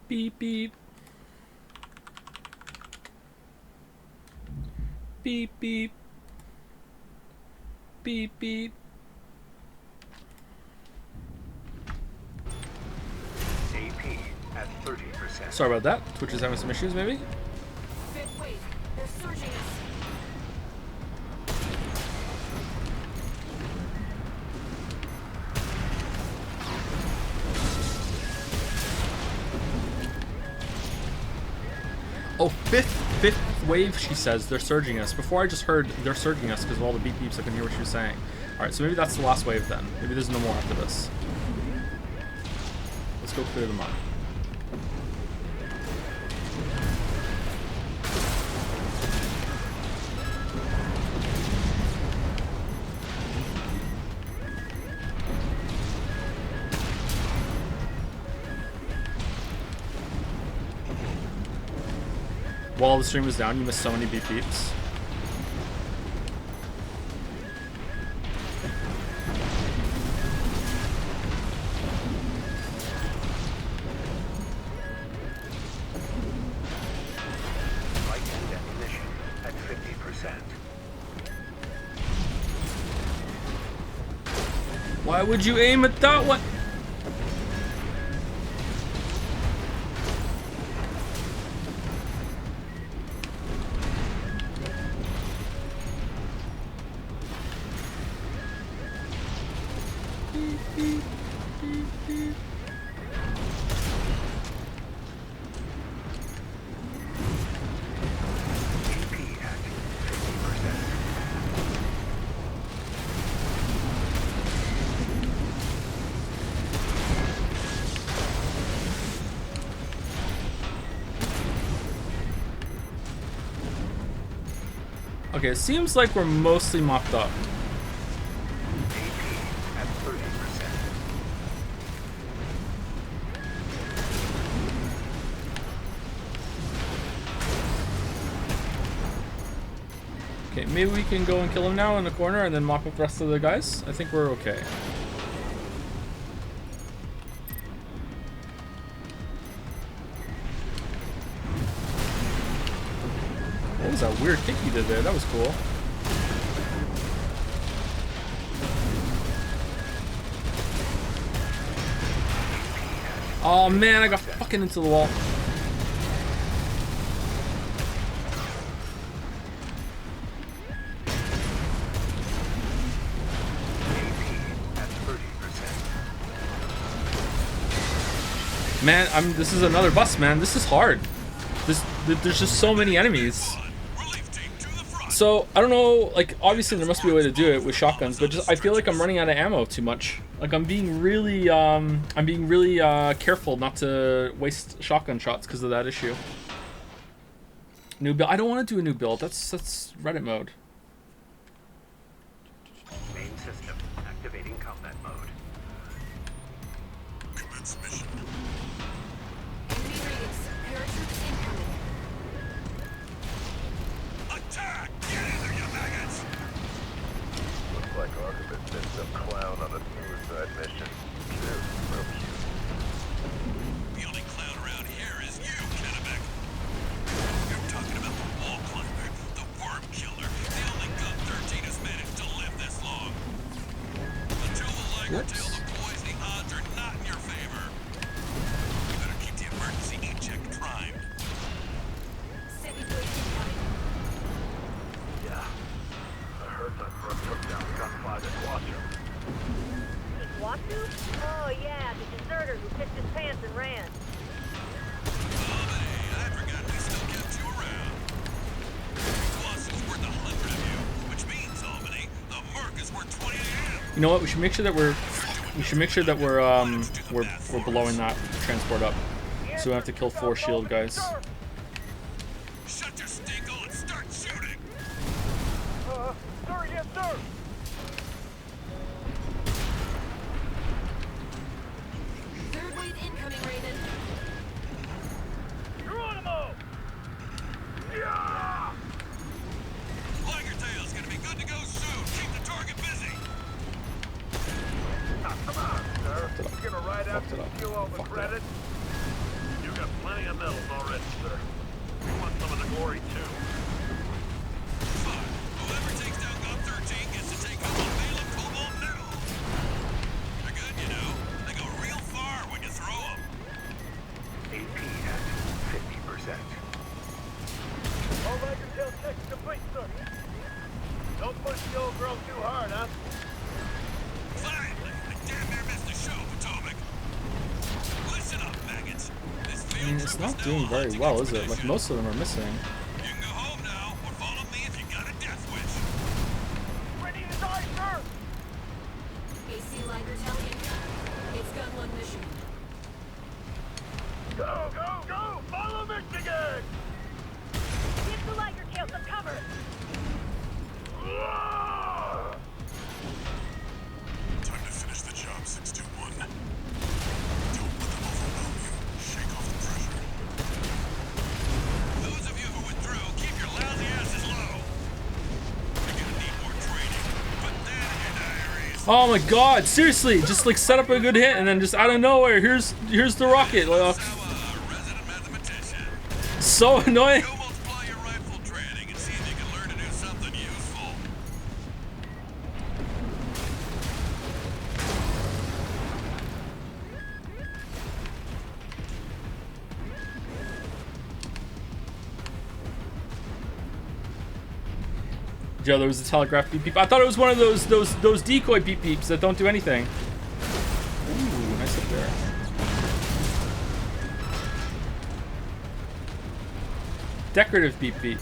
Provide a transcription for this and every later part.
Beep beep. Beep beep. Beep beep. AP at 30%. Sorry about that. Twitch is having some issues, maybe? Fifth wave. They're surging us. Oh, fifth wave, she says. They're surging us. Before I just heard they're surging us because of all the beep beeps. I couldn't hear what she was saying. Alright, so maybe that's the last wave then. Maybe there's no more after this. Let's go clear them up. While the stream was down, you missed so many beep beeps. Light and ammunition at 50%. Why would you aim at that one? AP at 50%. Okay, it seems like we're mostly mopped up. AP at 30%. Okay, maybe we can go and kill him now in the corner and then mop up the rest of the guys. I think we're okay. What was that weird kick he did there? That was cool. Oh man, I got fucking into the wall. Man, this is another bus, man. This is hard. There's just so many enemies. So, I don't know, like, obviously there must be a way to do it with shotguns, but just, I feel like I'm running out of ammo too much. Like, I'm being really careful not to waste shotgun shots because of that issue. New build. I don't want to do a new build. That's Reddit mode. Main system activating combat mode. Commence mission. Enemy readings. Paratroops incoming. Attack! Get in there, you maggots! Looks like Archibald sent some clown on a suicide mission. Cute, real cute. The only clown around here is you, Kennebec. You're talking about the wall climber, the worm killer. The only gun 13 has managed to live this long. Until the Liger tail the boys, the odds are not in your favor. You better keep the emergency eject primed. Second wave incoming. Yeah. I heard that Brooke took down gunfighter Watcher. Watu? Oh yeah, the deserter who pissed his pants and ran. Oh, but hey, I forgot we still kept you around. This lawsuit's worth 100 of you, which means, Albany, the merc is worth 20 of you. You know what? We should make sure that we're blowing that transport up, so we have to kill 4 shield guys. Shut your stingle and start shooting! Sir, yes, sir! Third wave incoming, Raiden. Geronimo! Yeah! Liger tail's gonna be good to go soon. Keep the target busy. Come on, sir. You're gonna ride out Fucked it and up. steal all the Fucked it up. credit? You got got plenty of medals already, sir. We want some of the glory, too. Fine. Whoever takes down God 13 gets to take home a Bale of Cobalt medal. They're good, you know. They go real far when you throw them. AP at 50%. All right, your tail check complete, sir. Don't push the old girl too hard, huh? Finally! I damn near missed the show, Potomac. Listen up, maggots. This I field mean, trip it's is not now doing a very hunting well, is it? Like, expedition. most of them are missing. You can go home now, or follow me if you got a death wish. Ready to die, sir! AC Light Battalion. It's gun one mission. Go, go, go! Follow Michigan! Give the Liger Tail some cover. Time to finish the job, 621. Don't let them overwhelm you. Shake off the pressure. Those of you who withdrew, keep your lousy asses low. You're gonna need more training. Put that in your diaries. Oh my god, seriously, just like set up a good hit and then just out of nowhere, here's the rocket. Like, Resident mathematician. so annoying. Go multiply your rifle training and see if you can learn to do something useful. Joe, there was a telegraph beep beep. I thought it was one of those decoy beep beeps that don't do anything. Ooh, nice up there. Decorative beep beep.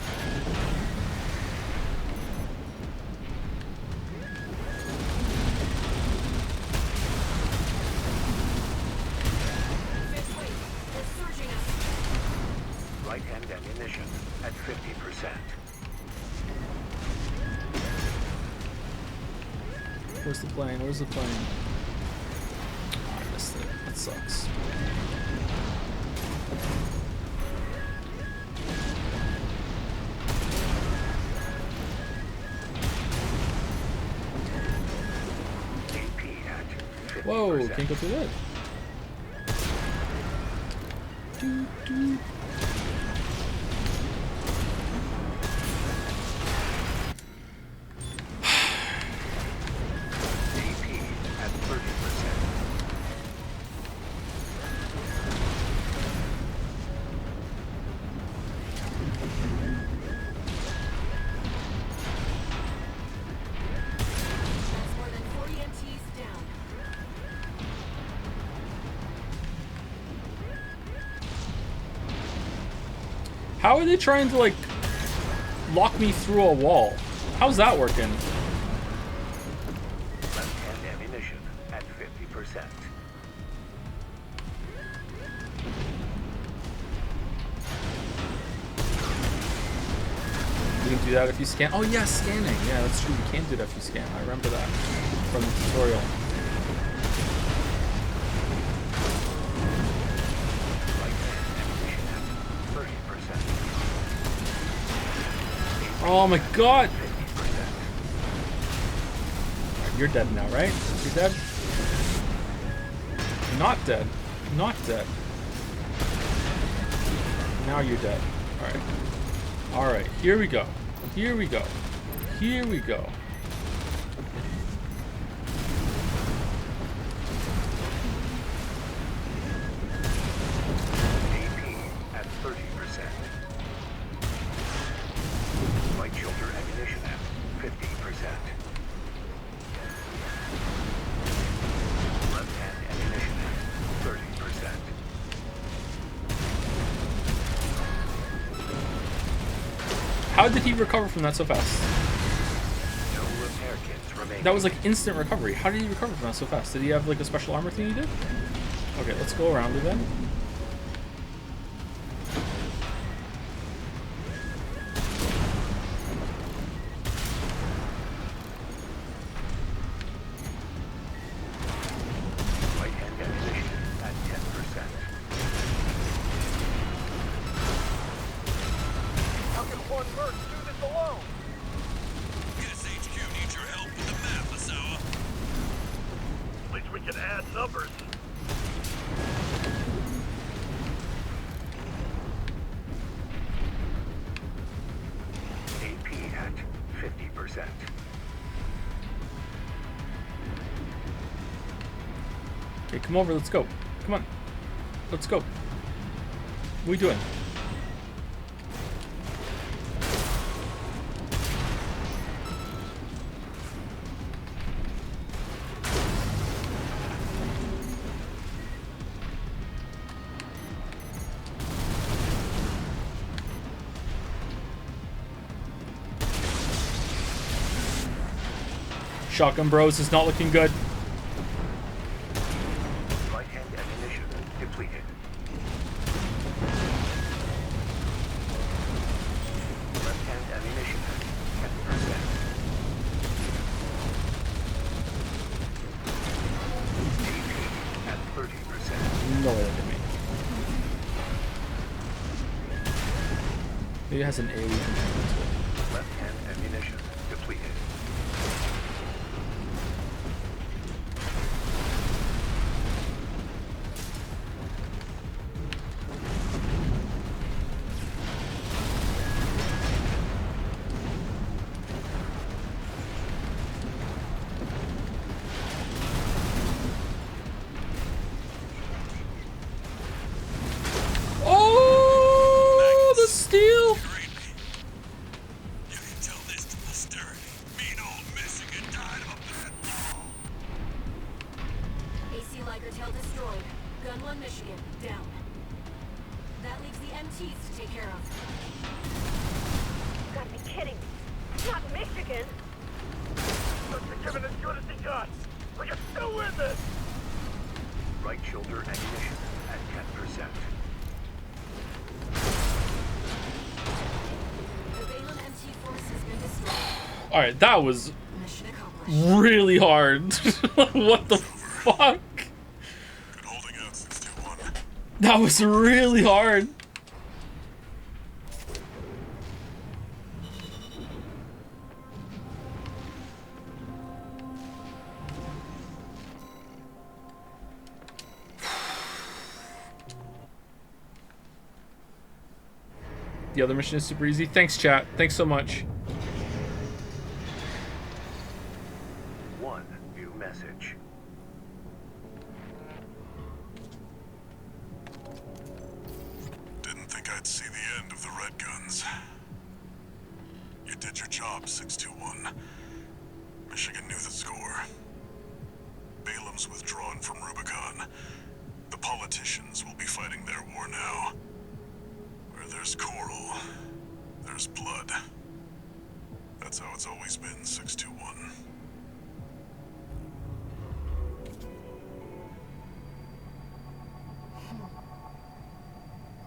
Fifth wave. They're surging us. Right-hand ammunition at 50%. Where's the plane? Where's the plane? Oh, I missed it. That sucks. AP at 50%. Whoa, can't go through that. Doo, doo. AP at 30%. That's more than 40 MTs down. How are they trying to like lock me through a wall? How's that working? Left-hand ammunition at 50%. You can do that if you scan. Oh yeah, scanning. Yeah, that's true. You can do that if you scan. I remember that from the tutorial. Right-hand ammunition at 30%. Oh my god! 50%. Alright, you're dead now, right? You're dead? Not dead. Not dead. Now you're dead. Alright. Alright, here we go. Here we go. Here we go. AP at 30%. Light shoulder ammunition at 50%. Left-hand ammunition at 30%. How did he recover from that so fast? No repair kits remain. That was like instant recovery. How did he recover from that so fast? Did he have like a special armor thing he did? Okay, let's go around it then. Right-hand ammunition at 10%. How can one merc do this alone? SHQ needs your help with the map, Asawa. At least we can add numbers. Okay, come over. Let's go. Come on. Let's go. What are we doing? Shotgun Bros is not looking good. Right hand ammunition depleted. Left hand ammunition 10%. AP at 30%. No way that hit me. Maybe it has an AoE component to it. Left hand ammunition depleted. Oh, the steel! Great. You can tell this to posterity. Mean old Michigan died of a bad fall. AC Liger tail destroyed. Gun 1 Michigan, down. That leaves the MTs to take care of. You gotta be kidding. Not Michigan. They're giving as good as they got. We can still win this. Right shoulder ammunition at 10%. The Balaam MT force has been destroyed. Alright, that was Mission accomplished. really hard. What the fuck? Good holding out, 621. That was really hard. The other mission is super easy. Thanks, chat. Thanks so much. One new message. Didn't think I'd see the end of the Red Guns. You did your job, 621. Michigan knew the score. Balaam's withdrawn from Rubicon. The politicians will be fighting their war now. Where there's coral, there's blood. That's how it's always been, 621.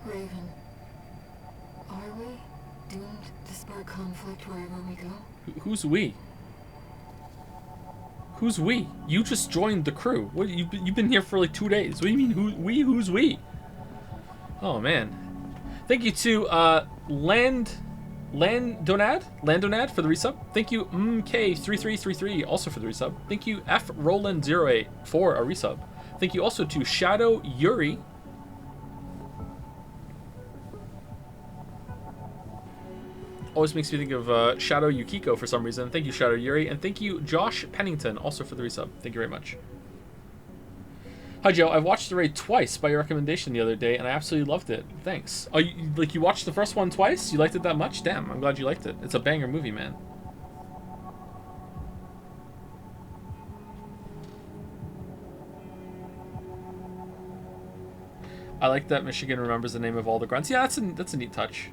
Raven, are we doomed to spark conflict wherever we go? Who's we? Who's we? You just joined the crew. What you've been here for like 2 days. What do you mean who's we? Oh man. Thank you to Landonad for the resub. Thank you MK3333 also for the resub. Thank you F Roland08 for a resub. Thank you also to Shadow Yuri. Always makes me think of Shadow Yukiko for some reason. Thank you, Shadow Yuri. And thank you, Josh Pennington, also for the resub. Thank you very much. Hi, Joe. I've watched the raid twice by your recommendation the other day, and I absolutely loved it. Thanks. Oh, you watched the first one twice? You liked it that much? Damn, I'm glad you liked it. It's a banger movie, man. I like that Michigan remembers the name of all the grunts. Yeah, that's a neat touch.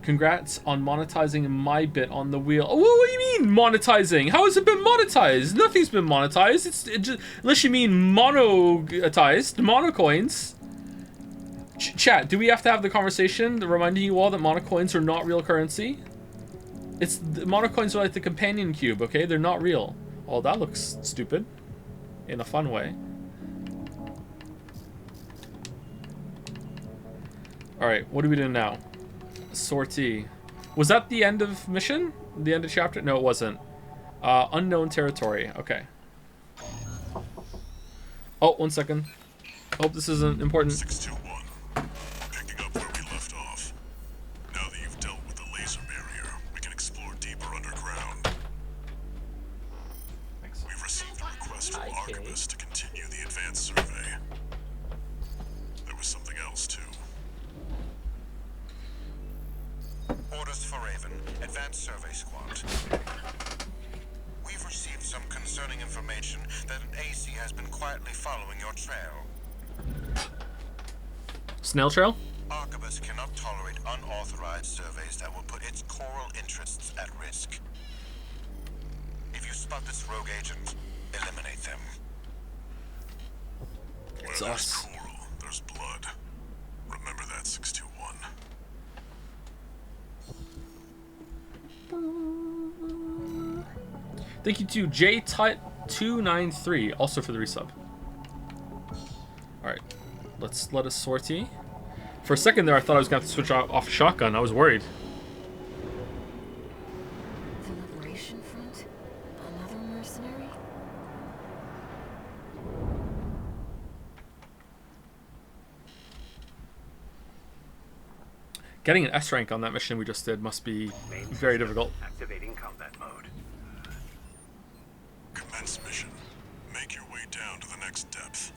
Congrats on monetizing my bit on the wheel. Oh, what do you mean monetizing? How has it been monetized? Nothing's been monetized. Unless you mean monetized, monocoins. Chat, do we have to have the conversation reminding you all that monocoins are not real currency? Monocoins are like the companion cube, okay? They're not real. Oh, that looks stupid. In a fun way. Alright, what are we doing now? Sortie. Was that the end of mission? The end of chapter? No, it wasn't. Unknown territory. Okay. Oh, 1 second. Hope this isn't important. 621. Picking up where we left off. Now that you've dealt with the laser barrier, we can explore deeper underground. Thanks. We've received a Arquebus to continue the advanced survey. There was something else, too. Orders for Raven, Advanced Survey Squad. We've received some concerning information that an AC has been quietly following your trail. Snail trail? Arquebus cannot tolerate unauthorized surveys that will put its coral interests at risk. If you spot this rogue agent, eliminate them. It's Where us. there's coral, there's blood. Remember that, 621. Thank you to JTut293, also for the resub. Alright, let's let us sortie. For a second there, I thought I was going to have to switch off shotgun. I was worried. The Liberation Front? Another mercenary? Getting an S rank on that mission we just did must be Main very system difficult. Activating combat mode. Commence mission. Make your way down to the next depth.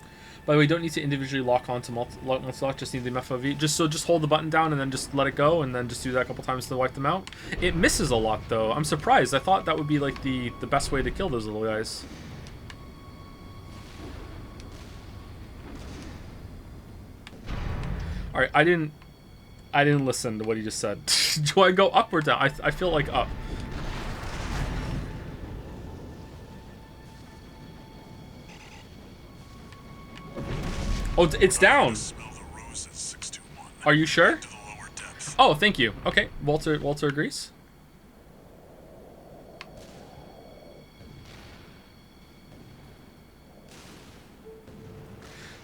By the way, you don't need to individually lock onto multi-lock, just need the MFOV. Just hold the button down and then just let it go, and then just do that a couple times to wipe them out. It misses a lot though. I'm surprised. I thought that would be like the best way to kill those little guys. All right, I didn't listen to what he just said. Do I go up or down? I feel like up. Oh, it's down. Smell the roses, 621. Are you sure? To the lower depth. Oh, thank you. Okay, Walter agrees.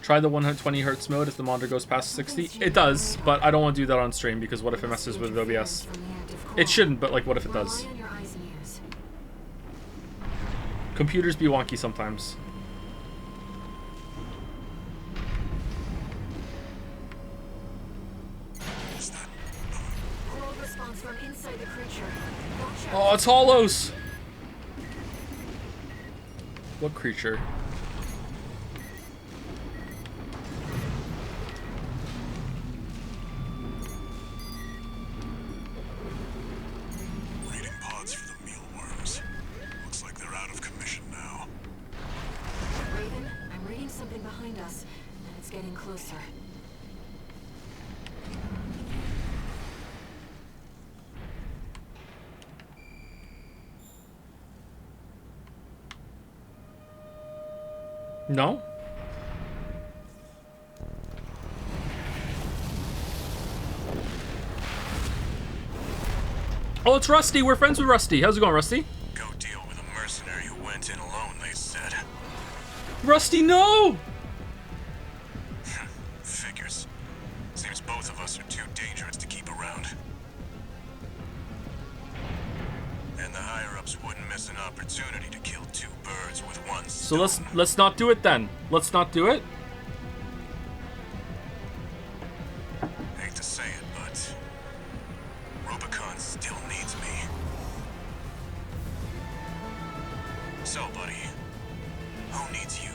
Try the 120 hertz mode if the monitor goes past 60. It does, but I don't want to do that on stream because what if it messes with OBS? It shouldn't, but like what if it does? Rely on your eyes and ears. Computers be wonky sometimes. Is that... Coral response from inside the creature. Watch out. Oh, it's hollows! What creature? Raiding pods for the mealworms. Looks like they're out of commission now. Raven, I'm reading something behind us, and it's getting closer. No? Oh, it's Rusty. We're friends with Rusty. How's it going, Rusty? Go deal with a mercenary who went in alone, they said. Rusty, no! Figures. Seems both of us are too dangerous to keep around. And the higher-ups wouldn't miss an opportunity to kill two birds with one So stone. let's not do it then. Let's not do it. Hate to say it, but Rubicon still needs me. So, buddy, who needs you?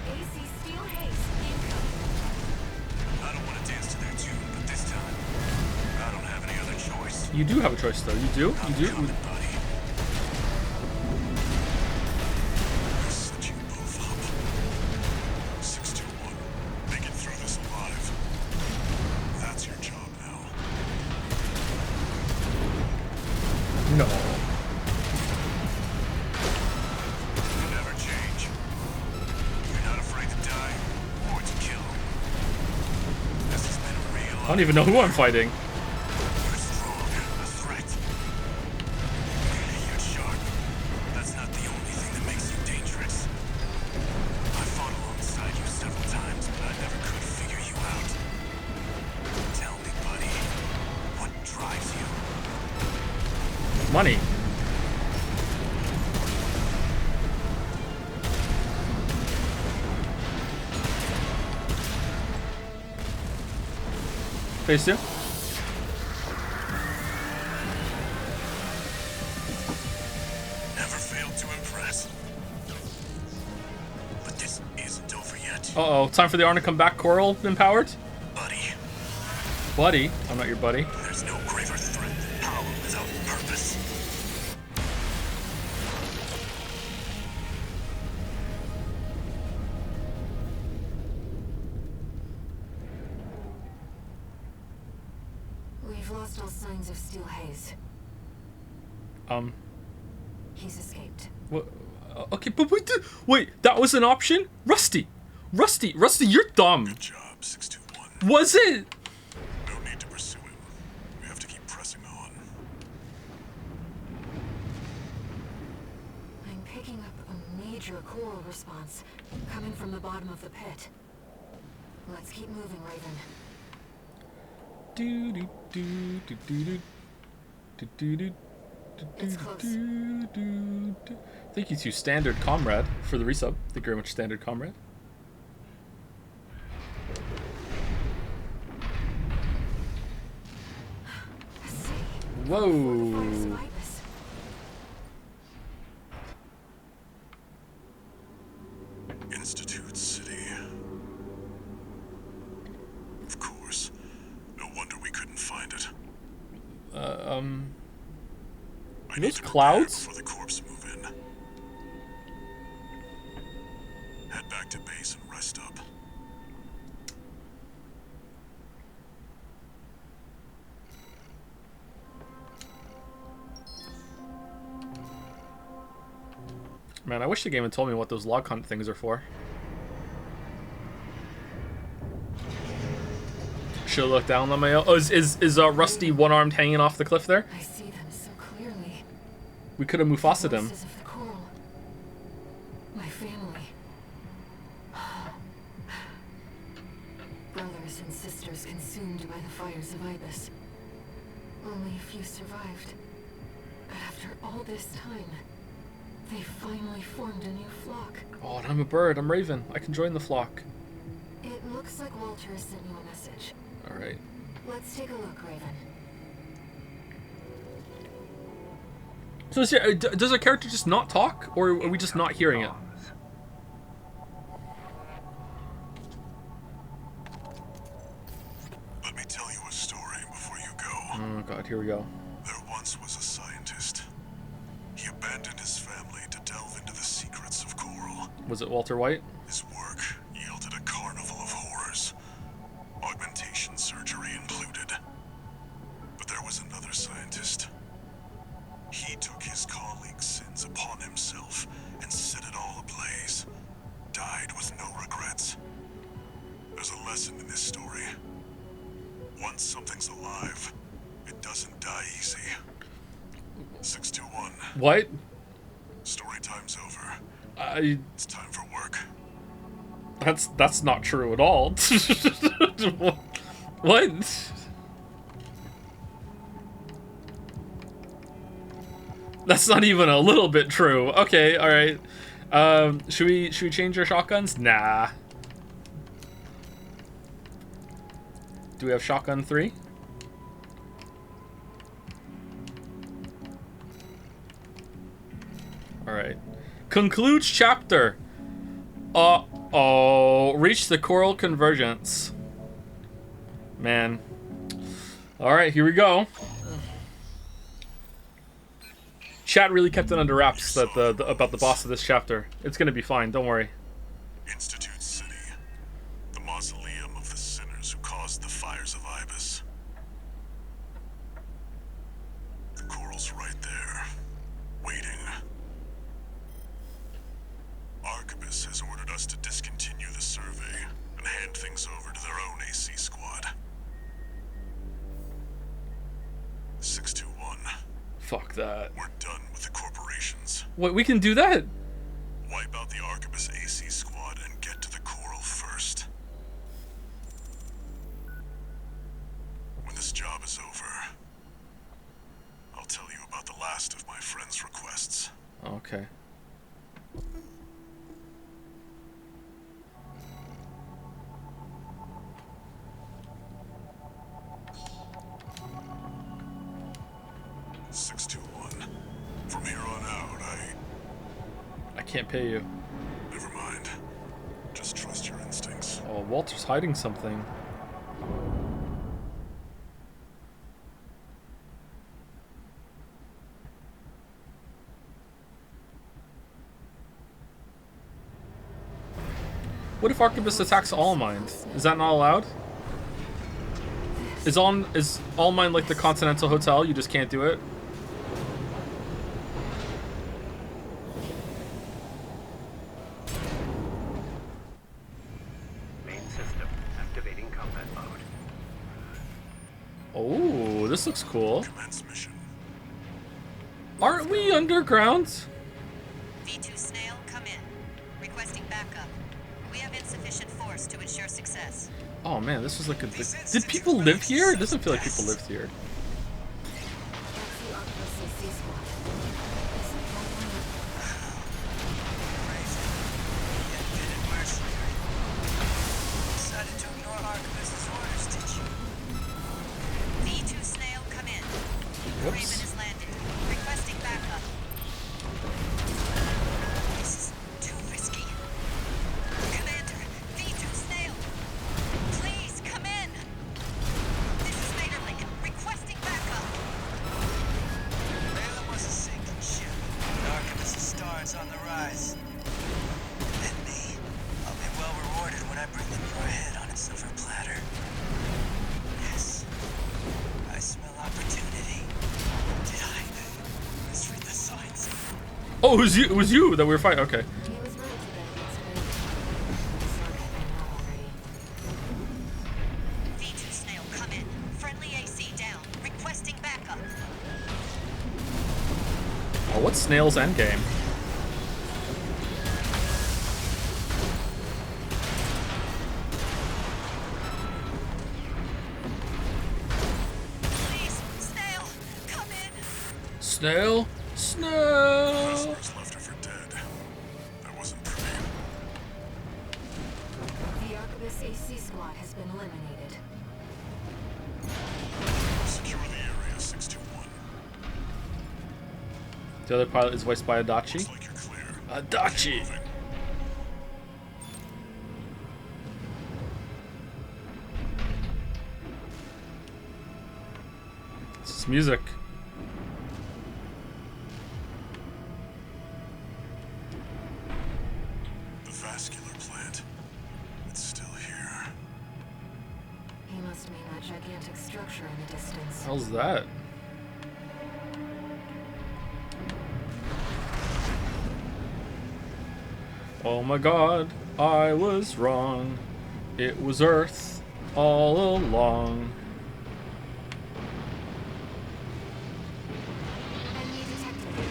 AC Steel Haste incoming. I don't want to dance to their tune, but this time, I don't have any other choice. You do have a choice, though. You do. I'm You do. coming, buddy. I set you both up. 621. Make it through this alive. That's your job now. No. You never change. You're not afraid to die or to kill. This has been a real. I don't even know who I'm fighting. You're strong, a threat. You're sharp. That's not the only thing that makes you dangerous. I fought alongside you several times, but I never could figure you out. Tell me, buddy, what drives you? Money. Phase 2. to impress. But this isn't over yet. Uh-oh, time for the Arn to come back, Coral empowered? Buddy, Buddy? I'm not your buddy. there's no graver threat than power without purpose. We've lost all signs of Steel Haze. He's escaped. What? Okay, but wait, that was an option? Rusty, you're dumb. Good job, 621. Was it? No need to pursue him. We have to keep pressing on. I'm picking up a major coral response coming from the bottom of the pit. Let's keep moving, Raven. Do do do do do do do do. It's close. Thank you to Standard Comrade for the resub. Thank you very much, Standard Comrade. See? Whoa. Fires of Ibis. Institute City. Of course. No wonder we couldn't find it. I need Those to prepare clouds? before the corpse move in. Head back to base and rest up. Man, I wish the game had told me what those log hunt things are for. Should look down on my. Oh, is Rusty one-armed hanging off the cliff there? I see them so clearly. We could have Mufasa'd him. Voices of the coral. My family. Brothers and sisters consumed by the fires of Ibis. Only a few survived. But after all this time, they finally formed a new flock. Oh, and I'm a bird. I'm Raven. I can join the flock. It looks like Walter has sent you a message. All right. Let's take a look, Raven. So does our character just not talk, or are we just not hearing it? Comms. Let me tell you a story before you go. Oh god, here we go. There once was a scientist. He abandoned his family to delve into the secrets of coral. Was it Walter White? His work yielded a carnival of horrors, augmentation surgery included. But there was another scientist. He took his colleagues' sins upon himself and set it all ablaze. Died with no regrets. There's a lesson in this story. Once something's alive, it doesn't die easy. 621. What? Story time's over. It's time for work. That's not true at all. What? That's not even a little bit true. Okay, all right. Should we change our shotguns? Nah. Do we have shotgun 3? All right. Concludes chapter. Uh-oh. Reach the coral convergence. Man. All right, here we go. Chat really kept it under wraps that about the boss of this chapter. It's gonna be fine. Don't worry. Institute City. The mausoleum of the sinners who caused the fires of Ibis. The coral's right there, waiting. Arquebus has ordered us to discontinue the survey and hand things over to their own AC squad. 621. Fuck that. We're done with the corporations. What, we can do that? Wipe out the Arquebus AC squad and get to the coral first. When this job is over, I'll tell you about the last of my friend's requests. Okay. From here on out, can't pay you. Never mind. Just trust your instincts. Oh, Walter's hiding something. What if Arquebus attacks All Mind? Is that not allowed? Is All Mind like the Continental Hotel? You just can't do it? Main system activating combat mode. Oh, this looks cool. Commence mission. Aren't we underground? V2 Snail, come in. Requesting backup. We have insufficient force to ensure success. Oh man, this was like a... Did people live here? It doesn't feel like people lived here. That's the Arquebus AC squad. Is it Decided to ignore Arquebus's orders, did you? V2 Snail, come in. Raven Whoops. has landed. Requesting backup. This is too risky. Commander, V2 Snail, please come in. This is Vaderlink, requesting backup. Layla was a sinking ship. Arquebus's stars on the rise. And me, I'll be well rewarded when I bring them your head on a silver platter. Yes, I smell opportunity. Did I misread the signs? Oh, it was you that we were fighting. Okay. He was right today. It's very time. The sun had been out already. V2 Snail, come in. Friendly AC down. Requesting backup. Oh, what's Snail's endgame? Please, Snail, come in. Snail? Snail! Prisoners left her for dead. That wasn't pretty. The Arquebus AC squad has been eliminated. Secure the area, 621. The other pilot is voiced by Adachi. Looks like you're clear. Adachi! Moving. This is music. The vascular plant. It's still here. He must mean that gigantic structure in the distance. How's that? Oh my god, I was wrong. It was Earth all along. Enemy detected.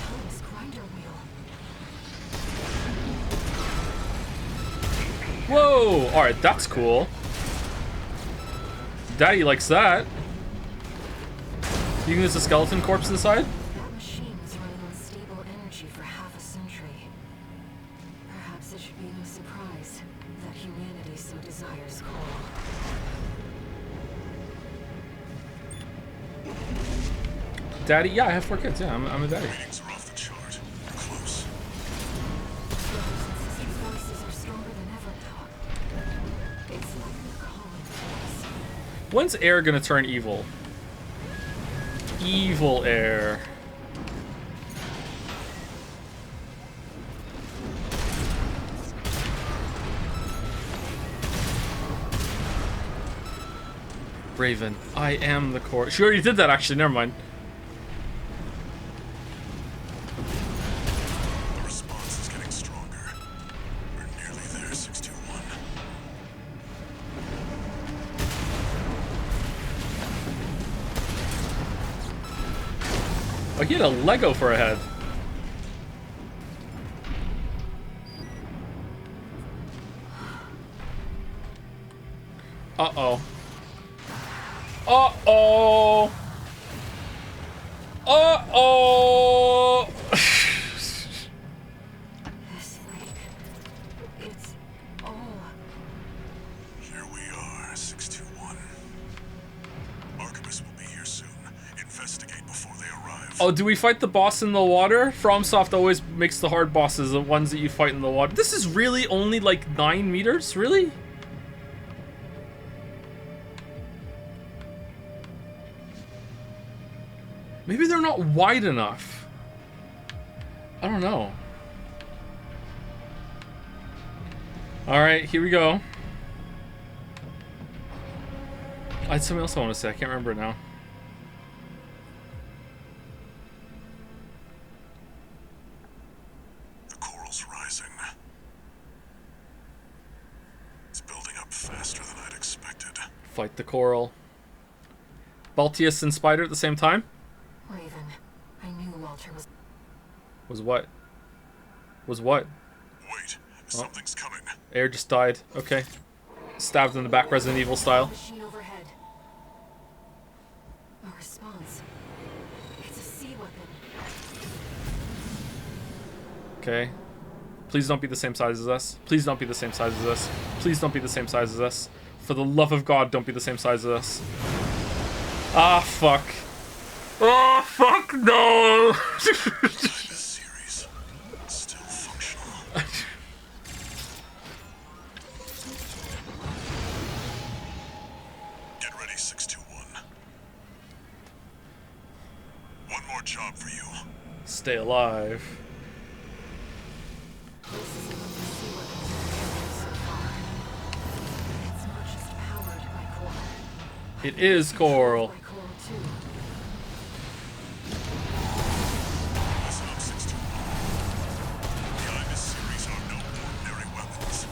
Thomas grinder wheel. Whoa! Alright, that's cool. Daddy likes that. You think there's a skeleton corpse inside? That machine was running on stable energy for half a century. Perhaps it should be no surprise that humanity so desires coal. Daddy? Yeah, I have 4 kids. Yeah, I'm a daddy. Readings are off the chart. We're close. Brothers and sisters' voices are stronger than ever now. It's like they're calling to us. When's Air gonna turn evil? Evil Air. Raven, I am the core. She already did that actually, never mind. The response is getting stronger. We're nearly there, 621. Oh, he had a Lego for a head. Uh-oh. Uh-oh. Uh-oh. This freak. It's all. Here we are, 621. Arquebus will be here soon. Investigate before they arrive. Oh, do we fight the boss in the water? FromSoft always makes the hard bosses the ones that you fight in the water. This is really only like 9 meters? Really? Maybe they're not wide enough. I don't know. Alright, here we go. I had something else I want to say. I can't remember it now. The coral's rising. It's building up faster than I'd expected. Fight the coral. Baltius and Spider at the same time? Raven, I knew Walter was... Was what? Was what? Wait, something's coming. Air just died. Okay. Stabbed in the back, Resident Evil style. Machine overhead. A response. It's a sea weapon. Okay. Please don't be the same size as us. Please don't be the same size as us. Please don't be the same size as us. For the love of God, don't be the same size as us. Ah, fuck. Oh, fuck, no! This series still functional. Get ready, 621. One more job for you. Stay alive. This is one of the sea weapons so far. It's not just powered by coral. It is coral. By coral too. Listen up, 621. The Ibis series are no ordinary weapons.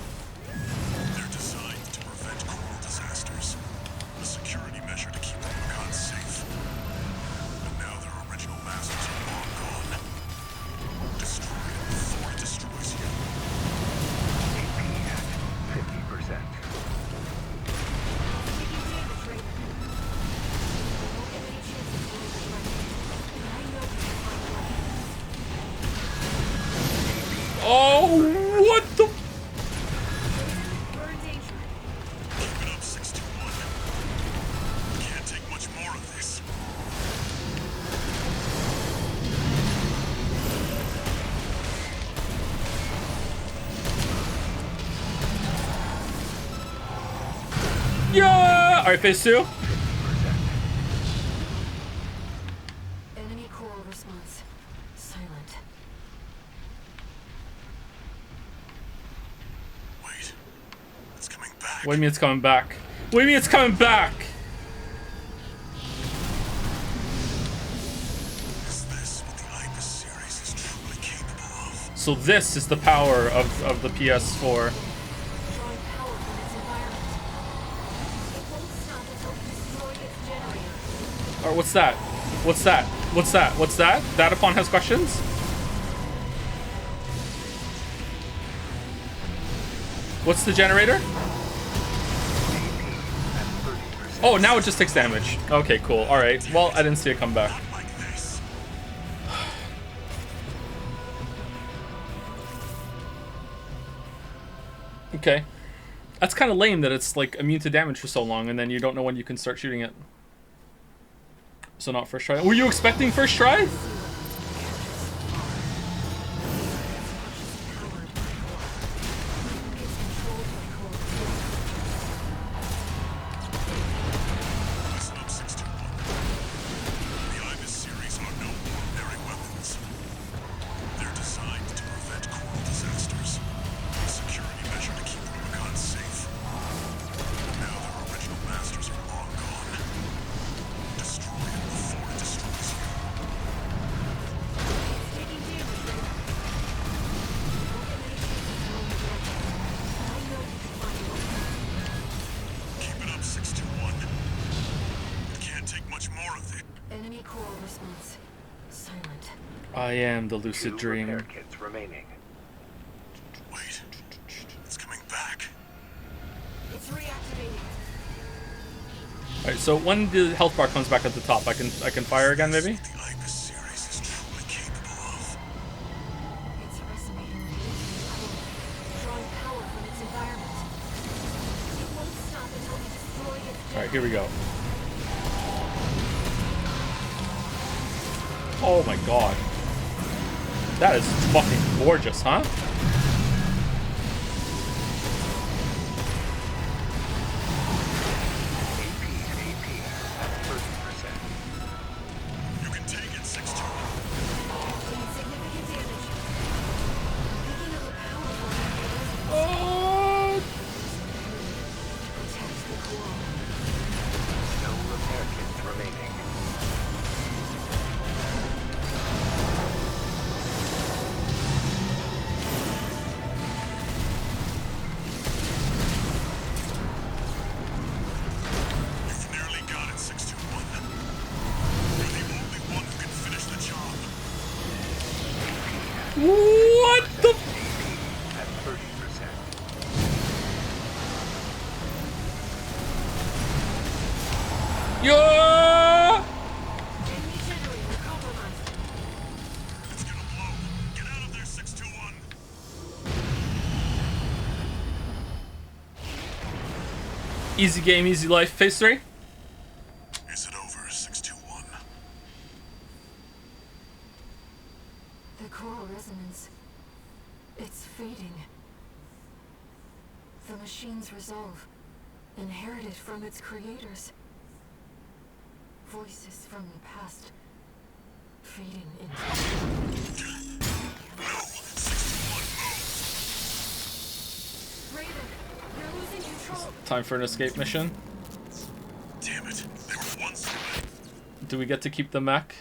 They're designed to prevent coral disasters. A security measure to keep the Recon safe. But now their original masters are long gone. Destroy it before it destroys you. AP at 50%. Oh, what the? We're in danger. Keep it up, 621. Can't take much more of this. Yeah! Alright, phase 2. Enemy coral response. Silent. Wait. It's coming back. What do you mean it's coming back? What do you mean it's coming back? Is this what the Ibis series is truly capable of? So this is the power of the PS4. Drawing power from its environment. It won't stop until we destroy its generator. Or what's that? What's that? What's that? What's that? Datapon has questions? What's the generator? Oh, now it just takes damage. Okay, cool. Alright. Well, I didn't see it come back. Not like this. Okay. That's kind of lame that it's like immune to damage for so long and then you don't know when you can start shooting it. So not first try. Were you expecting first try? Listen up, 621. The Ibis series are no ordinary weapons. They're designed to prevent coral disasters. A security measure to keep the Recon safe. But now their original masters are long gone. Destroy it before it destroys you. Taking damage. I know you can find a way. Keep it up, 621. It can't take much more of it. Enemy coral response. Silent. I am the lucid 2 dream. repair kits remaining. Wait. It's coming back. It's reactivating. Alright, so when the health bar comes back at the top, I can fire again maybe? The Ibis series is truly capable of. It's resonating with its drawing power from its environment. It won't stop until we destroy its Alright, here we go. Oh my god. That is fucking gorgeous, huh? You can take it, 6-2. Significant damage. Picking up a powerful Oh, protect the core. No repair kits remaining. You've nearly got it, 621. You're the only one who can finish the job. what the? At 30%. Yeah! Enemy generator compromised. It's gonna blow. Get out of there, 621. Easy game, easy life. Phase 3. Is it over, 621? The choral resonance. It's fading. The machine's resolve, inherited from its creators. Voices from the past, fading into... No, 621, move. Raven, you're losing control. Time for an escape mission. Damn it. They were once away. Do we get to keep the mech?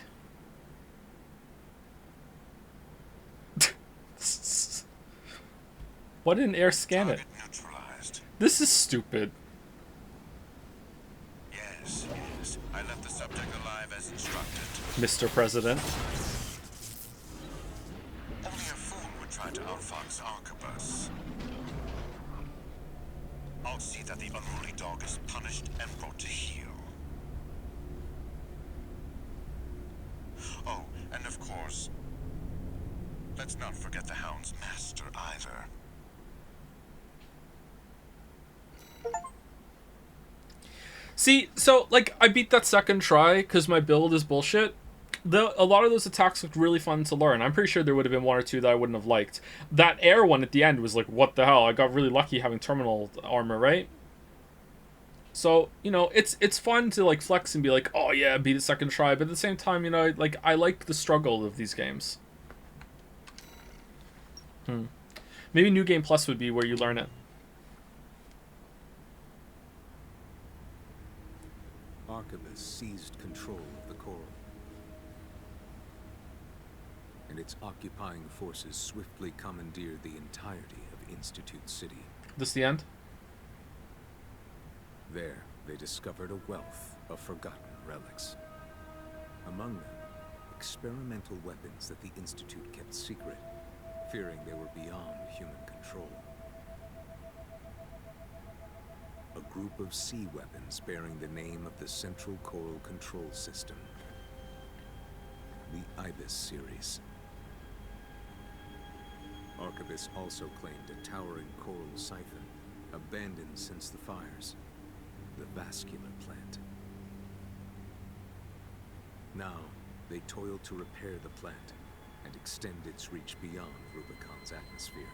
Why didn't air scan it? Target neutralized. This is stupid. Yes, yes. I left the subject alive as instructed. Mr. President. Only a fool would try to outfox Arquebus. I'll see that the unruly dog is punished and brought to heel. Oh, and of course, let's not forget the Hound's master either. See, so, like, I beat that second try because my build is bullshit. A lot of those attacks looked really fun to learn. I'm pretty sure there would have been one or two that I wouldn't have liked. That air one at the end was like, what the hell? I got really lucky having terminal armor, right? So, you know, it's fun to, like, flex and be like, oh yeah, beat it second try. But at the same time, you know, like, I like the struggle of these games. Maybe New Game Plus would be where you learn it. Arquebus seized control of the coral, and its occupying forces swiftly commandeered the entirety of Institute City. This the end? There, they discovered a wealth of forgotten relics. Among them, experimental weapons that the Institute kept secret, fearing they were beyond human control. A group of sea weapons bearing the name of the Central Coral Control System. The Ibis series. Arquebus also claimed a towering coral siphon, abandoned since the fires. The vascular plant. Now, they toil to repair the plant and extend its reach beyond Rubicon's atmosphere.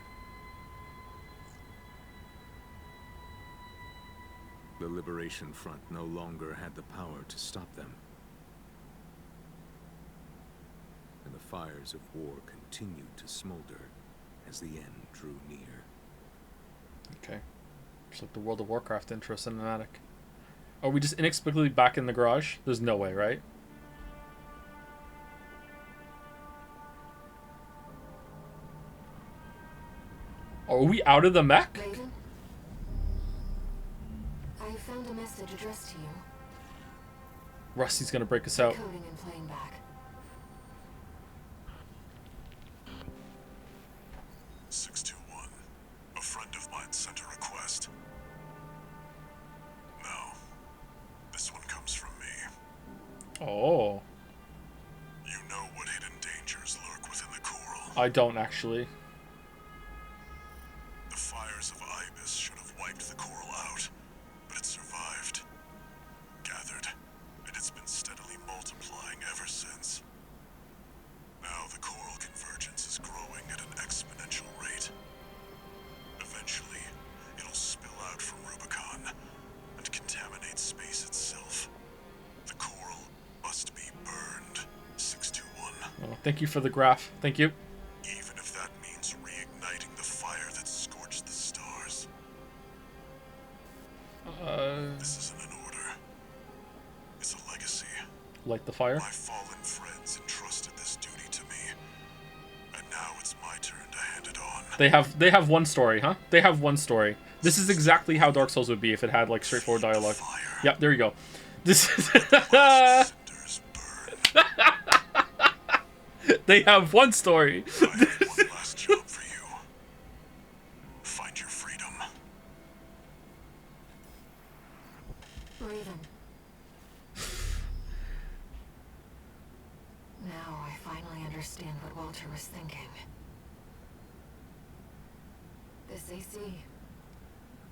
The Liberation Front no longer had the power to stop them. And the fires of war continued to smolder as the end drew near. Okay. It's like the World of Warcraft intro cinematic. Are we just inexplicably back in the garage? There's no way, right? Are we out of the mech? Raven? I found a message addressed to you. Rusty's gonna break us out. Coding and playing back. 621. A friend of mine sent a request. No. This one comes from me. Oh. You know what hidden dangers lurk within the coral. I don't actually. The fires of Ibis should have wiped the coral out, but it survived. Gathered, and it's been steadily multiplying ever since. Thank you for the graph. Thank you. Even if that means reigniting the fire that scorched the stars. This isn't an order. It's a legacy. Light the fire. My fallen friends entrusted this duty to me. And now it's my turn to hand it on. They have one story, huh? They have one story. This is exactly how Dark Souls would be if it had like straightforward dialogue. Yep, there you go. This is Cinders burn. They have one story. I have one last job for you. Find your freedom. Raven. Now I finally understand what Walter was thinking. This AC.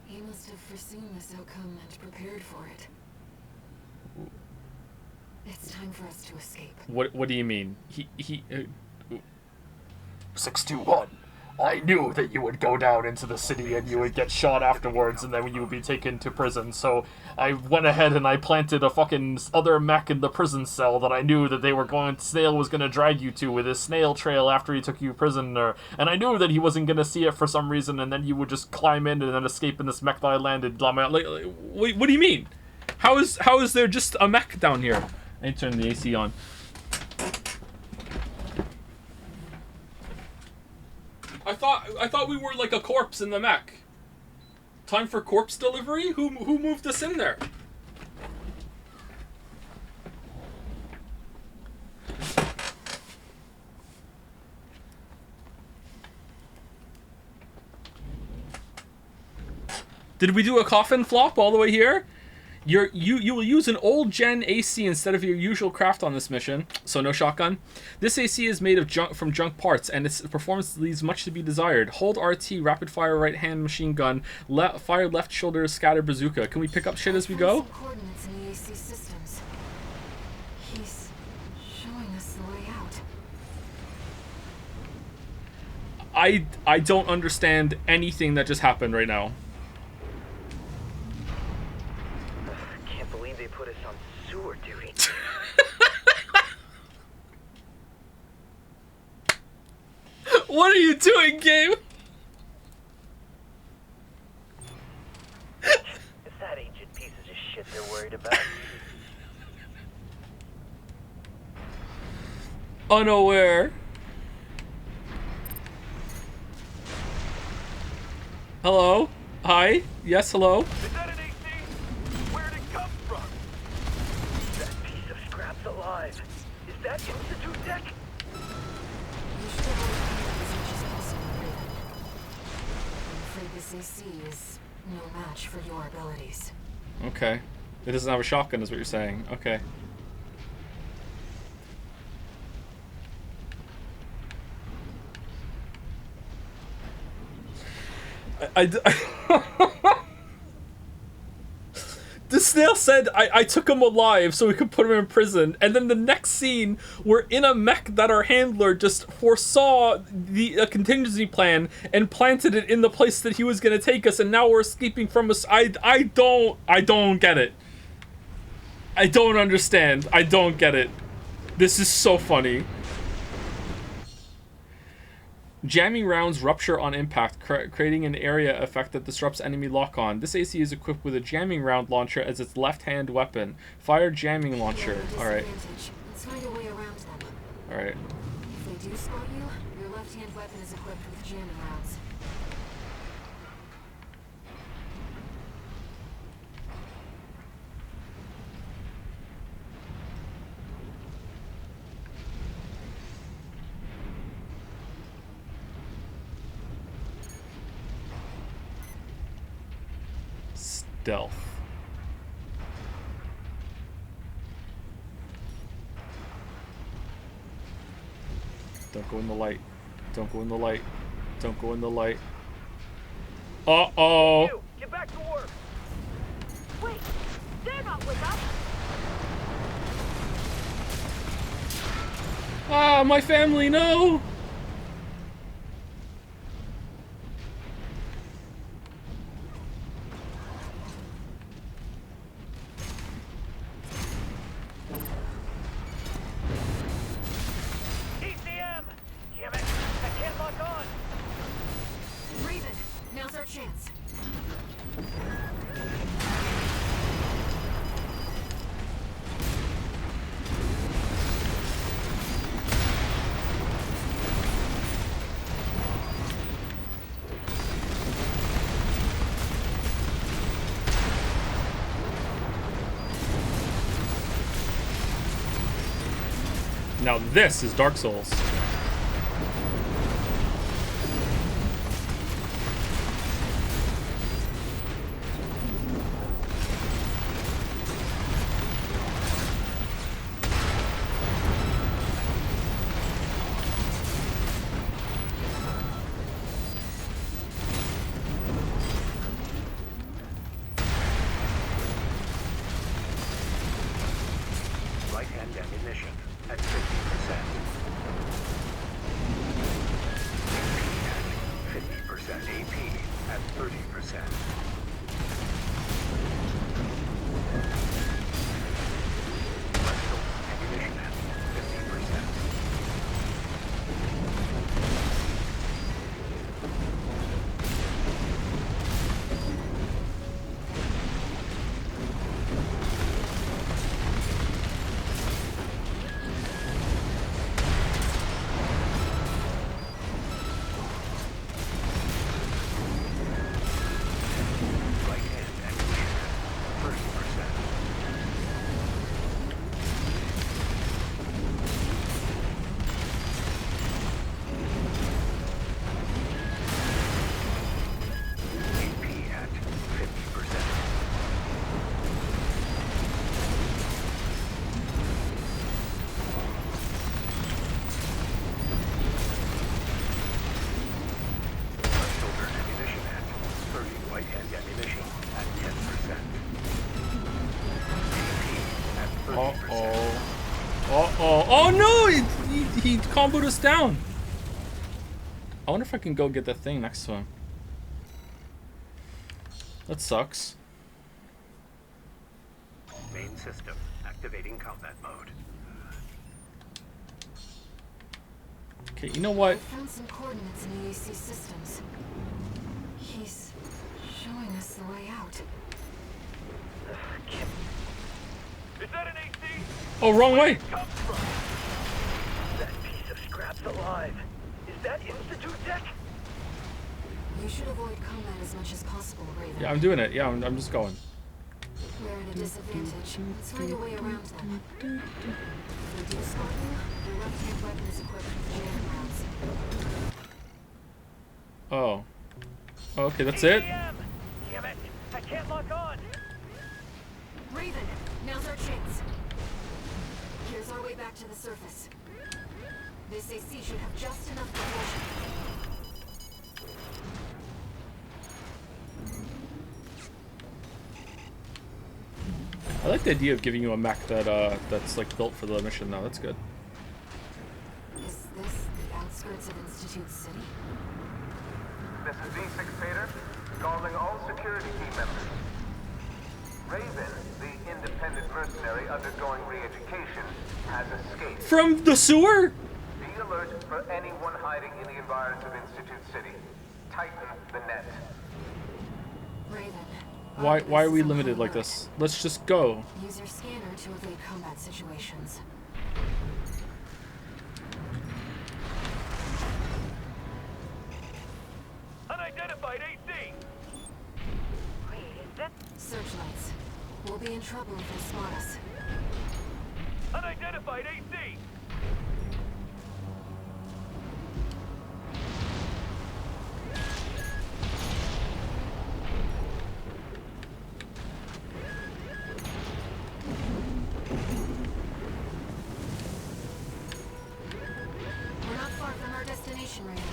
He must have foreseen this outcome and prepared for it. It's time for us to escape. What do you mean? He 621. I knew that you would go down into the city and you would get shot afterwards and then you would be taken to prison. So I went ahead and I planted a fucking other mech in the prison cell that I knew that Snail was going to drag you to with his snail trail after he took you prisoner. And I knew that he wasn't going to see it for some reason and then you would just climb in and then escape in this mech that I landed. wait, what do you mean? How is there just a mech down here? I need to turn the AC on. I thought we were like a corpse in the mech. Time for corpse delivery? Who moved us in there? Did we do a coffin flop all the way here? You will use an old gen AC instead of your usual craft on this mission, so no shotgun. This AC is made of junk parts, and its performance leaves much to be desired. Hold RT, rapid fire right hand machine gun, fire left shoulder scatter bazooka. Can we pick up shit as we go? Some coordinates in the AC systems. He's showing us the way out. I don't understand anything that just happened right now. They put us on sewer duty. What are you doing, game? It's that ancient pieces of shit they're worried about. Unaware. Hello? Hi? Yes, hello? Is that an AC? Where'd it come from? That piece of scrap's alive. Is that Institute tech? You should have as much as possible, Raven. I'm afraid this AC is no match for your abilities. Okay. It doesn't have a shotgun is what you're saying. Okay. The snail said I took him alive so we could put him in prison, and then the next scene we're in a mech that our handler just foresaw the contingency plan and planted it in the place that he was gonna take us, and now we're escaping from us. I don't get it. I don't understand. I don't get it. This is so funny. Jamming rounds rupture on impact, creating an area effect that disrupts enemy lock-on. This AC is equipped with a jamming round launcher as its left-hand weapon. Fire jamming launcher. Alright. Let's find a way around them. Alright. If they do spot you, your left-hand weapon is equipped with jamming rounds. Stealth. Don't go in the light. Don't go in the light. Don't go in the light. Uh-oh. You, get back to work. Wait, they're not with us. Ah, my family, no! He's the chance. Now this is Dark Souls. Right-hand ammunition at 50%. AP at 30%. Left shoulder ammunition at 50%. Oh no! He comboed us down. I wonder if I can go get that thing next to him. That sucks. Main system activating combat mode. Okay, you know what? I found some coordinates in the AC systems. He's showing us the way out. Is that an AC? Oh, wrong way. Come from? That piece of scrap's alive. Is that Institute tech? You should avoid combat as much as possible, Raven. Yeah, I'm doing it. Yeah, I'm just going. We're at a disadvantage. Let's find a way around them. If we do spot you, your left-hand weapon is equipped with jamming rounds. Oh. Okay, that's it? Damn it! I can't lock on! Raven, now's our chance. Here's our way back to the surface. This AC should have just enough propulsion. I like the idea of giving you a mech that that's like built for the mission now. That's good. Is this the outskirts of Institute City? This is D6 Pater, calling all security team members. Raven, the independent mercenary undergoing re-education, has escaped. From the sewer? Be alert for anyone hiding in the environs of Institute City. Tighten the net. Raven. Why are we limited like this? Let's just go. Use your scanner to evade combat situations. Unidentified AC! Wait, is that... Searchlights. We'll be in trouble if they spot us. Unidentified AC! We're not far from our destination, Raven.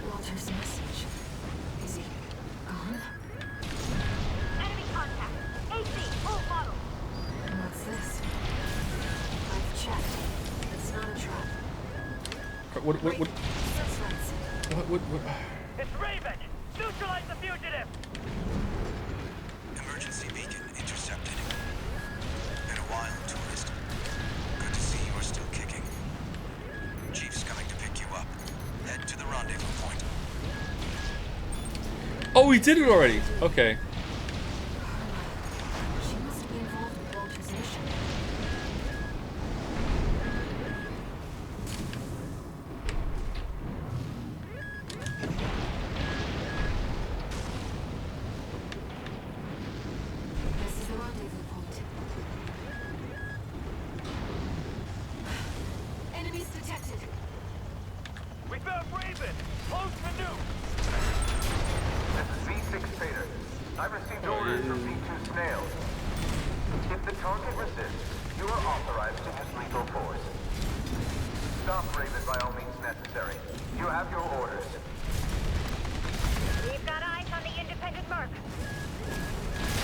Walter's message. Is he gone? Enemy contact! AC, full throttle! What's this? I've checked. It's not a trap. What? Searchlights. It's Raven! Neutralize the fugitive! Emergency beacon intercepted. Been a while, tourist. Good to see you're still kicking. Chief's coming to pick you up. Head to the rendezvous point. Oh, we did it already. Okay. She must be involved with Walter's mission. This is the rendezvous point. Enemies detected. We found Raven! Close the nuke! This is V6 Vader. I've received orders from V2 Snails. If the target resists, you are authorized to use lethal force. Stop Raven by all means necessary. You have your orders. We've got eyes on the independent mark.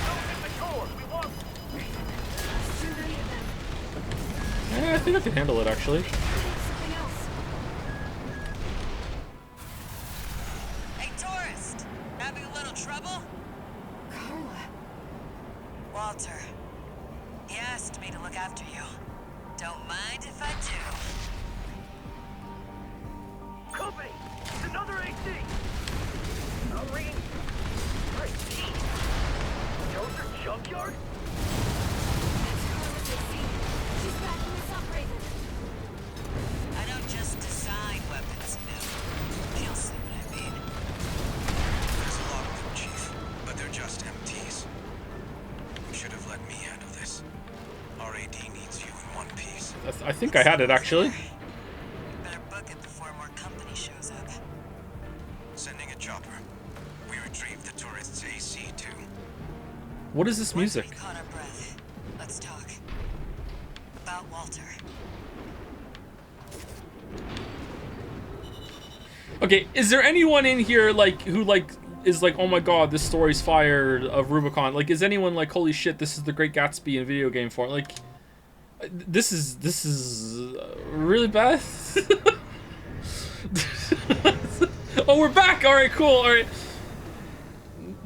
Don't hit the core! We want... There's too many of them. I think I can handle it, actually. Something else. Hey, tourist! Having a little trouble? Carla. Walter. He asked me to look after you. Don't mind if I do. Company! It's another AC! A ring... Great team! Joker Junkyard? That's Carla's AC. She's backing us up, Raven. I don't just design weapons, you know. You'll see what I mean. There's a lot of them, Chief, but they're just MTs. You should have let me handle this. RAD needs you in one piece. I think I had it, actually. Better book it before more company shows up. Sending a chopper. We retrieved the tourist's AC, too. What is this music? Once we caught our breath, let's talk. About Walter. Okay, is there anyone in here, like, who, like, is like, oh my god, this story's fired of Rubicon? Like, is anyone like, holy shit, this is the Great Gatsby in video game form? Like, this is really bad. Oh, we're back. All right, cool. All right,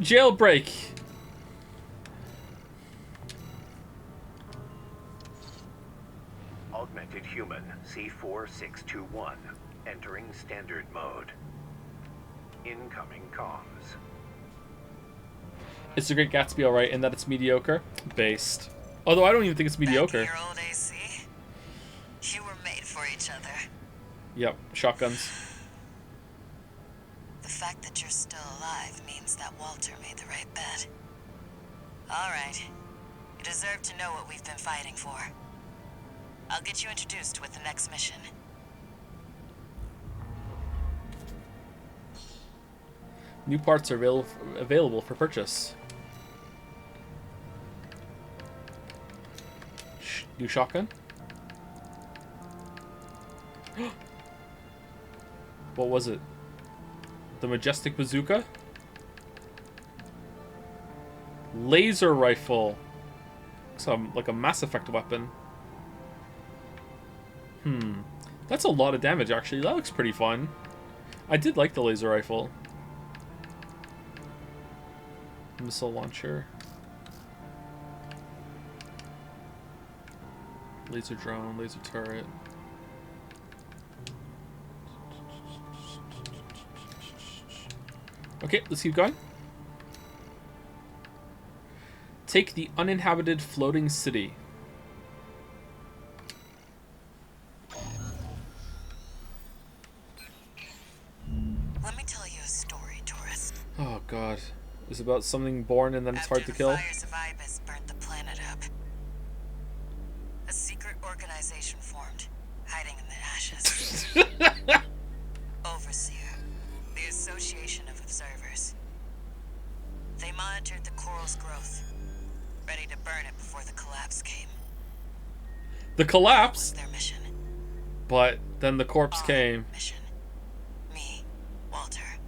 jailbreak. Augmented human C4621. Entering standard mode. Incoming comms. Is the Great Gatsby all right in that it's mediocre? Based. Although I don't even think it's mediocre. Back in your old AC. You were made for each other. Yep, shotguns. The fact that you're still alive means that Walter made the right bet. All right. You deserve to know what we've been fighting for. I'll get you introduced with the next mission. New parts are available for purchase. New shotgun? What was it? The Majestic Bazooka? Laser rifle. Some like a Mass Effect weapon. That's a lot of damage, actually. That looks pretty fun. I did like the laser rifle. Missile launcher. Laser drone, laser turret. Okay, let's keep going. Take the uninhabited floating city. Let me tell you a story, tourist. Oh god. It's about something born and then it's hard to kill. After the fires of Ibis burnt the planet up, a secret organization formed, hiding in the ashes. Overseer, the Association of Observers. They monitored the coral's growth, ready to burn it before the collapse came. The collapse? That was their mission. But then the corpse Our came. Mission. Me, Walter,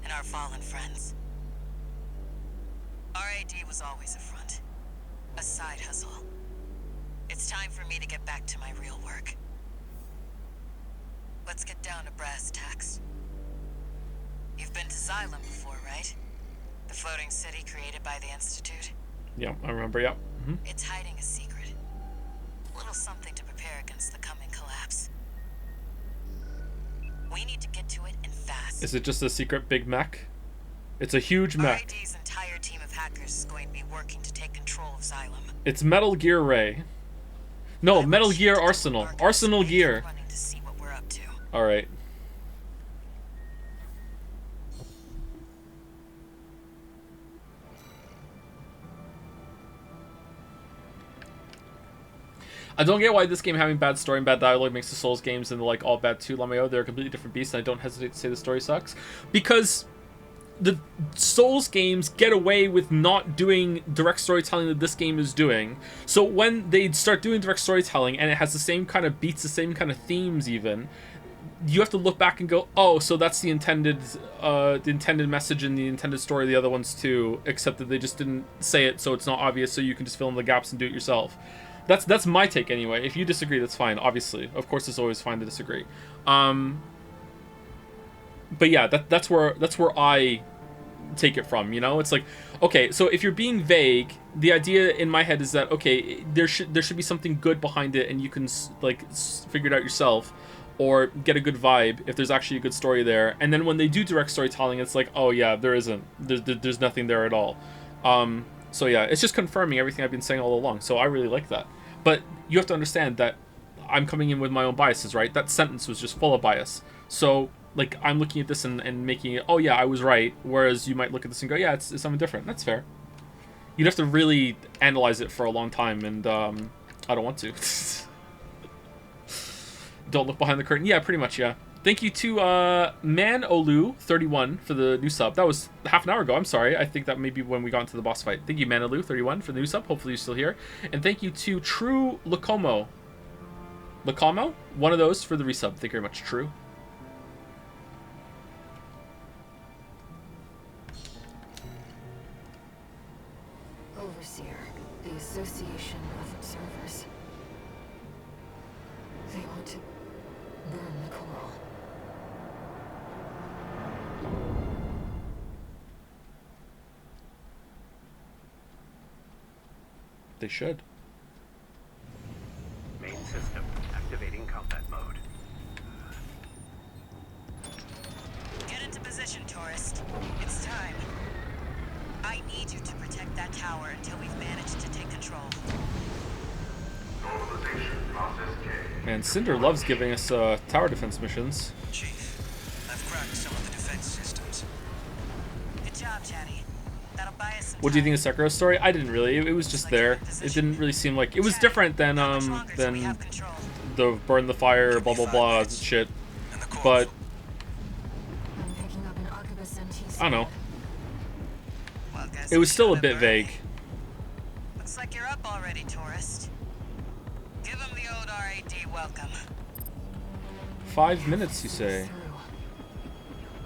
and our fallen friends. RAD was always a front. A side hustle. It's time for me to get back to my real work. Let's get down to brass tacks. You've been to Xylem before, right? The floating city created by the Institute? Yeah, I remember, yeah. It's hiding a secret. A little something to prepare against the coming collapse. We need to get to it and fast. Is it just a secret Big Mac? It's a huge mech. RID's entire team of hackers is going to be working to take control of Xylem. It's Metal Gear Ray. No, Metal Gear Arsenal. Arsenal Gear. Running to see what we're up to. All right. I don't get why this game having bad story and bad dialogue makes the Souls games and like all bad too. Lameo, they're a completely different beast, and I don't hesitate to say the story sucks. Because the Souls games get away with not doing direct storytelling that this game is doing. So when they start doing direct storytelling and it has the same kind of beats, the same kind of themes even, you have to look back and go, oh, so that's the intended message and the intended story of the other ones too, except that they just didn't say it so it's not obvious, so you can just fill in the gaps and do it yourself. That's my take anyway. If you disagree, that's fine, obviously. Of course, it's always fine to disagree. But yeah, that's where I take it from, you know? It's like, okay, so if you're being vague, the idea in my head is that, okay, there should be something good behind it and you can like figure it out yourself or get a good vibe if there's actually a good story there. And then when they do direct storytelling, it's like, oh yeah, there isn't. There's nothing there at all. So yeah, it's just confirming everything I've been saying all along. So I really like that. But you have to understand that I'm coming in with my own biases, right? That sentence was just full of bias. So, like, I'm looking at this and making it, oh yeah, I was right. Whereas you might look at this and go, yeah, it's something different. That's fair. You'd have to really analyze it for a long time, and I don't want to. Don't look behind the curtain. Yeah, pretty much, yeah. Thank you to Manolu31 for the new sub. That was half an hour ago. I'm sorry. I think that may be when we got into the boss fight. Thank you, Manolu31, for the new sub. Hopefully you're still here. And thank you to True Lacomo. Lacomo? One of those for the resub. Thank you very much, True. Overseer, the Association of Observers. They want to burn the coral. They should. Main system activating combat mode. Get into position, tourist. It's time. I need you to protect that tower until we've managed to take control. Normalization process K. Man, Cinder loves giving us tower defense missions. Chief, I've cracked some of the defense systems. Good job, Chatty. That'll buy us some What do you think of time. Sekiro's story? I didn't really. It was just there. It didn't really seem like it was different than the burn the fire, blah blah blah shit. But I'm picking up an Arquebus MT. I don't know. Well, guess It was we still a got bit it vague. right. Looks like you're up already, tourist. Give him the old RAD welcome. 5 minutes, you say?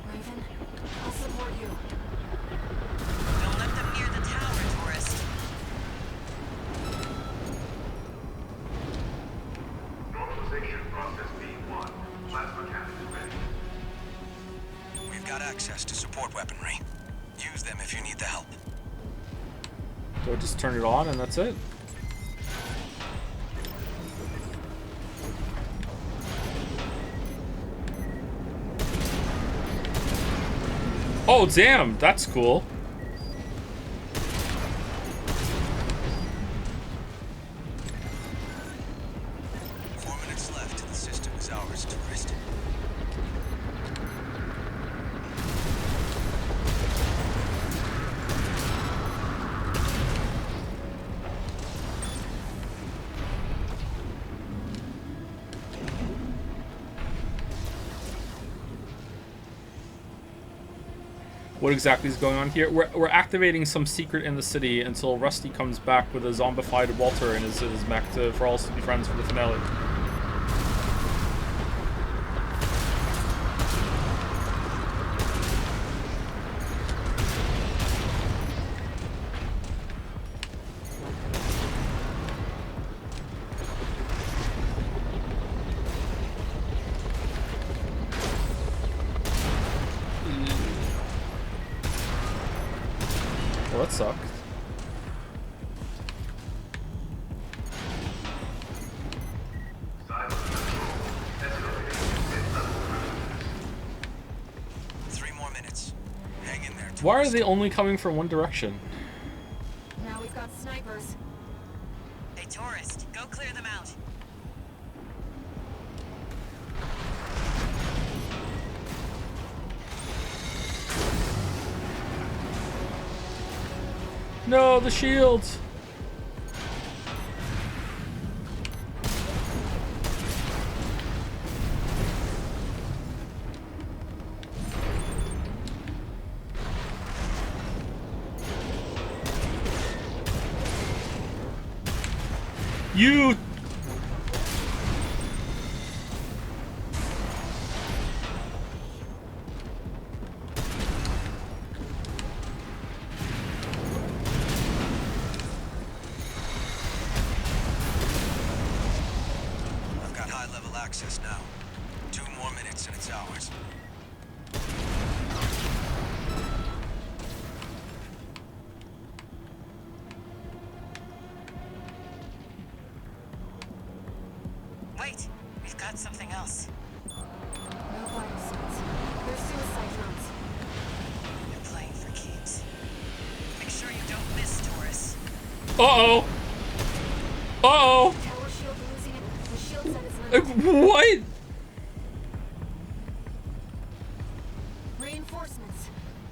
Raven, I'll support you. Don't let them near the tower, tourist. Normalization process B1. Plasma cannon ready. We've got access to support weaponry. Use them if you need the help. Do I just turn it on and that's it? Oh damn, that's cool. Four minutes left. The system is ours, tourist. What exactly is going on here? We're activating some secret in the city until Rusty comes back with a zombified Walter and his mech for all to be friends for the finale. Well, that sucked. Three more minutes. Hang in there, Why are tourist. they only coming from one direction? Now we've got snipers. Hey, tourist, go clear them out. No, the shields! You... I've got high-level access now. 2 more minutes and it's ours. Wait, we've got something else. No vital signs. They're suicide drones. You're playing for keeps. Make sure you don't miss, tourist. Uh-oh! Uh-oh! Tower shield losing it. The shield set is limited. What? Reinforcements.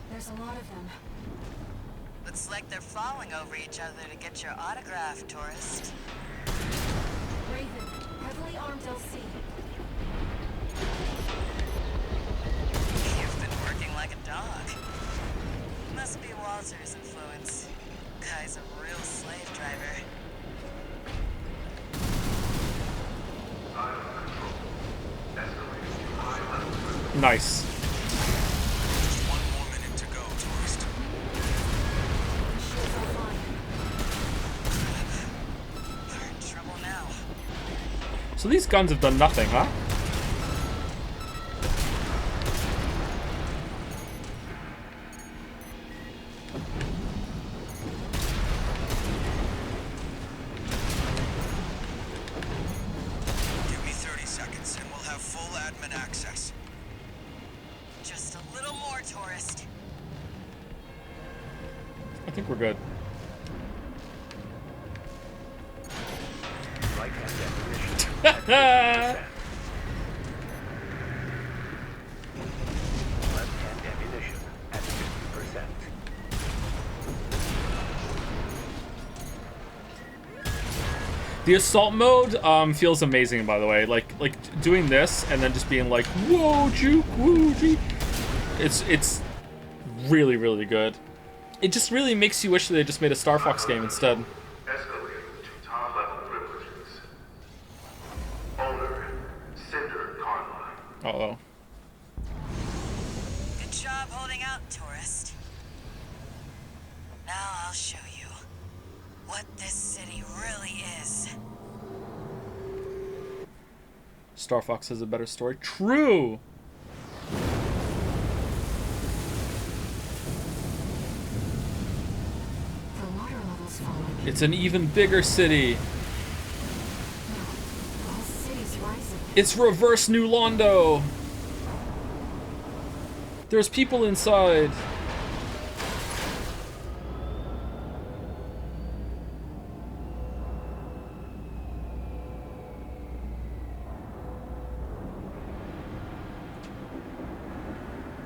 There's a lot of them. Looks like they're falling over each other to get your autograph, tourist. Raven, heavily armed LC. You've been working like a dog. Must be Walter's influence. Guy's a real slave driver. Nice. Just 1 more minute to go, tourist. Shields offline. We're in trouble now. So these guns have done nothing, huh? Give me 30 seconds and we'll have full admin access. Just a little more, tourist. I think we're good. Right-hand ammunition at 50%. Left-hand ammunition at 50%. The assault mode feels amazing, by the way. Like doing this and then just being like, whoa, juke, woo, gee. It's really, really good. It just really makes you wish that they just made a Star Fox game instead. Escalating to top-level privileges. Owner, Cinder Carmine. Uh-oh. Good job holding out, tourist. Now I'll show you what this city really is. Star Fox has a better story. True! The water level's falling. It's an even bigger city. The whole city's rising. It's reverse New Londo. There's people inside.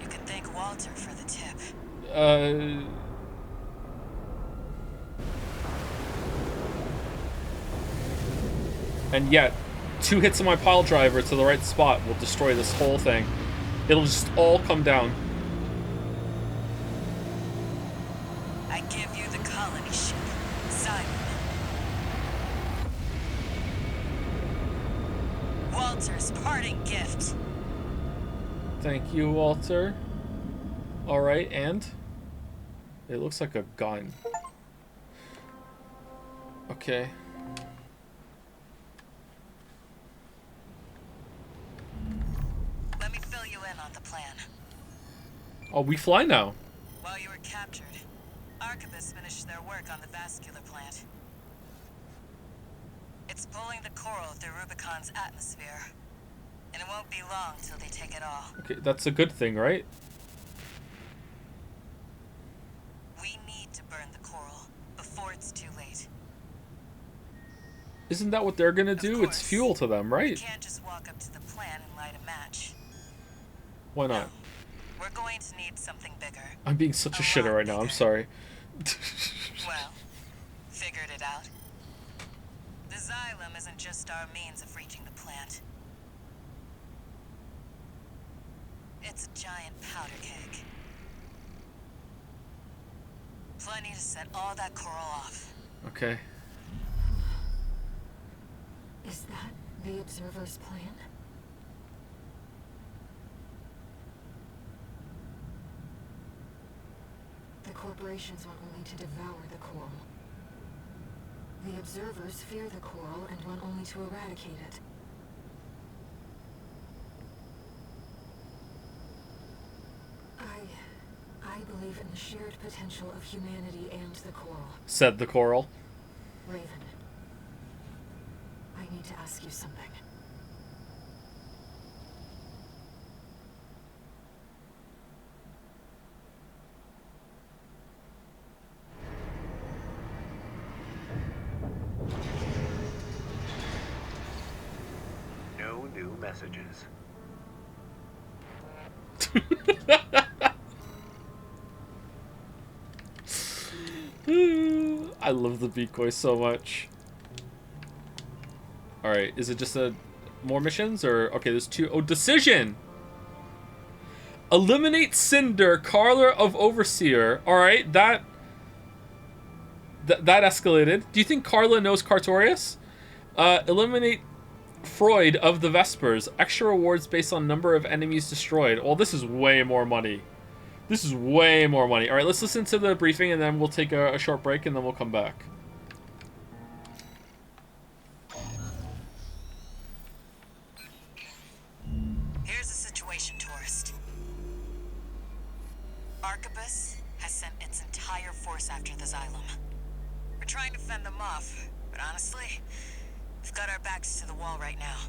You can thank Walter for the tip. And yet, 2 hits of my pile driver to the right spot will destroy this whole thing. It'll just all come down. I give you the colony ship, Simon. Walter's parting gift. Thank you, Walter. Alright, and? It looks like a gun. Okay. Let me fill you in on the plan. Oh, we fly now. While you were captured, Arquebus finished their work on the vascular plant. It's pulling the coral through Rubicon's atmosphere. And it won't be long till they take it all. Okay, that's a good thing, right? Isn't that what they're gonna Of do? It's course, fuel to them, You right? can't just walk up to the plant and light a match. Why not? We're going to need something bigger. I'm being such a shitter lot right now. I'm bigger. sorry. Well, figured it out. The Xylem isn't just our means of reaching the plant. It's a giant powder keg. Plenty to set all that coral off. Okay. Is that the Observer's plan? The corporations want only to devour the coral. The Observers fear the coral and want only to eradicate it. I believe in the shared potential of humanity and the coral. Said the coral. Raven, I need to ask you something. No new messages. I love the decoy so much. Alright, is it just a more missions or okay, there's 2. Oh, decision. Eliminate Cinder, Carla of Overseer. Alright, that escalated. Do you think Carla knows Cartorius? Eliminate Freud of the Vespers. Extra rewards based on number of enemies destroyed. Well, this is way more money. This is way more money. Alright, let's listen to the briefing and then we'll take a short break and then we'll come back. Here's the situation, tourist. Arquebus has sent its entire force after the Xylem. We're trying to fend them off, but honestly, we've got our backs to the wall right now.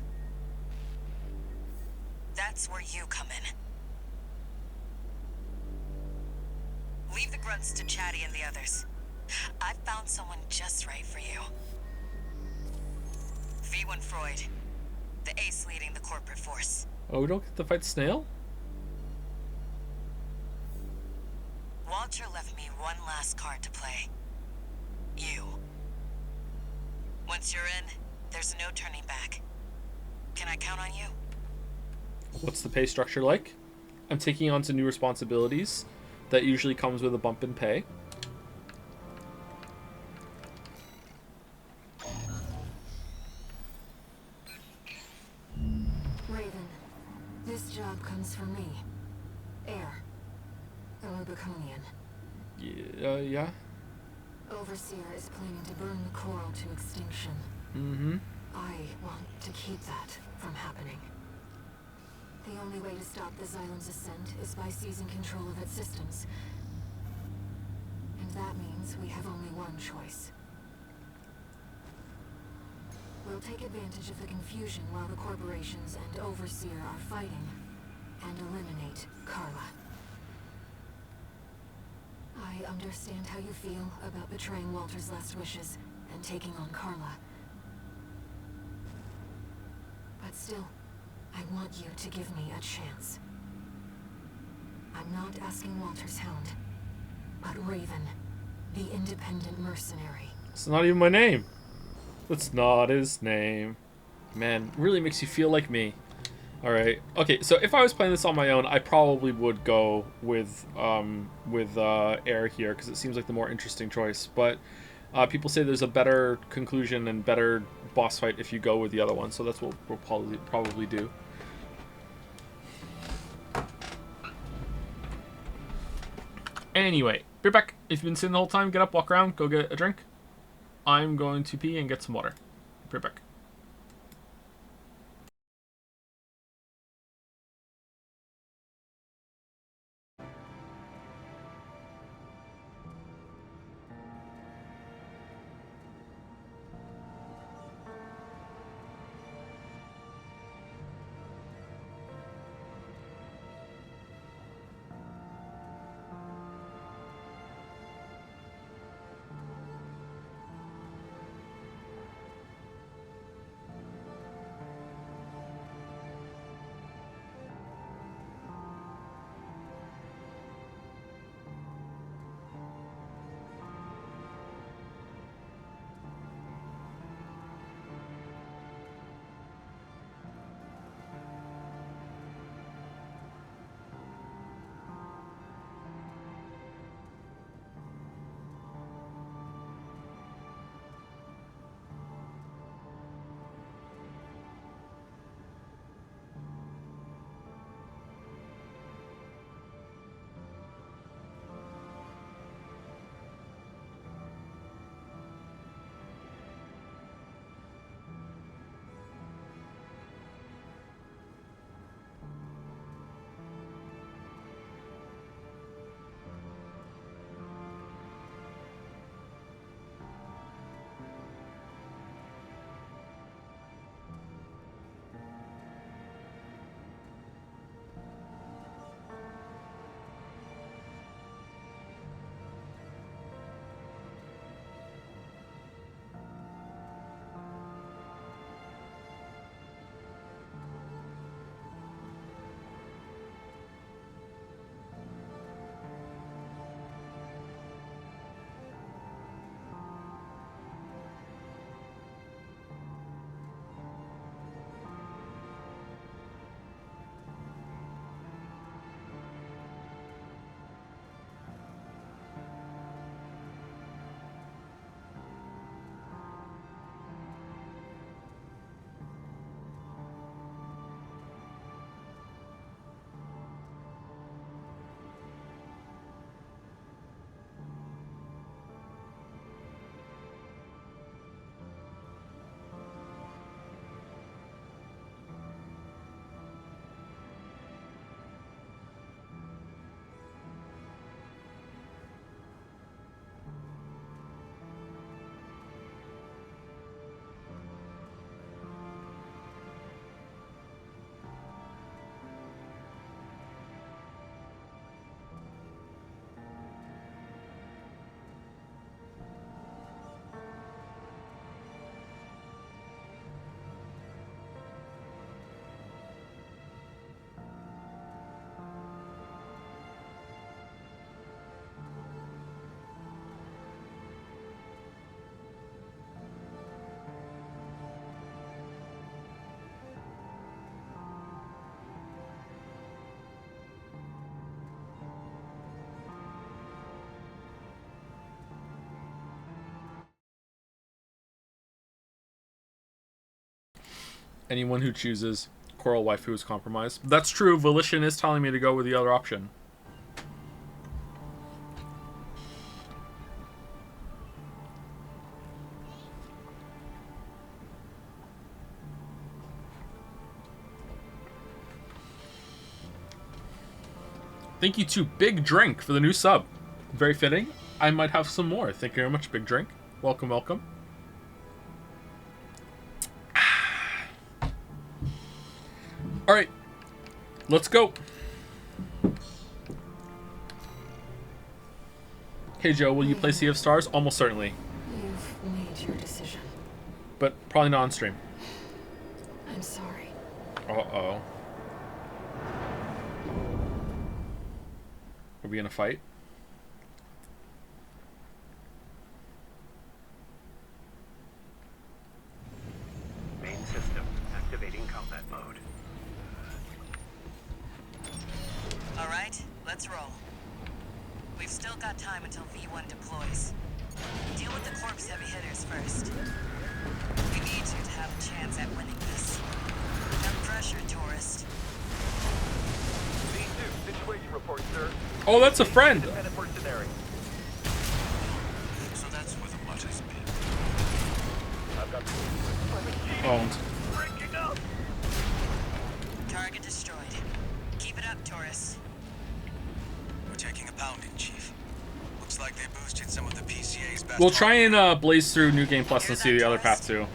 That's where you come in. Leave the grunts to Chatty and the others. I've found someone just right for you. V1 Freud, the ace leading the corporate force. Oh, we don't get to fight Snail? Walter left me one last card to play. You. Once you're in, there's no turning back. Can I count on you? What's the pay structure like? I'm taking on some new responsibilities. That usually comes with a bump in pay. Raven, this job comes from me. Air. A Rubiconian. Yeah. Overseer is planning to burn the coral to extinction. Mm-hmm. I want to keep that from happening. The only way to stop the Xylem's ascent is by seizing control of its systems. And that means we have only one choice. We'll take advantage of the confusion while the corporations and Overseer are fighting, and eliminate Carla. I understand how you feel about betraying Walter's last wishes and taking on Carla. But still, I want you to give me a chance. I'm not asking Walter's hound, but Raven, the independent mercenary. It's not even my name. That's not his name. Man, really makes you feel like me. Alright. Okay, so if I was playing this on my own, I probably would go with Air here, because it seems like the more interesting choice. But people say there's a better conclusion and better boss fight if you go with the other one, so that's what we'll probably do. Anyway, be back. If you've been sitting the whole time, get up, walk around, go get a drink. I'm going to pee and get some water. Be back. Anyone who chooses Coral Waifu is compromised. That's true. Volition is telling me to go with the other option. Thank you to Big Drink for the new sub. Very fitting. I might have some more. Thank you very much, Big Drink. Welcome, welcome. Alright. Let's go. Hey Joe, will you play Sea of Stars? Almost certainly. You've made your decision. But probably not on stream. I'm sorry. Uh-oh. Are we gonna fight? Main system activating combat mode. All right, let's roll. We've still got time until V1 deploys. Deal with the corpse heavy hitters first. We need you to have a chance at winning this. No pressure, tourist. V2, situation report, sir. Oh, that's a friend! Independent mercenary. So that's where the mutt has been. I've got Owned. breaking up. Target destroyed. Keep it up, tourist. We're taking a pounding, Chief. Looks like they boosted some of the PCA's best. We'll try and blaze through New Game Plus and see the other path too.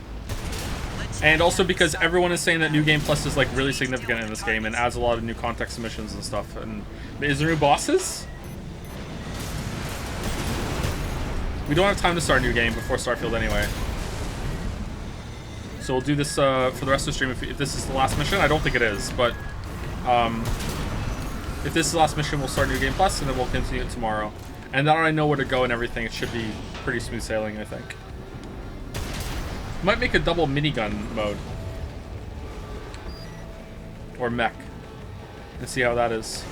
And also because everyone is saying that New Game Plus is like really significant in this game and adds a lot of new context missions and stuff. And is there new bosses? We don't have time to start a new game before Starfield anyway. So we'll do this for the rest of the stream if this is the last mission. I don't think it is, but if this is the last mission, we'll start New Game Plus and then we'll continue it tomorrow. And now that I know where to go and everything, it should be pretty smooth sailing, I think. Might make a double minigun mode. Or mech. And see how that is.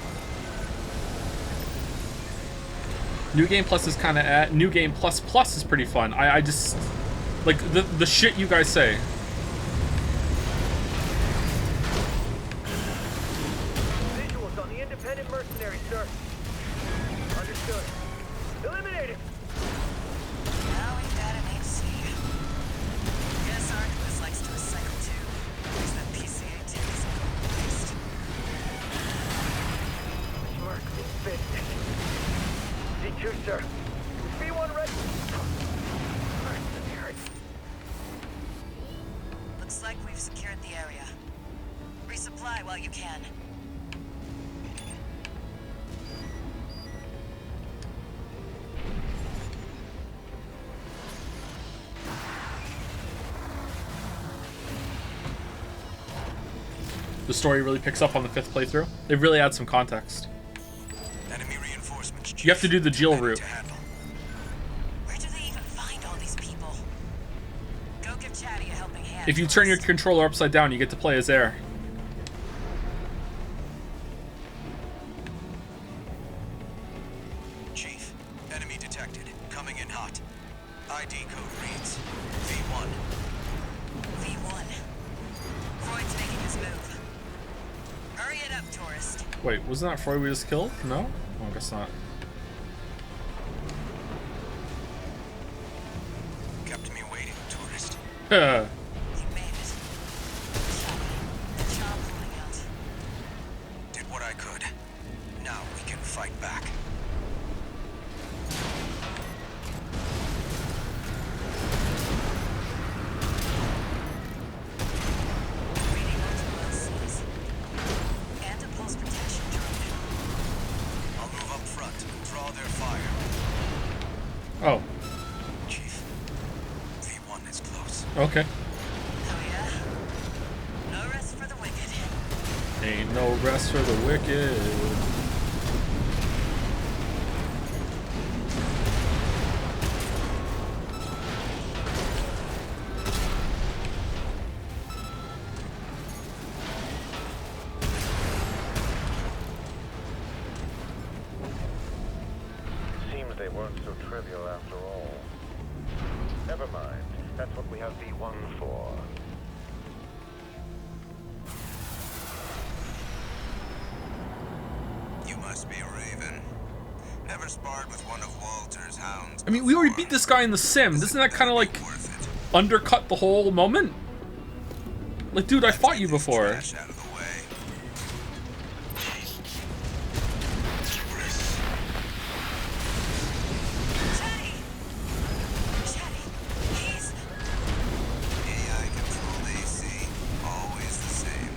New Game Plus is kind of New Game Plus Plus is pretty fun. I just like the shit you guys say. Visuals on the independent mercenary, sir. Understood. Eliminate him. Now we got an HC. Guess Artemis likes to recycle too. There's that PCA takes waste. Mark me fit. D2, sir. V1 ready. Mercenary. Looks like we've secured the area. Resupply while you can. The story really picks up on the 5th playthrough. It really adds some context. Enemy reinforcements, Chief. You have to do the Jill route. To handle. Where do they even find all these people? Go give Chatty a helping hand. If you turn your controller upside down, you get to play as Air. Chief, enemy detected. Coming in hot. ID code reads V1. V1. Freud's making his move. Hurry it up, tourist. Wait, wasn't that Freud we just killed? No? Oh, I guess not. Kept me waiting, tourist. You made it. The job pulling out. Did what I could. Now we can fight back. Reading multiple LCs. And a pulse protection drone. I'll move up front and draw their fire. Oh, Chief, V1 is close. okay. Oh yeah? No rest for the wicked. Ain't no rest for the wicked. Seems they weren't so trivial after all. Never mind. That's what we have V1 for. must be Raven. Never sparred with one of Walter's hounds. I mean, we already beat this guy in the sim. Doesn't that kind of like undercut the whole moment? Like, dude, I fought you before. Trash out of the way. Chatty! Chatty, please. AI controlled AC, always the same.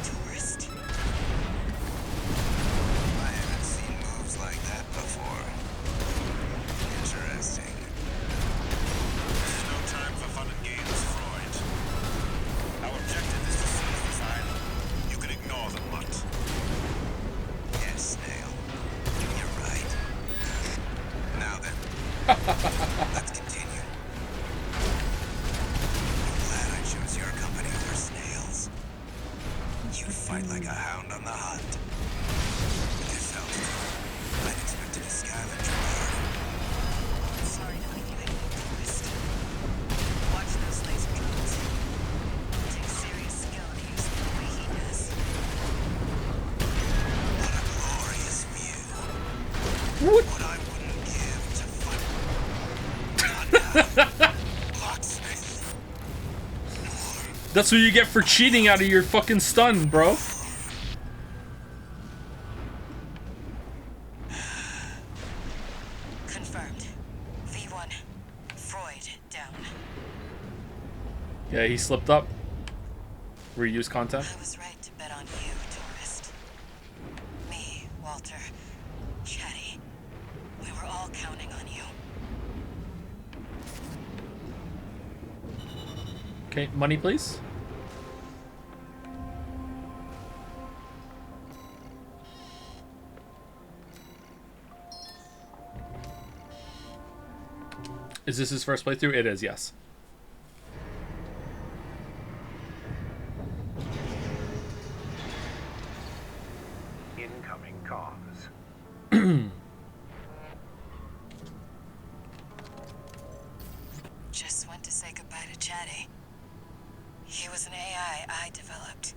Tourist. I haven't seen moves like that before. Interesting. There's no time for fun and games, Freud. Our objective is to seize this island. You can ignore the mutt. Yes, Snail. You're right. Now then, let's continue. I'm glad I chose your company over Snail's. You fight like a hound on the hunt. With this altitude, I'd expected a scavenger guard. Sorry to leave you hanging, tourist. Watch those laser guns. It takes serious skill to use them the way he does. What a glorious view. What? What I wouldn't give to fight. Locksmith. That's what you get for cheating out of your fucking stun, bro. Confirmed. V1. Freud down. Yeah, he slipped up. Reuse content. I was right to bet on you, tourist. Me, Walter, Chatty. We were all counting on you. Okay, money, please. Is this his first playthrough? It is, yes. Incoming comms. Just went to say goodbye to Chatty. He was an AI I developed.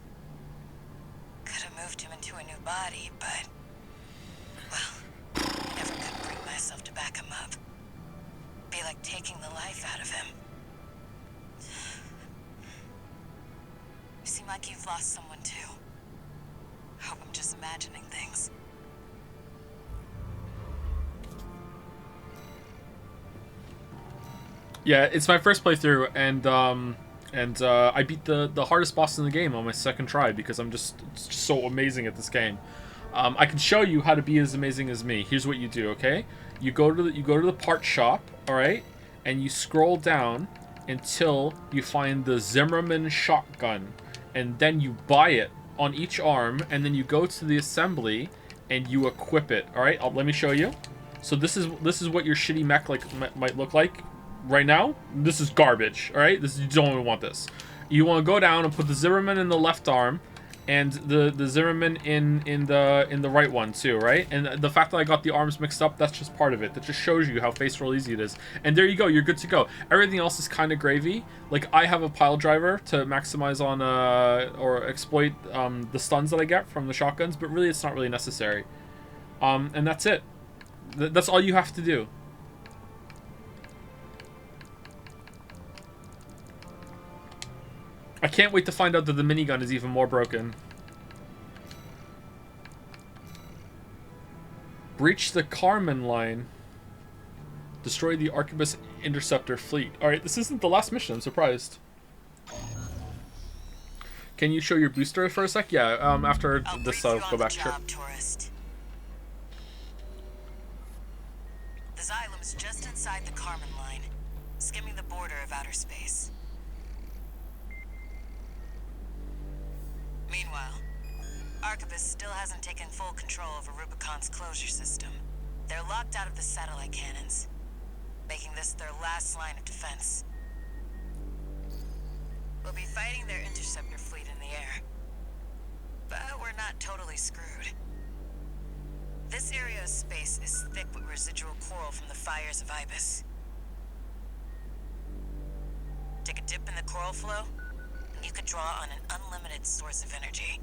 Could have moved him into a new body, but... well, I never could bring myself to back him up. Be like taking the life out of him. You seem like you've lost someone too. Hope I'm just imagining things. Yeah, it's my first playthrough, and I beat the hardest boss in the game on my second try because I'm just so amazing at this game. I can show you how to be as amazing as me. Here's what you do, okay? You go to the part shop, all right, and you scroll down until you find the Zimmerman shotgun, and then you buy it on each arm, and then you go to the assembly and you equip it. All right, let me show you. So this is what your shitty mech might look like right now. This is garbage. All right, you don't even want this. You want to go down and put the Zimmerman in the left arm, and the Zimmerman in the right one too, right? And the fact that I got the arms mixed up, that's just part of it. That just shows you how face roll easy it is. And there you go, you're good to go. Everything else is kind of gravy. Like, I have a pile driver to maximize on or exploit the stuns that I get from the shotguns, but really it's not really necessary. And that's it. That's all you have to do. I can't wait to find out that the minigun is even more broken. Breach the Carmen line. Destroy the Arquebus Interceptor fleet. Alright, this isn't the last mission, I'm surprised. Can you show your booster for a sec? Yeah, after this I'll go back. Sure. Tourist. The Xylem is just inside the Carmen line, skimming the border of outer space. Meanwhile, Arquebus still hasn't taken full control over Rubicon's closure system. They're locked out of the satellite cannons, making this their last line of defense. We'll be fighting their interceptor fleet in the air. But we're not totally screwed. This area of space is thick with residual coral from the fires of Ibis. Take a dip in the coral flow, You could draw on an unlimited source of energy.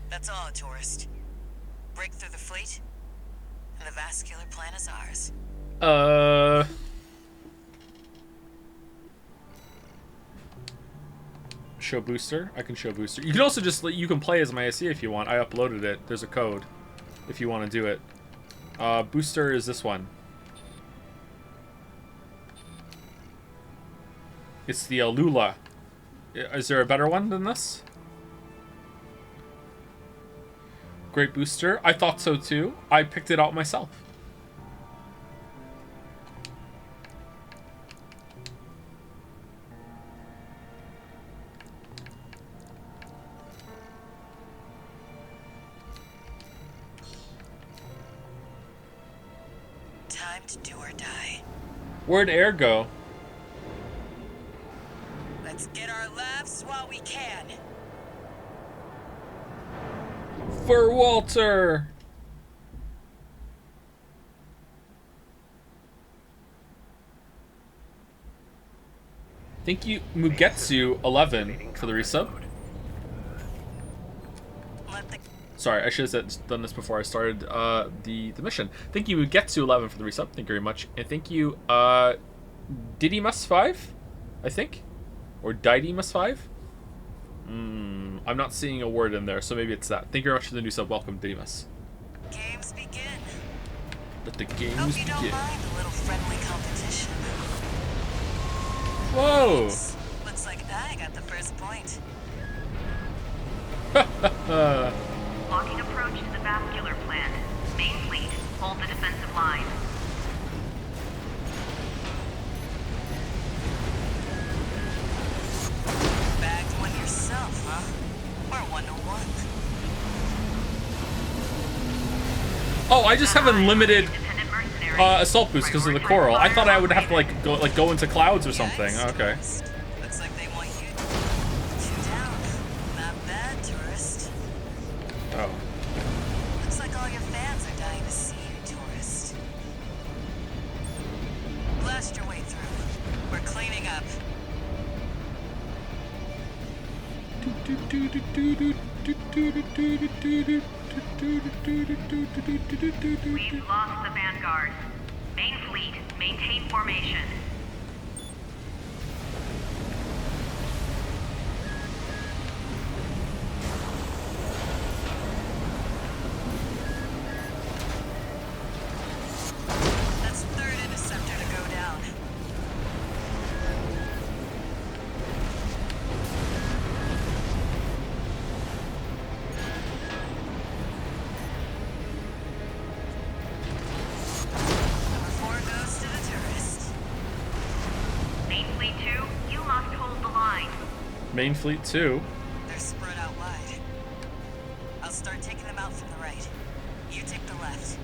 That's all, tourist. Break through the fleet, and the vascular plan is ours. Show booster. I can show booster. You can also just you can play as my SE if you want. I uploaded it. There's a code if you want to do it. Booster is this one. It's the Alula. Is there a better one than this? Great booster. I thought so too. I picked it out myself. Time to do or die. Where'd Air go? Let's get our laughs while we can. For Walter. Thank you, Mugetsu11, for the resub. Sorry, I should have done this before I started the mission. Thank you, Mugetsu11, for the resub. Thank you very much. And thank you, Didymus5, I think? Or Didymus5? I'm not seeing a word in there, so maybe it's that. Thank you very much for the new sub. Welcome, Didymus. Games begin. Let the games Hope you don't begin. mind a little friendly competition. Whoa! Looks like I got the first point. Locking approach to the vascular plant. Main fleet, hold the defensive line. Bagged one yourself, huh? Or 101? Oh, I just have unlimited assault boost because of the coral. I thought I would have to go into clouds or something. Okay. Looks like they want you down. Not bad, tourist. Oh. Looks like all your fans are dying to see you, tourist. Blast your way through. We're cleaning up. We've lost the vanguard. Main fleet, maintain formation. That's third interceptor to go down. Number 4 goes to the tourist. Main fleet 2, you must hold the line. Main fleet 2. They're spread out wide. I'll start taking them out from the right. You take the left.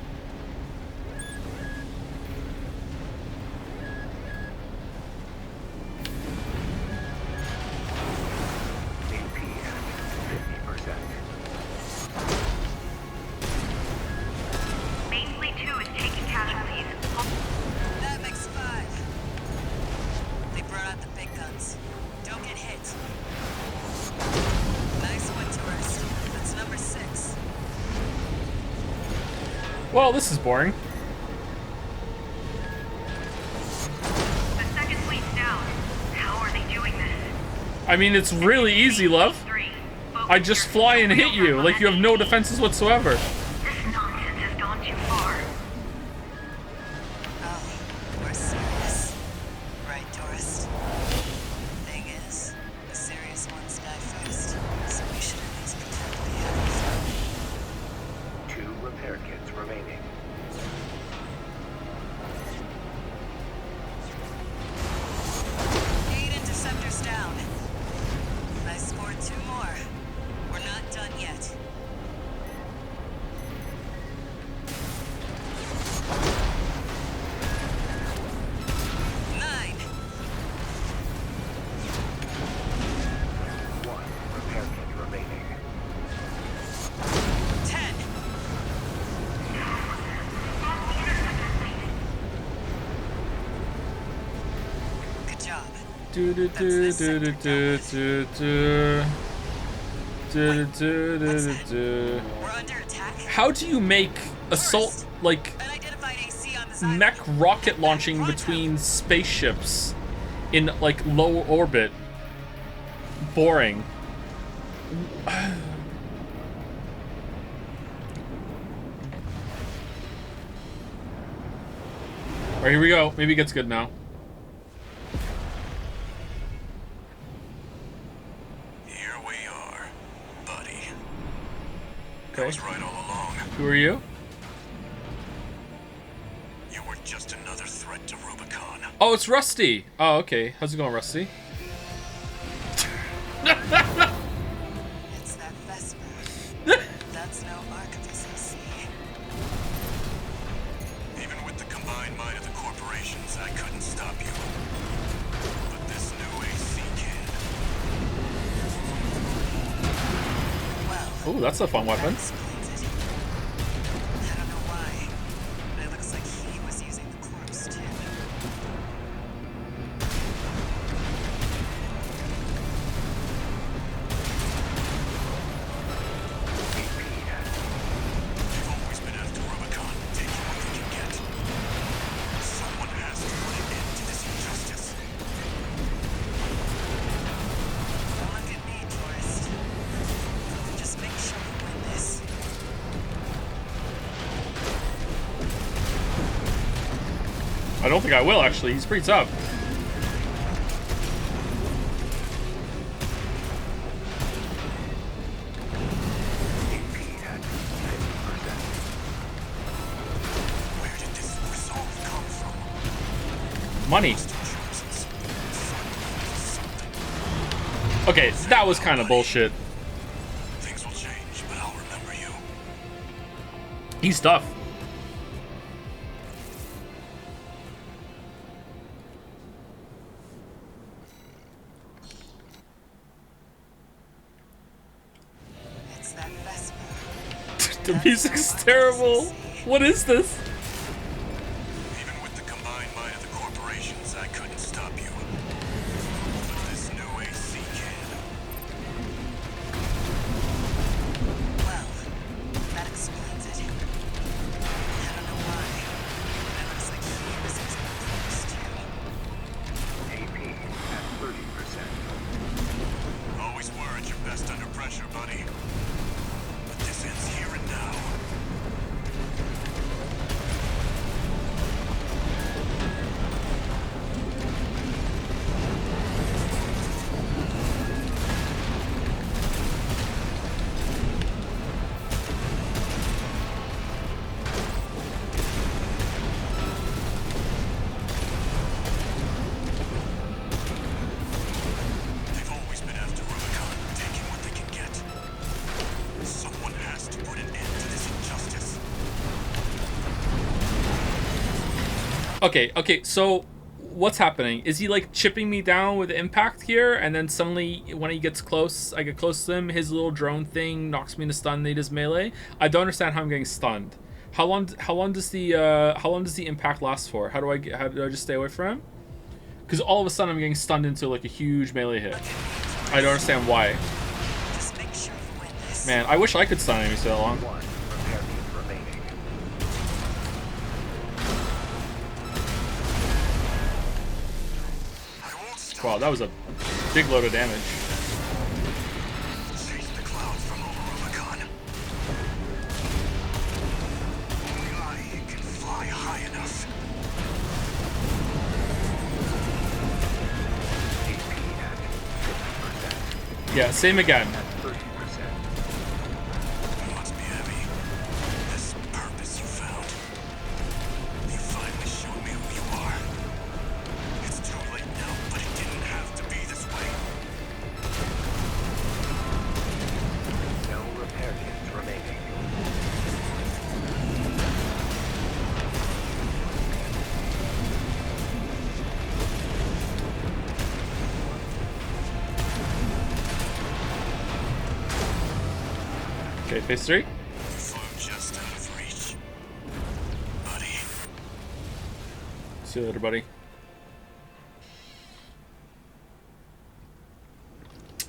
AP at 50%. Main fleet 2 is taking casualties. That makes 5. They brought out the big guns. Don't get hit. Nice one, tourist. That's number 6. Well, this is boring. The second fleet's down. How are they doing this? I mean, it's really easy, love. 3, I just fly and hit you, like you have no defenses whatsoever. This nonsense has gone too far. Oh, we're serious. Right, tourist? Thing is, the serious ones die first, so we should at least pretend we haven't fun. 2 repair kits remaining. 8 interceptors down. I scored 2 more. We're not done yet. Do do do do do do do do. Do, do, do, do, do. We're under attack. How do you make assault like Unidentified AC on the mech rocket launching between spaceships in like low orbit boring? Alright, here we go. Maybe it gets good now. Here we are, buddy. Okay. I was right all along. Who are you? You were just another threat to Rubicon. Oh, it's Rusty. Oh, okay. How's it going, Rusty? It's that Vesper. That's no Archivist AC. Even with the combined might of the corporations, I couldn't stop you. But this new AC can. Well, Oh, that's a fun weapon. explains it. I don't know why, but it looks like he was using the corpse too. They've always been after Rubicon, taking what they can get. Someone has to put an end to this injustice. Don't look at me, tourist. Just make sure you win this. I don't think I will, actually. He's pretty tough. Where did this resolve come from? Money. Okay, that was kind of bullshit. Things will change, but I'll remember you. He's tough. It's that Vesper. The music's terrible. What is this? Even with the combined might of the corporations, I couldn't stop you. But this new AC can. Well, that explains it. I don't know why, but it looks like he was using the corpse too. AP at 30%. Always were at your best under pressure, buddy. But this ends here and now. They've always been after Rubicon, taking what they can get. Someone has to put an end to this injustice. Okay, so what's happening? Is he like chipping me down with impact here, and then suddenly when he gets close, I get close to him, his little drone thing knocks me into stun and he does melee? I don't understand how I'm getting stunned. How long does the impact last for? How do I just stay away from him? Because all of a sudden I'm getting stunned into like a huge melee hit. I don't understand why. Just make sure you win this. Man, I wish I could stun enemies so long. One repair kit remaining. I won't stop. Wow, that was a big load of damage. Chase the clouds from over Rubicon. Only I can fly high enough. AP at 50%. Yeah, same again. 30%. It must be heavy. This purpose you found. You finally showed me who you are. It's too late now, but it didn't have to be this way. No repair kits remaining. Okay, phase 3. You flew just out of reach. Buddy. See you later, buddy.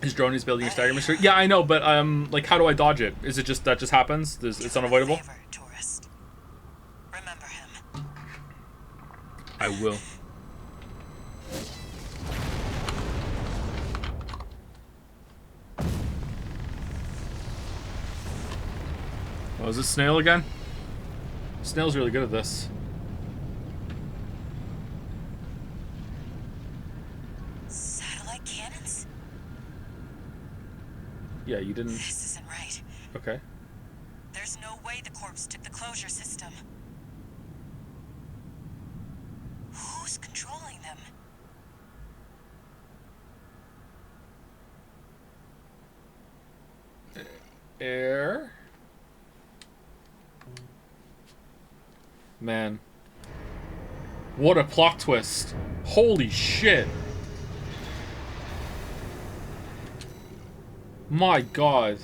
His drone is building a stagger mystery. Yeah, I know, but like, how do I dodge it? Is it just that just happens? It's unavoidable. Favor, tourist. Remember him. I will. Oh, is this Snail again? Snail's really good at this. Satellite cannons? Yeah, you didn't. This isn't right. Okay. There's no way the corpse took the closure system. Who's controlling them? Air. Man. What a plot twist. Holy shit. My god.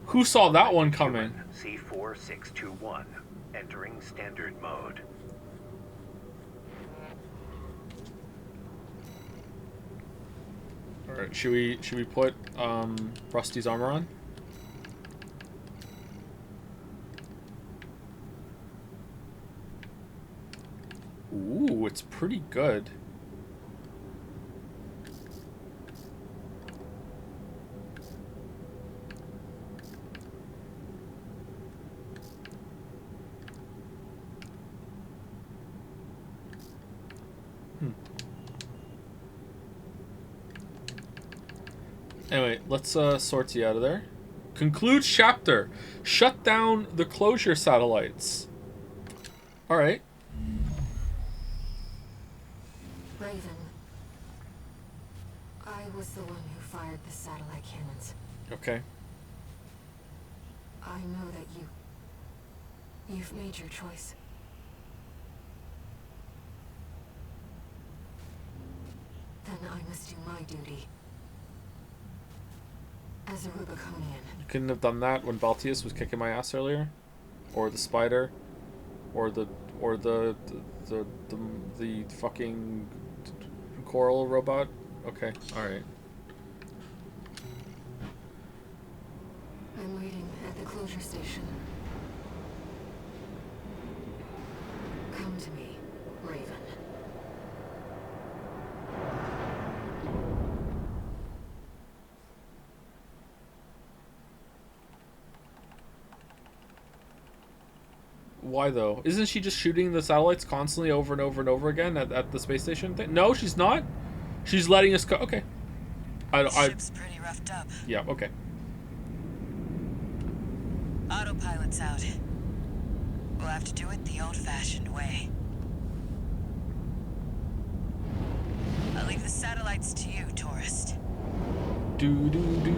Who saw that one coming? C4621, entering standard mode. Alright, should we put Rusty's armor on? Ooh, it's pretty good. Anyway, let's sort you out of there. Conclude chapter. Shut down the closure satellites. Alright. Raven. I was the one who fired the satellite cannons. Okay. I know that you've made your choice. Then I must do my duty. As a Rubiconian. You couldn't have done that when Baltius was kicking my ass earlier? Or the spider? Or the fucking coral robot? Okay, alright. I'm waiting at the closure station. Come to me, Raven. Why though? Isn't she just shooting the satellites constantly over and over and over again at the space station thing? No, she's not. She's letting us go. Okay. Ship's pretty roughed up. Yeah. Okay. Autopilot's out. We'll have to do it the old-fashioned way. I'll leave the satellites to you, tourist. Do do do.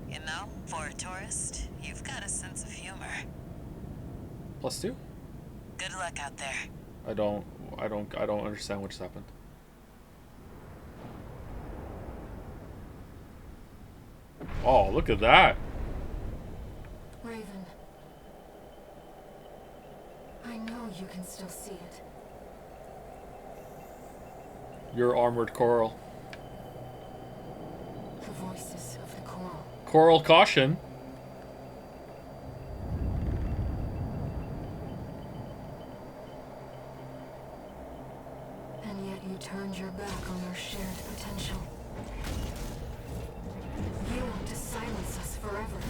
You know, for a tourist, you've got a sense of humor. +2? Good luck out there. I don't understand what just happened. Oh, look at that. Raven. I know you can still see it. Your armored coral. The voices of the coral. Coral caution. And yet you turned your back on our shared potential. You want to silence us forever.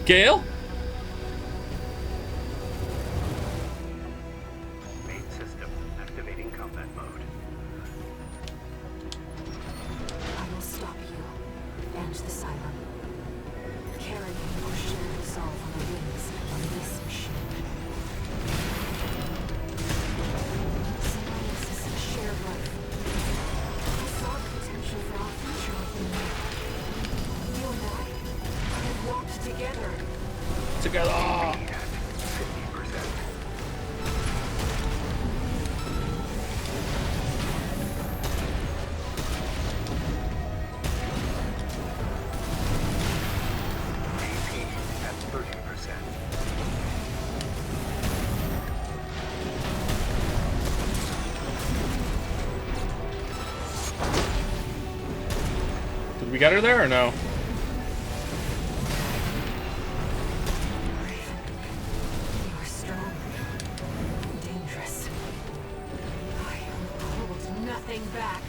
Gale? Main system activating combat mode. I will stop you and the Skyrim. Carrying your shared resolve on the we get her there or no? You are strong, dangerous. I hold nothing back.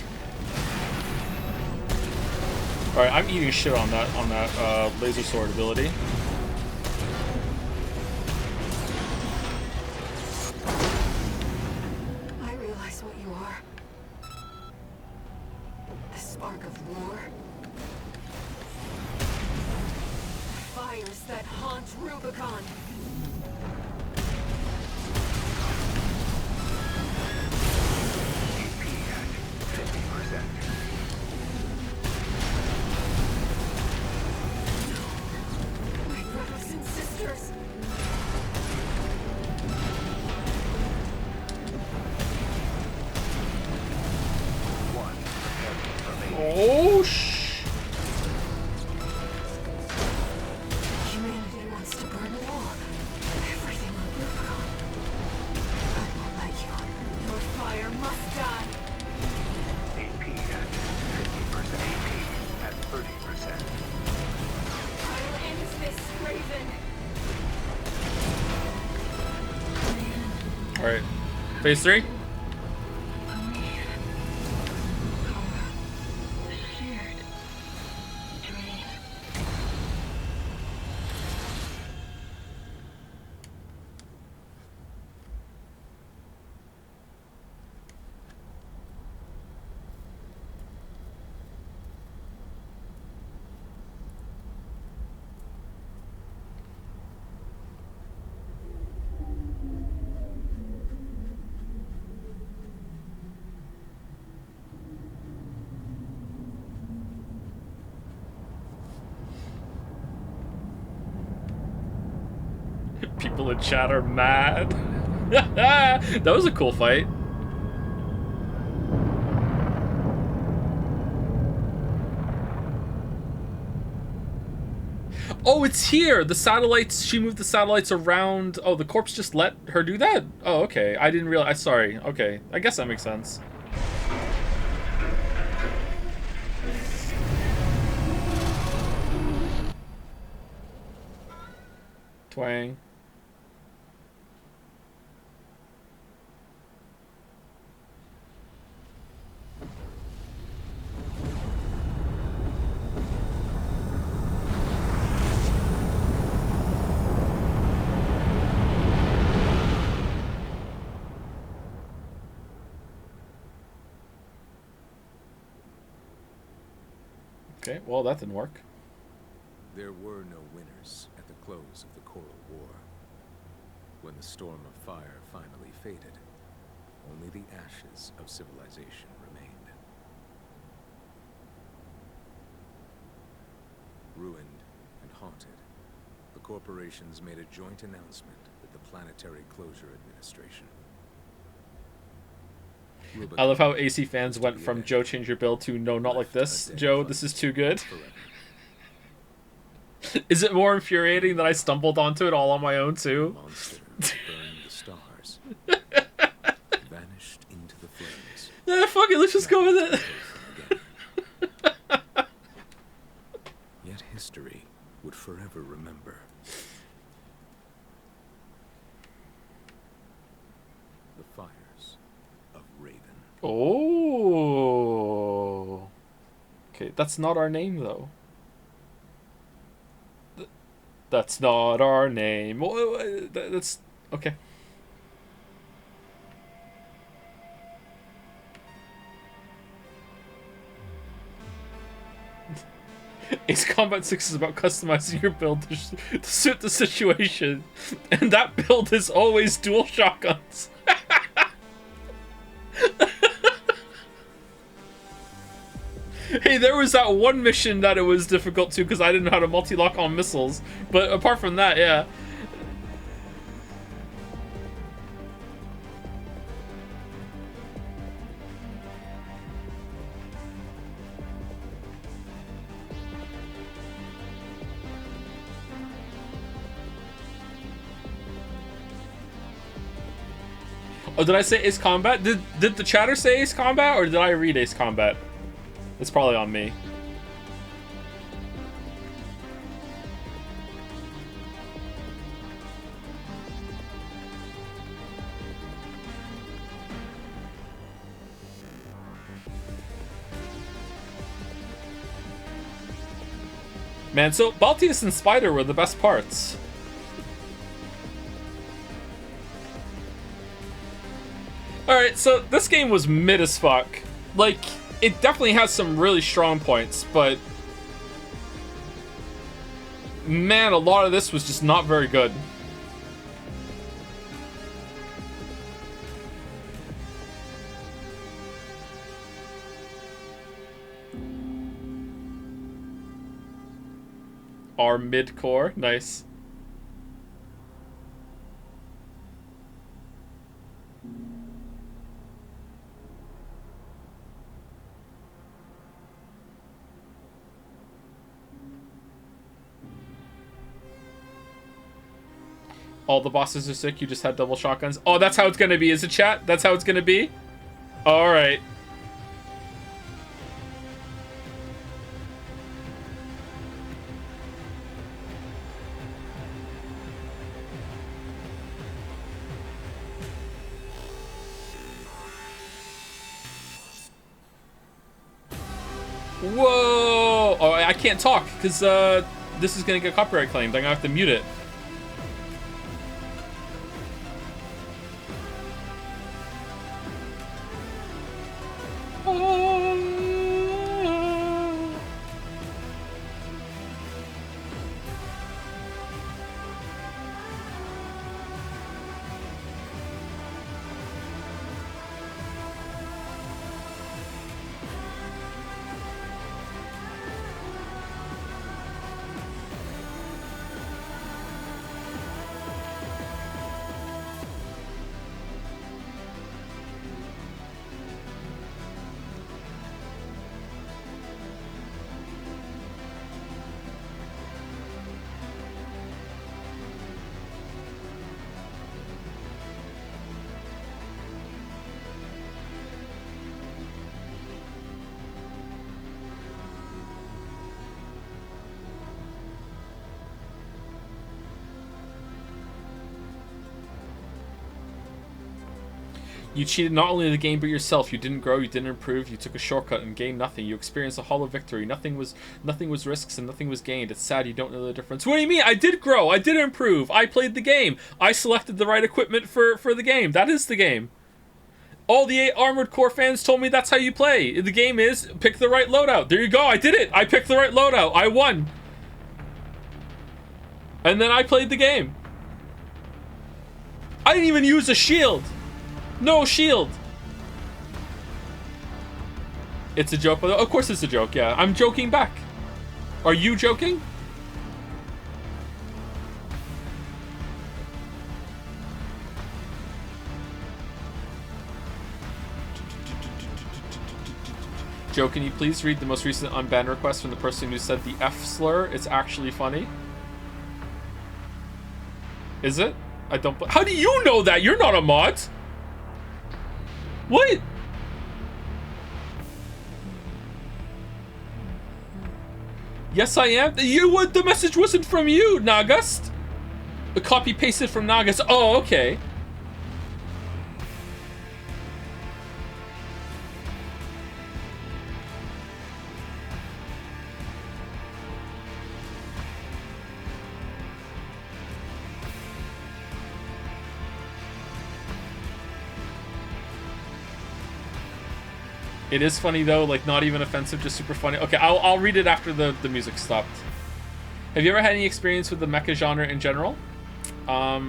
All right, I'm eating shit on that laser sword ability. I realize what you are. The spark of war. Fires that haunt Rubicon. AP at 50%. My brothers and sisters. One remaining. Oh sh! Humanity wants to burn it all. Everything on Rubicon. I won't let you. Your fire must die. AP at 50%. AP at 30%. I'll end this, Raven. All right, phase 3. People in chat are mad. That was a cool fight. Oh, it's here! The satellites, she moved the satellites around. Oh, the corpse just let her do that? Oh, okay. I didn't realize. Sorry. Okay. I guess that makes sense. Twang. Okay, well, that didn't work. There were no winners at the close of the Coral War. When the storm of fire finally faded, only the ashes of civilization remained. Ruined and haunted, the corporations made a joint announcement with the Planetary Closure Administration. I love how AC fans went from Joe, change your build to no, not like this. Joe, this is too good. Is it more infuriating that I stumbled onto it all on my own too? Monster burned the stars, vanished into the flames. Yeah, fuck it, let's just go with it. Yet history would forever remember. The fires of Raven. Oh. Okay, that's not our name though. That's not our name. That's okay. Ace Combat 6 is about customizing your build to suit the situation, and that build is always dual shotguns. Hey, there was that one mission that it was difficult to because I didn't know how to multi-lock on missiles, but apart from that, yeah. Oh, did I say Ace Combat? Did the chatter say Ace Combat, or did I read Ace Combat? It's probably on me. Man, so Baltius and Spider were the best parts. Alright, so this game was mid as fuck. Like, it definitely has some really strong points, but man, a lot of this was just not very good. Our mid-core, nice. All the bosses are sick, you just had double shotguns. Oh, that's how it's gonna be, is it, chat? That's how it's gonna be? Alright. Whoa! Oh, I can't talk, because this is gonna get copyright claimed. I'm gonna have to mute it. You cheated not only the game but yourself. You didn't grow, you didn't improve, you took a shortcut and gained nothing. You experienced a hollow victory. Nothing was risks and nothing was gained. It's sad you don't know the difference. What do you mean? I did grow, I did improve, I played the game. I selected the right equipment for the game. That is the game. All the 8 Armored Core fans told me that's how you play. The game is pick the right loadout. There you go, I did it. I picked the right loadout. I won. And then I played the game. I didn't even use a shield. No shield. It's a joke, but of course it's a joke, yeah. I'm joking back. Are you joking? Joe, can you please read the most recent unban request from the person who said the F slur? It's actually funny. Is it? I don't... How do you know that? You're not a mod. What? Yes, I am. The message wasn't from you, Nagast. A copy pasted from Nagast. Oh, okay. It is funny though, like not even offensive, just super funny. Okay, I'll read it after the music stopped. Have you ever had any experience with the mecha genre in general? I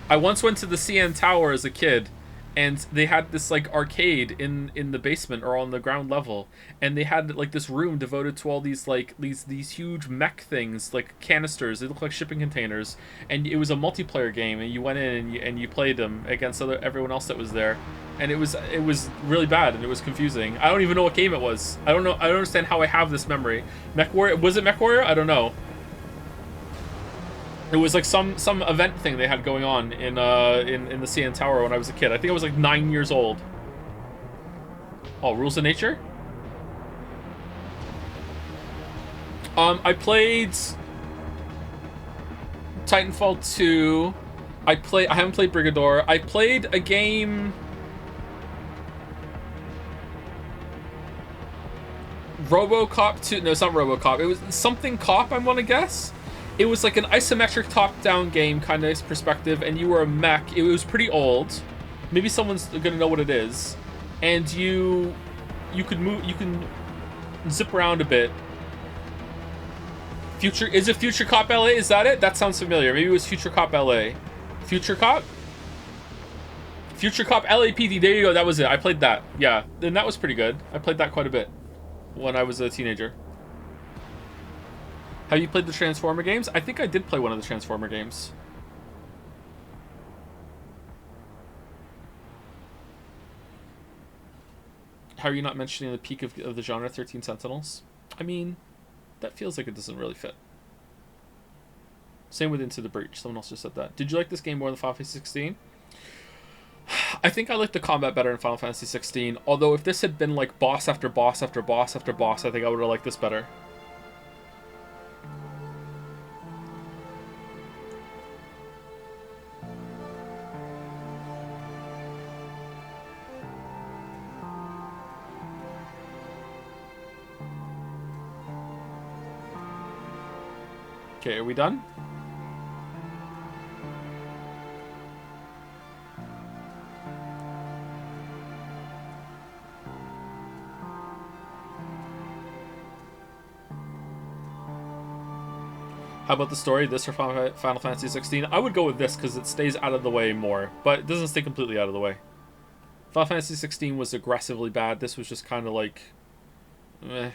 once went to the CN Tower as a kid, and they had this like arcade in the basement or on the ground level, and they had like this room devoted to all these like these huge mech things, like canisters. They look like shipping containers, and it was a multiplayer game, and you went in and you played them against everyone else that was there, and it was really bad and it was confusing. I don't even know what game it was. I don't understand how I have this memory. Mech Warrior, was it Mech Warrior? I don't know. It was like some event thing they had going on in the CN Tower when I was a kid. I think I was like 9 years old. Oh, Rules of Nature? I played Titanfall 2. I haven't played Brigador. I played a game. RoboCop 2. No, it's not RoboCop. It was something Cop, I want to guess. It was like an isometric top-down game kind of perspective, and you were a mech. It was pretty old. Maybe someone's gonna know what it is. And you could move. You can zip around a bit. Is it Future Cop LA? Is that it? That sounds familiar. Maybe it was Future Cop LA. Future Cop? Future Cop LAPD. There you go. That was it. I played that. Yeah. Then that was pretty good. I played that quite a bit when I was a teenager. Have you played the Transformer games? I think I did play one of the Transformer games. How are you not mentioning the peak of the genre, 13 Sentinels? I mean, that feels like it doesn't really fit. Same with Into the Breach. Someone else just said that. Did you like this game more than Final Fantasy 16? I think I liked the combat better in Final Fantasy 16. Although if this had been like boss after boss after boss after boss, I think I would have liked this better. Okay, are we done? How about the story? This or Final Fantasy 16? I would go with this because it stays out of the way more, but it doesn't stay completely out of the way. Final Fantasy 16 was aggressively bad. This was just kind of like, eh.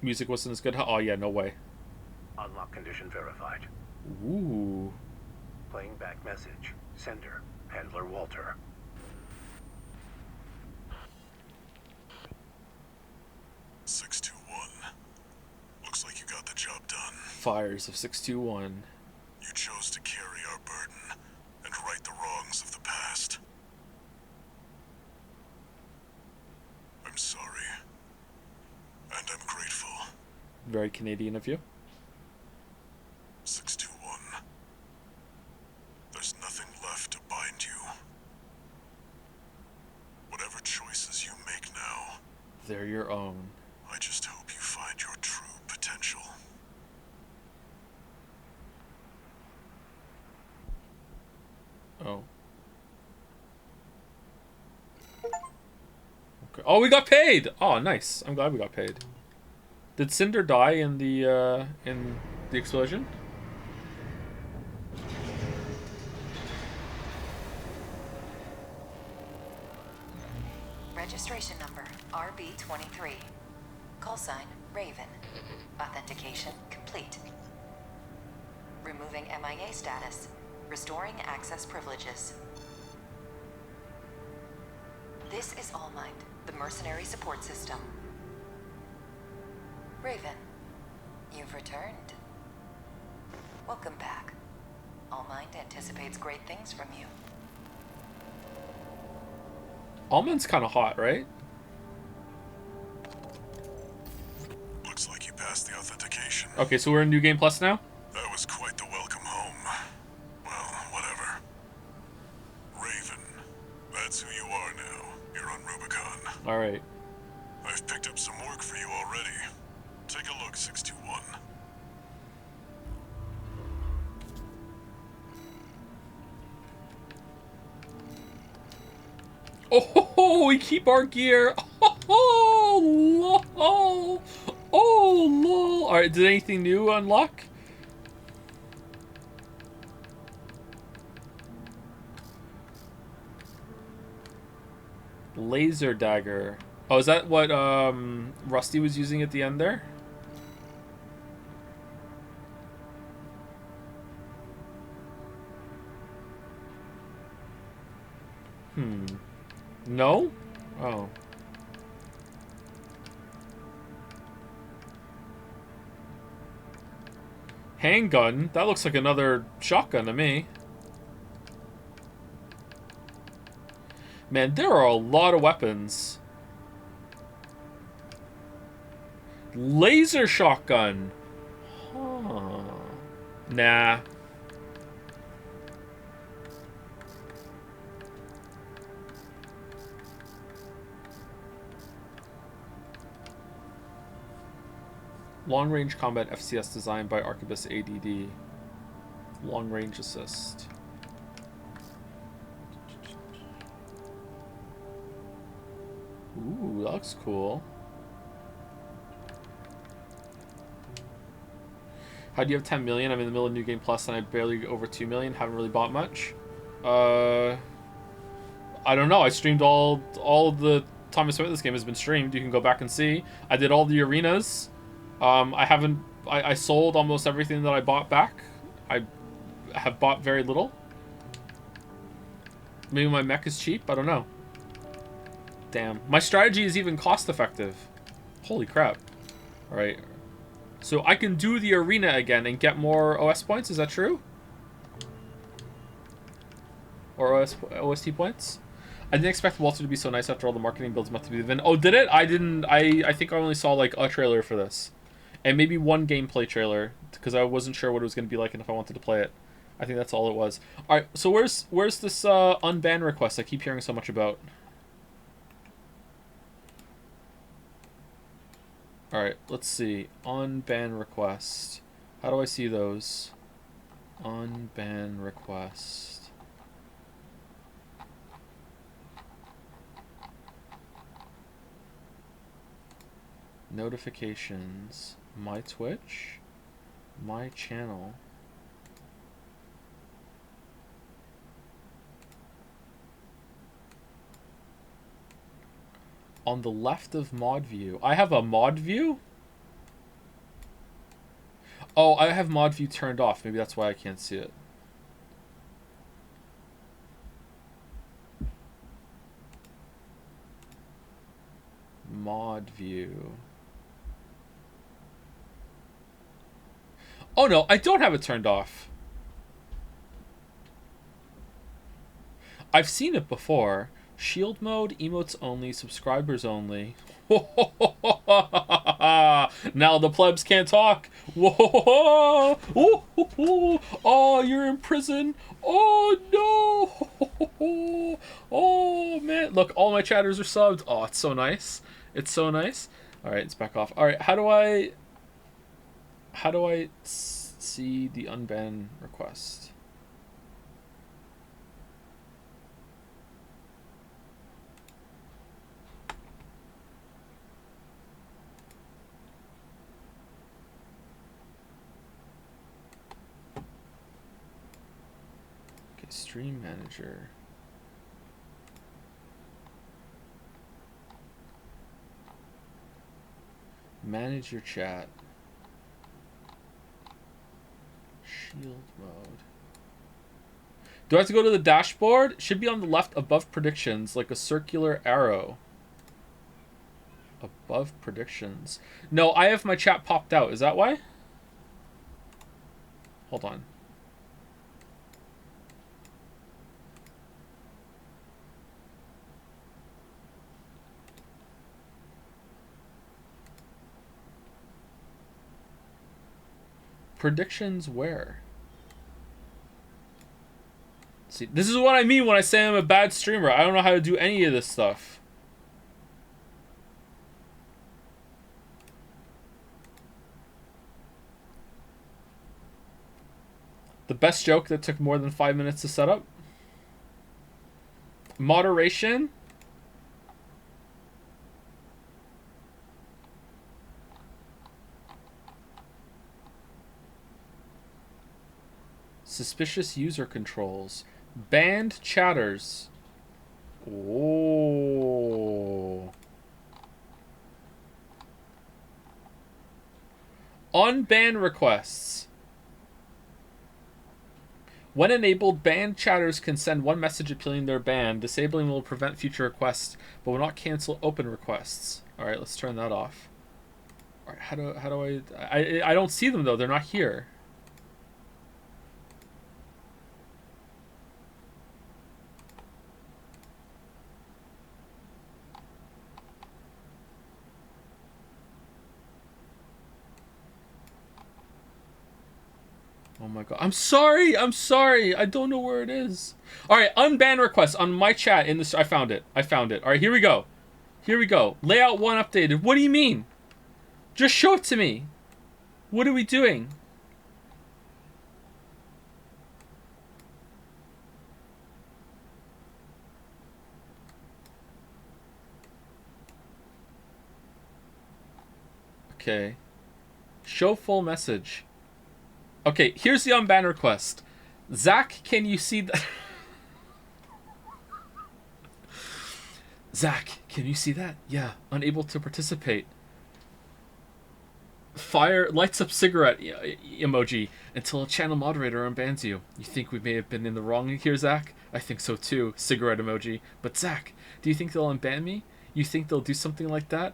Music wasn't as good. Oh yeah, no way. Unlock condition verified. Ooh. Playing back message. Sender. Handler Walter. Looks like you got the job done. Fires of 621. You chose to carry our burden and right the wrongs of the past. I'm sorry. And I'm grateful. Very Canadian of you. 621. There's nothing left to bind you. Whatever choices you make now, they're your own. I just hope you find your true potential. Oh. Okay. Oh, we got paid! Oh, nice. I'm glad we got paid. Did Cinder die in the explosion? Registration number RB23. Call sign Raven. Authentication complete. Removing MIA status. Restoring access privileges. This is All Might, the mercenary support system. Raven, you've returned. Welcome back. All Might anticipates great things from you. Almond's kind of hot, right? Looks like you passed the authentication. Okay, so we're in New Game Plus now? That was quite the welcome home. Well, whatever. Raven, that's who you are now. You're on Rubicon. Alright. I've picked up some work for you already. Take a look, 621. Oh, we keep our gear. Oh, lol. Oh, lol. Alright, did anything new unlock? Laser dagger. Oh, is that what Rusty was using at the end there? No? Oh. Handgun? That looks like another shotgun to me. Man, there are a lot of weapons. Laser shotgun. Huh. Nah. Long range combat FCS designed by Arquebus ADD. Long range assist. Ooh, that looks cool. How do you have 10 million? I'm in the middle of New Game Plus and I barely over 2 million. Haven't really bought much. I don't know. I streamed all of the time I spent this game has been streamed. You can go back and see. I did all the arenas. I sold almost everything that I bought back. I have bought very little. Maybe my mech is cheap. I don't know. Damn. My strategy is even cost effective. Holy crap. Alright. So I can do the arena again and get more OS points. Is that true? Or OST points? I didn't expect Walter to be so nice after all the marketing builds up to be the event. Oh, did it? I didn't. I think I only saw like a trailer for this. And maybe one gameplay trailer. Because I wasn't sure what it was going to be like and if I wanted to play it. I think that's all it was. Alright, so where's this unban request I keep hearing so much about? Alright, let's see. Unban request. How do I see those? Unban request. Notifications. My Twitch. My channel. On the left of mod view. I have a mod view? Oh, I have mod view turned off. Maybe that's why I can't see it. Mod view. Oh no, I don't have it turned off. I've seen it before. Shield mode, emotes only, subscribers only. Now the plebs can't talk. Whoa! Oh, you're in prison. Oh no! Oh man! Look, all my chatters are subbed. Oh, it's so nice. It's so nice. All right, it's back off. All right, how do I see the unban request? Stream manager. Manage your chat. Shield mode. Do I have to go to the dashboard? It should be on the left above predictions, like a circular arrow. Above predictions. No, I have my chat popped out. Is that why? Hold on. Predictions where? See, this is what I mean when I say I'm a bad streamer. I don't know how to do any of this stuff. The best joke that took more than 5 minutes to set up? Moderation? Suspicious user controls. Banned chatters. Oh. Unban requests. When enabled, banned chatters can send one message appealing their ban. Disabling will prevent future requests, but will not cancel open requests. All right, let's turn that off. All right, how do I don't see them though. They're not here. Oh my god. I'm sorry. I don't know where it is. All right, unban request on my chat in this. I found it. All right, here we go. Layout 1 updated. What do you mean? Just show it to me. What are we doing? Okay. Show full message. Okay, here's the unban request. Zach, can you see that? Zach, can you see that? Yeah, unable to participate. Fire lights up cigarette emoji until a channel moderator unbans you. You think we may have been in the wrong here, Zach? I think so too. Cigarette emoji. But Zach, do you think they'll unban me? You think they'll do something like that?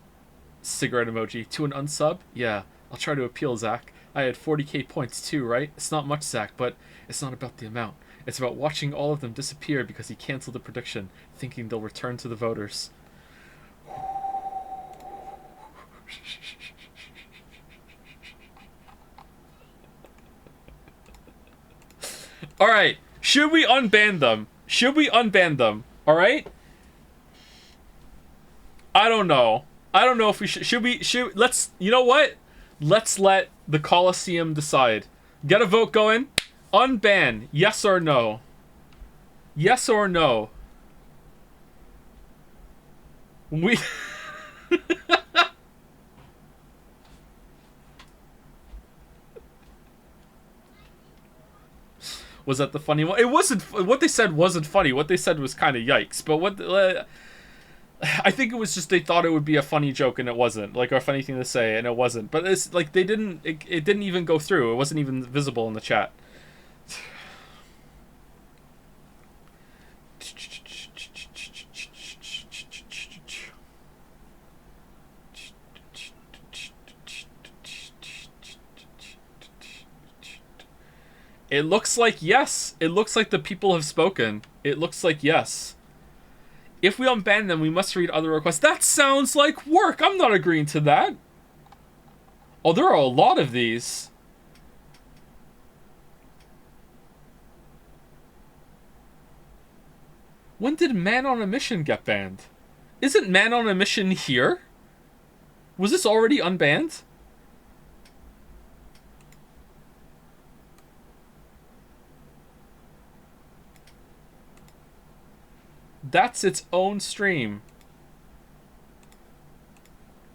Cigarette emoji. To an unsub? Yeah, I'll try to appeal, Zach. I had 40k points too, right? It's not much, Zach, but it's not about the amount. It's about watching all of them disappear because he canceled the prediction, thinking they'll return to the voters. Alright, should we unban them? Should we unban them? Alright? I don't know. I don't know if we should. Let's, you know what? Let's let the Coliseum decide. Get a vote going. Unban, yes or no? Yes or no? We... Was that the funny one? It wasn't. What they said wasn't funny. What they said was kind of yikes. But what... I think it was just they thought it would be a funny joke and it wasn't. Like, a funny thing to say and it wasn't. But it's like they didn't... It didn't even go through. It wasn't even visible in the chat. It looks like yes. It looks like the people have spoken. It looks like yes. If we unban them, we must read other requests. That sounds like work. I'm not agreeing to that. Oh, there are a lot of these. When did Man on a Mission get banned? Isn't Man on a Mission here? Was this already unbanned? That's its own stream.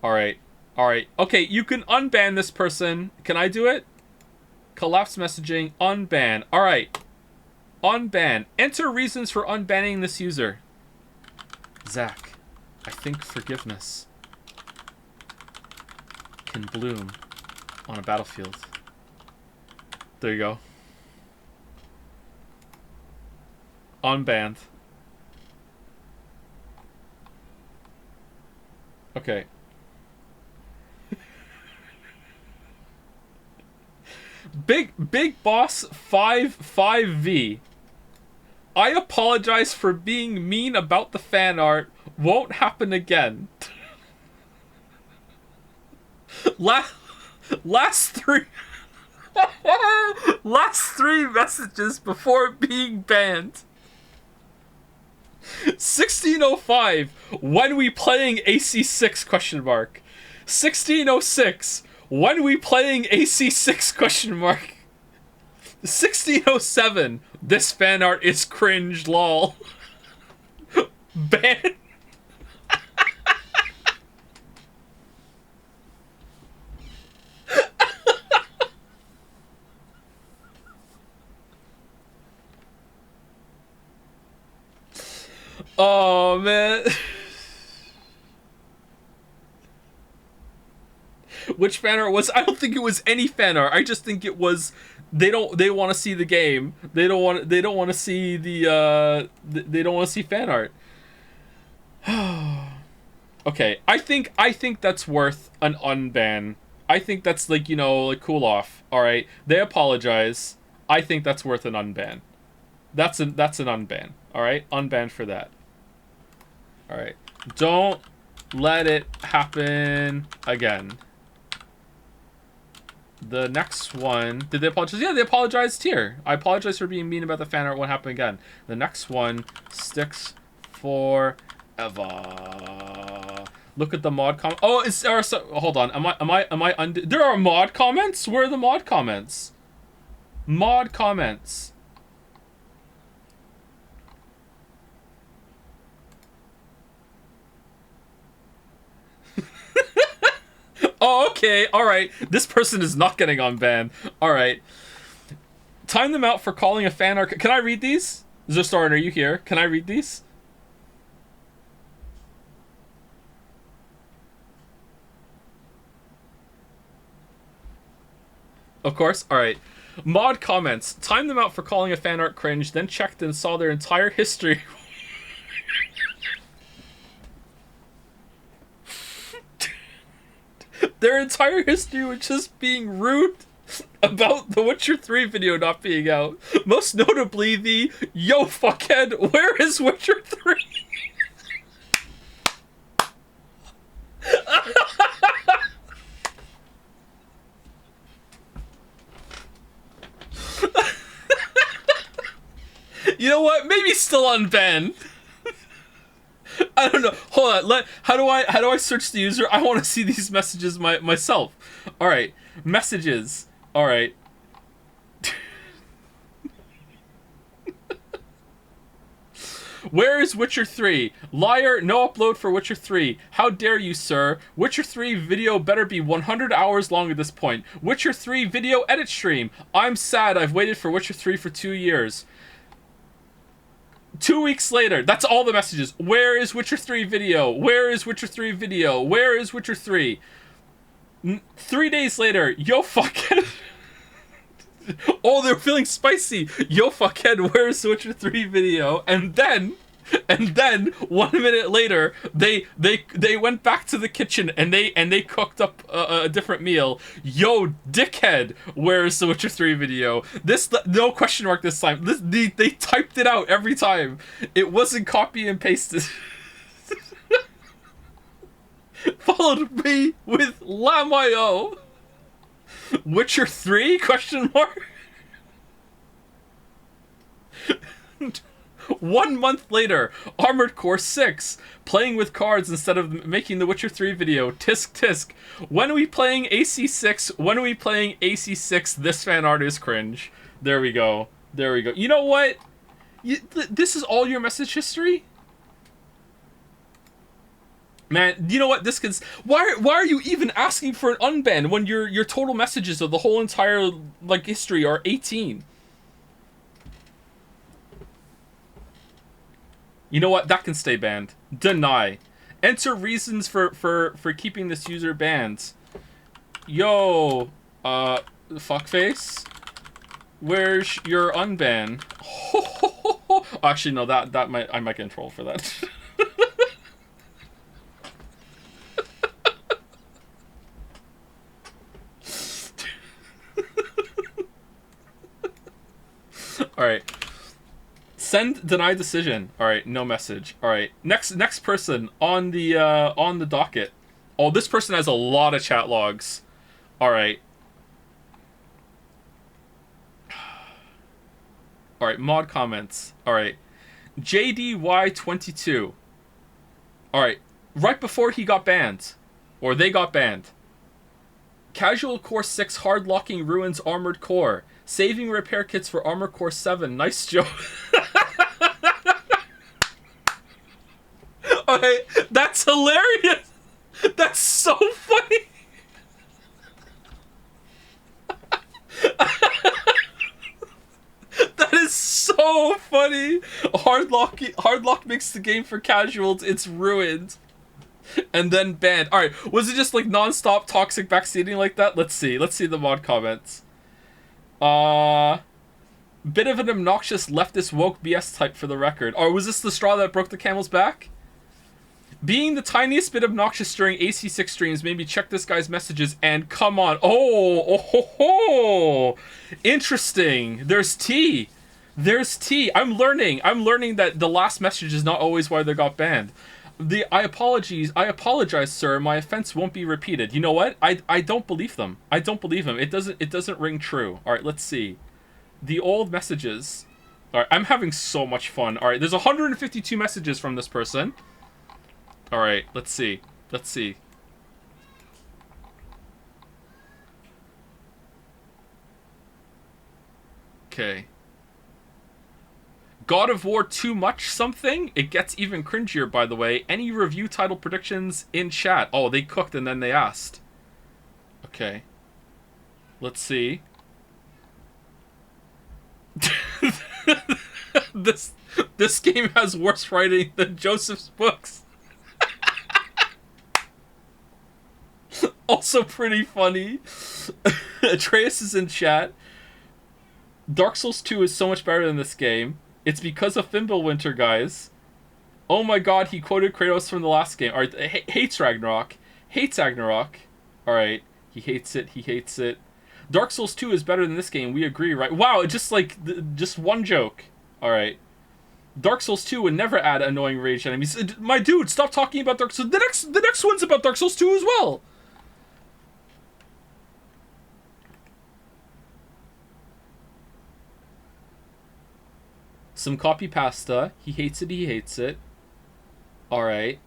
Alright. Alright. Okay, you can unban this person. Can I do it? Collapse messaging. Unban. Alright. Unban. Enter reasons for unbanning this user. Zach, I think forgiveness can bloom on a battlefield. There you go. Unbanned. Okay. Big Boss 5V. I apologize for being mean about the fan art. Won't happen again. Last three messages before being banned. 1605, when we playing AC6 question mark. 1606, when we playing AC6 question mark. 1607, this fan art is cringe lol. Ban. Oh man. Which fan art was? I don't think it was any fan art. I just think it was they want to see the game. They don't want to see the they don't want to see fan art. Okay, I think that's worth an unban. I think that's like, you know, like cool off. All right. They apologize. I think that's worth an unban. That's an unban. All right? Unban for that. All right. Don't let it happen again. The next one, did they apologize? Yeah, they apologized here. I apologize for being mean about the fan art. Won't happen again. The next one sticks forever. Look at the mod comment. Oh, is there? Hold on. Am I? There are mod comments. Where are the mod comments? Mod comments. Oh, okay. All right. This person is not getting unbanned. All right. Time them out for calling a fan arc. Can I read these? Zostorin, are you here? Can I read these? Of course. All right. Mod comments. Time them out for calling a fan art cringe, then checked and saw their entire history. Their entire history was just being rude about the Witcher 3 video not being out. Most notably the, yo fuckhead, where is Witcher 3? You know what? Maybe still unbanned. I don't know. Hold on. How do I search the user? I want to see these messages myself. All right. Messages. All right. Where is Witcher 3? Liar, no upload for Witcher 3. How dare you, sir? Witcher 3 video better be 100 hours long at this point. Witcher 3 video edit stream. I'm sad I've waited for Witcher 3 for 2 years. 2 weeks later, that's all the messages. Where is Witcher 3 video? Where is Witcher 3 video? Where is Witcher 3? 3 days later, yo fuckhead. Oh, they're feeling spicy. Yo fuckhead, where's Witcher 3 video? And then 1 minute later, they went back to the kitchen and they cooked up a different meal. Yo dickhead, where's the Witcher 3 video? This, no question mark this time. They typed it out every time. It wasn't copy and pasted. Followed me with Lamayo. Witcher 3 question mark. 1 month later, Armored Core 6, playing with cards instead of making the Witcher 3 video. Tisk tisk. When are we playing AC6? When are we playing AC6? This fan art is cringe. There we go. There we go. You know what? This is all your message history? Man, you know what? This can. Why are you even asking for an unban when your total messages of the whole entire like history are 18? You know what? That can stay banned. Deny. Enter reasons for keeping this user banned. Yo, fuckface. Where's your unban? Actually, no. That might I might get in trouble for that. All right. Send deny decision. All right, no message. All right. Next person on the docket. Oh, this person has a lot of chat logs. All right. All right, mod comments. All right. JDY22. All right. Right before he got banned or they got banned. Casual Core 6 hard locking ruins Armored Core. Saving repair kits for Armored Core 7. Nice joke. Okay, that's hilarious. That's so funny. That is so funny. Hard lock makes the game for casuals. It's ruined. And then banned. All right, was it just like non-stop toxic backseating like that? Let's see the mod comments. Bit of an obnoxious leftist woke BS type for the record. Or was this the straw that broke the camel's back? Being the tiniest bit obnoxious during AC6 streams made me check this guy's messages and come on. Oh, interesting. There's tea. There's tea. I'm learning that the last message is not always why they got banned. I apologize, sir. My offense won't be repeated. You know what? I don't believe them. I don't believe them. It doesn't ring true. All right, let's see. The old messages. All right, I'm having so much fun. All right, there's 152 messages from this person. All right, let's see. Let's see. Okay. God of War too much something? It gets even cringier, by the way. Any review title predictions in chat? Oh, they cooked and then they asked. Okay. Let's see. This game has worse writing than Joseph's books. Also pretty funny. Atreus is in chat. Dark Souls 2 is so much better than this game. It's because of Fimbulwinter, guys. Oh my god, he quoted Kratos from the last game. Alright, hates Ragnarok. Hates Ragnarok. Alright, he hates it, he hates it. Dark Souls 2 is better than this game, we agree, right? Wow, just like, just one joke. Alright. Dark Souls 2 would never add annoying rage enemies. My dude, stop talking about Dark Souls. The next one's about Dark Souls 2 as well. Some copy pasta. He hates it, he hates it. Alright.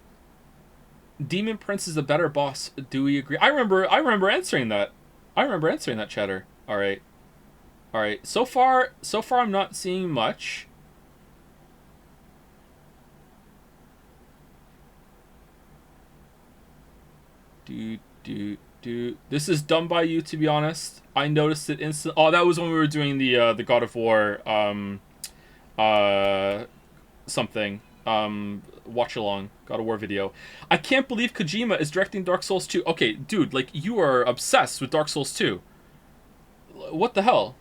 Demon Prince is a better boss. Do we agree? I remember answering that. I remember answering that, chatter. Alright. Alright. So far I'm not seeing much. This is done by you, to be honest. I noticed it instant. Oh, that was when we were doing the God of War something watch along God of War video. I can't believe Kojima is directing Dark Souls 2. Okay, dude, like, you are obsessed with Dark Souls 2. What the hell?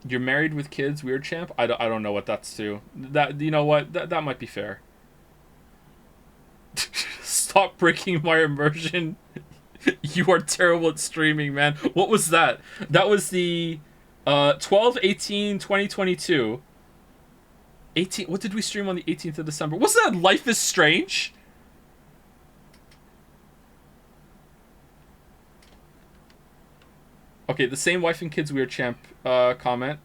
You're married with kids, weird champ? I don't know what that's to. That, you know what? That might be fair. Stop breaking my immersion. You are terrible at streaming, man. What was that? That was the 12/18/2022. 18. What did we stream on the 18th of December? Was that Life is Strange? Okay, the same wife and kids weird champ comment.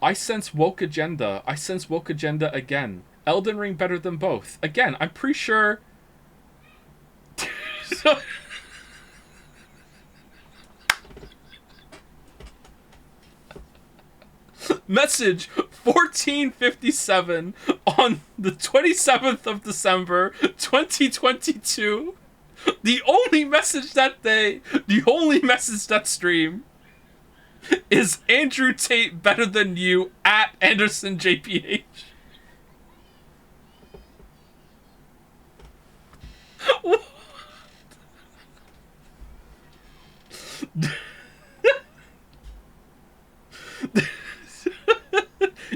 I sense woke agenda. I sense woke agenda again. Elden Ring better than both. Again, I'm pretty sure. Message 1457 on the 27th of December 2022. The only message that day, the only message that stream is Andrew Tate better than you at Anderson JPH.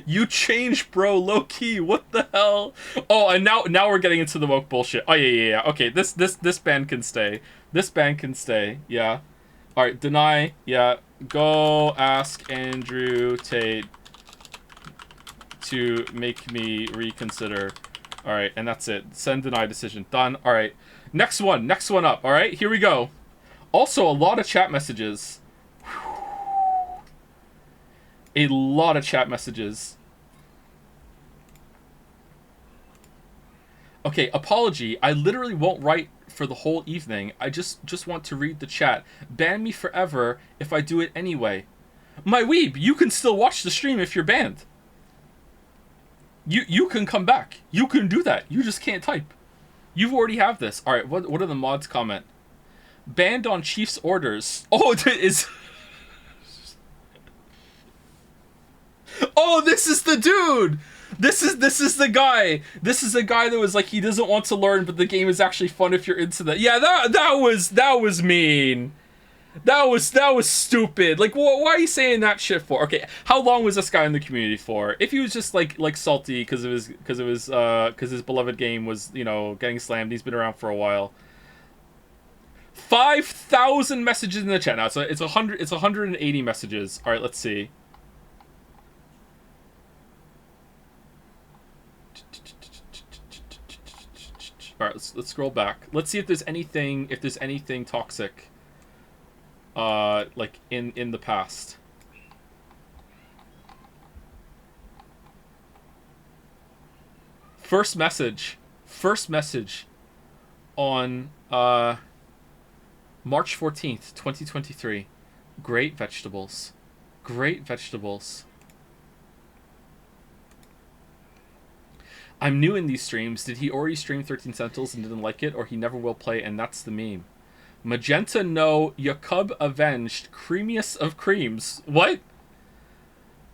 You changed, bro, low key. What the hell? Oh, and now we're getting into the woke bullshit. Oh yeah. Okay, this band can stay. This band can stay. Yeah. All right, deny. Yeah. Go ask Andrew Tate to make me reconsider. All right, and that's it. Send deny decision. Done. All right. Next one up. All right, here we go. Also, a lot of chat messages. A lot of chat messages. Okay, apology. I literally won't write for the whole evening. I just want to read the chat. Ban me forever if I do it anyway. My weeb, you can still watch the stream if you're banned. You can come back. You can do that. You just can't type. You already have this. All right, what are the mods comment? Banned on Chief's orders. Oh, it is... Oh, this is the dude. This is the guy. This is the guy that was like, he doesn't want to learn, but the game is actually fun if you're into that. Yeah, that was mean. That was stupid. Like, why are you saying that shit for? Okay, how long was this guy in the community for? If he was just like salty because his beloved game was, you know, getting slammed, he's been around for a while. 5,000 messages in the chat now. So it's 180 messages. All right, let's see. All right, let's scroll back. Let's see if there's anything toxic like in the past. First message on March 14th, 2023. Great vegetables. Great vegetables. I'm new in these streams. Did he already stream 13 Sentinels and didn't like it, or he never will play and that's the meme? Magenta no, Yakub avenged, creamiest of creams. What?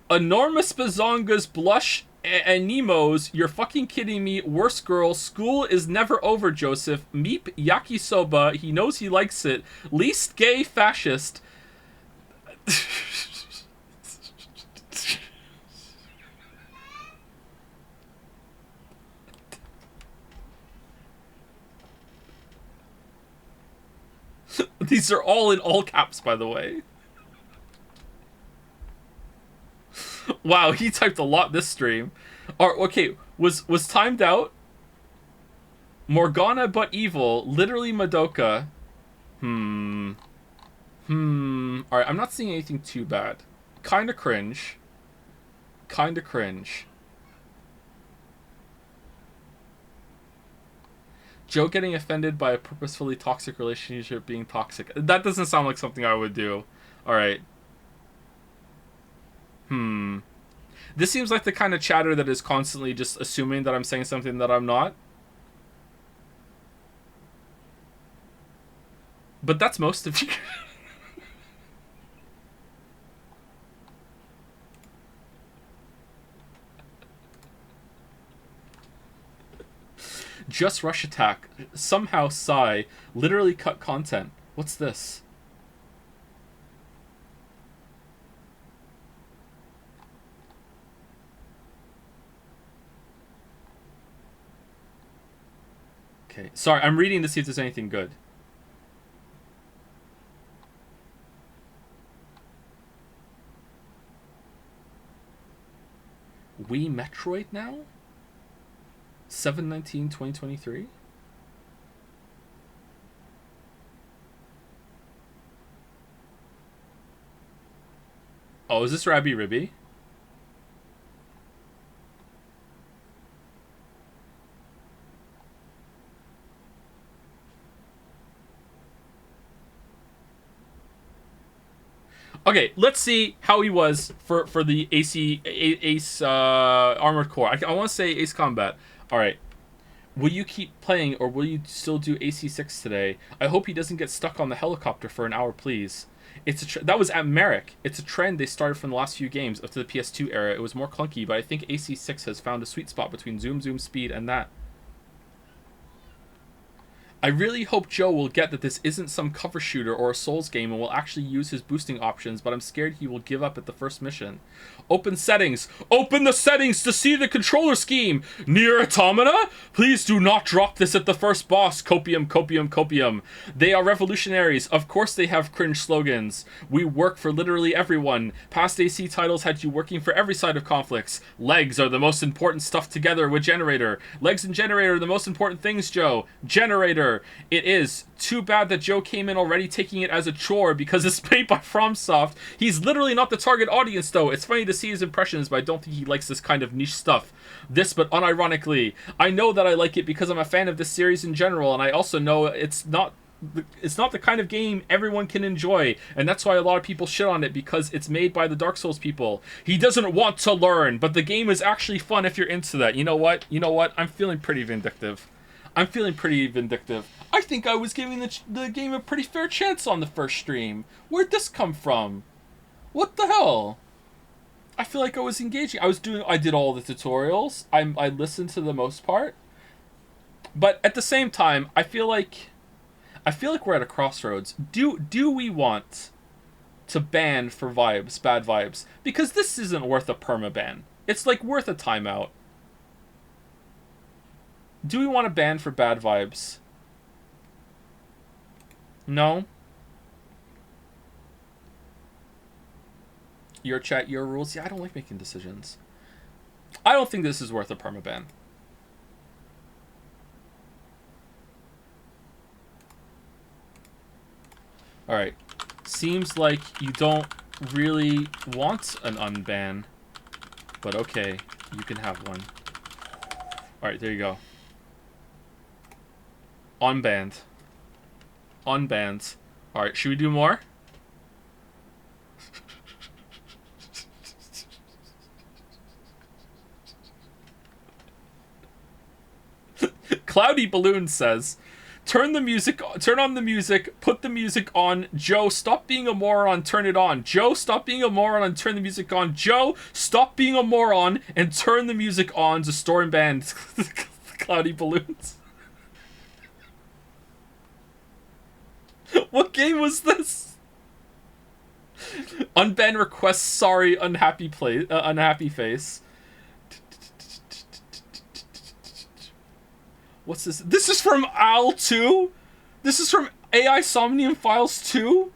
Enormous Bazonga's blush and Nemo's, you're fucking kidding me. Worst girl, school is never over, Joseph. Meep yakisoba, he knows he likes it. Least gay fascist. These are all in all caps, by the way. Wow, he typed a lot this stream. Or okay, was timed out. Morgana but evil, literally Madoka. Alright, I'm not seeing anything too bad. Kinda cringe. Kinda cringe. Joe getting offended by a purposefully toxic relationship being toxic. That doesn't sound like something I would do. Alright. This seems like the kind of chatter that is constantly just assuming that I'm saying something that I'm not. But that's most of you. Just Rush Attack. Somehow Sigh. Literally cut content. What's this? Okay. Sorry, I'm reading to see if there's anything good. Wii Metroid now? 7/19/2023? Oh, is this Rabby Ribby? Okay, let's see how he was for the Ace Armored Core. I want to say Ace Combat. All right. Will you keep playing or will you still do AC6 today? I hope he doesn't get stuck on the helicopter for an hour, please. It's that was at Merrick. It's a trend they started from the last few games up to the PS2 era. It was more clunky, but I think AC6 has found a sweet spot between zoom, speed, and that. I really hope Joe will get that this isn't some cover shooter or a Souls game and will actually use his boosting options, but I'm scared he will give up at the first mission. Open settings. Open the settings to see the controller scheme. Nier Automata? Please do not drop this at the first boss. Copium, copium, copium. They are revolutionaries. Of course they have cringe slogans. We work for literally everyone. Past AC titles had you working for every side of conflicts. Legs are the most important stuff together with Generator. Legs and Generator are the most important things, Joe. Generator. It is. Too bad that Joe came in already taking it as a chore because it's made by FromSoft. He's literally not the target audience though. It's funny to see his impressions, but I don't think he likes this kind of niche stuff. This, but unironically, I know that I like it because I'm a fan of this series in general, and I also know it's not the kind of game everyone can enjoy, and that's why a lot of people shit on it, because it's made by the Dark Souls people. He doesn't want to learn, but the game is actually fun if you're into that. You know what? I'm feeling pretty vindictive. I think I was giving the game a pretty fair chance on the first stream. Where'd this come from? What the hell? I feel like I was engaging. I did all the tutorials. I listened to the most part. But at the same time, I feel like we're at a crossroads. Do we want to ban for vibes, bad vibes? Because this isn't worth a permaban. It's like worth a timeout. Do we want to ban for bad vibes? No? Your chat, your rules? Yeah, I don't like making decisions. I don't think this is worth a permaban. Alright. Seems like you don't really want an unban. But okay, you can have one. Alright, there you go. Unbanned. Unbanned. Alright, should we do more? Cloudy Balloon says, turn on the music, put the music on. Joe, stop being a moron, turn it on. Joe, stop being a moron and turn the music on. Joe, stop being a moron and turn the music on to Storm Band. Cloudy Balloons. What game was this? Unban request, sorry, unhappy face. What's this? This is from Al 2? This is from AI Somnium Files 2?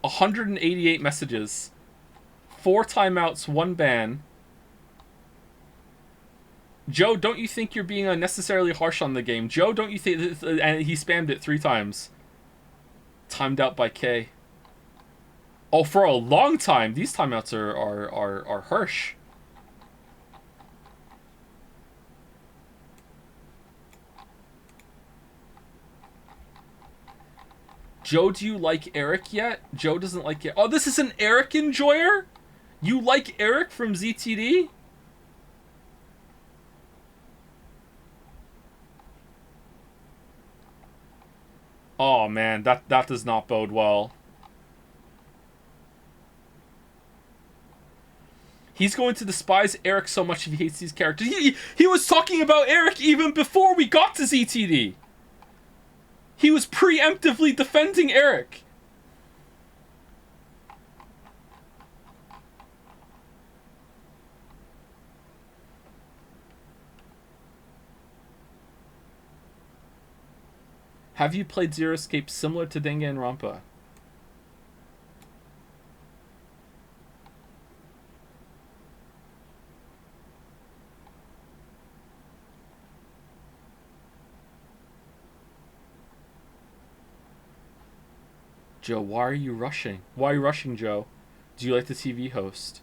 $188 messages. 4 timeouts, 1 ban. Joe, don't you think you're being unnecessarily harsh on the game? Joe, don't you think... And he spammed it 3 times. Timed out by K. Oh, for a long time. These timeouts are harsh. Joe, do you like Eric yet? Joe doesn't like it. Oh, this is an Eric enjoyer? You like Eric from ZTD? Oh man, that does not bode well. He's going to despise Eric so much if he hates these characters. He was talking about Eric even before we got to ZTD. He was preemptively defending Eric. Have you played Zero Escape similar to Danganronpa? Joe, why are you rushing? Why are you rushing, Joe? Do you like the TV host?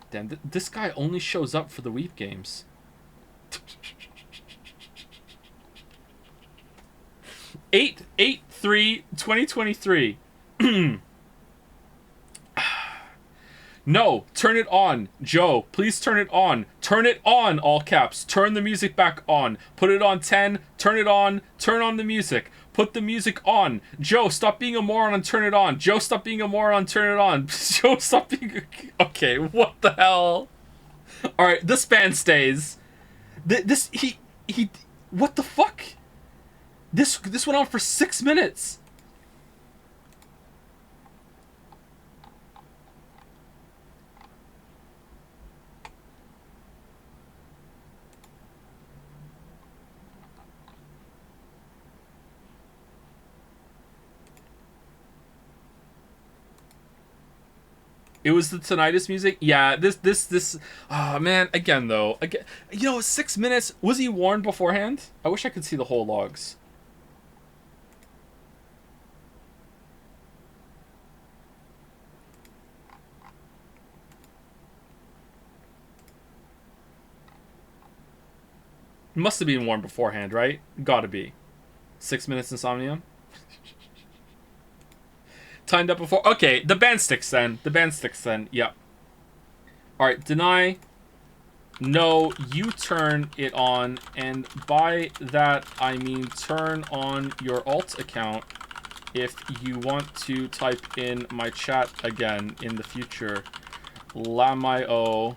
Damn, this guy only shows up for the Weep games. 8/8/3/2023. No, turn it on. Joe, please turn it on. Turn it on, all caps. Turn the music back on. Put it on 10. Turn it on. Turn on the music. Put the music on. Joe, stop being a moron and turn it on. Joe, stop being a moron and turn it on. Joe, stop being... Okay, what the hell? Alright, this band stays. He... What the fuck? This went on for 6 minutes. It was the tinnitus music. Yeah, this. Oh man, again though, you know, 6 minutes. Was he warned beforehand? I wish I could see the whole logs. Must have been warned beforehand, right? Gotta be. 6 minutes insomnia. Timed up before. Okay, the band sticks then. The band sticks then. Yep. Alright, deny. No, you turn it on. And by that, I mean turn on your alt account if you want to type in my chat again in the future. Lamio.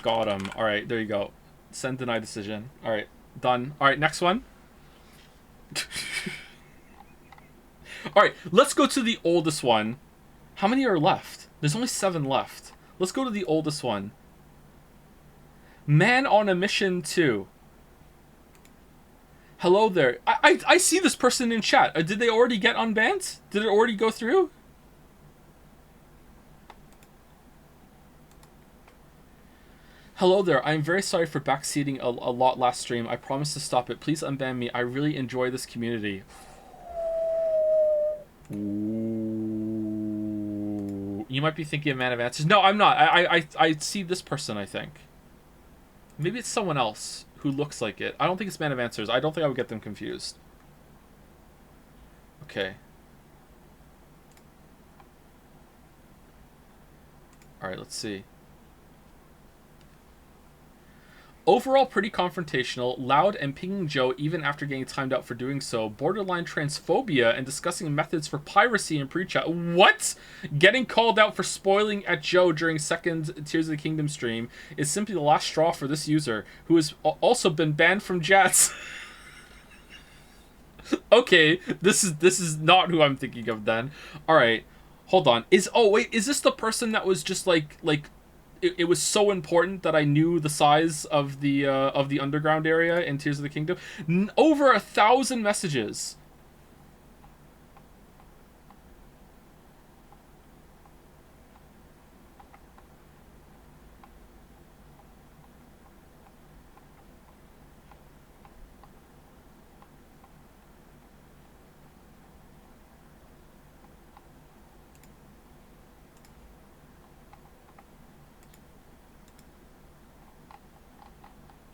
Got him. Alright, there you go. Send deny decision. Alright, done. Alright, next one. Alright, let's go to the oldest one. How many are left? There's only 7 left. Let's go to the oldest one. Man on a Mission 2. Hello there. I see this person in chat. Did they already get unbanned? Did it already go through? Hello there. I'm very sorry for backseating a lot last stream. I promise to stop it. Please unban me. I really enjoy this community. Ooh. You might be thinking of Man of Answers. No, I'm not. I see this person, I think. Maybe it's someone else who looks like it. I don't think it's Man of Answers. I don't think I would get them confused. Okay. Alright, let's see. Overall, pretty confrontational, loud and pinging Joe even after getting timed out for doing so, borderline transphobia, and discussing methods for piracy in pre-chat. What? Getting called out for spoiling at Joe during second Tears of the Kingdom stream is simply the last straw for this user, who has also been banned from Jats. Okay, this is not who I'm thinking of then. Alright, hold on. Is this the person that was just like it was so important that I knew the size of the underground area in Tears of the Kingdom? Over 1,000 messages.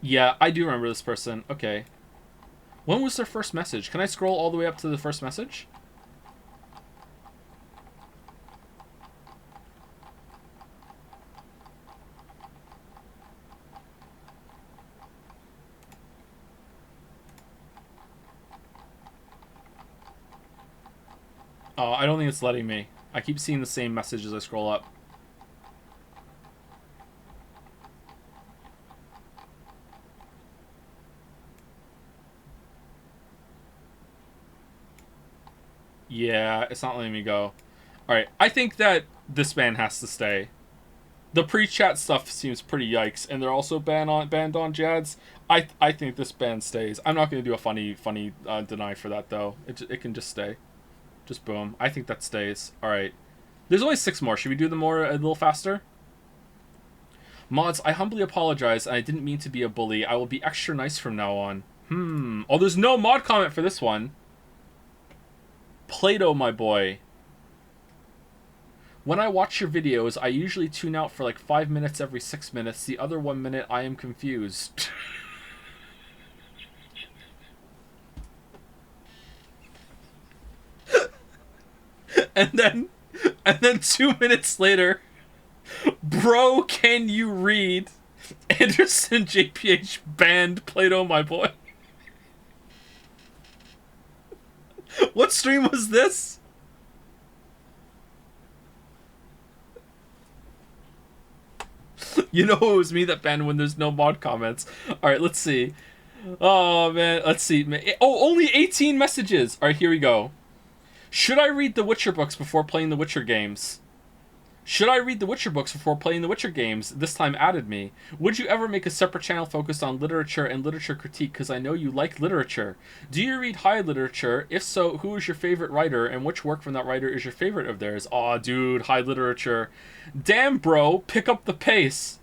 Yeah, I do remember this person. Okay. When was their first message? Can I scroll all the way up to the first message? Oh, I don't think it's letting me. I keep seeing the same message as I scroll up. Yeah, it's not letting me go. Alright, I think that this ban has to stay. The pre-chat stuff seems pretty yikes, and they're also banned on Jads. I think this ban stays. I'm not going to do a funny deny for that, though. It can just stay. Just boom. I think that stays. Alright. There's only 6 more. Should we do them more a little faster? Mods, I humbly apologize, and I didn't mean to be a bully. I will be extra nice from now on. Oh, there's no mod comment for this one. Plato, my boy. When I watch your videos, I usually tune out for like 5 minutes every 6 minutes. The other 1 minute, I am confused. and then 2 minutes later, bro, can you read? Anderson JPH banned Plato, my boy. What stream was this? You know it was me that banned when there's no mod comments. Alright, let's see. Oh, man. Let's see. Oh, only 18 messages. Alright, here we go. Should I read the Witcher books before playing the Witcher games? Should I read the Witcher books before playing the Witcher games? This time added me. Would you ever make a separate channel focused on literature and literature critique? Because I know you like literature. Do you read high literature? If so, who is your favorite writer? And which work from that writer is your favorite of theirs? Aw, dude, high literature. Damn, bro, pick up the pace.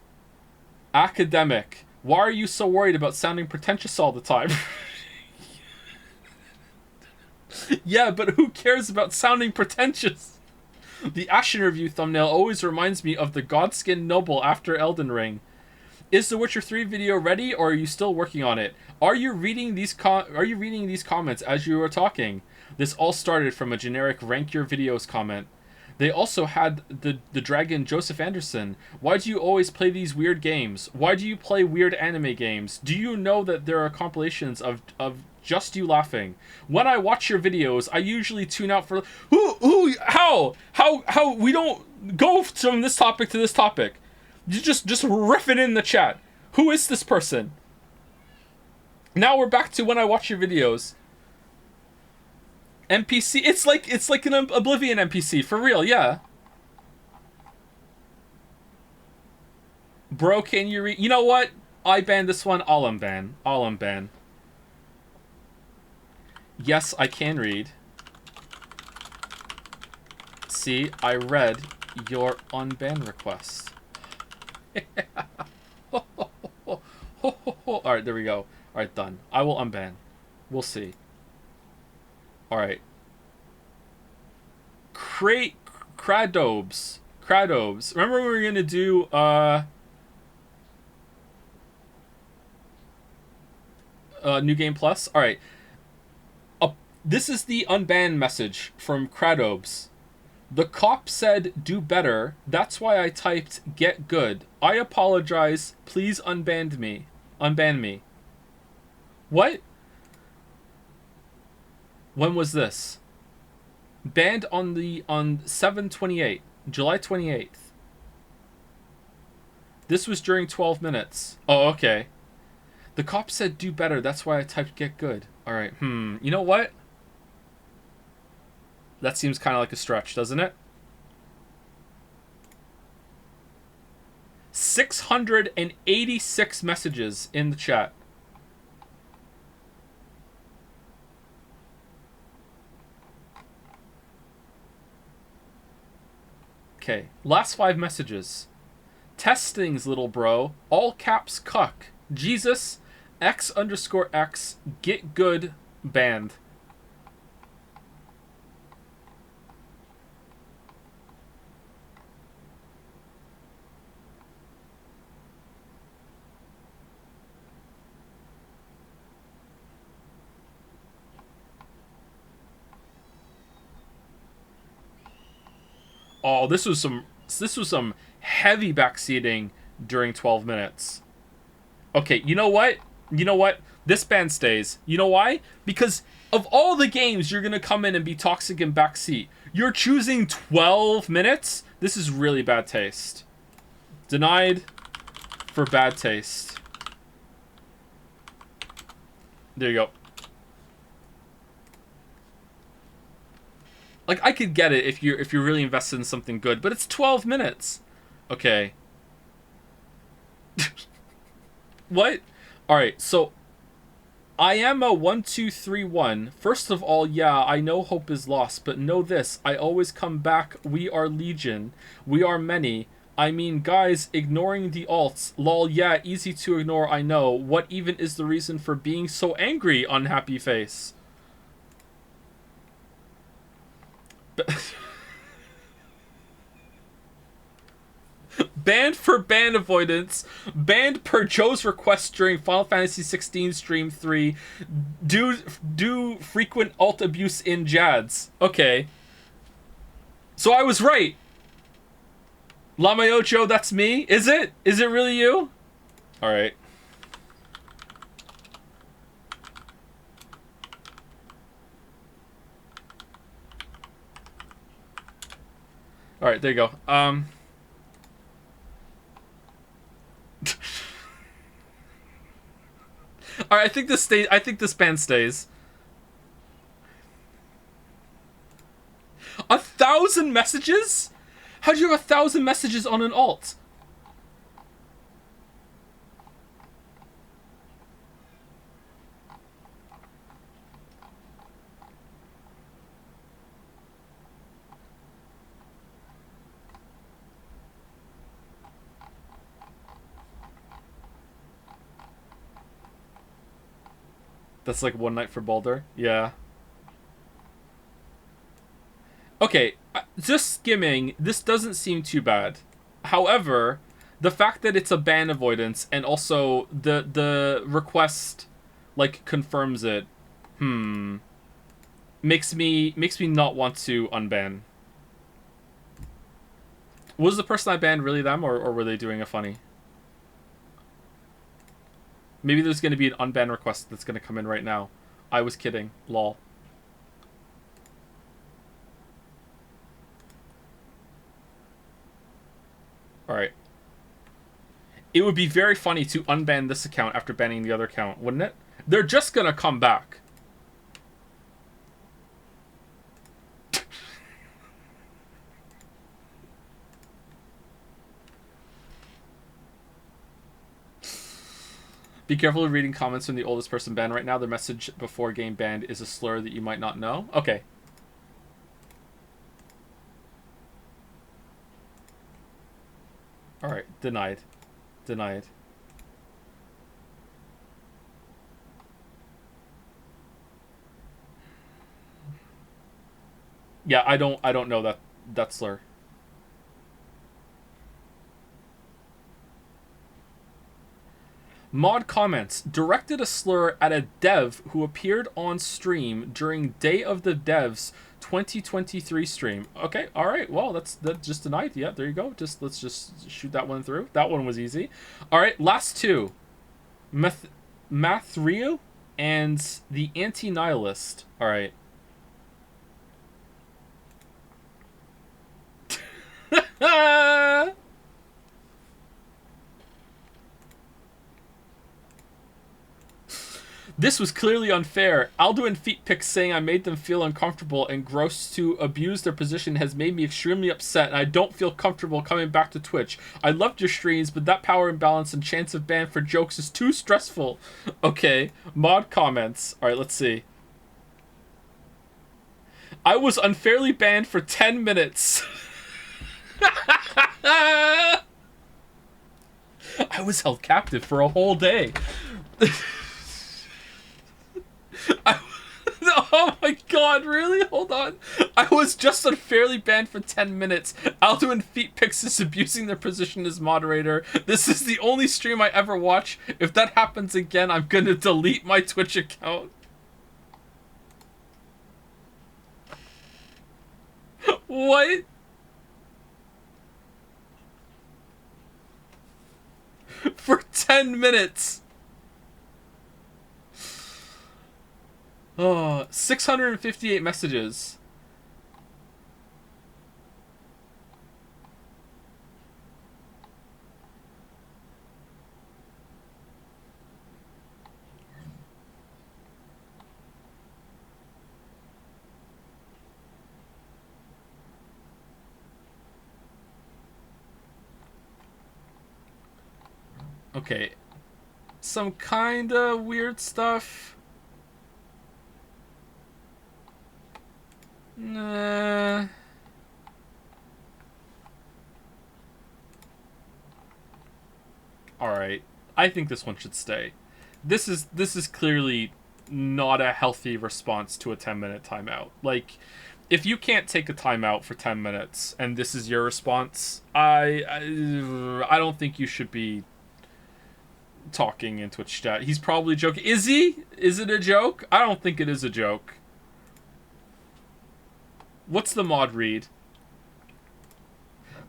Academic. Why are you so worried about sounding pretentious all the time? Yeah, but who cares about sounding pretentious? The Ashen Review thumbnail always reminds me of the Godskin Noble after Elden Ring. Is the Witcher 3 video ready, or are you still working on it? Are you reading these comments as you were talking? This all started from a generic rank your videos comment. They also had the dragon Joseph Anderson. Why do you always play these weird games? Why do you play weird anime games? Do you know that there are compilations of just you laughing? When I watch your videos, I usually tune out for how we don't go from this topic to this topic. You just riff it in the chat. Who is this person? Now we're back to when I watch your videos. NPC. It's like an Oblivion NPC for real, yeah. Bro, can you read? You know what? I banned this one. I'll unban. Yes, I can read. See, I read your unban request. Alright, there we go. Alright, done. I will unban. We'll see. Alright. Cradobes. Cradobes. Remember we were gonna do New Game Plus? Alright. This is the unbanned message from Cradobes. The cop said do better. That's why I typed get good. I apologize. Please unban me. Unban me. What? When was this? Banned on 7/28, July 28th. This was during 12 minutes. Oh, okay. The cop said do better. That's why I typed get good. All right. You know what? That seems kind of like a stretch, doesn't it? 686 messages in the chat. Okay, last 5 messages. Testings, little bro. All caps cuck. Jesus, X_X, get good, banned. Oh, this was some heavy backseating during 12 minutes. Okay, you know what? You know what? This ban stays. You know why? Because of all the games you're going to come in and be toxic and backseat, you're choosing 12 minutes? This is really bad taste. Denied for bad taste. There you go. Like, I could get it if you're really invested in something good, but it's 12 minutes. Okay. What? Alright, so I am a 1231. First of all, yeah, I know hope is lost, but know this, I always come back. We are legion. We are many. I mean, guys, ignoring the alts. Lol, yeah, easy to ignore, I know. What even is the reason for being so angry, unhappy face? Banned for ban avoidance. Banned per Joe's request during Final Fantasy 16 Stream 3. Do frequent alt abuse in Jads. Okay. So I was right. Lamayocho, that's me? Is it? Is it really you? Alright. Alright, there you go. Alright, I think this stays. I think this ban stays. 1,000 messages? How do you have 1,000 messages on an alt? That's like one night for Baldur? Yeah. Okay, just skimming, this doesn't seem too bad. However, the fact that it's a ban avoidance and also the request like confirms it, makes me not want to unban. Was the person I banned really them, or were they doing a funny? Maybe there's going to be an unban request that's going to come in right now. I was kidding. Lol. Alright. It would be very funny to unban this account after banning the other account, wouldn't it? They're just going to come back. Be careful of reading comments from the oldest person banned right now. Their message before game banned is a slur that you might not know. Okay. Alright, denied. Denied. Yeah, I don't know that slur. Mod comments. Directed a slur at a dev who appeared on stream during Day of the Devs 2023 stream. Okay, alright. Well, that's just denied. Yeah, there you go. Let's just shoot that one through. That one was easy. Alright, last two. Mathrio and the Anti-Nihilist. Alright. This was clearly unfair. Alduin feet pics saying I made them feel uncomfortable and gross to abuse their position has made me extremely upset, and I don't feel comfortable coming back to Twitch. I loved your streams, but that power imbalance and chance of ban for jokes is too stressful. Okay, mod comments. Alright, let's see. I was unfairly banned for 10 minutes. I was held captive for a whole day. Oh my god, really? Hold on. I was just unfairly banned for 10 minutes. Alduin feet pics is abusing their position as moderator. This is the only stream I ever watch. If that happens again, I'm gonna delete my Twitch account. What? For 10 minutes. Oh, 658 messages. Okay. Some kinda weird stuff. Nah. Alright. I think this one should stay. This is clearly not a healthy response to a 10-minute timeout. Like, if you can't take a timeout for 10 minutes and this is your response, I don't think you should be talking in Twitch chat. He's probably joking. Is he? Is it a joke? I don't think it is a joke. What's the mod read?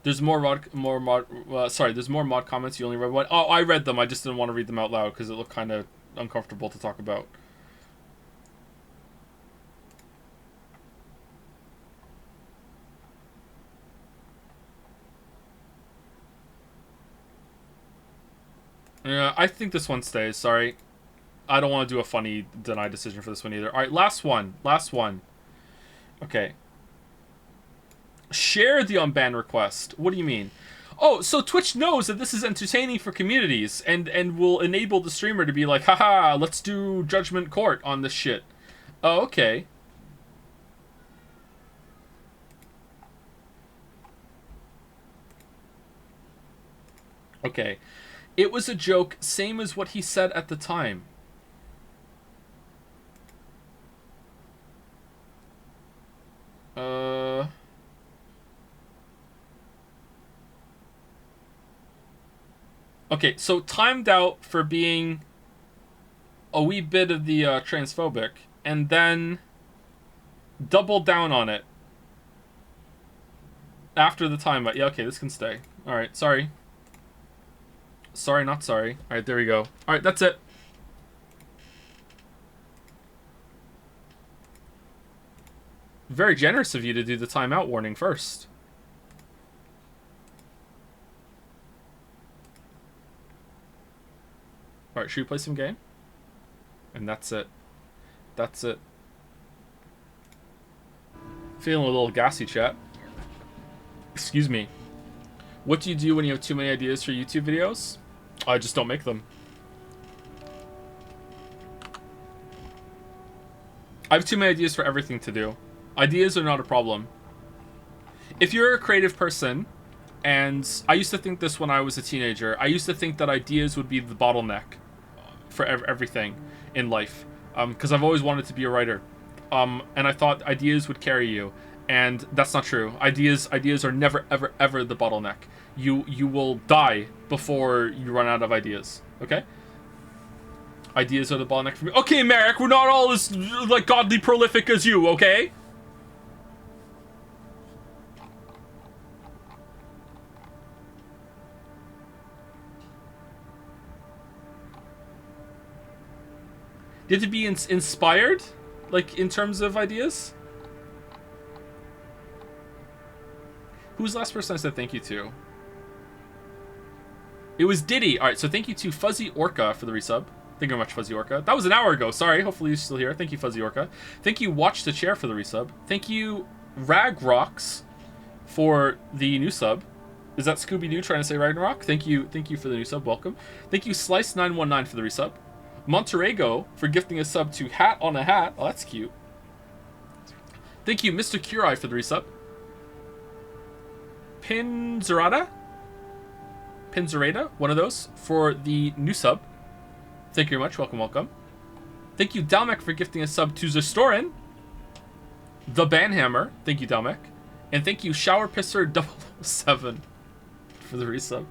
There's more mod. Sorry, there's more mod comments. You only read one. Oh, I read them. I just didn't want to read them out loud because it looked kind of uncomfortable to talk about. Yeah, I think this one stays. Sorry, I don't want to do a funny deny decision for this one either. All right, last one. Last one. Okay. Share the unban request. What do you mean? Oh, so Twitch knows that this is entertaining for communities and will enable the streamer to be like, haha, let's do Judgment Court on this shit. Oh, okay. Okay. It was a joke, same as what he said at the time. Okay, so timed out for being a wee bit of the transphobic, and then doubled down on it after the timeout. Yeah, okay, this can stay. Alright, sorry. Sorry, not sorry. Alright, there we go. Alright, that's it. Very generous of you to do the timeout warning first. Alright, should we play some game? And that's it. That's it. Feeling a little gassy, chat. Excuse me. What do you do when you have too many ideas for YouTube videos? I just don't make them. I have too many ideas for everything to do. Ideas are not a problem. If you're a creative person, and I used to think this when I was a teenager, I used to think that ideas would be the bottleneck for everything in life. Because I've always wanted to be a writer. And I thought ideas would carry you. And that's not true. Ideas are never, ever, ever the bottleneck. You will die before you run out of ideas. Okay? Ideas are the bottleneck for me. Okay, Merrick, we're not all as, like, godly prolific as you, okay? You have to be inspired? Like, in terms of ideas? Who's the last person I said thank you to? It was Diddy. Alright, so thank you to Fuzzy Orca for the resub. Thank you very much, Fuzzy Orca. That was an hour ago. Sorry. Hopefully you're still here. Thank you, Fuzzy Orca. Thank you, Watch the Chair, for the resub. Thank you, Ragrocks, for the new sub. Is that Scooby-Doo trying to say Ragnarok? Thank you for the new sub. Welcome. Thank you, Slice919, for the resub. Monterrego for gifting a sub to Hat on a Hat. Oh, that's cute. Thank you, Mr. Curai, for the resub. Pinzerada, one of those, for the new sub. Thank you very much. Welcome, welcome. Thank you, Dalmek, for gifting a sub to Zestorin. The Banhammer. Thank you, Dalmek. And thank you, Shower Pisser 007, for the resub.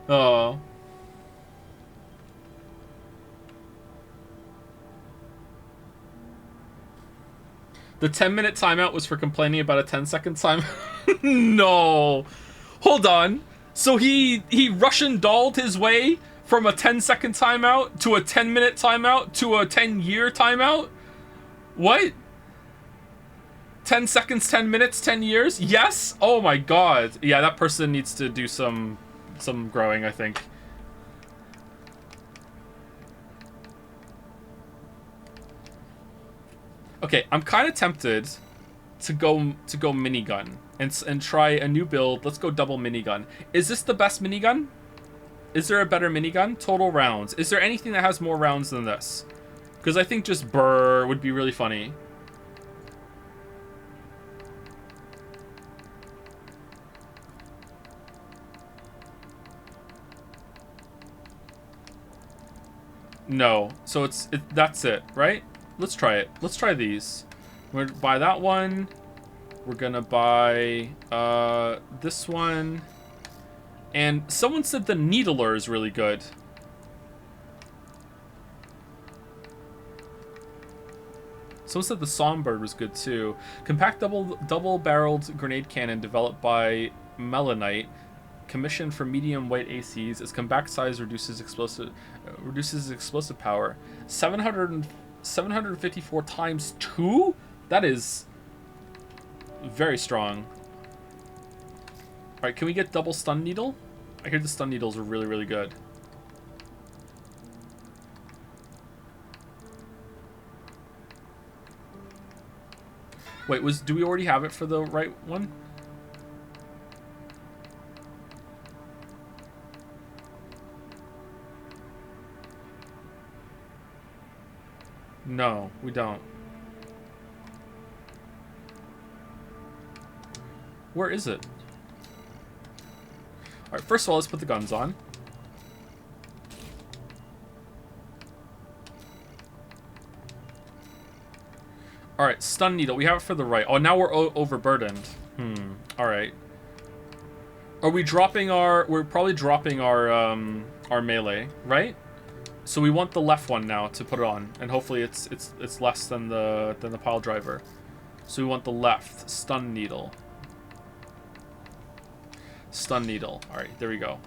Oh. The 10-minute timeout was for complaining about a 10-second time. No. Hold on. So he Russian dolled his way from a 10-second timeout to a 10-minute timeout to a 10-year timeout? What? 10 seconds, 10 minutes, 10 years? Yes? Oh my god. Yeah, that person needs to do some growing, I think. Okay, I'm kind of tempted to go minigun and try a new build. Let's go double minigun. Is this the best minigun? Is there a better minigun? Total rounds. Is there anything that has more rounds than this? Because I think just brr would be really funny. No. So that's it, right? Let's try it. Let's try these. We're gonna buy that one. We're gonna buy this one. And someone said the Needler is really good. Someone said the Songbird was good too. Compact double-barreled grenade cannon developed by Melanite, commissioned for medium weight ACs. Its compact size reduces explosive power. 754 times 2? That is very strong. Alright, can we get double stun needle? I hear the stun needles are really, really good. Wait, do we already have it for the right one? No, we don't. Where is it? Alright, first of all, let's put the guns on. Alright, stun needle. We have it for the right. Oh, now we're overburdened. Alright. Are we dropping our... We're probably dropping our melee, right? So we want the left one now to put it on, and hopefully it's less than the pile driver. So we want the left stun needle. Stun needle. All right, there we go.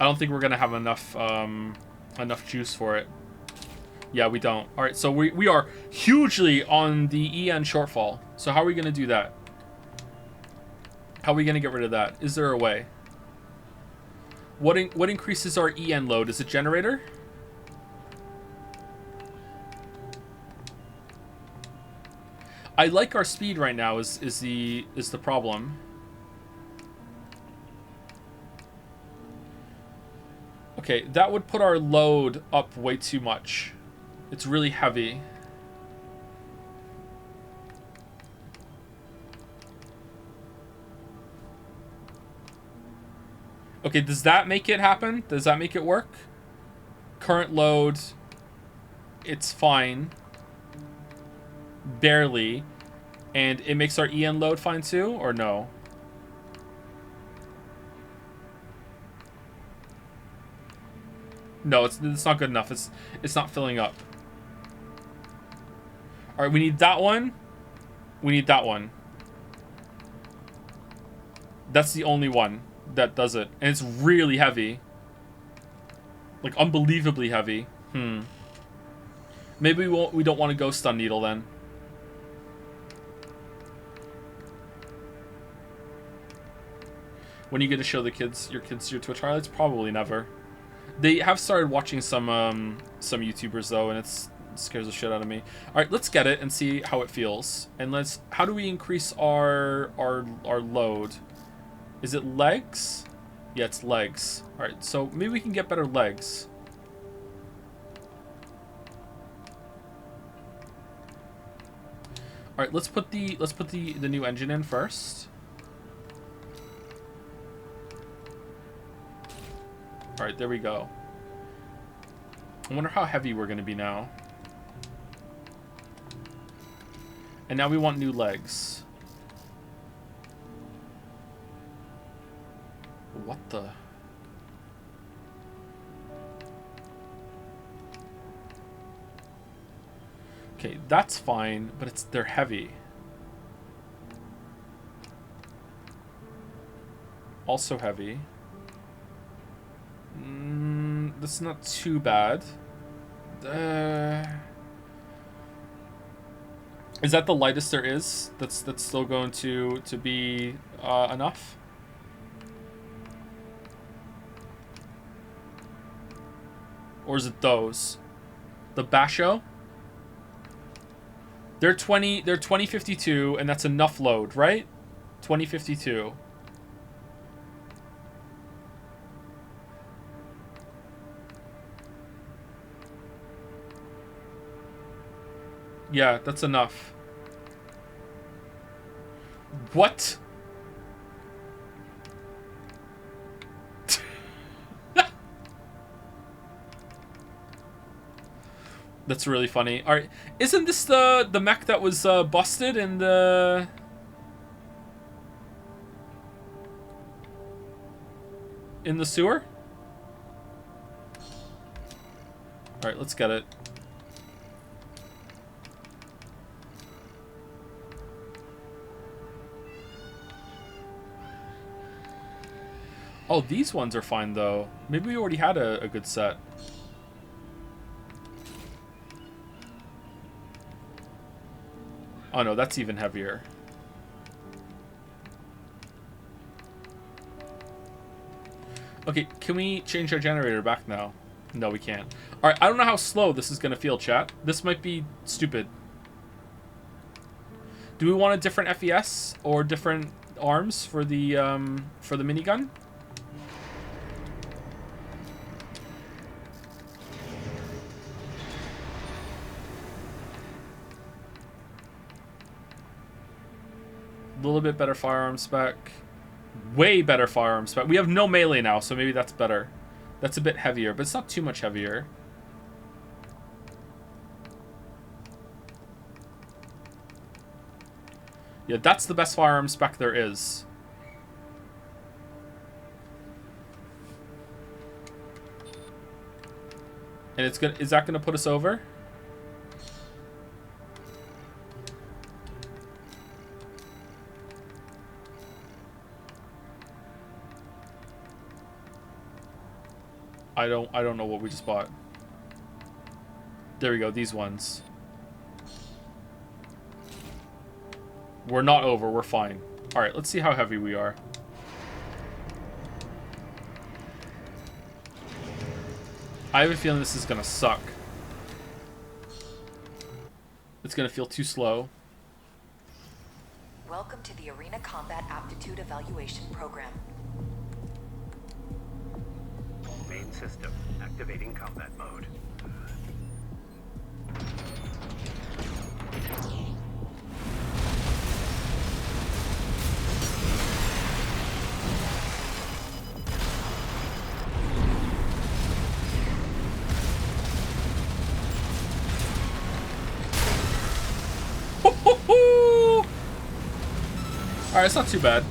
I don't think we're gonna have enough juice for it. Yeah, we don't. All right, so we are hugely on the EN shortfall. So how are we gonna do that? How are we gonna get rid of that? Is there a way? What increases our EN load? Is it generator? I like our speed right now. Is the problem? Okay, that would put our load up way too much. It's really heavy. Okay, does that make it happen? Does that make it work? Current load, it's fine. Barely. And it makes our EN load fine too, or no? No, it's not good enough. It's not filling up. All right, we need that one. We need that one. That's the only one that does it, and it's really heavy. Like unbelievably heavy. Maybe we don't want to go stun needle then. When are you going to show your kids your Twitch highlights? Probably never. They have started watching some YouTubers though, and it scares the shit out of me. All right, let's get it and see how it feels. And how do we increase our load? Is it legs? Yeah, it's legs. All right, so maybe we can get better legs. All right, let's put the new engine in first. All right, there we go. I wonder how heavy we're going to be now. And now we want new legs. What the? Okay, that's fine, but they're heavy. Also heavy. That's not too bad. Is that the lightest there is? That's still going to be enough? Or is it those? The Basho? They're 2052, and that's enough load, right? 2052. Yeah, that's enough. What? That's really funny. All right, isn't this the mech that was busted in the sewer? All right, let's get it. Oh, these ones are fine though. Maybe we already had a good set. Oh no, that's even heavier. Okay, can we change our generator back now? No, we can't. Alright, I don't know how slow this is going to feel, chat. This might be stupid. Do we want a different FES or different arms for the minigun? A little bit better firearm spec. Way better firearm spec. We have no melee now, so maybe that's better. That's a bit heavier, but it's not too much heavier. Yeah, that's the best firearm spec there is. And is that gonna put us over? I don't know what we just bought. There we go, these ones. We're not over, we're fine. Alright, let's see how heavy we are. I have a feeling this is gonna suck. It's gonna feel too slow. Welcome to the Arena Combat Aptitude Evaluation Program. Main system activating combat mode. Alright, it's not too bad.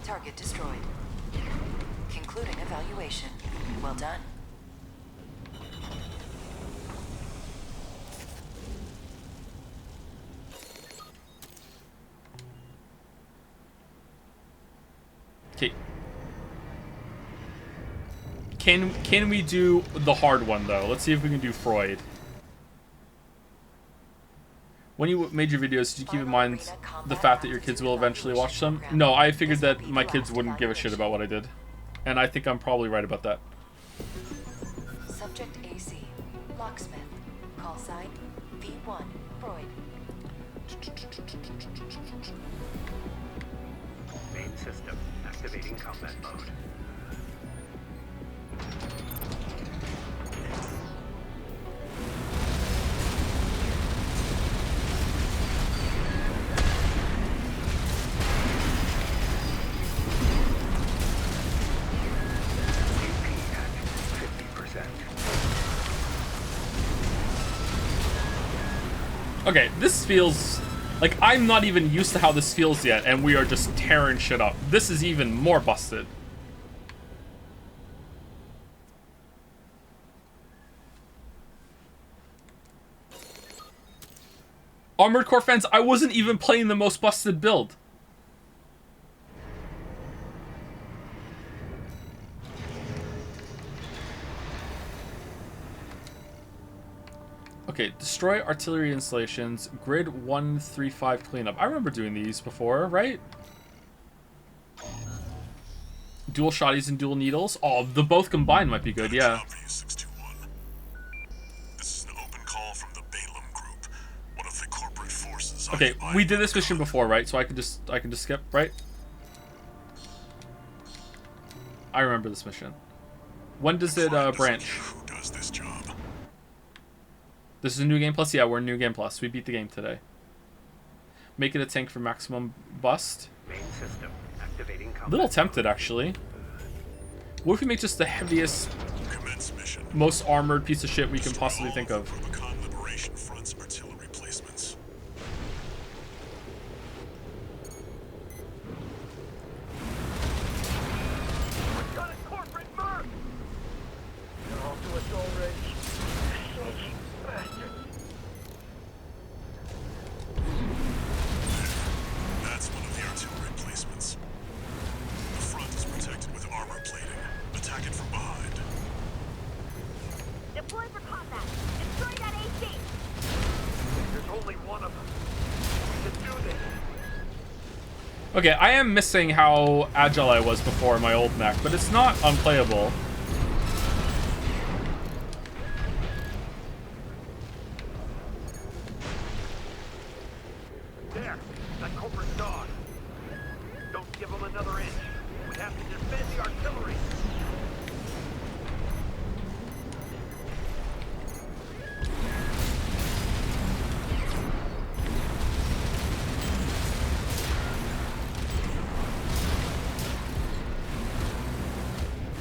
Target destroyed. Concluding evaluation. Well done. Okay. Can we do the hard one though? Let's see if we can do Freud. When you made your videos, did you keep in mind the fact that your kids will eventually watch them? No, I figured that my kids wouldn't give a shit about what I did. And I think I'm probably right about that. Subject AC. Locksmith. Call sign V1. Freud. Main system activating combat mode. Okay, this feels like I'm not even used to how this feels yet, and we are just tearing shit up. This is even more busted. Armored Core fans, I wasn't even playing the most busted build. Okay, destroy artillery installations, grid 135 cleanup. I remember doing these before, right? Dual shotties and dual needles. Oh, the both combined might be good, yeah. This is an open call from the Balaam Group, one of the corporate forces. Okay, we did this mission before, right? So I can just skip, right? I remember this mission. When does it branch? Who does this job? This is a new game plus? Yeah, we're in new game plus. We beat the game today. Make it a tank for maximum bust. Main system activating combat. Little tempted, actually. What if we make just the heaviest, most armored piece of shit we can possibly think of? Liberation Front's artillery placements. We've got a corporate merc! They're all to us already. Sneaky bastards. That's one of the artillery placements. The front is protected with armor plating. Attack it from behind. Deploy for combat. Destroy that AC. There's only one of them. We can do this. Okay, I am missing how agile I was before in my old mech, but it's not unplayable. There, that corporate dog. Don't give them another inch. We have to defend the artillery.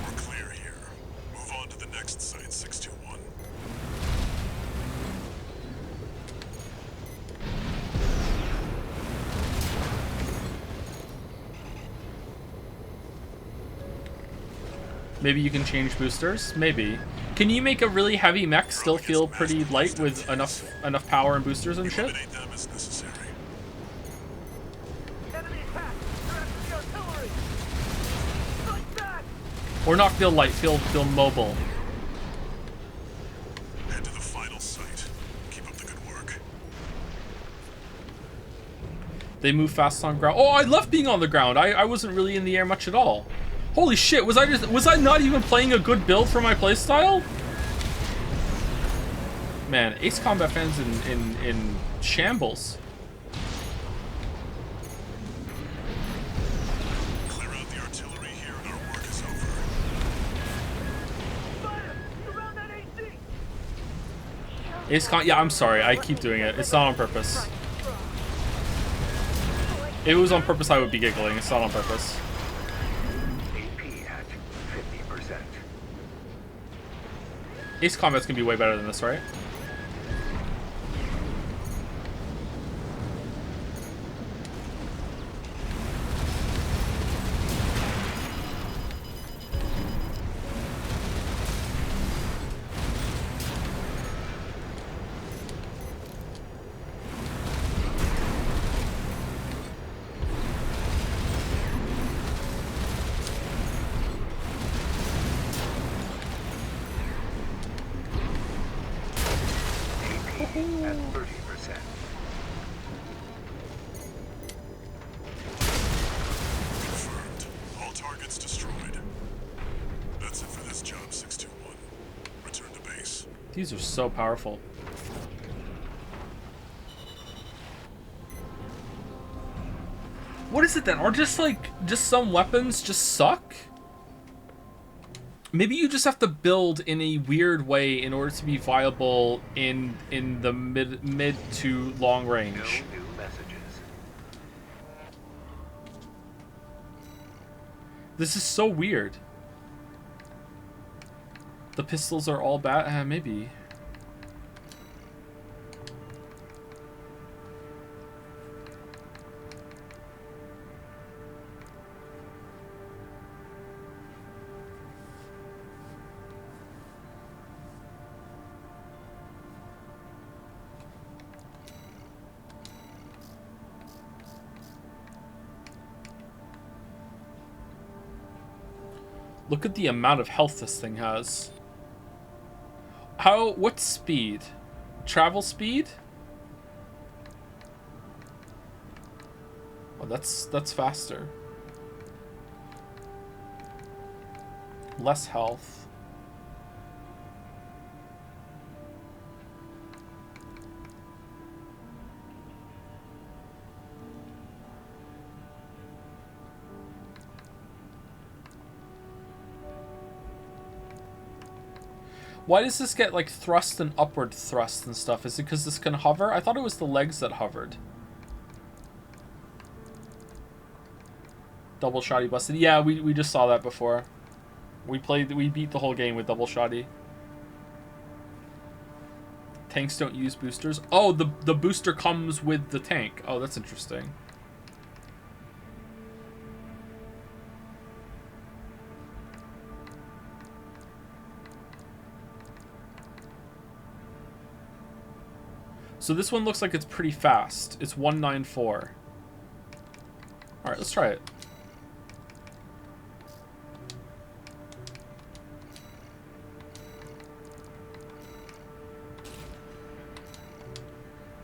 We're clear here. Move on to the next site, 621. Maybe you can change boosters? Maybe. Can you make a really heavy mech still feel pretty light with enough power and boosters and shit? Eliminate them as necessary. Enemy attack! They're after the artillery! Strike back! Or not feel light, feel mobile. Head to the final site. Keep up the good work. They move fast on ground. Oh, I love being on the ground. I wasn't really in the air much at all. Holy shit, was I not even playing a good build for my playstyle? Man, Ace Combat fans in shambles. Clear out the artillery here and our work is over. Fire! Surround that AC! Yeah, I'm sorry. I keep doing it. It's not on purpose. If it was on purpose, I would be giggling. It's not on purpose. AP at 50%. Ace Combat's gonna be way better than this, right? at 30%. Confirmed. All targets destroyed. That's it for this job, 621. Return to base. These are so powerful. What is it then? Or just some weapons just suck? Maybe you just have to build in a weird way in order to be viable in the mid to long range. No new messages. This is so weird. The pistols are all bad. Maybe. Look at the amount of health this thing has. What speed? Travel speed? Oh, that's faster. Less health. Why does this get like thrust and upward thrust and stuff? Is it because this can hover? I thought it was the legs that hovered. Double shotty busted. Yeah, we just saw that before. We beat the whole game with double shotty. Tanks don't use boosters. Oh, the booster comes with the tank. Oh, that's interesting. So this one looks like it's pretty fast. It's 194. Alright, let's try it.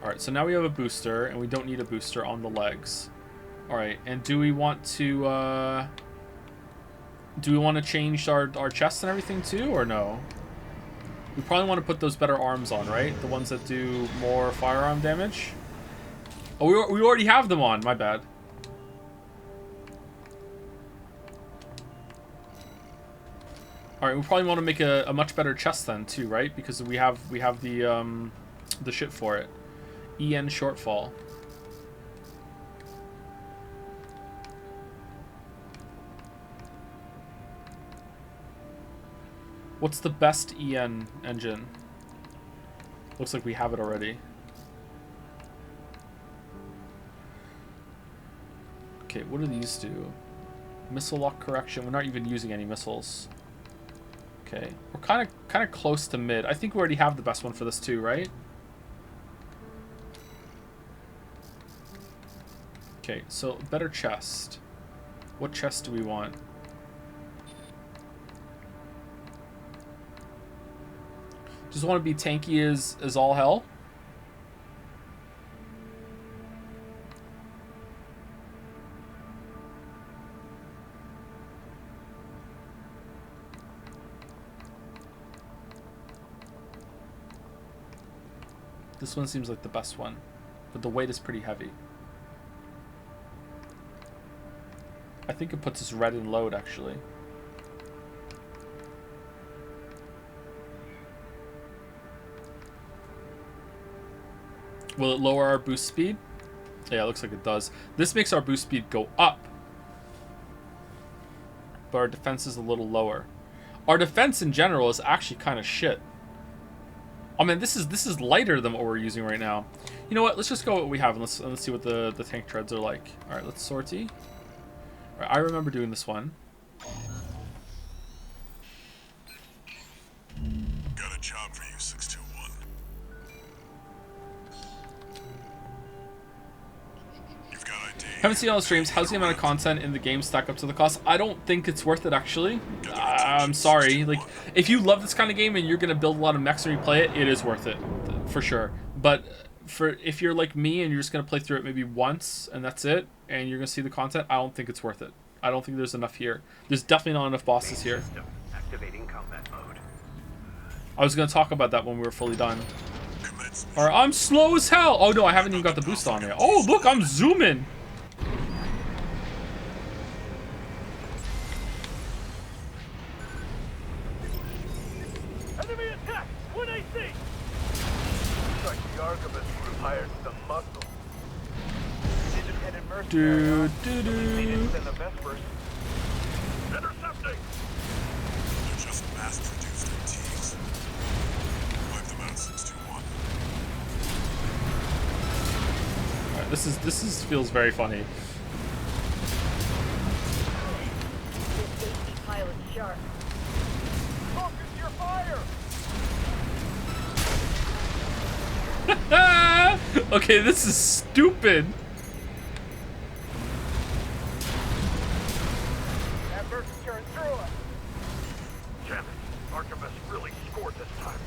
Alright, so now we have a booster, and we don't need a booster on the legs. Alright, and do we want to change our chests and everything too, or no? We probably want to put those better arms on, right? The ones that do more firearm damage. Oh, we already have them on. My bad. All right, we probably want to make a much better chest then too, right? Because we have the shit for it. EN shortfall. What's the best EN engine? Looks like we have it already. Okay, what do these do? Missile lock correction. We're not even using any missiles. Okay, we're kind of close to mid. I think we already have the best one for this too, right? Okay, so better chest. What chest do we want? Just want to be tanky as all hell. This one seems like the best one, but the weight is pretty heavy. I think it puts us red in load, actually. Will it lower our boost speed? Yeah, it looks like it does. This makes our boost speed go up, but our defense is a little lower. Our defense in general is actually kind of shit. I mean, this is lighter than what we're using right now. You know what? Let's just go with what we have and let's see what the tank treads are like. All right, let's sortie. All right, I remember doing this one. Got a job for you, 621. You've got ID. Haven't seen all the streams. How's the amount of content in the game stack up to the cost? I don't think it's worth it, actually. I'm sorry. Like, if you love this kind of game and you're gonna build a lot of mechs and replay it, it is worth it, for sure. But for if you're like me and you're just gonna play through it maybe once and that's it, and you're gonna see the content, I don't think it's worth it. I don't think there's enough here. There's definitely not enough bosses here. System activating combat mode. I was gonna talk about that when we were fully done. Alright, I'm slow as hell. Oh no, I haven't even got the boost on yet. Oh look, I'm zooming. Enemy attack! 1 AC! Looks like the Archivist group hired some muscle. Independent Do mercenary. do do. Send the Vespers. Intercepting! They're just mass-produced MTs. Wipe them out since 2-1. Alright, this is feels very funny. This AC pilot's sharp. Focus your fire! Okay, this is stupid. That mercenary through us. Damn it. Archivist really scored this time.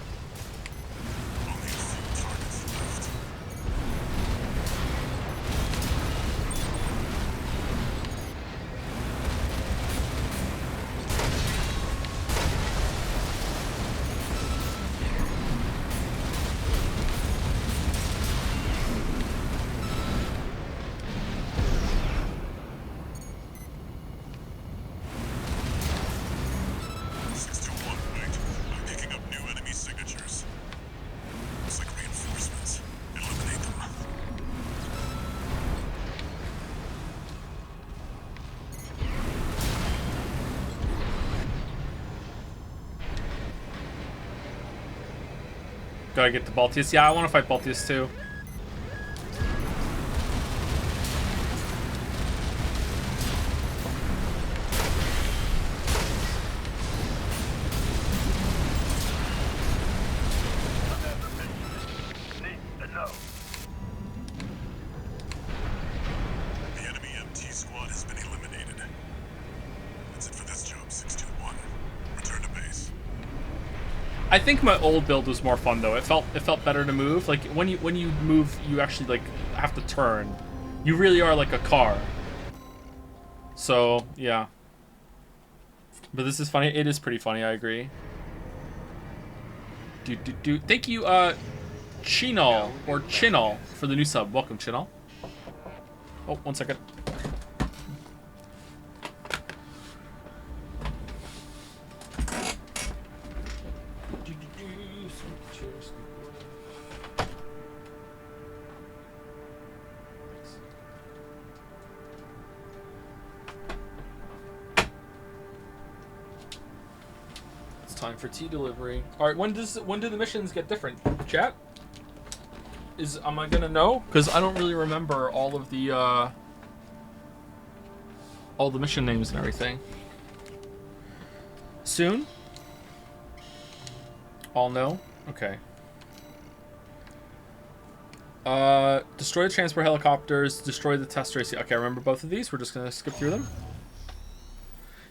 Only a few targets left. Gotta get to Baltius. Yeah, I want to fight Baltius too. The enemy MT squad has been eliminated. That's it for this job, 621. Return to base. I think my old build was more fun though. It felt better to move. Like when you move, you actually like have to turn. You really are like a car. So yeah. But this is funny. It is pretty funny. I agree. Thank you, Chinal or Chinal for the new sub. Welcome, Chinal. Oh, 1 second. Time for tea delivery. All right, when do the missions get different? Chat? Am I gonna know? Because I don't really remember all the mission names and everything. Soon? All know? Okay. Destroy the transport helicopters. Destroy the test race. Okay, I remember both of these. We're just gonna skip through them.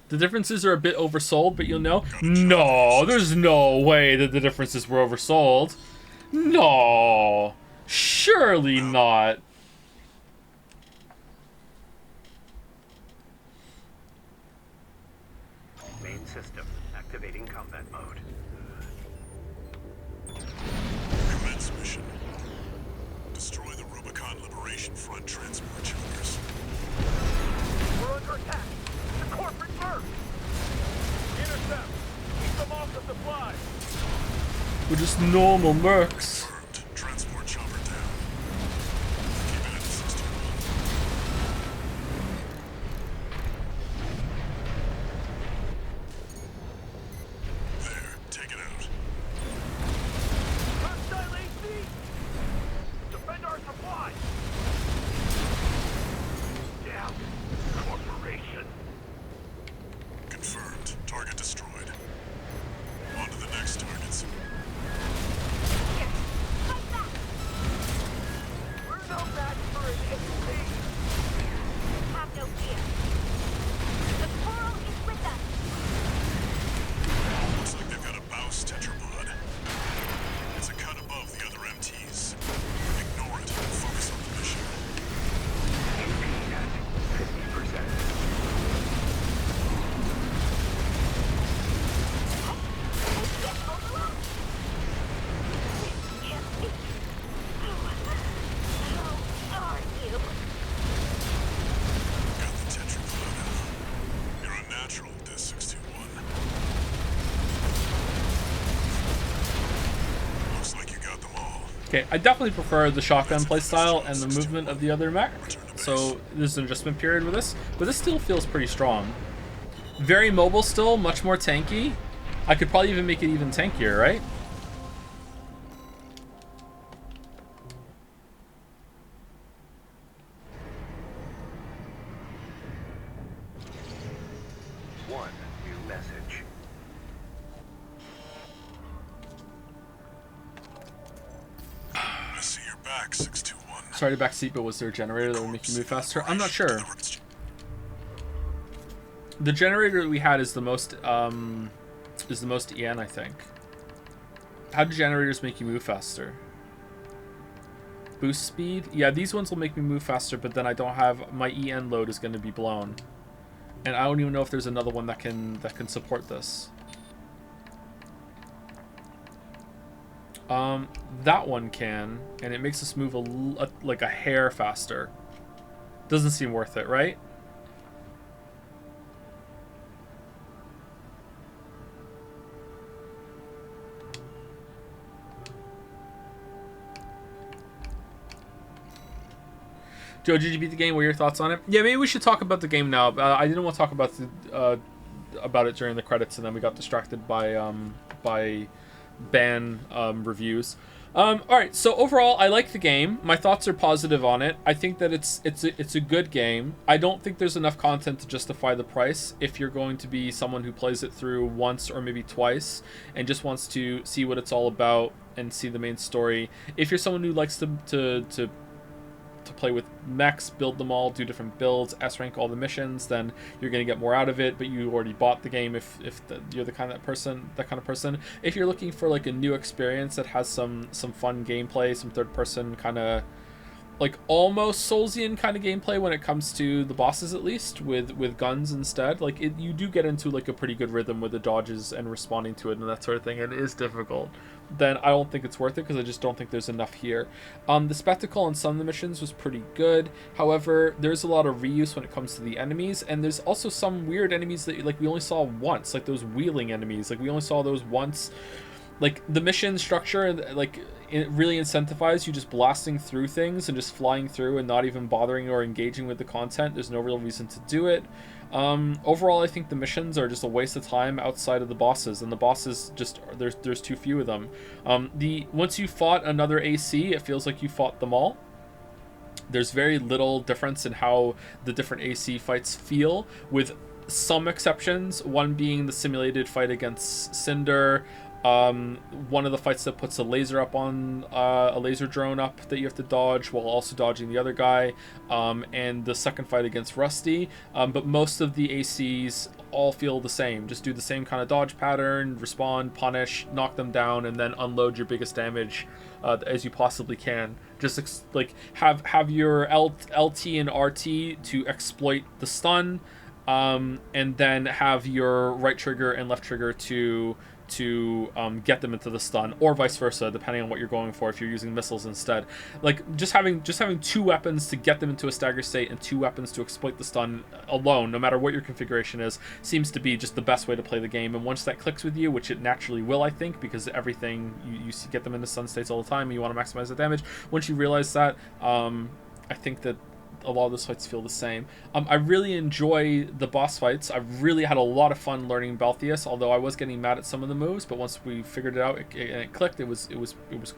The differences are a bit oversold, but you'll know. No, there's no way that the differences were oversold. No, surely not. Main system activating combat mode. Commence mission. Destroy the Rubicon Liberation Front transport choppers. We're under attack. The corporate merc. Intercept. Keep them off the supplies. We're just normal mercs. Transport chopper down. Keep it at 61. There, take it out. Hostile AC. Defend our supplies. Down. Corporation. Confirmed. Target destroyed. On to the next targets. We're no match for an AC. Have no fear. The coral is with us. Looks like they've got a Baus tetrapod. It's a cut above the other MTs. Okay, I definitely prefer the shotgun playstyle and the movement of the other mech. So there's an adjustment period with this, but this still feels pretty strong. Very mobile still, much more tanky. I could probably even make it even tankier, right? One new message. I see you're back, 621. Sorry to backseat, but was there a generator that would make you move faster? I'm not sure. The generator that we had is the most EN, I think. How do generators make you move faster? Boost speed? Yeah, these ones will make me move faster, but then I don't have, my EN load is going to be blown. And I don't even know if there's another one that can support this. That one can, and it makes us move like a hair faster. Doesn't seem worth it, right? Joe, did you beat the game? What are your thoughts on it? Yeah, maybe we should talk about the game now. I didn't want to talk about it during the credits, and then we got distracted by ban reviews. All right, so overall, I like the game. My thoughts are positive on it. I think that it's a good game. I don't think there's enough content to justify the price if you're going to be someone who plays it through once or maybe twice and just wants to see what it's all about and see the main story. If you're someone who likes to play with mechs, build them all, do different builds, S-rank all the missions, then you're going to get more out of it, but you already bought the game if you're the kind of person. If you're looking for like a new experience that has some fun gameplay, some third-person kind of like almost Soulsian kind of gameplay when it comes to the bosses, at least with guns instead, like you do get into like a pretty good rhythm with the dodges and responding to it and that sort of thing, and it is difficult, then I don't think it's worth it because I just don't think there's enough here. The spectacle on some of the missions was pretty good. However, there's a lot of reuse when it comes to the enemies, and there's also some weird enemies that like we only saw once, like those wheeling enemies, like we only saw those once. Like the mission structure, like it really incentivizes you just blasting through things and just flying through and not even bothering or engaging with the content. There's no real reason to do it. Overall, I think the missions are just a waste of time outside of the bosses, and the bosses just there's too few of them. Once you fought another AC, it feels like you fought them all. There's very little difference in how the different AC fights feel, with some exceptions. One being the simulated fight against Cinder. One of the fights that puts a laser up on a laser drone up that you have to dodge while also dodging the other guy, and the second fight against Rusty. But most of the ACs all feel the same. Just do the same kind of dodge pattern, respond, punish, knock them down, and then unload your biggest damage as you possibly can. Just like have your LT and RT to exploit the stun, and then have your right trigger and left trigger to get them into the stun, or vice versa, depending on what you're going for. If you're using missiles instead, like just having two weapons to get them into a stagger state and two weapons to exploit the stun alone, no matter what your configuration is, seems to be just the best way to play the game. And once that clicks with you, which it naturally will, I think, because everything you get them into stun states all the time and you want to maximize the damage, once you realize that, I think that a lot of those fights feel the same. I really enjoy the boss fights. I really had a lot of fun learning Balthius, although I was getting mad at some of the moves, but once we figured it out and it clicked, it was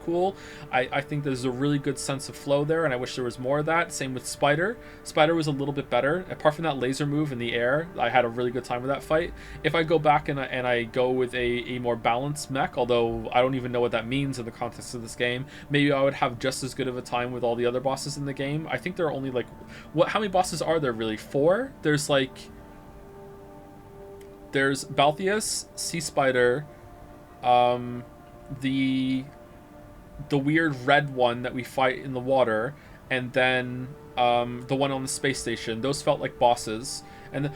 cool. I think there's a really good sense of flow there, and I wish there was more of that. Same with Spider. Spider was a little bit better. Apart from that laser move in the air, I had a really good time with that fight. If I go back and I go with a more balanced mech, although I don't even know what that means in the context of this game, maybe I would have just as good of a time with all the other bosses in the game. I think there are only like, how many bosses are there really? 4? There's Balthius, Sea Spider, the weird red one that we fight in the water, and then the one on the space station. Those felt like bosses. And then,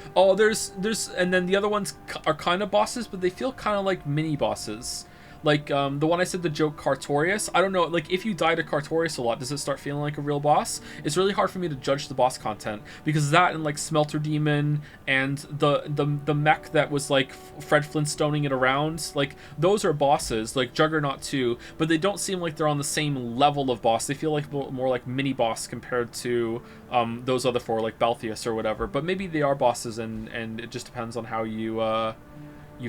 and then the other ones are kind of bosses, but they feel kind of like mini bosses. Like, the one I said, the joke Cartorius, I don't know, like, if you die to Cartorius a lot, does it start feeling like a real boss? It's really hard for me to judge the boss content, because that and, like, Smelter Demon and the mech that was, like, Fred Flintstoning it around, like, those are bosses, like Juggernaut too, but they don't seem like they're on the same level of boss. They feel like more like mini-boss compared to those other four, like Balthius or whatever, but maybe they are bosses, and it just depends on how you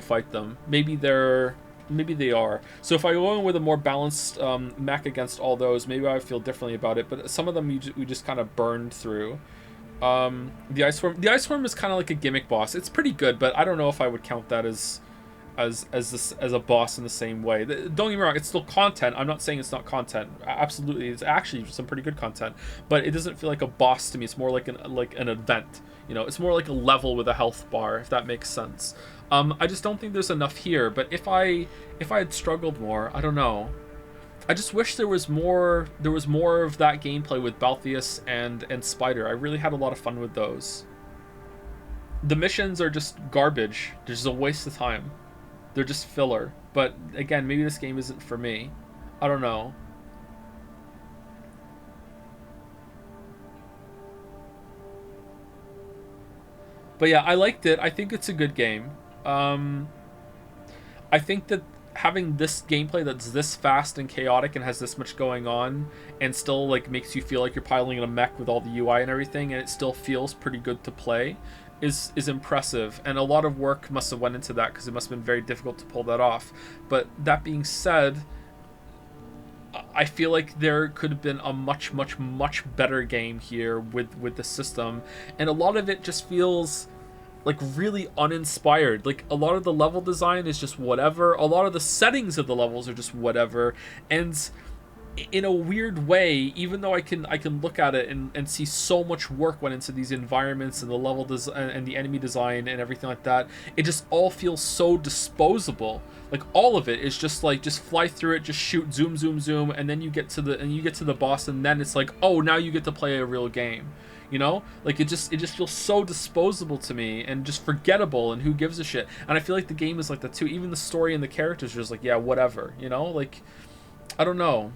fight them. Maybe they are. So if I go in with a more balanced mech against all those, maybe I feel differently about it. But some of them we just kind of burned through. The Ice Worm is kind of like a gimmick boss. It's pretty good, but I don't know if I would count that as a boss in the same way. Don't get me wrong, it's still content. I'm not saying it's not content. Absolutely, it's actually some pretty good content. But it doesn't feel like a boss to me. It's more like an event. You know, it's more like a level with a health bar, if that makes sense. I just don't think there's enough here. But if I had struggled more, I don't know. I just wish there was more of that gameplay with Balthius and Spider. I really had a lot of fun with those. The missions are just garbage. They're just a waste of time. They're just filler. But again, maybe this game isn't for me. I don't know. But yeah, I liked it. I think it's a good game. I think that having this gameplay that's this fast and chaotic and has this much going on and still like makes you feel like you're piloting a mech with all the UI and everything, and it still feels pretty good to play is impressive. And a lot of work must have went into that, because it must have been very difficult to pull that off. But that being said, I feel like there could have been a much better game here with the system, and a lot of it just feels like really uninspired. Like, a lot of the level design is just whatever. A lot of the settings of the levels are just whatever. And in a weird way, even though I can look at it and see so much work went into these environments and the level design and the enemy design and everything like that, it just all feels so disposable. Like, all of it is just like, just fly through it, just shoot, zoom, and then you get to the boss, and then it's like, oh, now you get to play a real game. You know, like it just feels so disposable to me and just forgettable, and who gives a shit. And I feel like the game is like that too. Even the story and the characters are just like, yeah, whatever, you know, like, I don't know.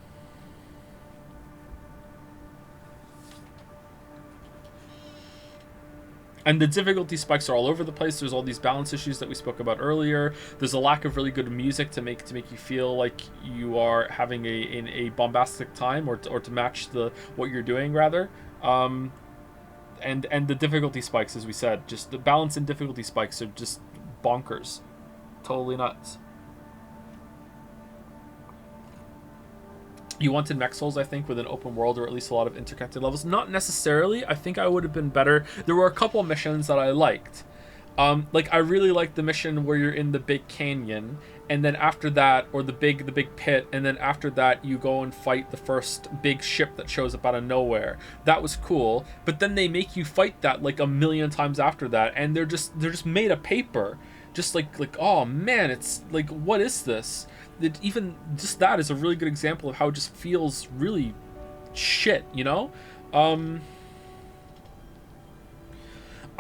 And the difficulty spikes are all over the place. There's all these balance issues that we spoke about earlier. There's a lack of really good music to make you feel like you are having a bombastic time, or to match what you're doing rather. And the difficulty spikes, as we said, just the balance and difficulty spikes are just bonkers. Totally nuts. You wanted Mech Souls, I think, with an open world, or at least a lot of interconnected levels. Not necessarily. I think I would have been better. There were a couple missions that I liked. Like, I really liked the mission where you're in the big canyon, and then after that, or the big pit, and then after that you go and fight the first big ship that shows up out of nowhere. That was cool, but then they make you fight that like a million times after that, and they're just made of paper. Just like oh man, it's like, what is this? Even just that is a really good example of how it just feels really shit, you know?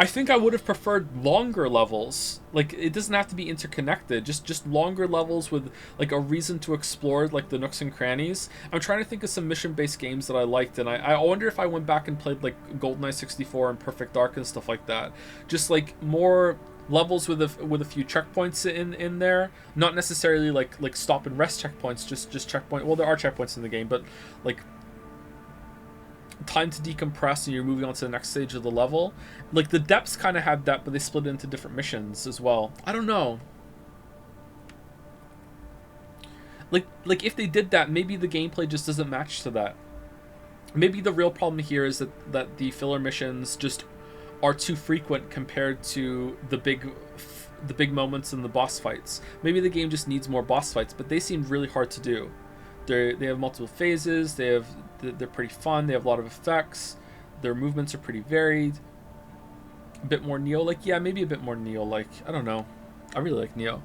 I think I would have preferred longer levels. Like, it doesn't have to be interconnected. Just longer levels with like a reason to explore like the nooks and crannies. I'm trying to think of some mission-based games that I liked, and I wonder if I went back and played like GoldenEye 64 and Perfect Dark and stuff like that. Just like more levels with a few checkpoints in there. Not necessarily like stop and rest checkpoints. Just checkpoint. Well, there are checkpoints in the game, but like time to decompress and you're moving on to the next stage of the level. Like, the depths kind of have that, but they split it into different missions as well. I don't know. Like if they did that, maybe the gameplay just doesn't match to that. Maybe the real problem here is that the filler missions just are too frequent compared to the big moments in the boss fights. Maybe the game just needs more boss fights, but they seem really hard to do. They have multiple phases. They're pretty fun. They have a lot of effects. Their movements are pretty varied. A bit more Neo-like. Yeah, maybe a bit more Neo-like. I don't know. I really like Neo.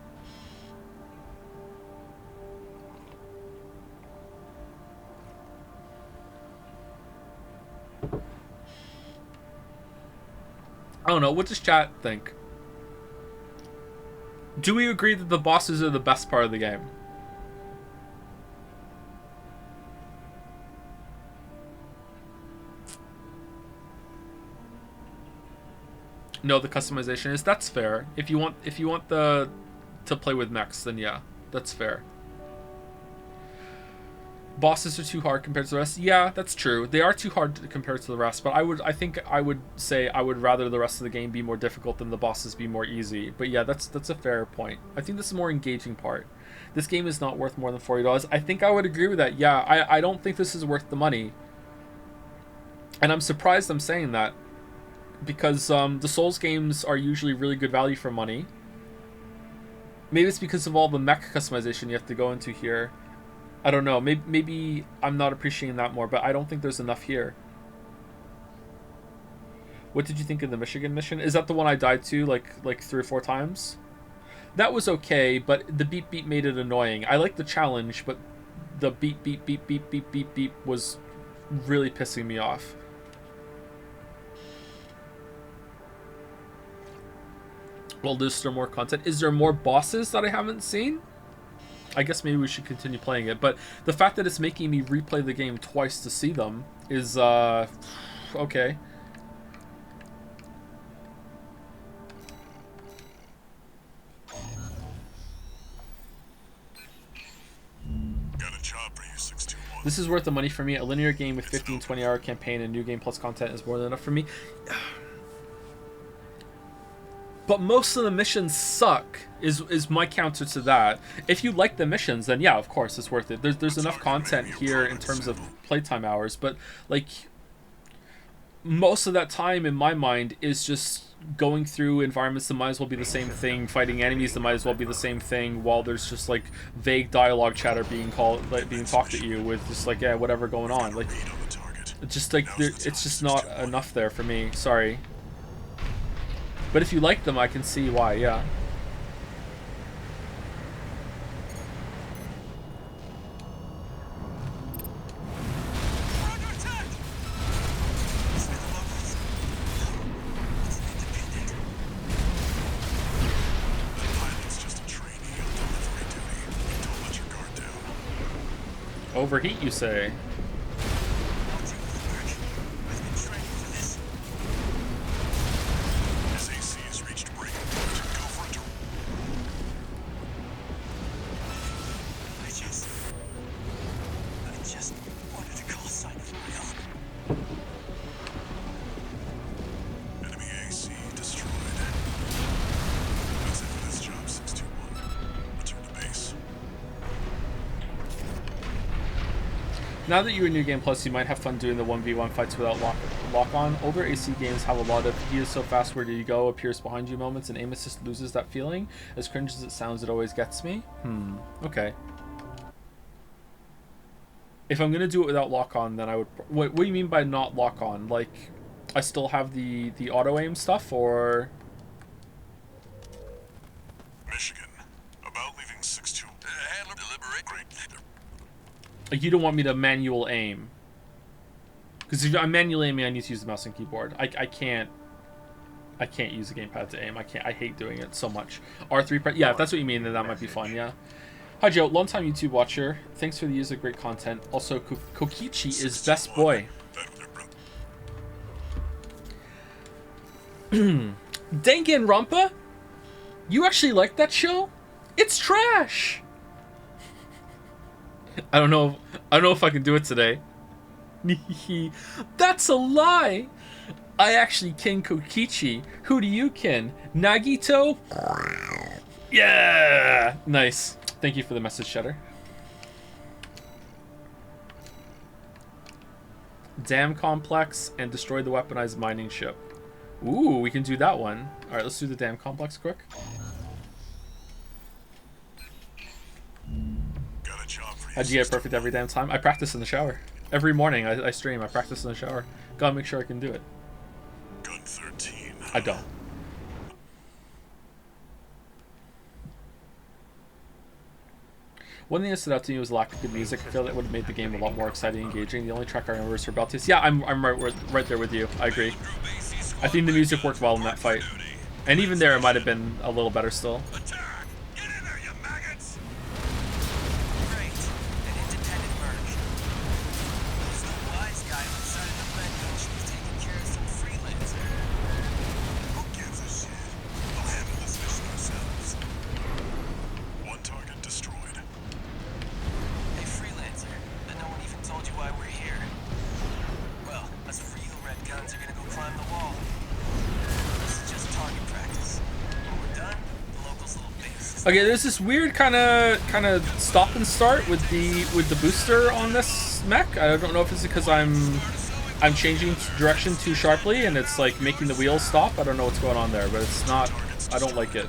I don't know. What does chat think? Do we agree that the bosses are the best part of the game? No, the customization is. That's fair. If you want to play with mechs, then yeah, that's fair. Bosses are too hard compared to the rest. Yeah, that's true. They are too hard compared to the rest, but I think I would say I would rather the rest of the game be more difficult than the bosses be more easy. But yeah, that's a fair point. I think this is the more engaging part. This game is not worth more than $40. I think I would agree with that. Yeah, I don't think this is worth the money. And I'm surprised I'm saying that, because the Souls games are usually really good value for money. Maybe it's because of all the mech customization you have to go into here. I don't know. Maybe I'm not appreciating that more, but I don't think there's enough here. What did you think of the Michigan mission? Is that the one I died to like 3 or 4 times? That was okay, but the beep beep made it annoying. I liked the challenge, but the beep beep beep beep beep beep beep was really pissing me off. Well, is there more content? Is there more bosses that I haven't seen? I guess maybe we should continue playing it, but the fact that it's making me replay the game twice to see them is, okay. Got a job for you, 621. This is worth the money for me. A linear game with 15-20 hour campaign and new game plus content is more than enough for me. But most of the missions suck, is my counter to that. If you like the missions, then yeah, of course, it's worth it. There's enough content here in terms of playtime hours, but like most of that time in my mind is just going through environments that might as well be the same thing, fighting enemies that might as well be the same thing, while there's just like vague dialogue chatter being talked at you with just like, yeah, whatever going on. Like, it's just like it's just not enough there for me. Sorry. But if you like them, I can see why, yeah. Overheat, you say? Now that you're in New Game Plus, you might have fun doing the 1v1 fights without lock-on. Older AC games have a lot of "he is so fast, where do you go?" appears behind you moments, and aim assist loses that feeling. As cringe as it sounds, it always gets me. Okay. If I'm gonna do it without lock-on, then I would... What do you mean by not lock-on? Like, I still have the auto-aim stuff, or... Michigan, about leaving 6-2. Handler, deliberate. Great. Like, you don't want me to manual aim. Because if I'm manual aiming, I need to use the mouse and keyboard. I can't use the gamepad to aim. I hate doing it so much. R3 yeah, if that's what you mean, then that might be fun, yeah. Hi Joe, long time YouTube watcher. Thanks for the use of great content. Also, Kokichi is best boy. Danganronpa? You actually like that show? It's trash. I don't know if I can do it today. That's a lie. I actually kin Kokichi. Who do you kin? Nagito? Yeah! Nice. Thank you for the message, Shutter. Dam complex and destroy the weaponized mining ship. Ooh, we can do that one. Alright, let's do the dam complex quick. How'd you get perfect every damn time? I practice in the shower. Every morning I stream, I practice in the shower. Gotta make sure I can do it. Gun 13. I don't. One thing that stood out to me was the lack of good music. I feel that would have made the game a lot more exciting and engaging. The only track I remember is Rebellious. Yeah, I'm right there with you. I agree. I think the music worked well in that fight. And even there, it might have been a little better still. Okay, there's this weird kind of stop and start with the booster on this mech. I don't know if it's because I'm changing direction too sharply and it's like making the wheels stop. I don't know what's going on there, but it's not. I don't like it.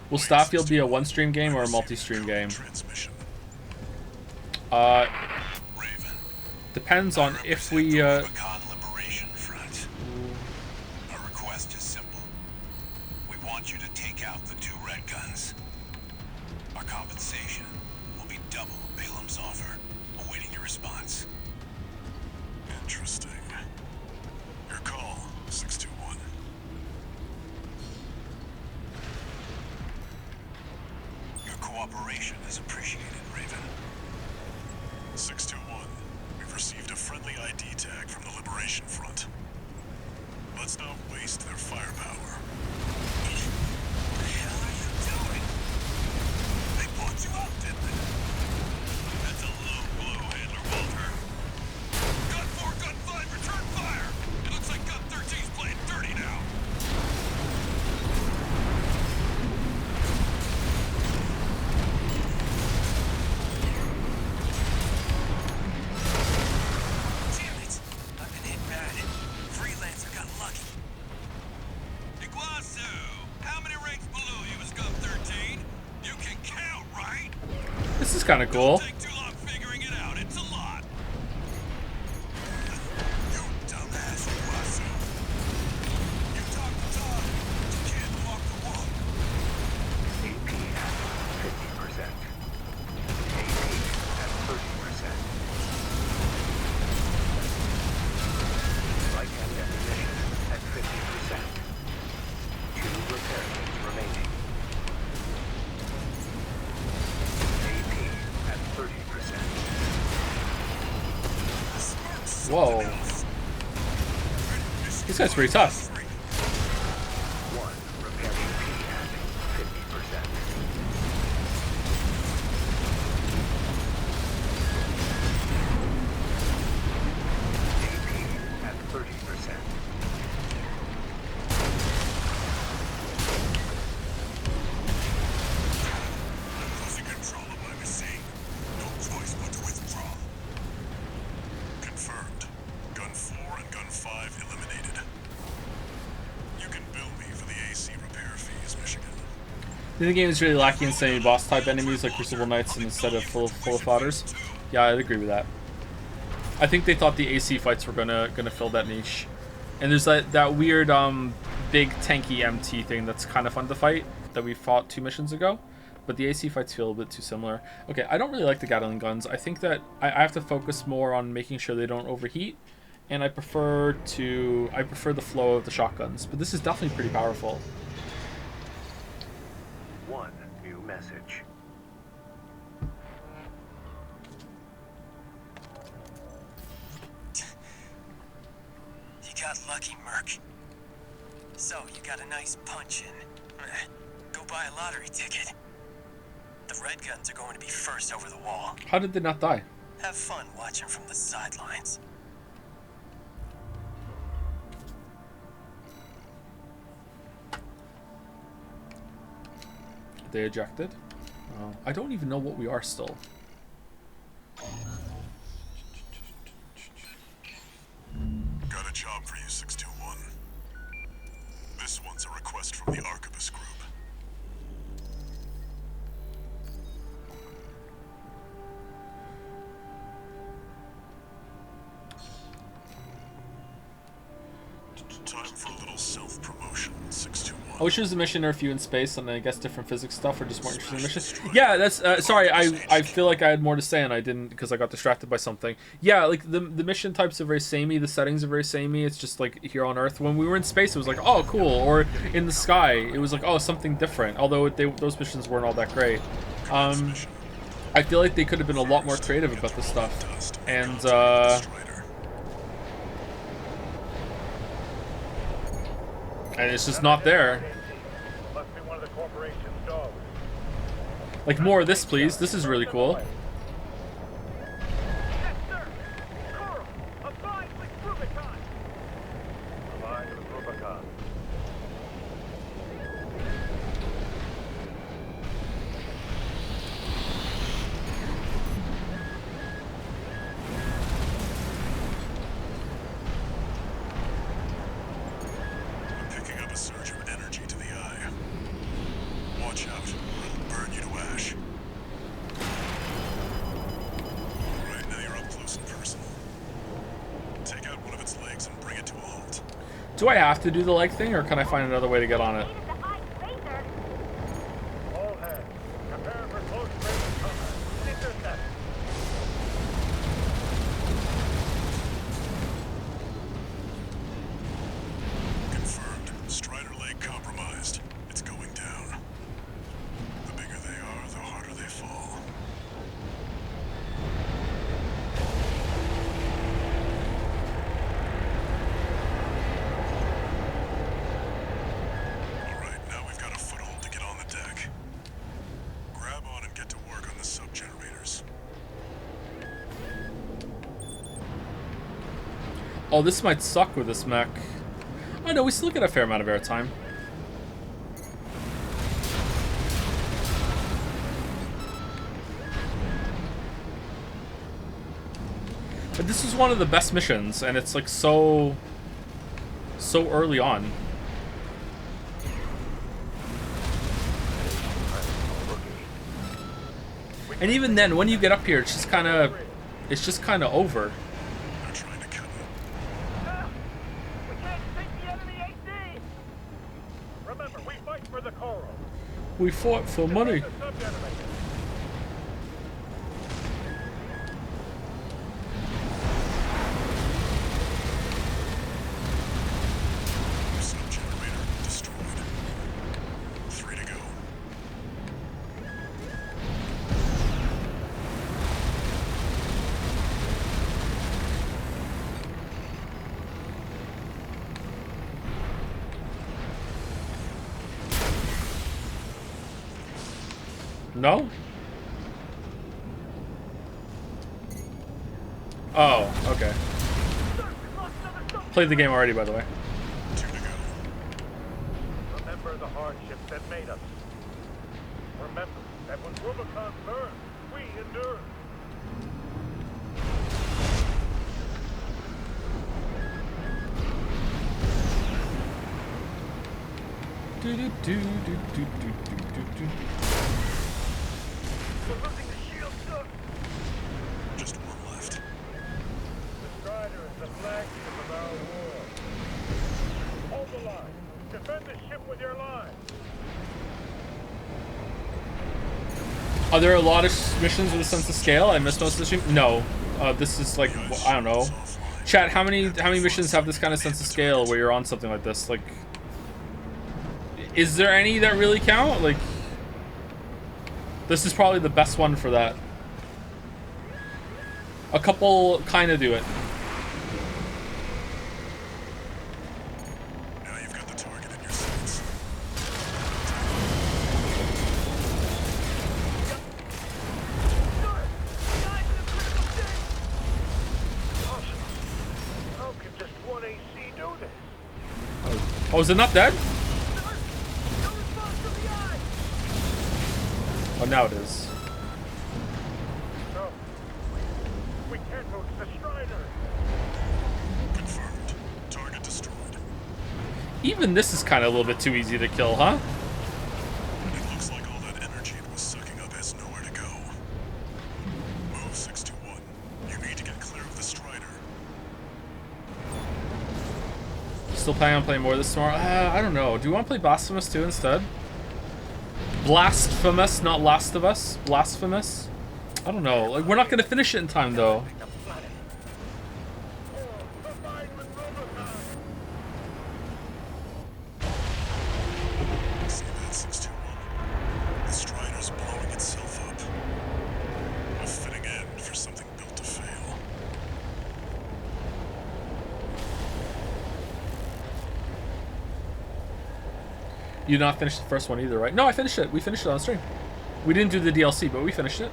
Will Starfield be a one-stream game or a multi-stream game? Depends on if we. Our request is simple. We want you to take out the 2 red guns. Our compensation will be double Balaam's offer. Awaiting your response. Interesting. Your call, 621. Your cooperation is appreciated, Raven. 621. We've received a friendly ID tag from the Liberation Front. Let's not waste their firepower. What the hell are you doing? They bought you out, didn't they? That's a low blow, Handler Walter. Gun 4, Gun 5, return fire! It looks like Gun 13's playing dirty now. Damn it! I've been hit bad. Freelancer got lucky. Iguazu, how many ranks below you is Gun 13? You can count, right? This is kind of cool. Take too long figuring it out. It's a lot. You dumbass, Iguazu. You talk the talk, but you can't walk the walk. AP at 50%. AP at 30%. Light and ammunition at 50%. 2 repair kits remaining. AP at 30%. Whoa. This guy's pretty tough. 1 repair AP at 50%. AP at 30%. Losing control of my machine. No choice but to withdraw. Confirmed. Gun 4 and Gun 5 eliminated. You can bill me for the AC repair fees, Michigan. The game is really lacking in semi-boss type enemies like Crucible Knights and instead of full of fodders. Yeah, I'd agree with that. I think they thought the AC fights were gonna fill that niche. And there's that weird big tanky MT thing that's kind of fun to fight that we fought 2 missions ago. But the AC fights feel a bit too similar. Okay, I don't really like the Gatling guns. I think that I have to focus more on making sure they don't overheat. And I prefer the flow of the shotguns. But this is definitely pretty powerful. 1 new message. You got lucky, Merc. So, you got a nice punch in. Go buy a lottery ticket. The red guns are going to be first over the wall. How did they not die? Have fun watching from the sidelines. They ejected? I don't even know what we are still. Got a job for you, 621. This one's a request from the Archivist Group. Time for a little self-promotion, 621. I wish it was a mission or a few in space, and I guess different physics stuff, or just more interesting missions. Yeah, that's sorry. I feel like I had more to say, and I didn't because I got distracted by something. Yeah, like the mission types are very samey. The settings are very samey. It's just like here on Earth. When we were in space, it was like, oh, cool. Or in the sky, it was like, oh, something different. Although those missions weren't all that great. I feel like they could have been a lot more creative about this stuff, and And it's just not there. Must be one of the corporation's dogs. Like, more of this, please. This is really cool. Yes, sir. Coral, abide with Rubicon. Abide with Rubicon. I'm picking up a surge of energy to the eye. Watch out, or it'll burn you to ash. Right now you're up close and personal. Take out one of its legs and bring it to a halt. Do I have to do the leg thing, or can I find another way to get on it? All hands, prepare for close range combat. Intercept. Confirmed. Strider leg compromised. It's going down. The bigger they are, the harder they fall. Alright, now we've got a foothold to get on the deck. Grab on and get to work on the sub-generators. Oh, this might suck with this mech. Oh no, we still get a fair amount of airtime. But this is one of the best missions, and it's like so early on. And even then, when you get up here, it's just kind of over. They're trying to cut it. We can't take the enemy AC. Remember, we fight for the Coral. We fought for money. The sub-generator. Sub-generator destroyed. 3 to go. No? Oh, okay. Played the game already, by the way. 2 to go. Remember the hardships that made us. Remember that when Rubicon burned, we endured. We're losing the shield, sir. Just one left. The Strider is the flagship of our war. Hold the line. Defend the ship with your lives. Are there a lot of missions with a sense of scale? I missed most of the stream. No, this is like, I don't know. Chat, how many missions have this kind of sense of scale where you're on something like this? Like, is there any that really count? Like, this is probably the best one for that. A couple kind of do it. Now you've got the target in your sights. How can just one AC do this? Oh, is it not dead? No response to the eye. Oh, now it is. No. We can't lose the Strider. Confirmed. Target destroyed. Even this is kind of a little bit too easy to kill, huh? It looks like all that energy it was sucking up has nowhere to go. Move 621. You need to get clear of the Strider. Still planning on playing more this tomorrow? I don't know. Do you want to play Blasphemous 2 instead? Blasphemous, not Last of Us. Blasphemous. I don't know. Like, we're not gonna finish it in time though. See that 621? The Strider's blowing itself up. A fitting end for something built to fail. You did not finish the first one either, right? No, I finished it. We finished it on stream. We didn't do the DLC, but we finished it.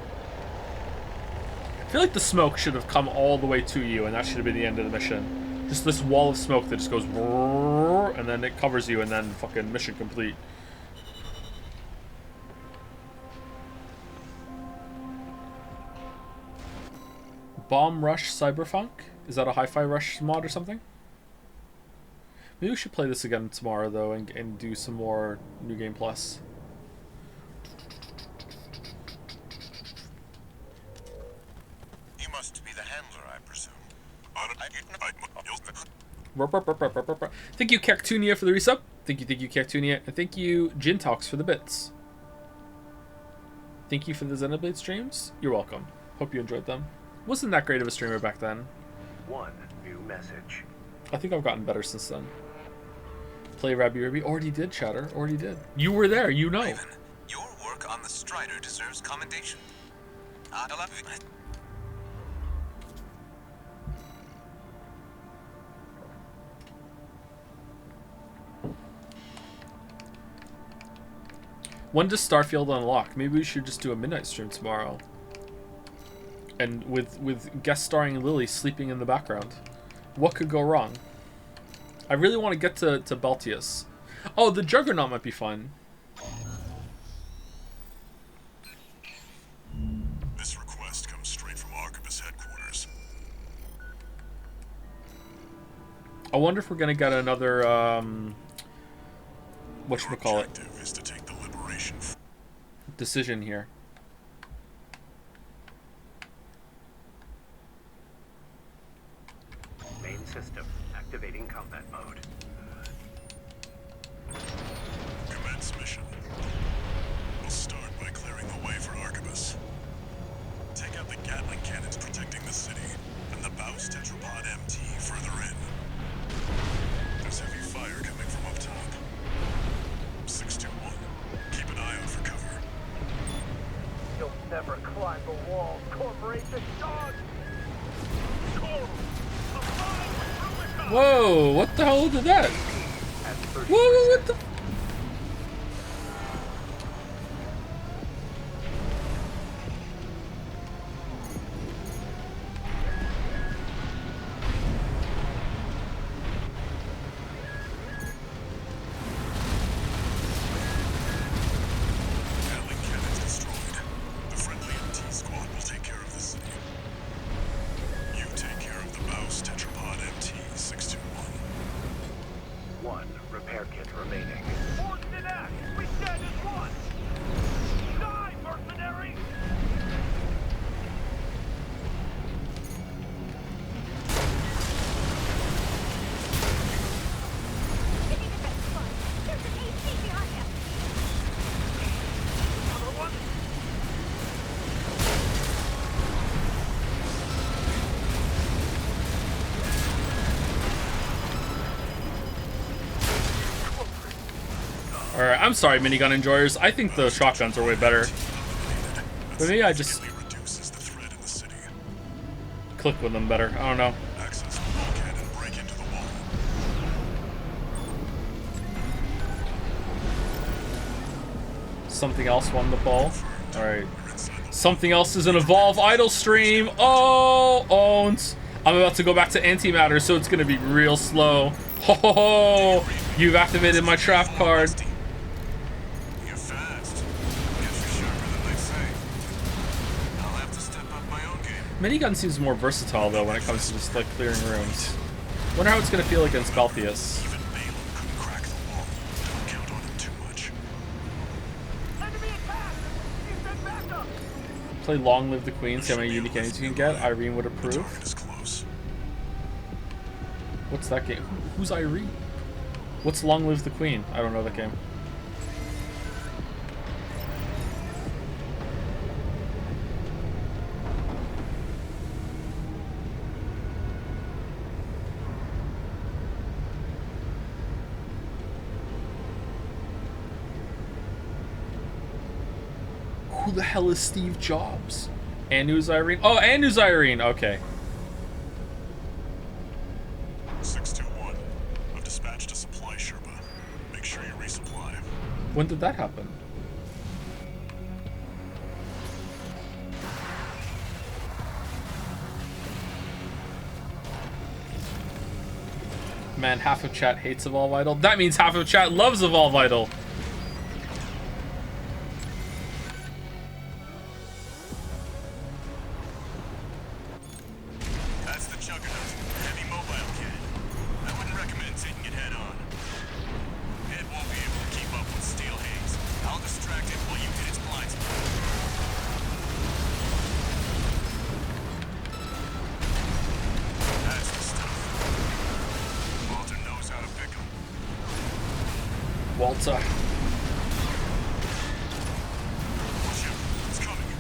I feel like the smoke should have come all the way to you, and that should have been the end of the mission. Just this wall of smoke that just goes, and then it covers you, and then fucking mission complete. Bomb Rush Cyberpunk? Is that a Hi-Fi Rush mod or something? Maybe we should play this again tomorrow, though, and do some more New Game Plus. You must be the handler, I presume. Thank you, Cactunia, for the resub. Thank you, Cactunia. And thank you, Gintox, for the bits. Thank you for the Xenoblade streams. You're welcome. Hope you enjoyed them. Wasn't that great of a streamer back then. One new message. I think I've gotten better since then. Play Rabby Rabby. Already did, Chatter. Already did. You were there. You know. Raven, your work on the Strider deserves commendation. I love it. When does Starfield unlock? Maybe we should just do a midnight stream tomorrow. And with guest starring Lily sleeping in the background. What could go wrong? I really want to get to Beltius. Oh, the Juggernaut might be fun. This request comes straight from Arquebus headquarters. I wonder if we're gonna get another whatchamacallit Is to take the liberation decision here. Main system activating combat mode. Commence mission. We'll start by clearing the way for Arquebus. Take out the Gatling cannons protecting the city, and the Baus Tetrapod MT further in. There's heavy fire coming from up top. 621. Keep an eye out for cover. You'll never climb the walls, corporation dog! Whoa, what the hell did that? Whoa, what the? Gatling cannons destroyed. The friendly MT squad will take care of the city. You take care of the Baus Tetrapod MT 621. One repair kit remaining. Force in act! We stand as one! Die, mercenary! Alright, I'm sorry, minigun enjoyers. I think the shotguns are way better. But maybe I just click with them better. I don't know. Something else won the ball. Alright. Something else is an Evolve Idle stream. Oh, owns. I'm about to go back to antimatter, so it's gonna be real slow. Ho ho ho! You've activated my trap card. You're fast. Guess you're sharper than they say. I'll have to step up my own game. Minigun seems more versatile though when it comes to just like clearing rooms. Wonder how it's gonna feel against Beltius. Even Balaam couldn't crack the wall. Don't count on him too much. Enemy attack! He's been back up! Play Long Live the Queen, see how many unique enemies you can get. Irene would The approve. target is close. What's that game? Who's Irene? What's Long Live the Queen? I don't know that game. Who the hell is Steve Jobs? Anu's Irene? Oh, Anu's Irene! Okay. 621. I've dispatched a supply Sherpa. Make sure you resupply. When did that happen? Man, half of chat hates Evolve Vital. That means half of chat loves Evolve Vital. That's the Juggernaut. Heavy mobile cannon. I wouldn't recommend taking it head on. It won't be able to keep up with Steel Haze. I'll distract it while you hit its blind spot. That's the stuff. Walter knows how to pick 'em. Walter. Watch out. It's coming.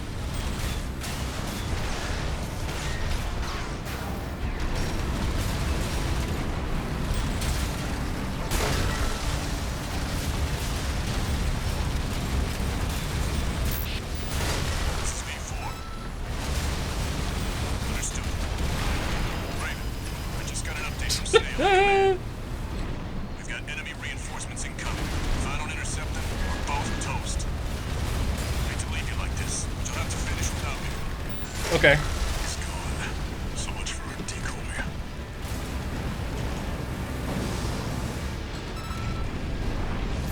This is V4. Understood. Raven, I just got an update from Snail. We've got enemy reinforcements incoming. If I don't intercept them, we're both toast. Hate to leave you like this, but you'll have to finish without me. Okay. He's gone. So much for a decoy.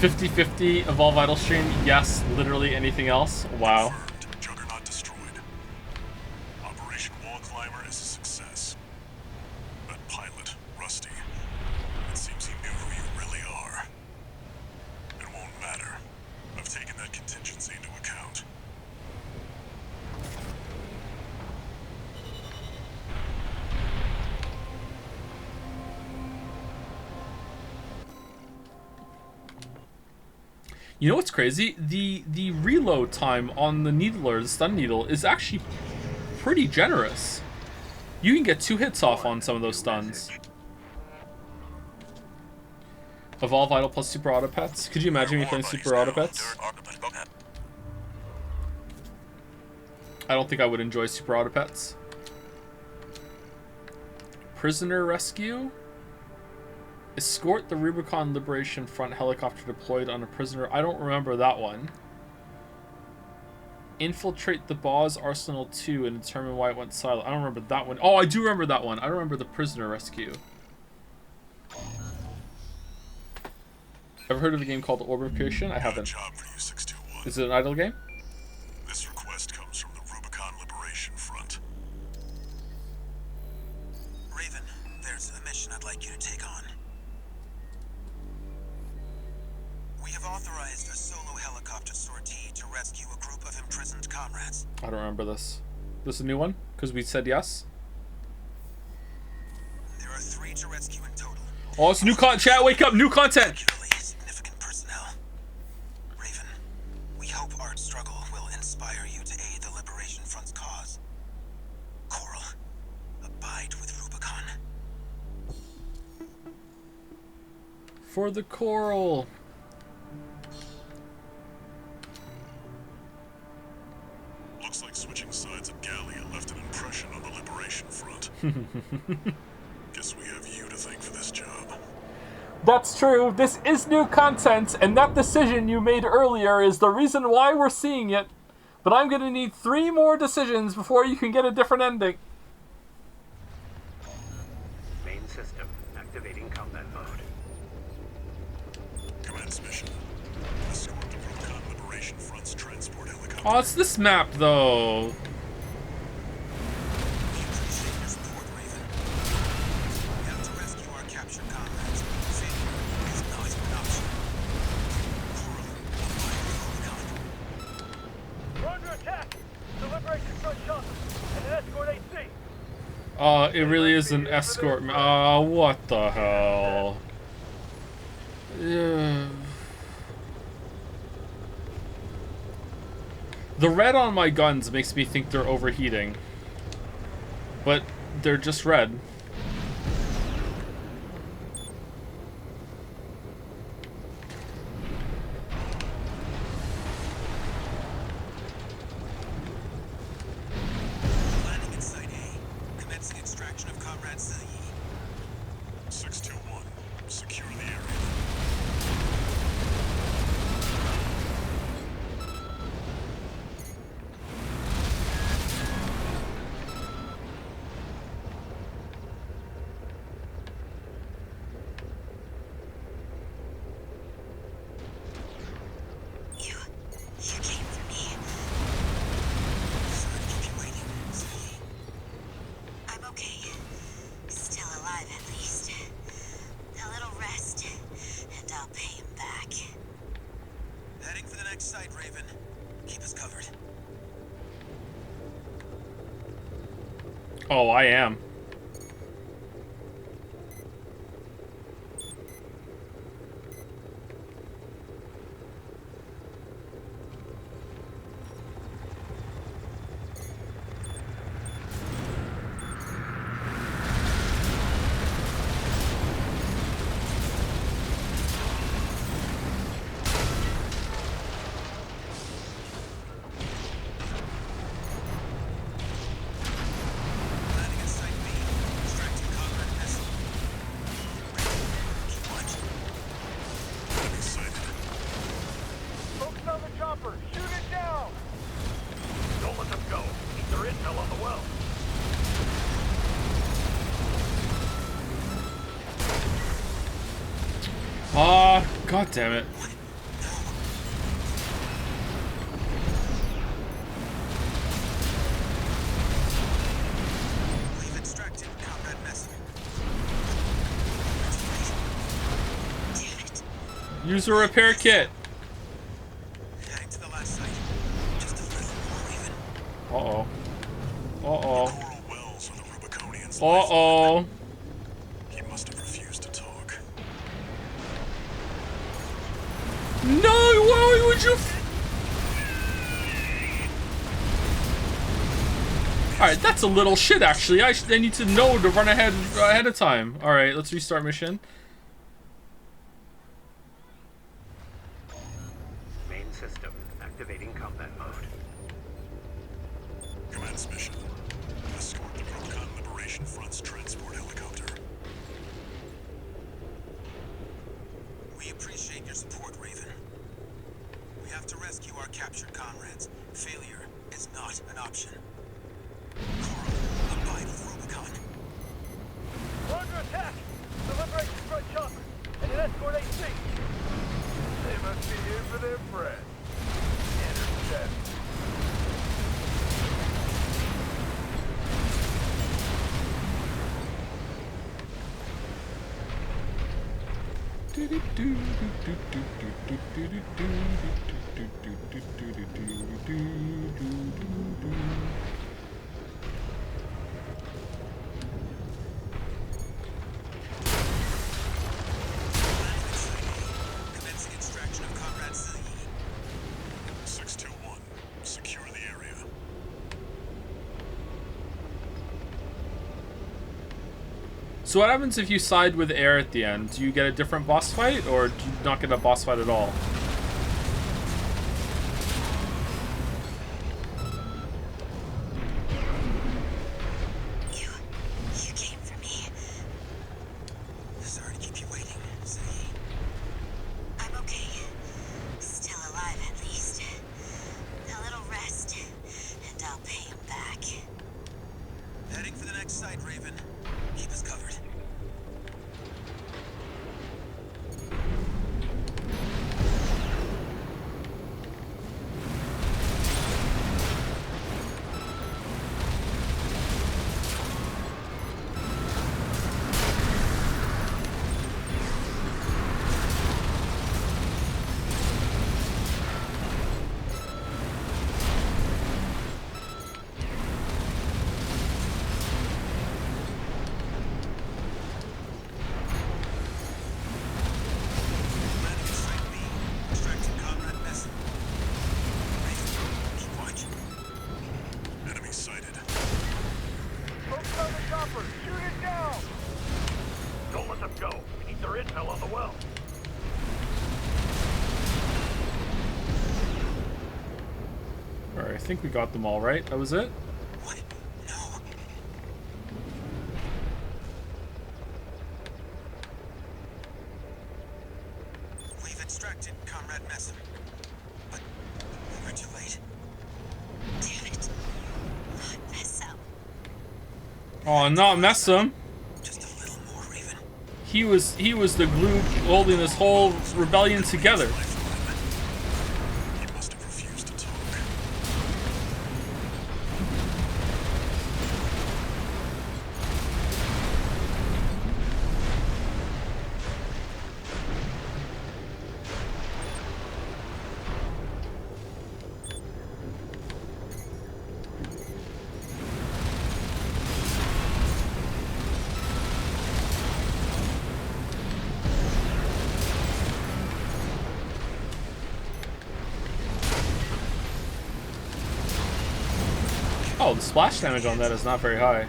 50-50 Evolve Vital stream. Yes, literally anything else. Wow. Confirmed. Juggernaut destroyed. Operation Wall Climber is a success. That pilot, Rusty, it seems he knew who you really are. It won't matter. I've taken that contingency into account. You know what's crazy? The reload time on the needler, the stun needle, is actually pretty generous. You can get 2 hits off on some of those stuns. Evolve Vital plus Super Auto Pets. Could you imagine me playing Super Auto Pets? I don't think I would enjoy Super Auto Pets. Prisoner Rescue. Escort the Rubicon Liberation Front helicopter deployed on a prisoner. I don't remember that one. Infiltrate the Boz Arsenal 2 and determine why it went silent. I don't remember that one. Oh, I do remember that one. I don't remember the prisoner rescue. Ever heard of a game called Orb of Creation? I haven't. Job for you, 621. Is it an idle game? This request comes from the Rubicon Liberation Front. Raven, there's a mission I'd like you to take on. We have authorized a solo helicopter sortie to rescue a group of imprisoned comrades. I don't remember this. This is a new one? Because we said yes? There are 3 to rescue in total. Oh, it's new content. Chat, wake up. New content. Particularly significant personnel. Raven, we hope Art's struggle will inspire you to aid the Liberation Front's cause. Coral, abide with Rubicon. For the coral. Looks like switching sides at Gallia left an impression on the Liberation Front. Guess we have you to thank for this job. That's true. This is new content, and that decision you made earlier is the reason why we're seeing it. But I'm gonna need 3 more decisions before you can get a different ending. Main system activating combat mode. Commence mission. Escort the Rubicon Liberation Front's transport helicopter. Oh, it's this map, though. We appreciate your support, Raven. We have to rescue our captured comrades. Failure is not an option. Coral, abide with Rubicon. We're under attack! The Liberation Front shot them, and an escort AC! It really is an escort. What the hell? The red on my guns makes me think they're overheating. But they're just red. Landing in Site A. Commencing extraction of Comrade Sayi. 621. Secure the area. Oh, I am. Landing at Site B. Extracting combat missile. Keep watching. Enemy sighted. Focus on the chopper. Shoot it down. Don't let them go. Keep their intel on the well. Ah, god damn it. We've extracted combat missile. Damn it. Use a repair kit. Heading to the last site. Just a little more, Raven. Uh-oh. Uh-oh. Coral wells are the Rubiconians' Uh-oh. He must have refused to talk. No, why would you? Alright, that's a little shit, actually. I need to know to run ahead of time. Alright, let's restart mission. Main system activating combat mode. Commence mission. Escort the Rubicon Liberation Front's transport helicopter. We appreciate your support, Raven. We have to rescue our captured comrades. Failure is not an option. Coral, abide with Rubicon. We're under attack. The Liberation Front chopper and an escort AC. They must be here for their friend. Intercept. Commencing extraction of Comrade Zilli. 621. Secure the area. So what happens if you side with air at the end? Do you get a different boss fight, or do you not get a boss fight at all? You came for me. Sorry to keep you waiting, Zilli. I'm okay. Still alive, at least. A little rest, and I'll pay him back. Heading for the next site, Raven. Keep us covered. Landing at Site B. Extracting combat missile. Raven, keep watching. Enemy sighted. Focus on the chopper. Shoot it down. Don't let them go. Keep their intel on the well. Alright, I think we got them all right. That was it? What? No. We've extracted Comrade Messam. But we're too late. Damn it. Not mess up. Oh, not mess him. Just a little more, Raven. He was the glue holding this whole rebellion together. He must have refused to talk. Wow, the splash damage on that is not very high.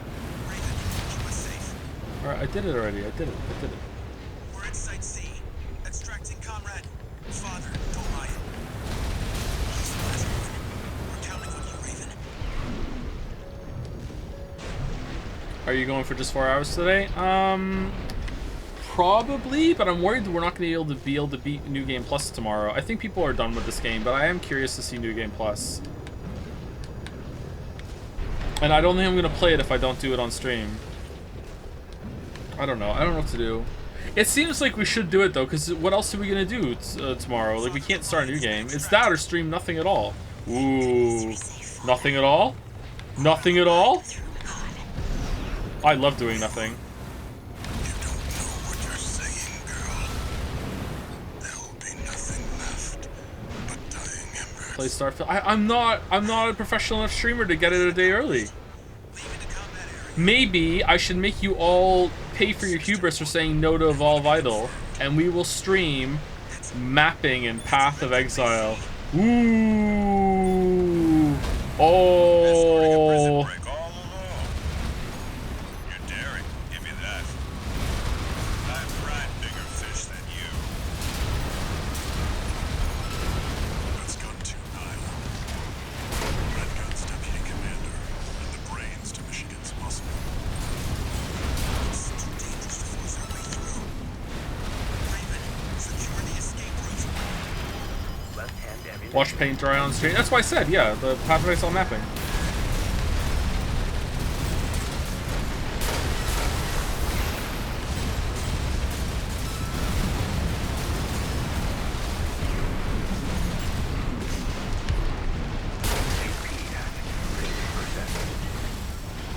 Alright, I did it already. I did it. We're at Site C. Extracting Comrade. Father, don't lie. We're counting on you, Raven. Are you going for just 4 hours today? Probably, but I'm worried that we're not going to be able to beat New Game Plus tomorrow. I think people are done with this game, but I am curious to see New Game Plus. And I don't think I'm going to play it if I don't do it on stream. I don't know. I don't know what to do. It seems like we should do it, though, because what else are we going to do tomorrow? Like, we can't start a new game. It's that or stream nothing at all. Ooh. Nothing at all? Nothing at all? I love doing nothing. Play Starfield. I'm not a professional enough streamer to get it a day early. Maybe I should make you all pay for your hubris for saying no to Evolve Idol, and we will stream mapping and Path of Exile. Ooh. Oh. Watch paint dry on stream. That's why I said, yeah, the Path of Exile mapping.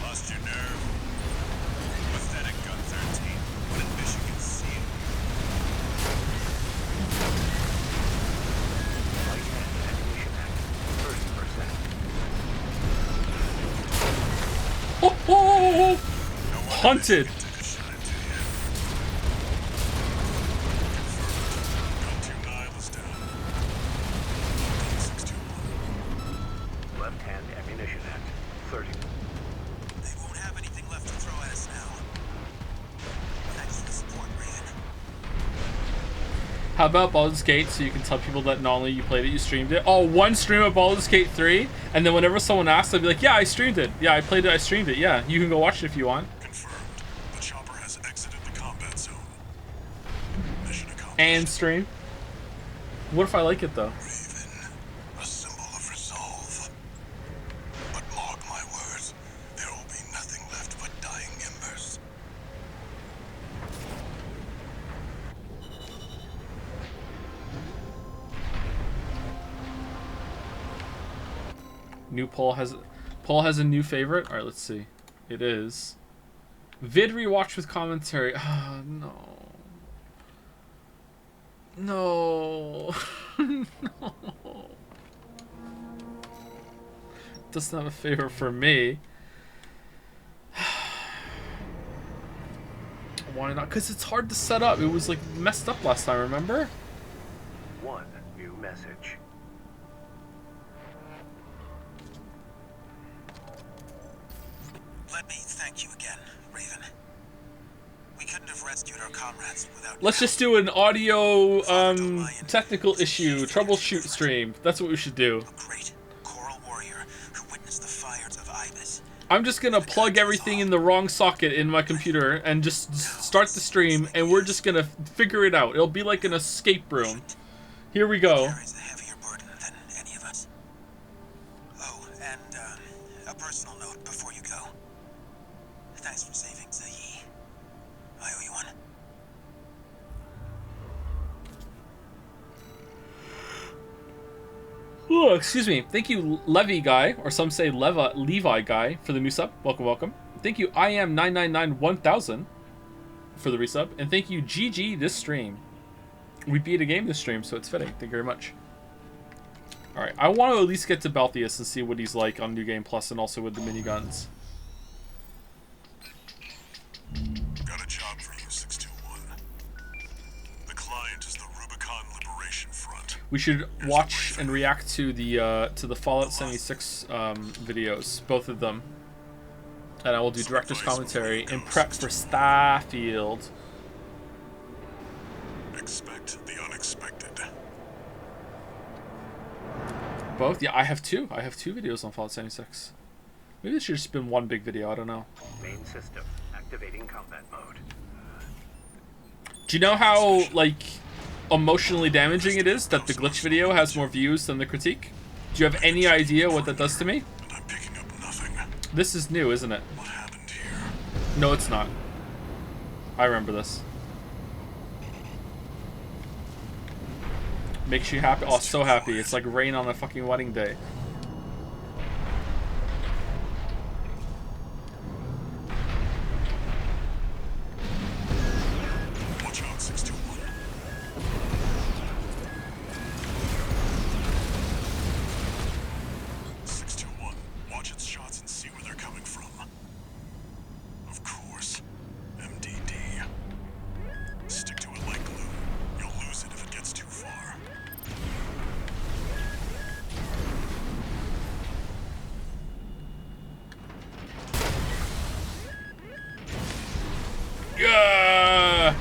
Lost your nerve. Pathetic gun 13. What did Michigan see? Oh! Hunted! Left-hand ammunition at 30. They won't have anything left to throw at us now. Thanks for the support, Raven. How about Baldur's Gate, so you can tell people that not only you played it, you streamed it? Oh, one stream of Baldur's Gate 3, and then whenever someone asks, I'll be like, yeah, I streamed it. Yeah, I played it, I streamed it. Yeah, you can go watch it if you want. Confirmed. The chopper has exited the combat zone. Mission accomplished. And stream. What if I like it, though? Raven, a symbol of resolve. But mark my words, there will be nothing left but dying embers. New Paul has a new favorite. All right, let's see. It is vid rewatch with commentary. Ah, no. No. No. Doesn't have a favorite for me. Why not? Because it's hard to set up. It was like messed up last time, remember? One new message. Let me thank you again, Raven. We couldn't have rescued our comrades without Let's just do an audio technical issue troubleshoot stream. That's what we should do. I'm just gonna plug everything in the wrong socket in my computer and just start the stream, and we're just gonna figure it out. It'll be like an escape room. Here we go. Oh, and a personal note before you go. Thanks for saving Zahi. I owe you one. Oh, excuse me. Thank you, Levi Guy, or some say Levi Guy, for the new sub. Welcome, welcome. Thank you, I am 999-1000 for the resub, and thank you, GG this stream. We beat a game this stream, so it's fitting. Thank you very much. All right, I want to at least get to Balthius and see what he's like on New Game Plus, and also with the miniguns. Got a job for you, 621. The client is the Rubicon Liberation operation front. We should watch and react to the Fallout 76 videos, both of them. And I will do director's commentary in prep for Starfield. Expect the unexpected. Both? Yeah, I have two. I have two videos on Fallout 76. Maybe this should have just been one big video. I don't know. Main system activating combat mode. Do you know how, like, emotionally damaging it is that the glitch video has more views than the critique? Do you have any idea what that does to me? I'm picking up nothing. This is new, isn't it? What happened here? No, it's not. I remember this. Makes you happy? Oh, so happy. It's like rain on a fucking wedding day. Watch out, 621. Watch its shots and see where they're coming from. Of course. MDD. Stick to it like glue. You'll lose it if it gets too far. Yeah!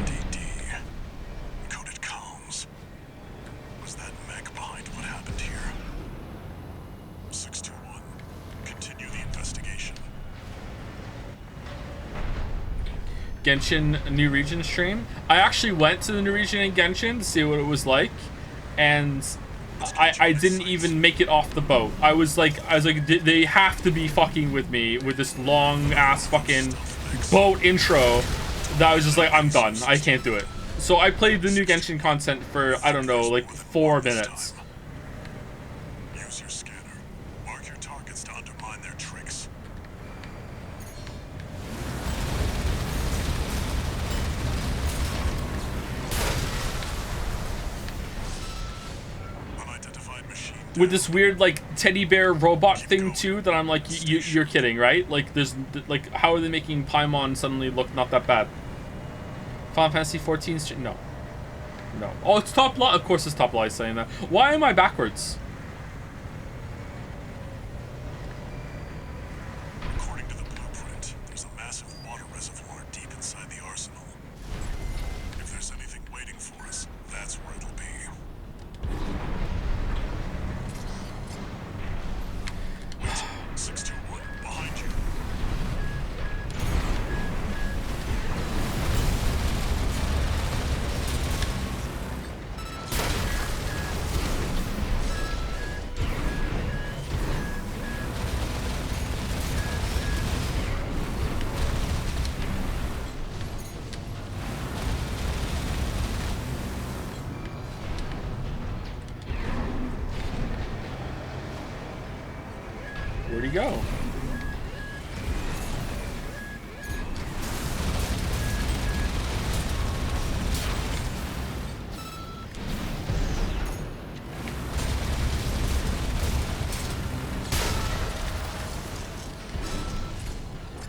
MDD. Encoded comms. Was that mech behind what happened here? 621. Continue the investigation. Genshin New Region stream. I actually went to the New Region in Genshin to see what it was like, and I didn't even make it off the boat. I was like, they have to be fucking with me with this long ass fucking boat intro. That I was just like, I'm done. I can't do it. So I played the new Genshin content for, I don't know, like 4 minutes. Use your scanner. Mark your targets to undermine their tricks. Unidentified machine. With this weird like teddy bear robot thing too, that I'm like, you're kidding, right? Like there's like, how are they making Paimon suddenly look not that bad? Final Fantasy 14 no. No. Oh, it's top line. Of course it's top line saying that. Why am I backwards? According to the blueprint, there's a massive water reservoir deep inside the arsenal. If there's anything waiting for us, that's where it'll be. Wait, 621, behind you. Where'd he go?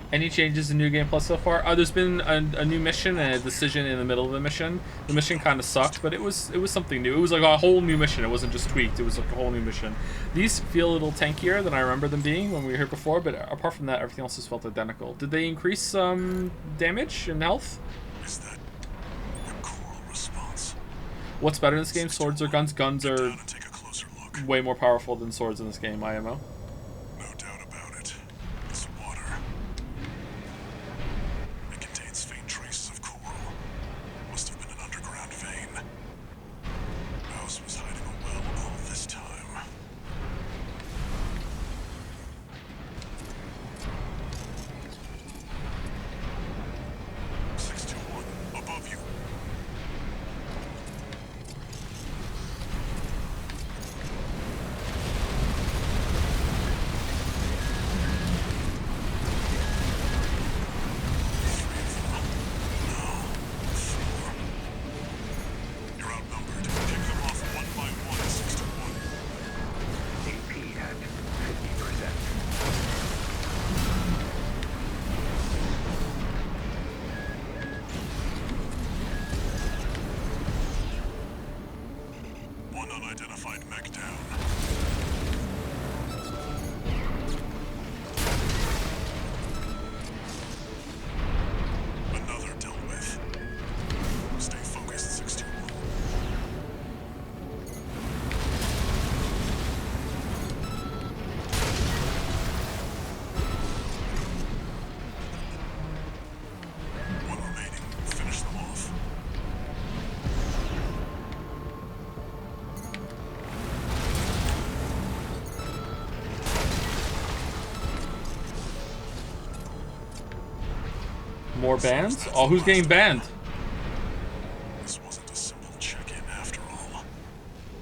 Any changes in New Game Plus so far? There's been a new mission and a decision in the middle of the mission. The mission kind of sucked, but it was something new. It was like a whole new mission. It wasn't just tweaked. It was like a whole new mission. These feel a little tankier than I remember them being when we were here before, but apart from that, everything else has felt identical. Did they increase damage and health? Is that a coral response? What's better in this game, swords or guns? Guns Get are down and take a closer look. way more powerful than swords in this game, IMO. No doubt about it. It's water. It contains faint traces of coral. Must have been an underground vein. Mouse was hiding a well all this time. Above you. back down. Another dealt with. Stay focused, 621. One remaining. Finish them off. More bans? Oh, who's getting banned? This wasn't a simple check-in after all.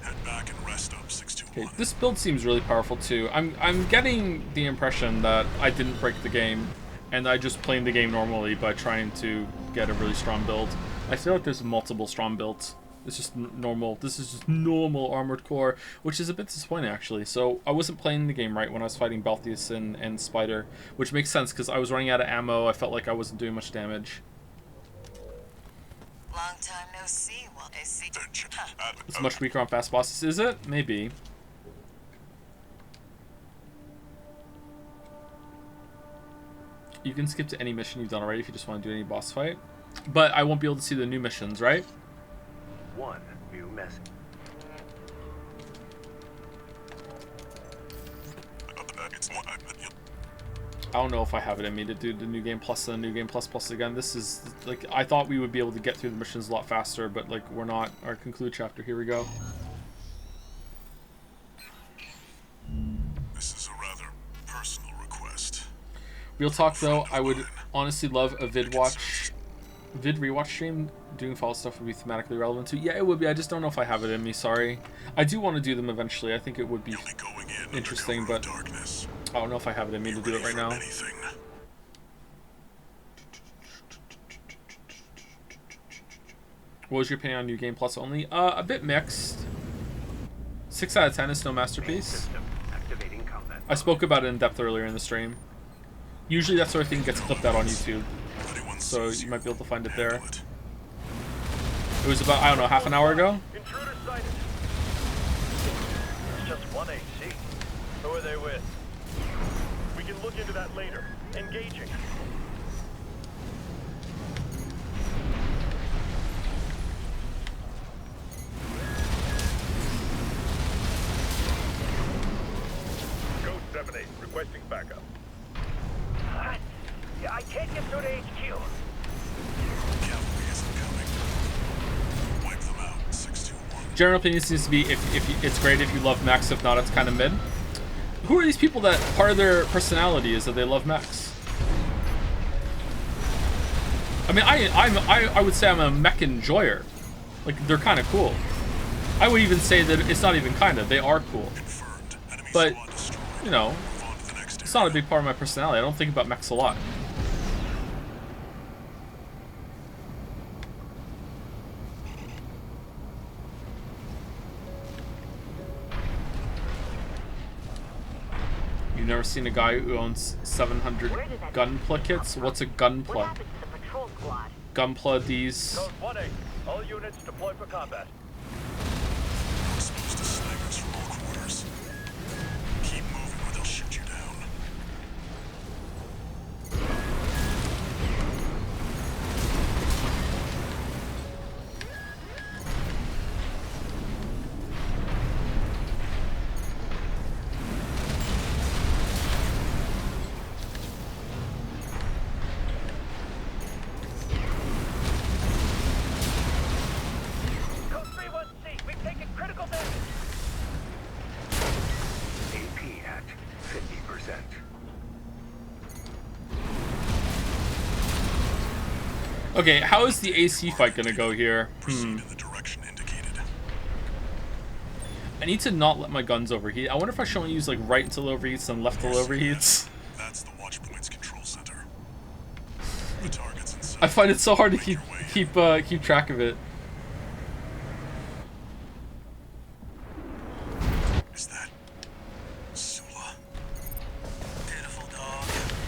Head back and rest up, 621. Okay, this build seems really powerful too. I'm getting the impression that I didn't break the game, and I just played the game normally by trying to get a really strong build. I feel like there's multiple strong builds. It's just normal. This is just normal Armored Core, which is a bit disappointing actually. So I wasn't playing the game right when I was fighting Baltheus and Spider, which makes sense because I was running out of ammo. I felt like I wasn't doing much damage. Long time no see. Well, I see. It's much weaker on fast bosses, is it? Maybe. You can skip to any mission you've done already if you just want to do any boss fight. But I won't be able to see the new missions, right? One new message. I don't know if I have it in me to do the New Game Plus and the New Game Plus Plus again. This is, like, I thought we would be able to get through the missions a lot faster, but, like, we're not. Our conclude chapter, here we go. This is a rather personal request. Real talk, though, I would honestly love a vid rewatch stream. Doing fall stuff would be thematically relevant too. Yeah, it would be. I just don't know if I have it in me. Sorry. I do want to do them eventually. I think it would be interesting, but I don't know if I have it in me to do it right now. What was your opinion on New Game Plus only? A bit mixed. 6 out of 10 is no masterpiece. I spoke about it in depth earlier in the stream. Usually that sort of thing gets clipped out on YouTube, so you might be able to find it there. It was about, I don't know, half an hour ago? Intruder sighted. It's just one AC. Who are they with? We can look into that later. Engaging. Ghost 7-8, requesting backup. What? Yeah, I can't get through to HQ. General opinion seems to be if it's great if you love mechs, if not it's kind of mid. Who are these people that part of their personality is that they love mechs? I mean, I would say I'm a mech enjoyer. Like, they're kind of cool. I would even say that it's not even kind of, they are cool. But, you know, it's not a big part of my personality. I don't think about mechs a lot. You've never seen a guy who owns 700 gunpla kits? What's a gunpla? Gunpla these. Code 1-8, all units deploy for combat. Exposed to snipers from all quarters. Keep moving or they'll shoot you down. Okay, how is the AC fight gonna go here? I need to not let my guns overheat. I wonder if I should only use like right until it overheats and left until it overheats. That's the watch point's control center. The target's inside. I find it so hard to keep track of it. Is that Sula? Pitiful dog. I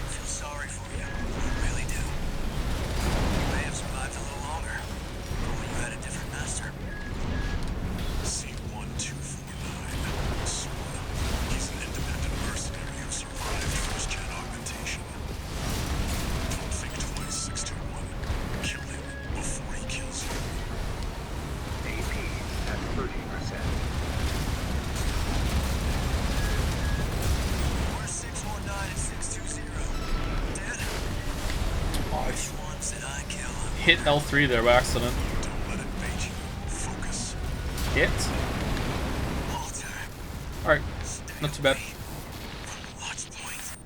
feel sorry for you. I really do. You may have survived a little longer, but when you had a different master. C1249. hit L3 there by accident. Don't let it bait you. Focus. Hit? Walter. Alright, not too bad. Watch point.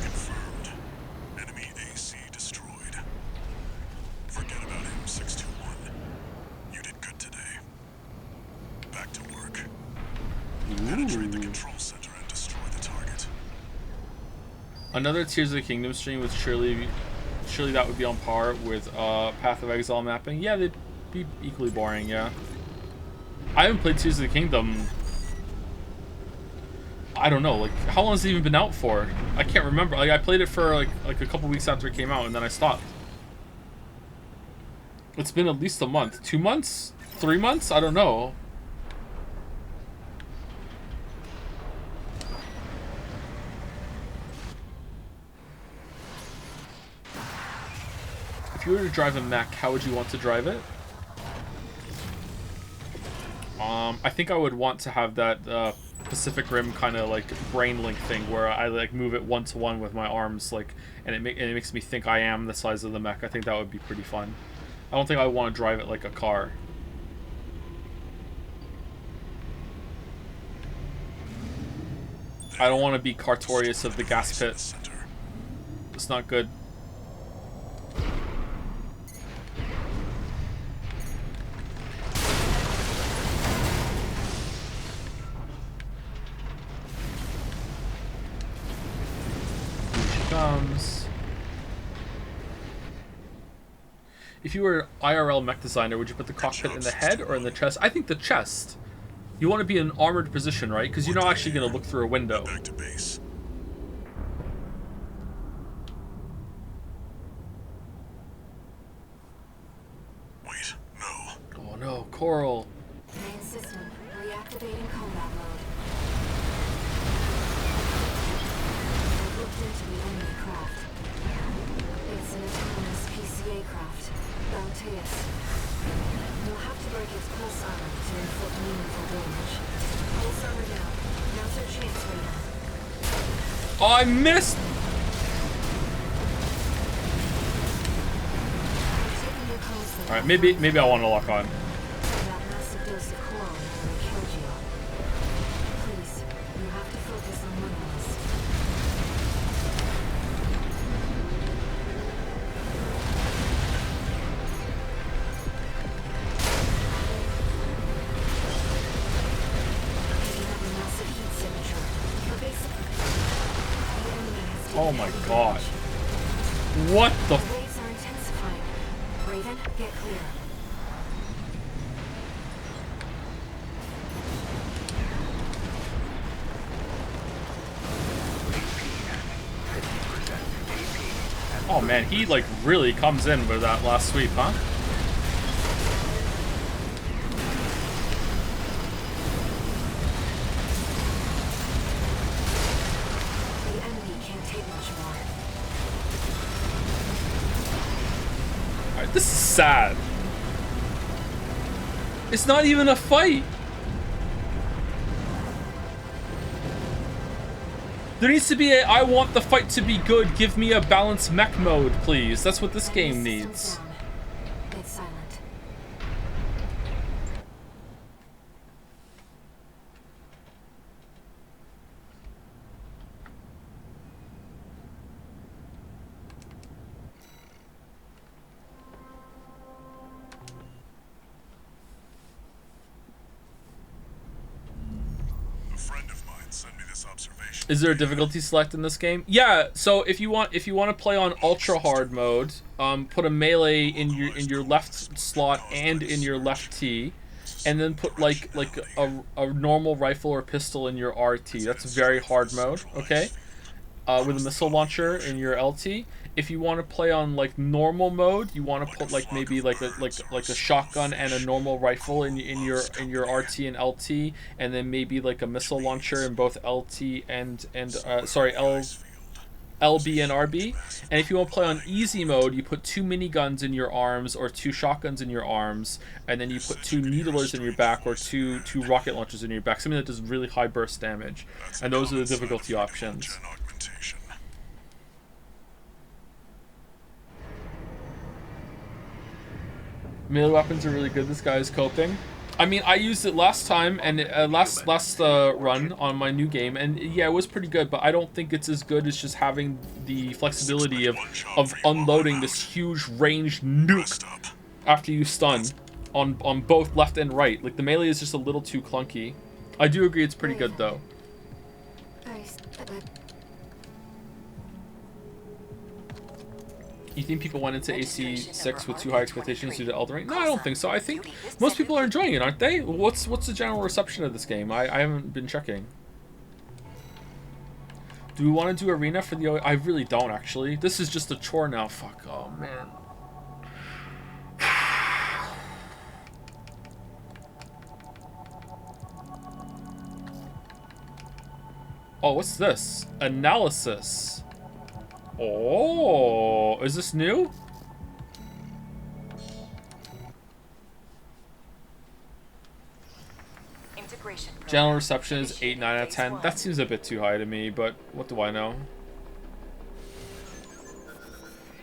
Confirmed. Enemy AC destroyed. Forget about him, 621. You did good today. Back to work. Penetrate the control center and destroy the target. Another Tears of the Kingdom stream with surely that would be on par with Path of Exile mapping. Yeah, they'd be equally boring, yeah. I haven't played Tears of the Kingdom. I don't know, like, how long has it even been out for? I can't remember. Like, I played it for like a couple weeks after it came out, and then I stopped. It's been at least a month. 2 months? 3 months? I don't know. If you were to drive a mech, how would you want to drive it? I think I would want to have that Pacific Rim kind of like brain link thing where I like move it one to one with my arms, like, and it makes me think I am the size of the mech. I think that would be pretty fun. I don't think I would want to drive it like a car. I don't want to be Cartorius of the gas pit. It's not good. Comes. If you were an IRL mech designer, would you put the cockpit in the head or in the chest? I think the chest. You want to be in an armored position, right? Because you're not actually going to look through a window. Back to base. Wait, no. Oh no, Coral. Main system, reactivating combat mode. I've looked into the enemy craft. It's an autonomous PCA craft, Balteus. You'll have to break its pulse armor to inflict meaningful damage. Pulse armor down. Now's your chance, Raven. Oh, I missed! Alright, maybe I want to lock on. That massive dose of coral nearly killed you. Please, you have to focus on winning this. You have a massive heat signature. But basically, the enemy has taken Oh my heavy god. damage. What the The waves are intensifying. Raven, get clear. Oh man, he like really comes in with that last sweep, huh? The enemy can't take much more. Alright, this is sad. It's not even a fight. There needs to be a I want the fight to be good, give me a balanced mech mode, please. That's what this game needs. It's silent. A friend of mine sent me this observation. Is there a difficulty select in this game? Yeah, so if you want to play on ultra hard mode, put a melee in your left slot and in your left T, and then put like a normal rifle or pistol in your RT. That's very hard mode, okay? With a missile launcher in your LT. If you want to play on like normal mode, you want to put like maybe like a shotgun and a normal rifle in your RT and LT, and then maybe like a missile launcher in both LT and LB and RB. And if you want to play on easy mode, you put 2 miniguns in your arms or 2 shotguns in your arms, and then you put 2 needlers in your back or two rocket launchers in your back, something that does really high burst damage. And those are the difficulty options. Melee weapons are really good. This guy is coping. I mean, I used it last time and last run on my new game, and yeah, it was pretty good. But I don't think it's as good as just having the flexibility of unloading this huge ranged nuke after you stun on both left and right. Like the melee is just a little too clunky. I do agree it's pretty good though. You think people went into AC6 with too high expectations due to Elden Ring? No, I don't think so. I think most people are enjoying it, aren't they? What's the general reception of this game? I haven't been checking. Do we want to do arena for the... I really don't, actually. This is just a chore now. Fuck. Oh, man. Oh, what's this? Analysis. Oh, is this new? General reception is 8, 9 out of 10. That seems a bit too high to me, but what do I know?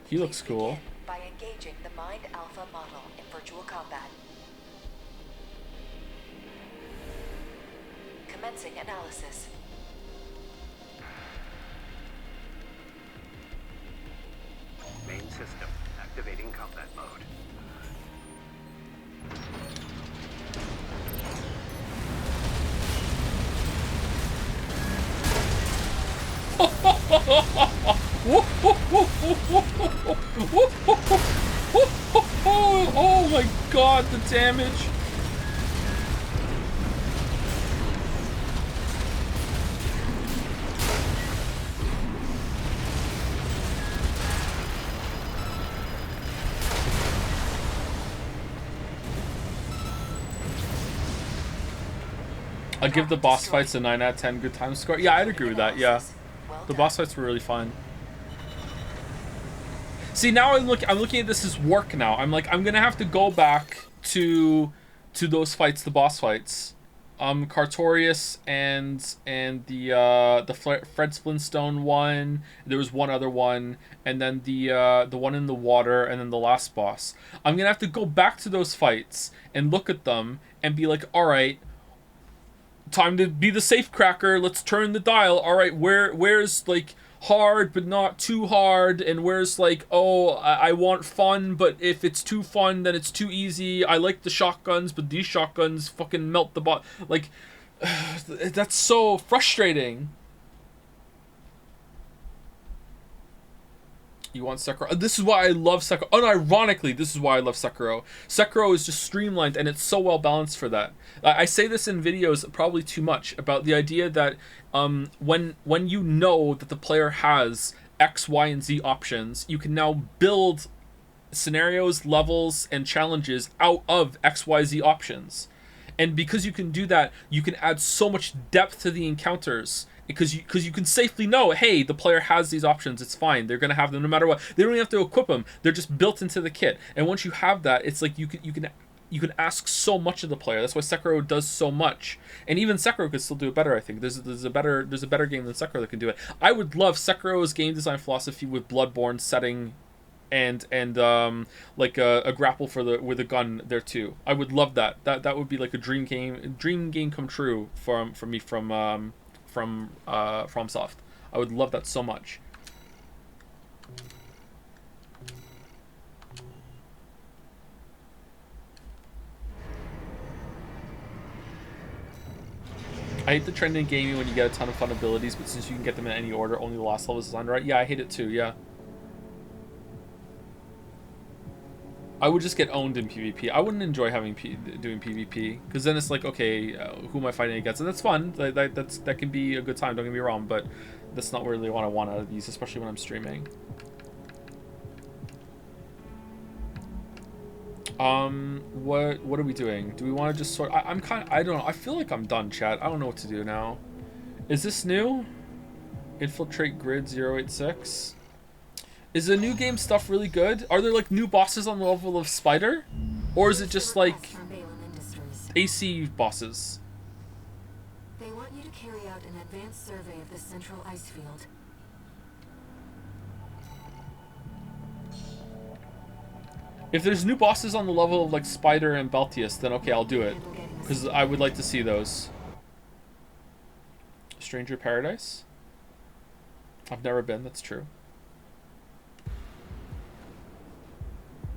He looks cool. By engaging the Mind Alpha model in virtual combat. Commencing analysis. Main system activating combat mode. Oh my god, the damage. I'd give the boss fights a 9 out of 10 good time score. Yeah, I'd agree with that, yeah. The boss fights were really fun. See, now I'm looking at this as work now. I'm like, I'm gonna have to go back to those fights, the boss fights. Cartorius and the Fred Flintstone one. There was one other one, and then the one in the water, and then the last boss. I'm gonna have to go back to those fights and look at them and be like, all right, time to be the safe cracker. Let's turn the dial. All right, where's like hard but not too hard, and where's like, oh, I want fun, but if it's too fun, then it's too easy. I like the shotguns, but these shotguns fucking melt the bot. Like, that's so frustrating. You want Sekiro? This is why I love Sekiro. Unironically, this is why I love Sekiro. Sekiro is just streamlined, and it's so well balanced for that. I say this in videos probably too much about the idea that when you know that the player has X, Y, and Z options, you can now build scenarios, levels, and challenges out of X, Y, Z options. And because you can do that, you can add so much depth to the encounters. Because you can safely know, hey, the player has these options, it's fine. They're going to have them no matter what. They don't even have to equip them. They're just built into the kit. And once you have that, it's like you can ask so much of the player. That's why Sekiro does so much. And even Sekiro could still do it better, I think. There's a better game than Sekiro that can do it. I would love Sekiro's game design philosophy with Bloodborne setting and like a grapple with a gun there too. I would love that. That would be like a dream game come true for me from FromSoft. I would love that so much. I hate the trend in gaming when you get a ton of fun abilities, but since you can get them in any order, only the last level is designed right. Yeah, I hate it too, yeah. I would just get owned in PvP. I wouldn't enjoy doing PvP, because then it's like, okay, who am I fighting against? And that's fun. That can be a good time, don't get me wrong, but that's not really what I want out of these, especially when I'm streaming. What are we doing? Do we want to just sort... I don't know. I feel like I'm done, chat. I don't know what to do now. Is this new? Infiltrate Grid 086? Is the new game stuff really good? Are there like new bosses on the level of Spider? Or is it just like AC bosses? They want you to carry out an advanced survey of the central ice field. If there's new bosses on the level of like Spider and Baltius, then okay, I'll do it. Because I would like to see those. Stranger Paradise? I've never been, that's true.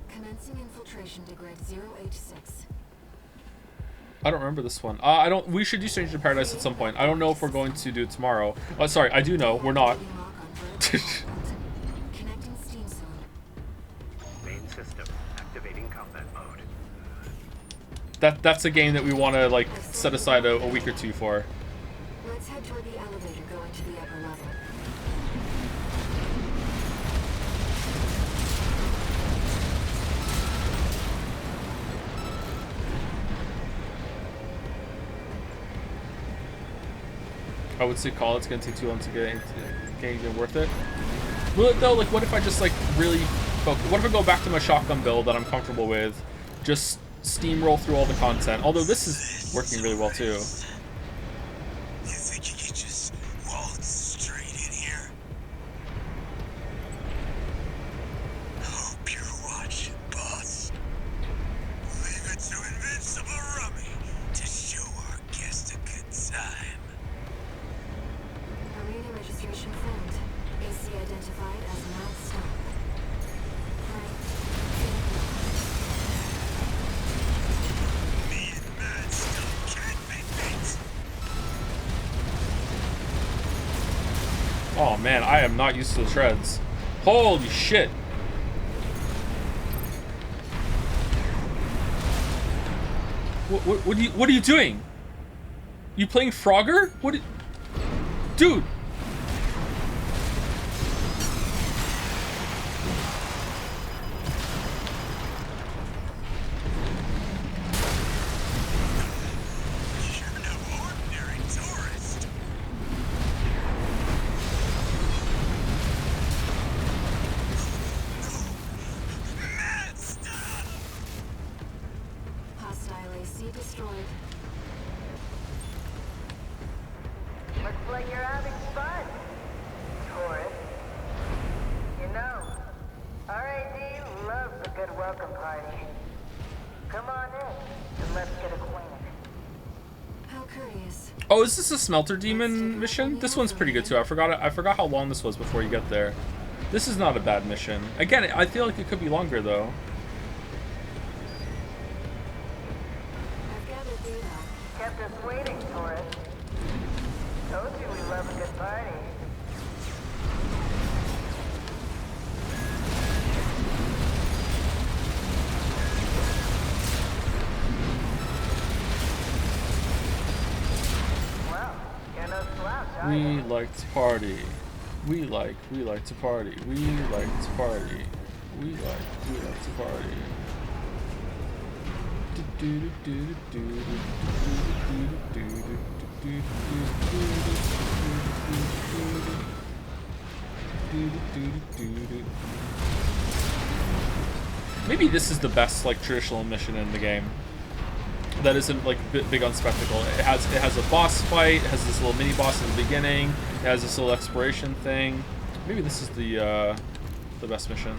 Commencing infiltration to grid 086. I don't remember this one. I don't. We should do Stranger Paradise at some point. I don't know if we're going to do it tomorrow. Oh, sorry, I do know. We're not. Connecting steam zone. Main system activating combat mode. That's a game that we want to like set aside a week or two for. Let's head toward the elevator going to the upper level. I would say call it's gonna take too long to get anything worth it. Will it though? Like, what if I just like really focus? What if I go back to my shotgun build that I'm comfortable with, just steamroll through all the content? Although this is working really well too. You think you could just waltz straight in here? Hope you're watching, boss. Leave it to Invincible Rummy to show our guest a good time. Arena registration found. AC identified as Mount Stop. Me and Mad still can't be beat. Oh man, I am not used to the treads. Holy shit! What are you doing? You playing Frogger? Dude! You're no ordinary tourist. Mad stuff. Hostile AC destroyed. Looks like you're having fun, tourist. You know, RAD loves a good welcome party. Come on in and let's get acquainted. How curious. Oh, is this a Smelter Demon mission? This one's pretty good too. I forgot how long this was before you get there. This is not a bad mission. Again, I feel like it could be longer though. I've gathered data. Kept us waiting, tourist. Told you we love a good party. Well, you're no slouch, are We you? like to party. We like to party. We like to party. We like to party. Maybe this is the best like traditional mission in the game. That isn't like big on spectacle. It has a boss fight. It has this little mini boss in the beginning. It has this little exploration thing. Maybe this is the best mission.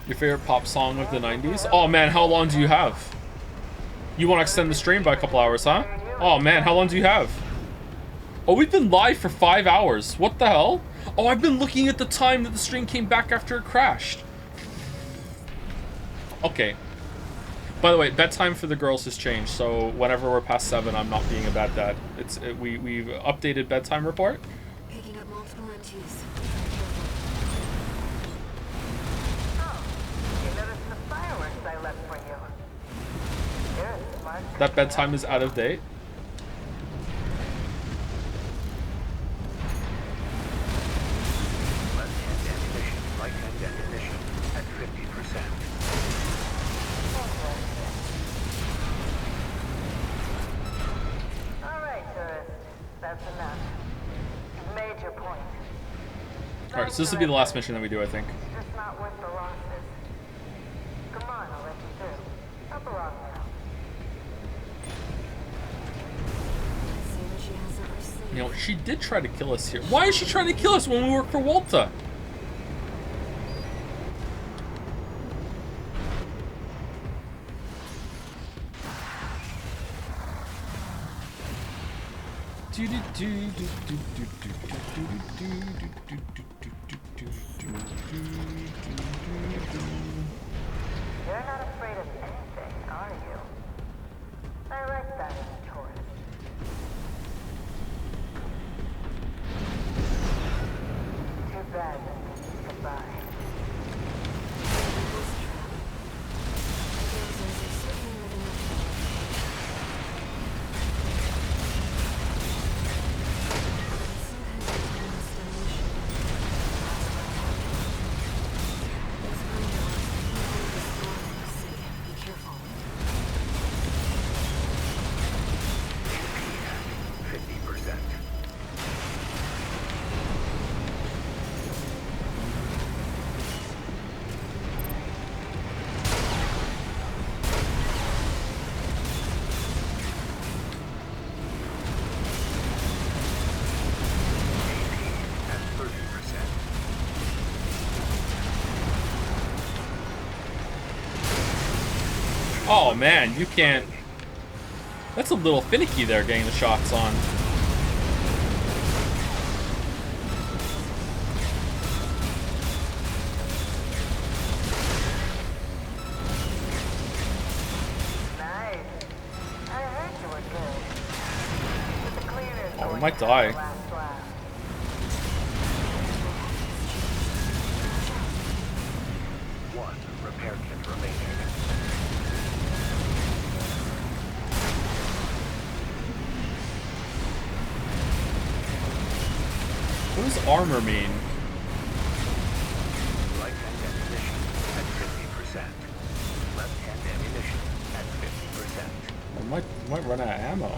Your favorite pop song of the 90s? Oh man, how long do you have? You want to extend the stream by a couple hours, huh? Oh man, how long do you have? Oh, we've been live for 5 hours. What the hell? Oh, I've been looking at the time that the stream came back after it crashed. Okay. By the way, bedtime for the girls has changed, so whenever we're past 7, I'm not being a bad dad. We've updated bedtime report. Picking up multiple MTs. Oh, you noticed the fireworks I left for you. You're a smart That bedtime is out of date. Left-hand ammunition, right-hand ammunition at 50%. All right, tourist. That's enough. You've made your point. Alright, so this will be the last mission that we do, I think. It's just not worth the losses. Come on, I'll let you through. Up along now. no, she did try to kill us here. Why is she trying to kill us when we work for Walta? You're not afraid of anything, are you? I like that in a tourist. Too bad that means goodbye. Be careful. 50%. At 30%. Oh man, you can't. That's a little finicky there, getting the shots on. Nice. I heard you were good. But the cleaner's Oh, we going might to die. have the last laugh. One repair kit remaining. What does armor mean? Right-hand ammunition at 50%. Left-hand ammunition at 50%. I might run out of ammo. At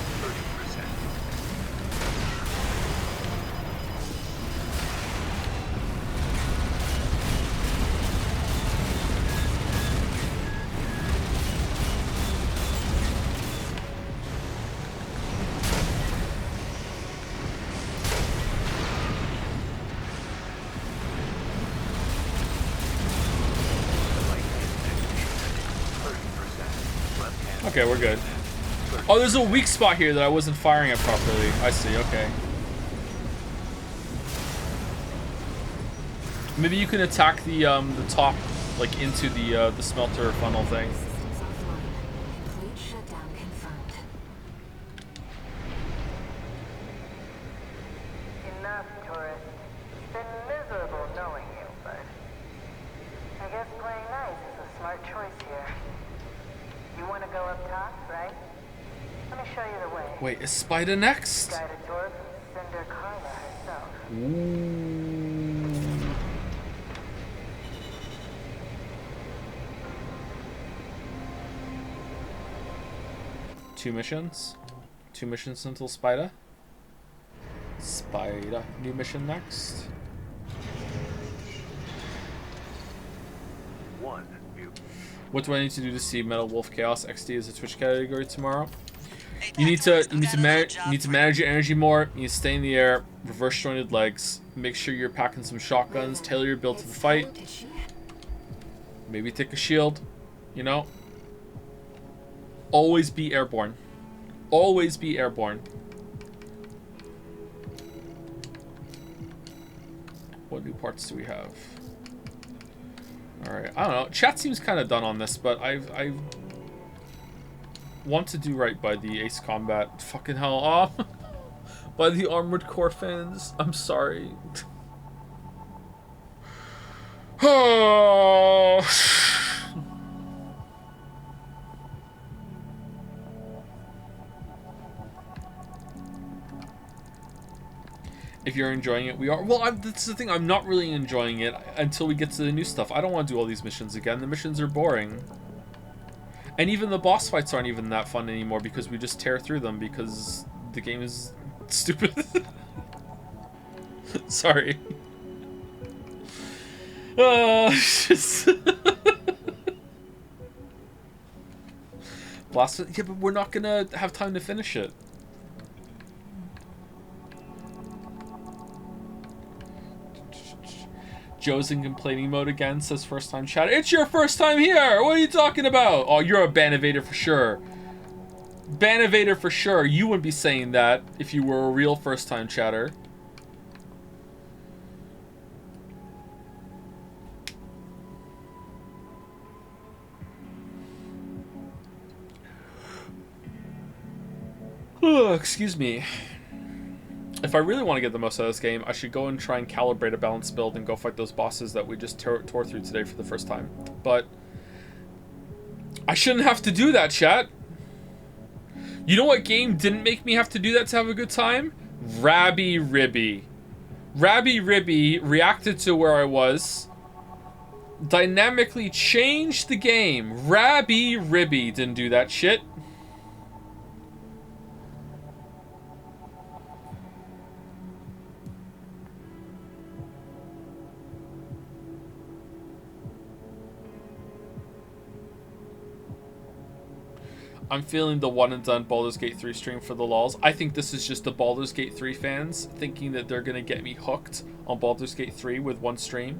30%. Okay, we're good. Oh, there's a weak spot here that I wasn't firing at properly. I see, okay. Maybe you can attack the top, like into the smelter funnel thing. Systems offline. Complete shutdown confirmed. Enough, tourist. It's been miserable knowing you, but I guess playing nice is a smart choice here. You want to go up top, right? Let me show you the way. Wait, is Spider next? Guided tour from Cinder Carla herself. Ooh. Two missions? 2 missions until Spider? Spider. New mission next? One view. What do I need to do to see Metal Wolf Chaos XD as a Twitch category tomorrow? You need to manage your energy more. You need to stay in the air, reverse jointed legs. Make sure you're packing some shotguns. Tailor your build to the fight. Maybe take a shield. You know. Always be airborne. Always be airborne. What new parts do we have? All right, I don't know. Chat seems kind of done on this, but I want to do right by the Ace Combat. Fucking hell, by the Armored Core fans. I'm sorry. Oh. If you're enjoying it, we are. Well, that's the thing. I'm not really enjoying it until we get to the new stuff. I don't want to do all these missions again. The missions are boring. And even the boss fights aren't even that fun anymore because we just tear through them because the game is stupid. Sorry. Just blast it. Yeah, but we're not gonna have time to finish it. Joe's in complaining mode again, says first time chat. It's your first time here! What are you talking about? Oh, you're a ban evader for sure. Ban evader for sure. You wouldn't be saying that if you were a real first time chatter. Oh, excuse me. If I really want to get the most out of this game, I should go and try and calibrate a balanced build and go fight those bosses that we just tore through today for the first time. But I shouldn't have to do that, chat. You know what game didn't make me have to do that to have a good time? Rabby Ribby. Rabby Ribby reacted to where I was, dynamically changed the game. Rabby Ribby didn't do that shit. I'm feeling the one and done Baldur's Gate 3 stream for the lols. I think this is just the Baldur's Gate 3 fans thinking that they're gonna get me hooked on Baldur's Gate 3 with one stream.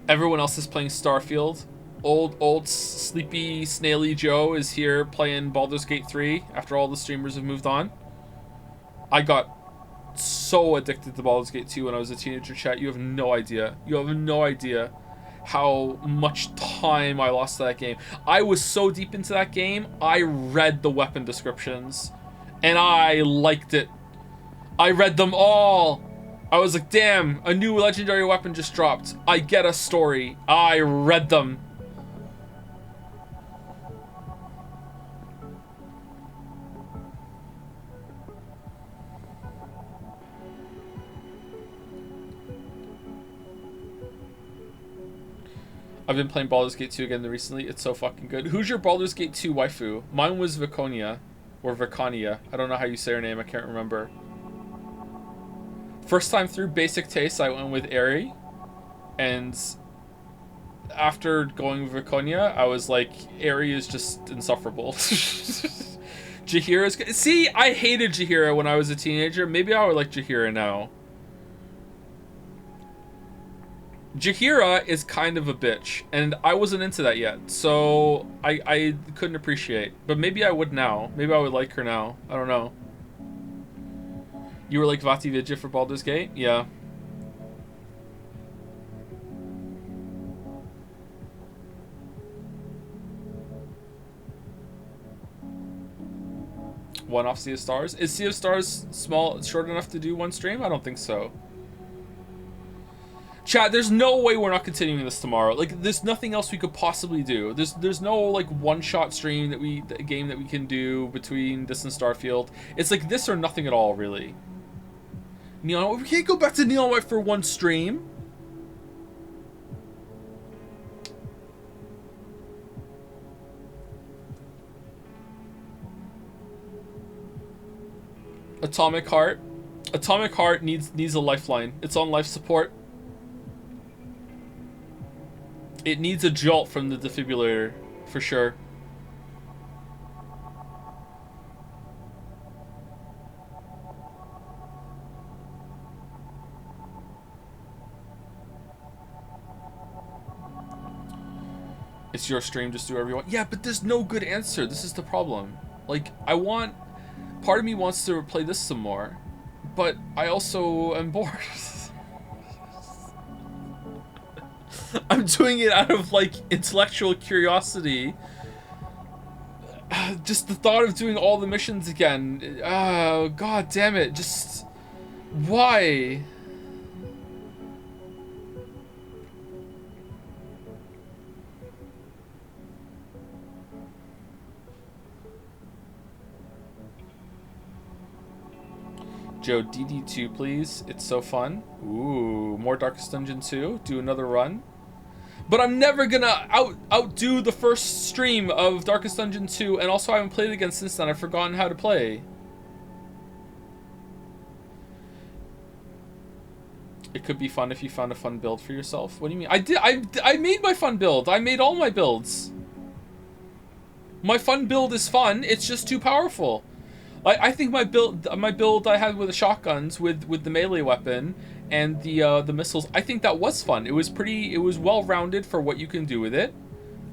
Everyone else is playing Starfield. Old sleepy snaily Joe is here playing Baldur's Gate 3 after all the streamers have moved on. I got so addicted to Baldur's Gate 2 when I was a teenager, chat. You have no idea. You have no idea how much time I lost to that game. I was so deep into that game, I read the weapon descriptions, and I liked it. I read them all. I was like, damn, a new legendary weapon just dropped. I get a story. I read them. I've been playing Baldur's Gate 2 again recently. It's so fucking good. Who's your Baldur's Gate 2 waifu? Mine was Viconia. Or Vicania. I don't know how you say her name. I can't remember. First time through basic taste, I went with Aerie. And after going with Viconia, I was like, Aerie is just insufferable. Jaheira's good. See, I hated Jaheira when I was a teenager. Maybe I would like Jaheira now. Jaheira is kind of a bitch, and I wasn't into that yet, so I couldn't appreciate. But maybe I would now. Maybe I would like her now. I don't know. You were like Vati Vidya for Baldur's Gate? Yeah. One off Sea of Stars? Is Sea of Stars short enough to do one stream? I don't think so. Chat, there's no way we're not continuing this tomorrow. Like, there's nothing else we could possibly do. There's no, like, one-shot stream game that we can do between this and Starfield. It's like this or nothing at all, really. Neon, we can't go back to Neon White for one stream. Atomic Heart. Atomic Heart needs a lifeline. It's on life support. It needs a jolt from the defibrillator, for sure. It's your stream, just do whatever you want. Yeah, but there's no good answer. This is the problem. Like, part of me wants to play this some more, but I also am bored. I'm doing it out of, like, intellectual curiosity. Just the thought of doing all the missions again. Oh, god damn it. Just... why? Joe, DD2, please. It's so fun. Ooh, more Darkest Dungeon 2. Do another run. But I'm never gonna outdo the first stream of Darkest Dungeon 2, and also I haven't played it again since then. I've forgotten how to play. It could be fun if you found a fun build for yourself. What do you mean? I made my fun build. I made all my builds. My fun build is fun. It's just too powerful. I think my build I had with the shotguns, with the melee weapon and the missiles, I think that was fun. It was well rounded for what you can do with it.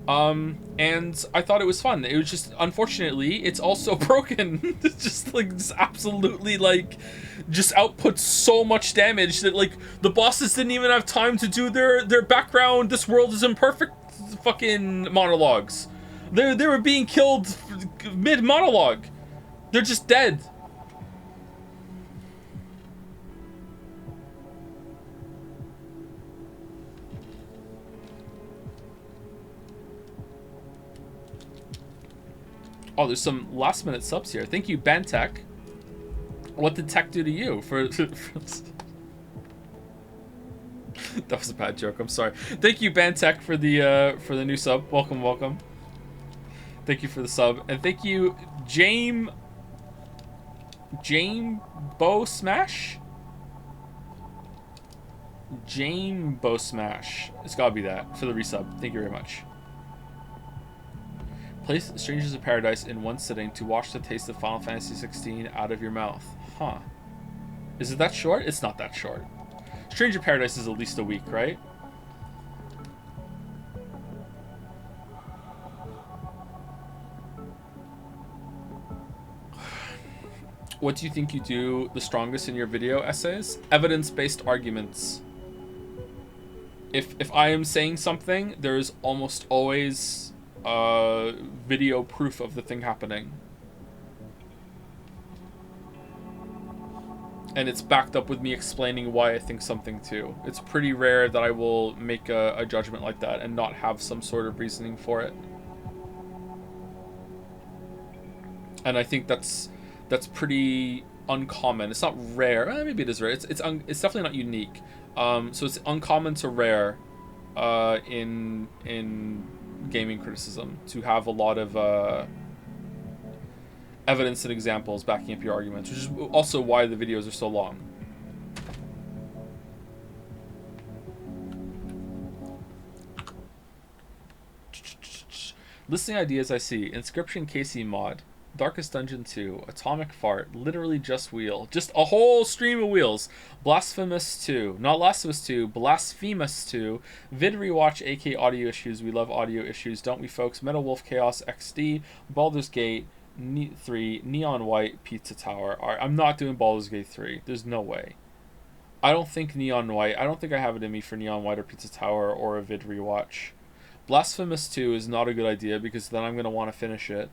And I thought it was fun. It was just, unfortunately, it's also broken. It's just like, just absolutely like, just outputs so much damage that like the bosses didn't even have time to do their background, this world is imperfect fucking monologues. They were being killed mid monologue. They're just dead. Oh, there's some last minute subs here. Thank you, Bantech. What did tech do to you for that was a bad joke, I'm sorry. Thank you, Bantech, for the new sub. Welcome, welcome. Thank you for the sub. And thank you, Bo Smash? Bo Smash. It's gotta be that for the resub. Thank you very much. Place Strangers of Paradise in one sitting to wash the taste of Final Fantasy 16 out of your mouth. Huh. Is it that short? It's not that short. Stranger of Paradise is at least a week, right? What do you think you do the strongest in your video essays? Evidence-based arguments. If I am saying something, there's almost always video proof of the thing happening. And it's backed up with me explaining why I think something too. It's pretty rare that I will make a judgment like that and not have some sort of reasoning for it. And I think that's pretty uncommon. It's not rare. Maybe it is rare. It's definitely not unique. So it's uncommon to rare in gaming criticism to have a lot of evidence and examples backing up your arguments, which is also why the videos are so long. Listing ideas I see: Inscription Casey mod, Darkest Dungeon 2, Atomic Fart, Literally Just Wheel, just a whole stream of wheels, Blasphemous 2, not Last of Us 2, Blasphemous 2, Vid Rewatch AK Audio Issues, we love audio issues, don't we folks, Metal Wolf Chaos XD, Baldur's Gate 3, Neon White, Pizza Tower. I'm not doing Baldur's Gate 3, there's no way. I don't think Neon White, I don't think I have it in me for Neon White or Pizza Tower or a Vid Rewatch. Blasphemous 2 is not a good idea because then I'm going to want to finish it.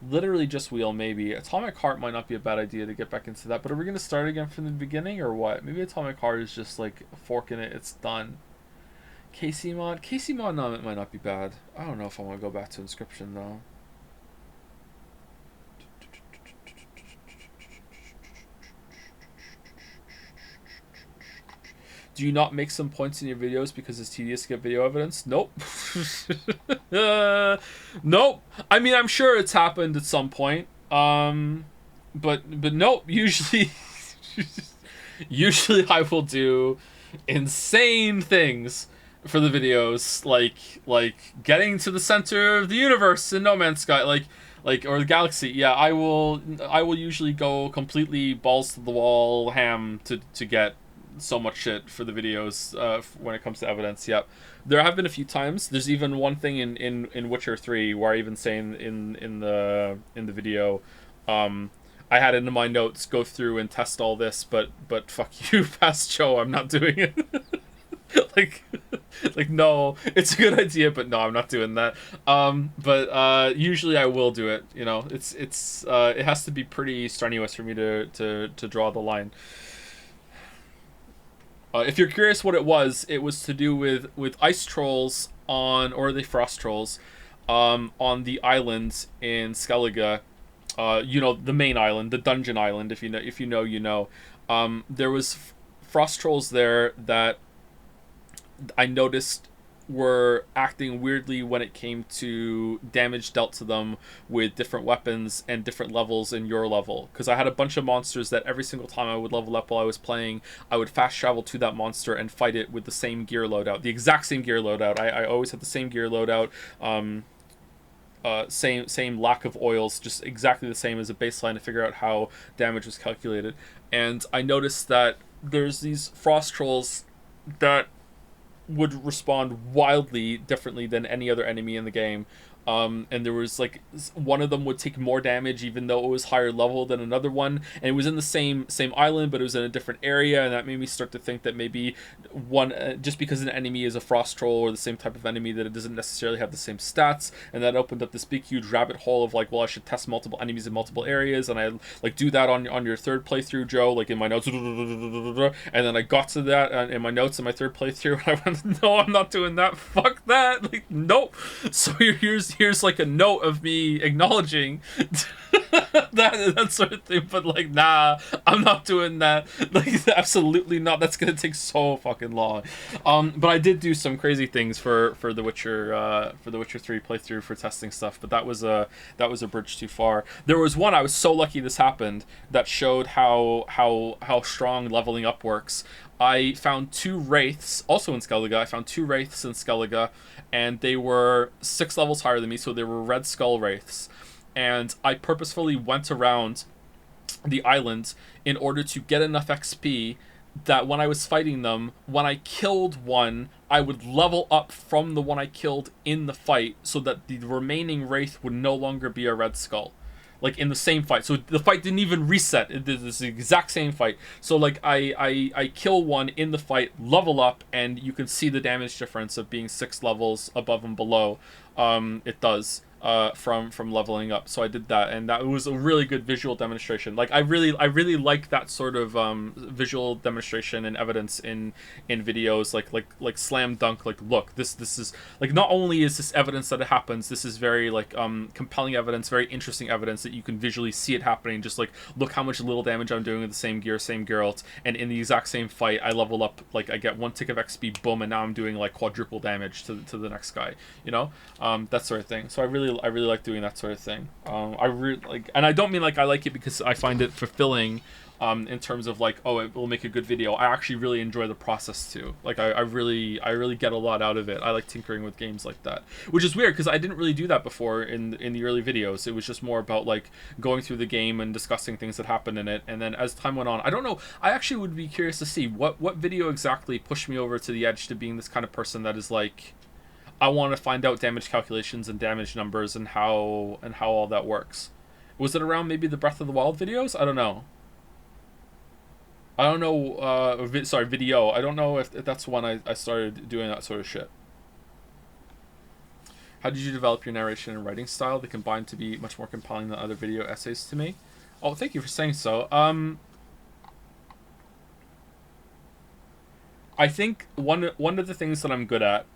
Literally Just Wheel, maybe. Atomic Heart might not be a bad idea to get back into that, but are we going to start again from the beginning or what? Maybe Atomic Heart is just like forking it, it's done. Casey mod? Casey mod, no, it might not be bad. I don't know if I want to go back to Inscription though. Do you not make some points in your videos because it's tedious to get video evidence? Nope. Nope. I mean, I'm sure it's happened at some point. But nope. Usually I will do insane things for the videos, like getting to the center of the universe in No Man's Sky, like or the galaxy. Yeah, I will usually go completely balls to the wall ham to get so much shit for the videos when it comes to evidence. Yep. There have been a few times. There's even one thing in Witcher 3 where I even say in the video, I had it in my notes, go through and test all this, but fuck you, past Joe, I'm not doing it. like no, it's a good idea, but no, I'm not doing that. But usually I will do it. You know, it has to be pretty strenuous for me to draw the line. If you're curious what it was to do with ice trolls or the frost trolls, on the islands in Skellige, the main island, the dungeon island. If you know, there was frost trolls there that I noticed were acting weirdly when it came to damage dealt to them with different weapons and different levels in your level. Because I had a bunch of monsters that every single time I would level up while I was playing, I would fast travel to that monster and fight it with the same gear loadout, the exact same gear loadout. I always had the same gear loadout. Same lack of oils, just exactly the same as a baseline to figure out how damage was calculated. And I noticed that there's these frost trolls that would respond wildly differently than any other enemy in the game. And there was like one of them would take more damage even though it was higher level than another one, and it was in the same island, but it was in a different area, and that made me start to think that maybe one just because an enemy is a frost troll or the same type of enemy, that it doesn't necessarily have the same stats. And that opened up this big huge rabbit hole of like, well, I should test multiple enemies in multiple areas, and I like do that on your third playthrough, Joe, like in my notes, and then I got to that in my notes in my third playthrough, and I went, no, I'm not doing that, fuck that, like, nope. So here's like a note of me acknowledging that sort of thing, but like, nah, I'm not doing that, like, absolutely not. That's gonna take so fucking long. But I did do some crazy things for the Witcher 3 playthrough for testing stuff, but that was a bridge too far. There was one, I was so lucky this happened, that showed how strong leveling up works. I found 2 wraiths, also in Skellige. I found 2 wraiths in Skellige, and they were 6 levels higher than me, so they were red skull wraiths. And I purposefully went around the island in order to get enough XP that when I was fighting them, when I killed one, I would level up from the one I killed in the fight, so that the remaining wraith would no longer be a red skull. Like in the same fight, so the fight didn't even reset. It's the exact same fight. So like I kill one in the fight, level up, and you can see the damage difference of being 6 levels above and below. It does from leveling up. So I did that, and that was a really good visual demonstration. Like I really like that sort of visual demonstration and evidence in videos, like slam dunk, like, look, this is like, not only is this evidence that it happens, this is very like compelling evidence, very interesting evidence that you can visually see it happening. Just like, look how much little damage I'm doing with the same gear, same Geralt, and in the exact same fight I level up, like I get 1 tick of XP, boom, and now I'm doing like quadruple damage to the next guy, you know, that sort of thing. So I really like doing that sort of thing. I really like, and I don't mean like I like it because I find it fulfilling in terms of like, oh, it will make a good video. I actually really enjoy the process too. Like I really get a lot out of it. I like tinkering with games like that, which is weird because I didn't really do that before in the early videos. It was just more about like going through the game and discussing things that happened in it. And then as time went on, I don't know, I actually would be curious to see what video exactly pushed me over to the edge to being this kind of person that is like, I want to find out damage calculations and damage numbers and how all that works. Was it around maybe the Breath of the Wild videos? I don't know. Video. I don't know if that's when I started doing that sort of shit. How did you develop your narration and writing style? They combine to be much more compelling than other video essays to me. Oh, thank you for saying so. I think one of the things that I'm good at,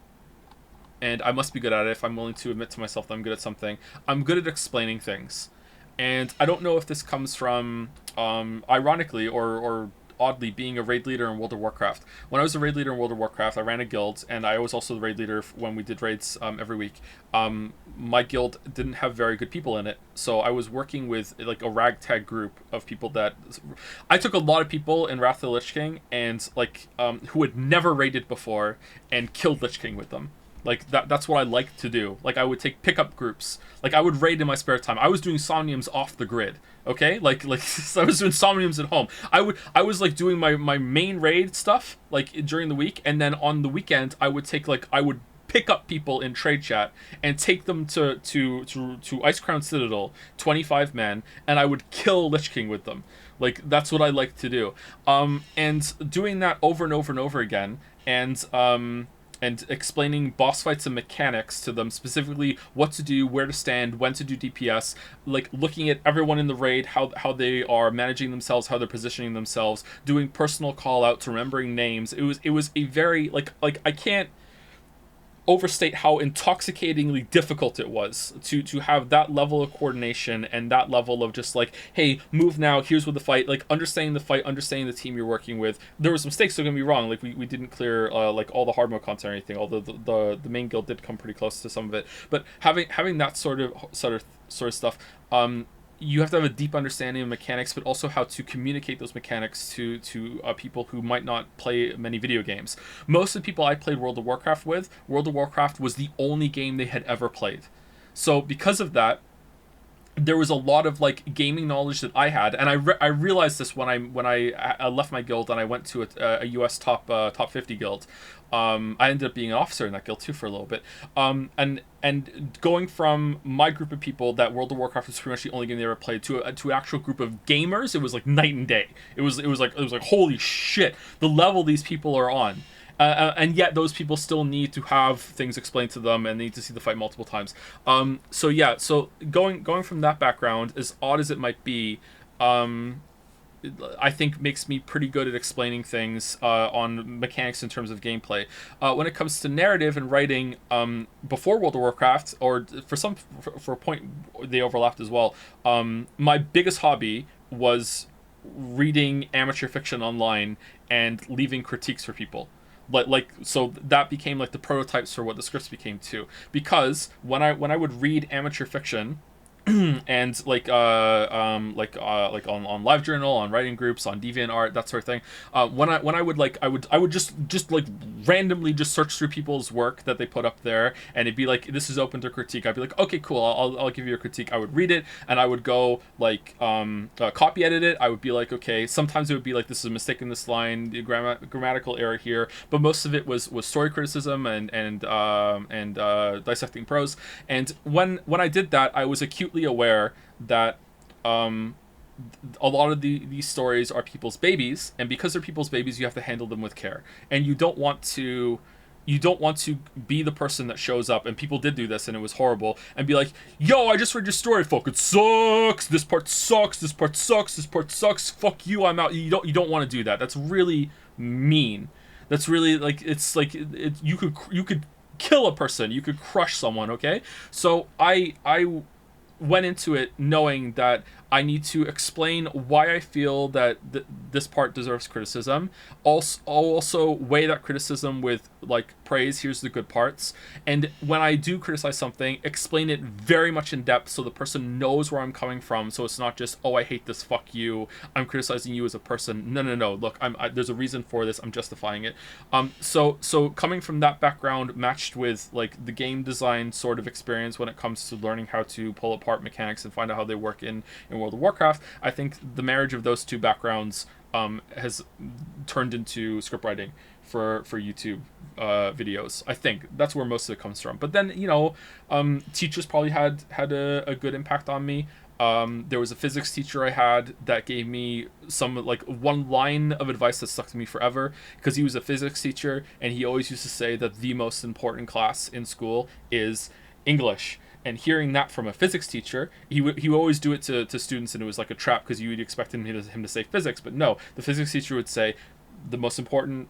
and I must be good at it if I'm willing to admit to myself that I'm good at something, I'm good at explaining things. And I don't know if this comes from, ironically or oddly, being a raid leader in World of Warcraft. When I was a raid leader in World of Warcraft, I ran a guild, and I was also the raid leader when we did raids every week. My guild didn't have very good people in it, so I was working with like a ragtag group of people that... I took a lot of people in Wrath of the Lich King, and like who had never raided before, and killed Lich King with them. Like, that's what I like to do. Like, I would take pickup groups. Like, I would raid in my spare time. I was doing Somniums off the grid, okay? Like I was doing Somniums at home. I was, like, doing my main raid stuff, like, during the week, and then on the weekend, I would take, like, I would pick up people in trade chat and take them to Ice Crown Citadel, 25 men, and I would kill Lich King with them. Like, that's what I like to do. And doing that over and over and over again, and explaining boss fights and mechanics to them, specifically what to do, where to stand, when to do DPS, like looking at everyone in the raid, how they are managing themselves, how they're positioning themselves, doing personal call outs, remembering names. It was a very like I can't... overstate how intoxicatingly difficult it was to have that level of coordination and that level of just like, hey, move now, here's what the fight, like understanding the fight, understanding the team you're working with. There were some mistakes, don't get me wrong, like we didn't clear like all the hard mode content or anything, although the main guild did come pretty close to some of it. But having that sort of stuff, you have to have a deep understanding of mechanics, but also how to communicate those mechanics to people who might not play many video games. Most of the people I played World of Warcraft with, World of Warcraft was the only game they had ever played. So because of that, there was a lot of like gaming knowledge that I had, and I realized this when I left my guild and I went to a US top 50 guild. I ended up being an officer in that guild too for a little bit. And going from my group of people that World of Warcraft was pretty much the only game they ever played to an actual group of gamers, it was like night and day. It was like holy shit, the level these people are on. And yet those people still need to have things explained to them and need to see the fight multiple times. So yeah, so going from that background, as odd as it might be, I think makes me pretty good at explaining things on mechanics in terms of gameplay. When it comes to narrative and writing, before World of Warcraft, or for a point they overlapped as well, my biggest hobby was reading amateur fiction online and leaving critiques for people. So that became like the prototypes for what the scripts became too. Because when I would read amateur fiction, and like on LiveJournal, on writing groups, on DeviantArt, that sort of thing. When I would just like randomly just search through people's work that they put up there, and it'd be like, this is open to critique. I'd be like, okay, cool, I'll give you a critique. I would read it, and I would go like copy edit it. I would be like, okay, sometimes it would be like, this is a mistake in this line, the grammatical error here, but most of it was story criticism and dissecting prose. And when I did that, I was acutely aware that a lot of these stories are people's babies, and because they're people's babies, you have to handle them with care, and you don't want to be the person that shows up, and people did do this and it was horrible, and be like, yo, I just read your story, folk, it sucks, this part sucks, this part sucks, this part sucks, fuck you, I'm out. You don't want to do that. That's really mean. That's really like, it's like you could kill a person, you could crush someone. Okay, so I went into it knowing that I need to explain why I feel that this part deserves criticism. Also weigh that criticism with like praise. Here's the good parts. And when I do criticize something, explain it very much in depth so the person knows where I'm coming from. So it's not just, oh, I hate this, fuck you, I'm criticizing you as a person. No. Look, there's a reason for this. I'm justifying it. So coming from that background, matched with like the game design sort of experience when it comes to learning how to pull apart mechanics and find out how they work in World of Warcraft, I think the marriage of those two backgrounds has turned into script writing for YouTube videos. I think that's where most of it comes from. But then, teachers probably had a good impact on me. There was a physics teacher I had that gave me some like one line of advice that stuck to me forever, because he was a physics teacher and he always used to say that the most important class in school is English. And hearing that from a physics teacher, he would always do it to students, and it was like a trap because you would expect him to say physics, but no, the physics teacher would say the most important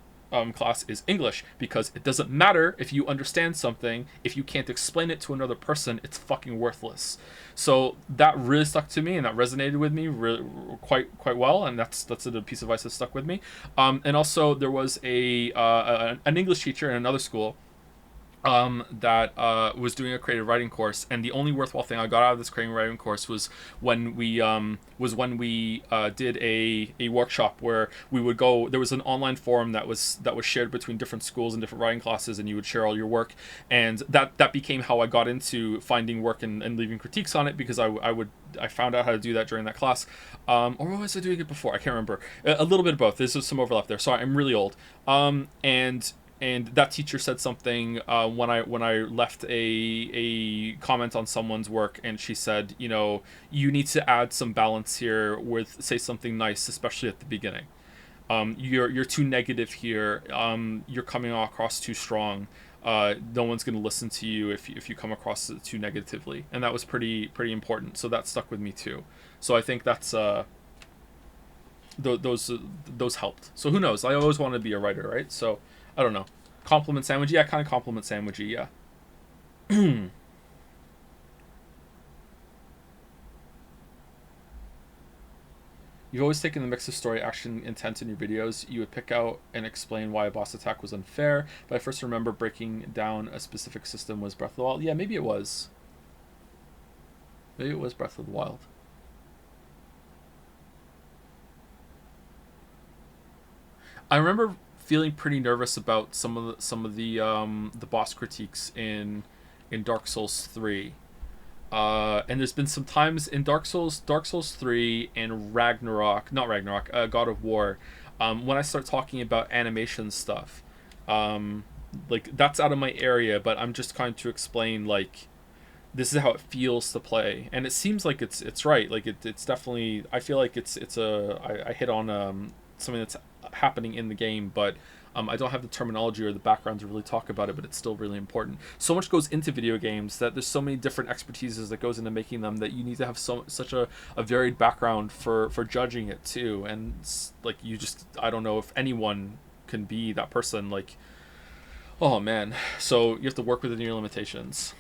class is English, because it doesn't matter if you understand something, if you can't explain it to another person, it's fucking worthless. So that really stuck to me, and that resonated with me really, quite well, and that's a piece of advice that stuck with me. And also there was an English teacher in another school that was doing a creative writing course, and the only worthwhile thing I got out of this creative writing course was when we did a workshop where we would go. There was an online forum that was shared between different schools and different writing classes, and you would share all your work, and that became how I got into finding work and leaving critiques on it, because I found out how to do that during that class, or was I doing it before? I can't remember. A little bit of both. There's some overlap there. Sorry, I'm really old. And that teacher said something when I left a comment on someone's work, and she said, you need to add some balance here with, say something nice, especially at the beginning. You're too negative here. You're coming across too strong. No one's going to listen to you if you come across too negatively, and that was pretty important. So that stuck with me too. So I think that's those helped. So who knows? I always wanted to be a writer, right? So I don't know. Compliment sandwich. Yeah, kind of compliment sandwichy. Yeah. You've always taken the mix of story, action, intent in your videos. You would pick out and explain why a boss attack was unfair. But I first remember breaking down a specific system was Breath of the Wild. Yeah, maybe it was. Maybe it was Breath of the Wild. I remember feeling pretty nervous about some of the boss critiques in Dark Souls 3. And there's been some times in Dark Souls 3 and God of War, when I start talking about animation stuff, like that's out of my area, but I'm just trying to explain like this is how it feels to play, and it seems like it's right. Like it's definitely, I feel like I hit on something that's happening in the game, but I don't have the terminology or the background to really talk about it, but it's still really important. So much goes into video games that there's so many different expertises that goes into making them that you need to have such a varied background for judging it too. And like I don't know if anyone can be that person. Like, oh man. So you have to work within your limitations.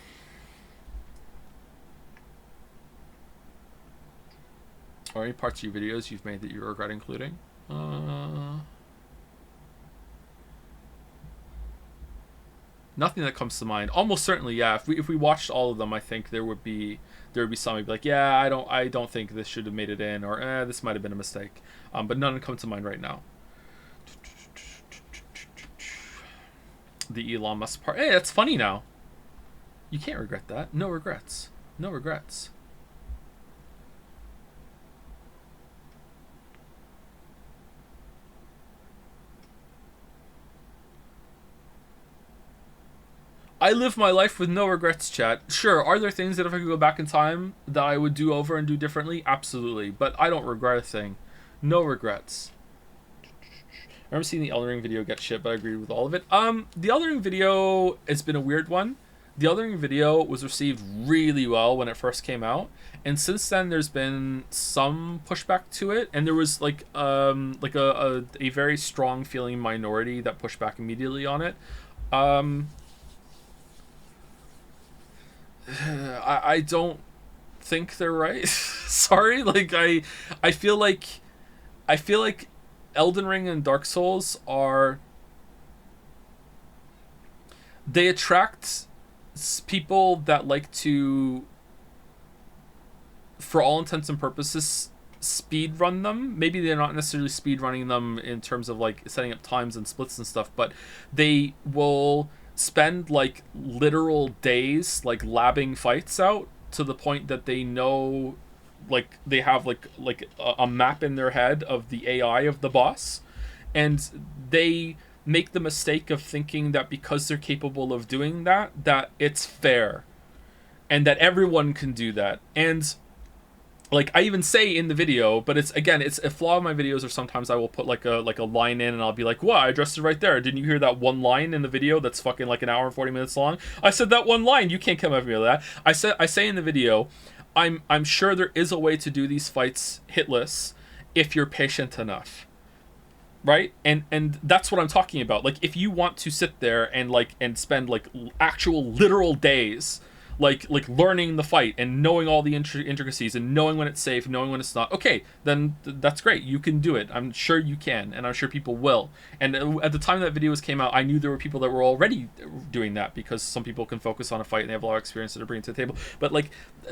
Are any parts of your videos you've made that you regret including? Nothing that comes to mind. Almost certainly, yeah. If we watched all of them, I think there would be some who'd be like, yeah, I don't think this should have made it in, or this might have been a mistake. But none come to mind right now. The Elon Musk part. Hey, that's funny now. You can't regret that. No regrets. No regrets. I live my life with no regrets, chat. Sure, are there things that if I could go back in time that I would do over and do differently? Absolutely. But I don't regret a thing. No regrets. I remember seeing the Elden Ring video get shit, but I agreed with all of it. The Elden Ring video has been a weird one. The Elden Ring video was received really well when it first came out, and since then there's been some pushback to it, and there was like a very strong feeling minority that pushed back immediately on it. I don't think they're right. Sorry, like I feel like Elden Ring and Dark Souls they attract people that like to, for all intents and purposes, speed run them. Maybe they're not necessarily speed running them in terms of like setting up times and splits and stuff, but they will spend like literal days like labbing fights out to the point that they know, like they have like a map in their head of the AI of the boss, and they make the mistake of thinking that because they're capable of doing that it's fair and that everyone can do that. And like I even say in the video, but it's a flaw of my videos, or sometimes I will put like a line in and I'll be like, "Wow, I addressed it right there. Didn't you hear that one line in the video that's fucking like an hour and 40 minutes long? I said that one line. You can't come at me with that." I say in the video, I'm sure there is a way to do these fights hitless if you're patient enough. Right? And that's what I'm talking about. Like if you want to sit there and spend like actual literal days like learning the fight and knowing all the intricacies and knowing when it's safe, knowing when it's not, okay, then that's great. You can do it. I'm sure you can, and I'm sure people will. And at the time that videos came out, I knew there were people that were already doing that, because some people can focus on a fight and they have a lot of experience that they're bringing to the table. But like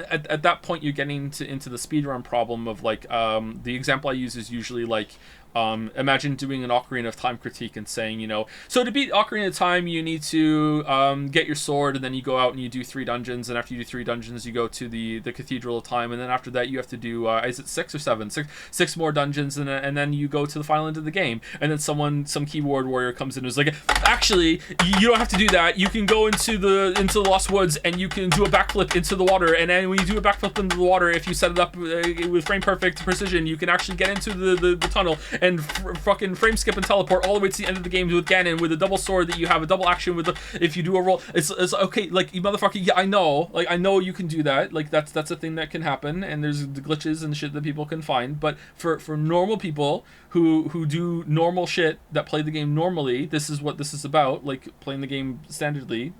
at that point, you're getting into the speedrun problem of like the example I use is usually like, imagine doing an Ocarina of Time critique and saying, you know, so to beat Ocarina of Time, you need to get your sword, and then you go out and you do 3 dungeons, and after you do 3 dungeons, you go to the Cathedral of Time, and then after that you have to do, is it 6 or 7? 6 more dungeons, and then you go to the final end of the game, and then some keyboard warrior comes in and is like, actually, you don't have to do that. You can go into the Lost Woods, and you can do a backflip into the water, and then when you do a backflip into the water, if you set it up with frame perfect precision, you can actually get into the tunnel and fucking frame skip and teleport all the way to the end of the game with Ganon with a double sword that you have a double action with if you do a roll. It's okay, like, you motherfucker, yeah, I know, know, like, I know you can do that. Like, that's a thing that can happen, and there's the glitches and shit that people can find. But for normal people who do normal shit that play the game normally, this is what this is about. Like, playing the game standardly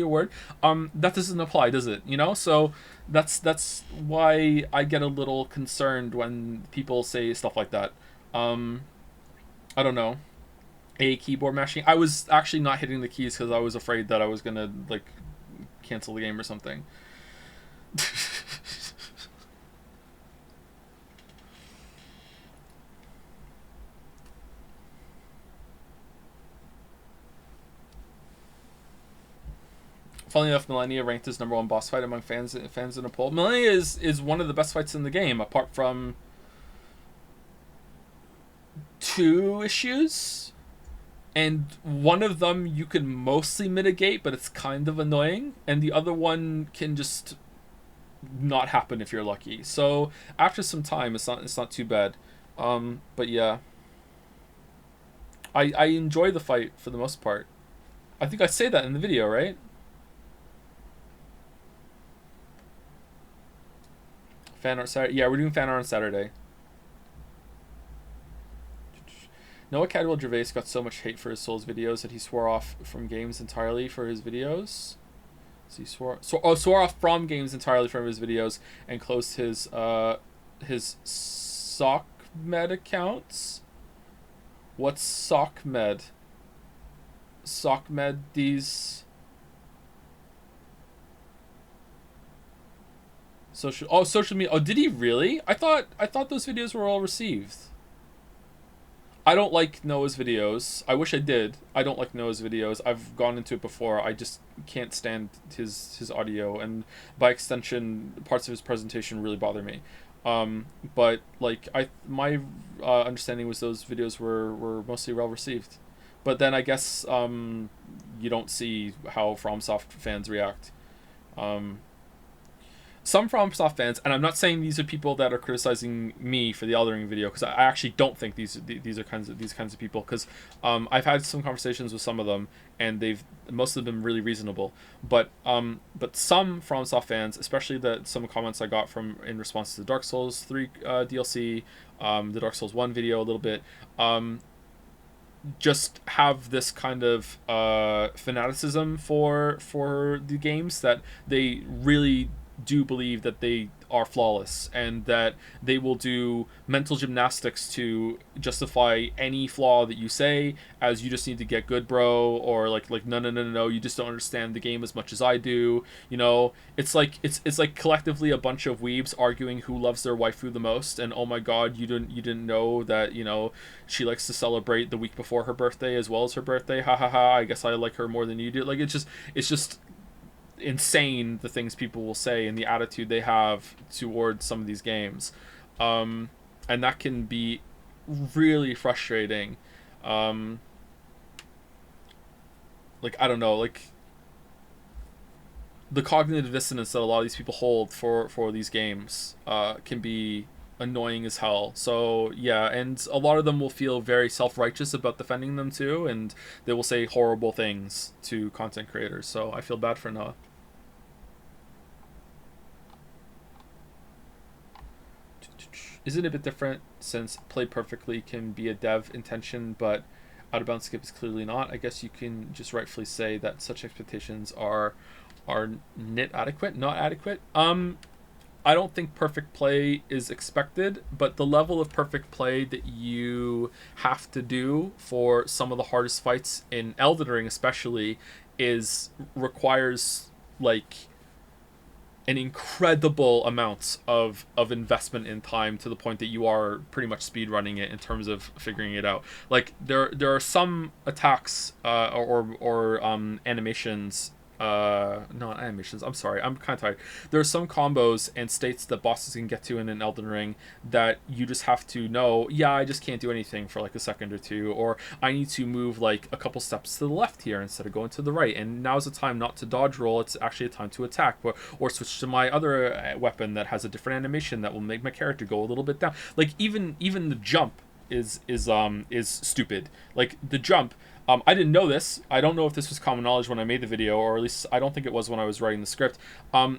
a word. That doesn't apply, does it? You know, so that's why I get a little concerned when people say stuff like that. I don't know. Keyboard mashing. I was actually not hitting the keys because I was afraid that I was gonna like cancel the game or something. Funnily enough, Millennia ranked as #1 boss fight among fans in a poll. Millennia is one of the best fights in the game, apart from 2 issues. And one of them you can mostly mitigate, but it's kind of annoying. And the other one can just not happen if you're lucky. So after some time, it's not too bad. But yeah, I enjoy the fight for the most part. I think I say that in the video, right? Fan art Saturday. Yeah, we're doing fan art on Saturday. Noah Cadwell Gervais got so much hate for his Souls videos that he swore off from games entirely for his videos. So he swore off from games entirely from his videos and closed his SockMed accounts. What's SockMed? SockMed, these social media. Oh, did he really? I thought those videos were all received. I don't like Noah's videos. I wish I did. I don't like Noah's videos. I've gone into it before. I just can't stand his audio, and by extension, parts of his presentation really bother me. But like my understanding was those videos were mostly well received. But then I guess you don't see how FromSoft fans react. Some FromSoft fans, and I'm not saying these are people that are criticizing me for the Elden Ring video, because I actually don't think these are these kinds of people, because I've had some conversations with some of them, and most of them really reasonable. But some FromSoft fans, especially some comments I got in response to the Dark Souls 3 DLC, the Dark Souls 1 video a little bit, just have this kind of fanaticism for the games, that they really do believe that they are flawless, and that they will do mental gymnastics to justify any flaw that you say, as you just need to get good, bro, or like no, you just don't understand the game as much as I do. You know, it's like collectively a bunch of weebs arguing who loves their waifu the most, and oh my god, you didn't know that, you know, she likes to celebrate the week before her birthday as well as her birthday, ha ha ha, I guess I like her more than you do. Like, it's just insane, the things people will say and the attitude they have towards some of these games, and that can be really frustrating. Like, I don't know, like the cognitive dissonance that a lot of these people hold for these games can be annoying as hell. So yeah, and a lot of them will feel very self-righteous about defending them too, and they will say horrible things to content creators. So I feel bad for Noah. Is it a bit different since Play Perfectly can be a dev intention, but Out of Bounds Skip is clearly not? I guess you can just rightfully say that such expectations are not adequate. I don't think perfect play is expected, but the level of perfect play that you have to do for some of the hardest fights in Elden Ring especially requires like an incredible amount of investment in time, to the point that you are pretty much speedrunning it in terms of figuring it out. Like there are some attacks or animations, not animations, I'm sorry, I'm kind of tired. There are some combos and states that bosses can get to in an Elden Ring that you just have to know, yeah, I just can't do anything for like a second or two, or I need to move like a couple steps to the left here instead of going to the right, and now's the time not to dodge roll, it's actually a time to attack, or switch to my other weapon that has a different animation that will make my character go a little bit down. Like even the jump is stupid. Like the jump, I didn't know this. I don't know if this was common knowledge when I made the video, or at least I don't think it was when I was writing the script.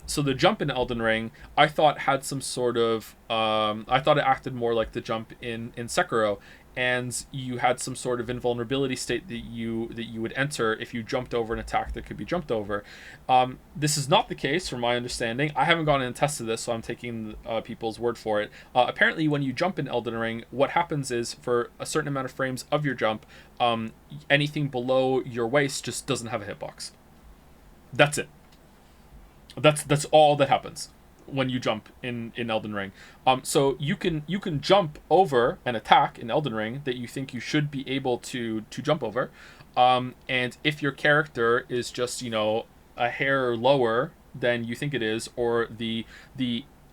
So the jump in Elden Ring, I thought had some sort of, I thought it acted more like the jump in Sekiro, and you had some sort of invulnerability state that you would enter if you jumped over an attack that could be jumped over. This is not the case, from my understanding. I haven't gone and tested this, so I'm taking people's word for it. Apparently, when you jump in Elden Ring, what happens is, for a certain amount of frames of your jump, anything below your waist just doesn't have a hitbox. That's it. That's all that happens when you jump in Elden Ring. So you can jump over an attack in Elden Ring that you think you should be able to jump over, and if your character is just, you know, a hair lower than you think it is, or the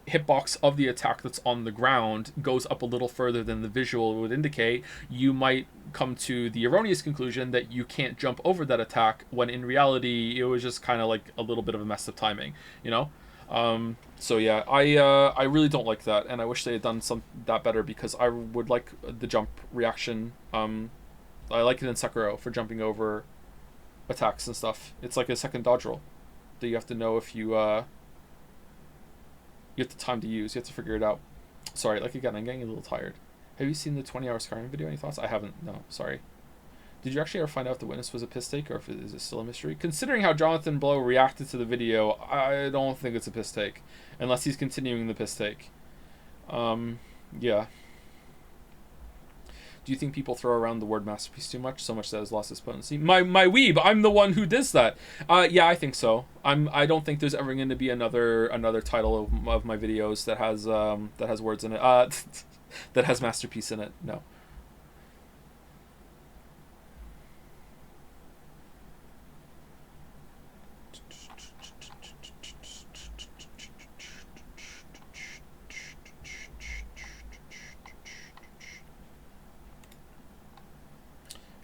hitbox of the attack that's on the ground goes up a little further than the visual would indicate, you might come to the erroneous conclusion that you can't jump over that attack, when in reality it was just kind of like a little bit of a mess of timing, you know. So yeah, I really don't like that, and I wish they had done that better, because I would like the jump reaction. I like it in Sekiro for jumping over attacks and stuff. It's like a second dodge roll that you have to know if you have the time to use. You have to figure it out. Sorry, like again, I'm getting a little tired. Have you seen the 20-hour Skyrim video? Any thoughts? I haven't. No, sorry. Did you actually ever find out if the witness was a piss take, or if is it still a mystery? Considering how Jonathan Blow reacted to the video, I don't think it's a piss take, unless he's continuing the piss take. Yeah. Do you think people throw around the word masterpiece too much, so much that has lost its potency? My weeb, I'm the one who does that. Yeah, I think so. I don't think there's ever going to be another title of my videos that has words in it. That has masterpiece in it. No.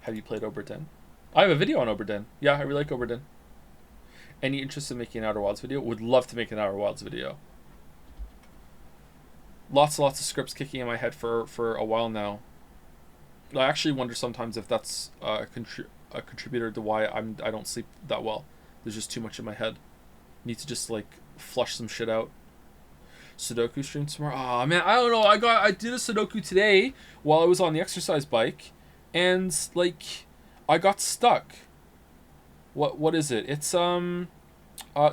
Have you played Oberdin? I have a video on Oberdin. Yeah, I really like Oberdin. Any interest in making an Outer Wilds video? Would love to make an Outer Wilds video. Lots and lots of scripts kicking in my head for a while now. I actually wonder sometimes if that's a contributor to why I don't sleep that well. There's just too much in my head. Need to just like flush some shit out. Sudoku stream tomorrow. Oh man, I don't know. I did a Sudoku today while I was on the exercise bike. And like, I got stuck. What is it? It's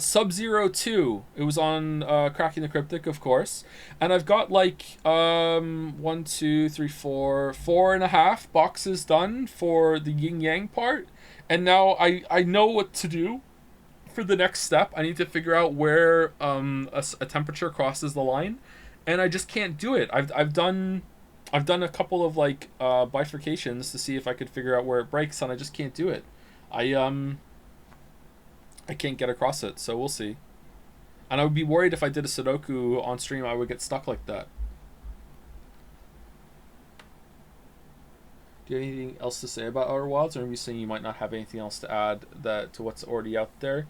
Sub-Zero 2. It was on Cracking the Cryptic, of course. And I've got like 1, 2, 3, 4, 4.5 boxes done for the yin yang part. And now I know what to do for the next step. I need to figure out where a temperature crosses the line, and I just can't do it. I've done a couple of like bifurcations to see if I could figure out where it breaks, and I just can't do it. I can't get across it, so we'll see. And I would be worried if I did a Sudoku on stream, I would get stuck like that. Do you have anything else to say about Outer Wilds, or are you saying you might not have anything else to add to what's already out there?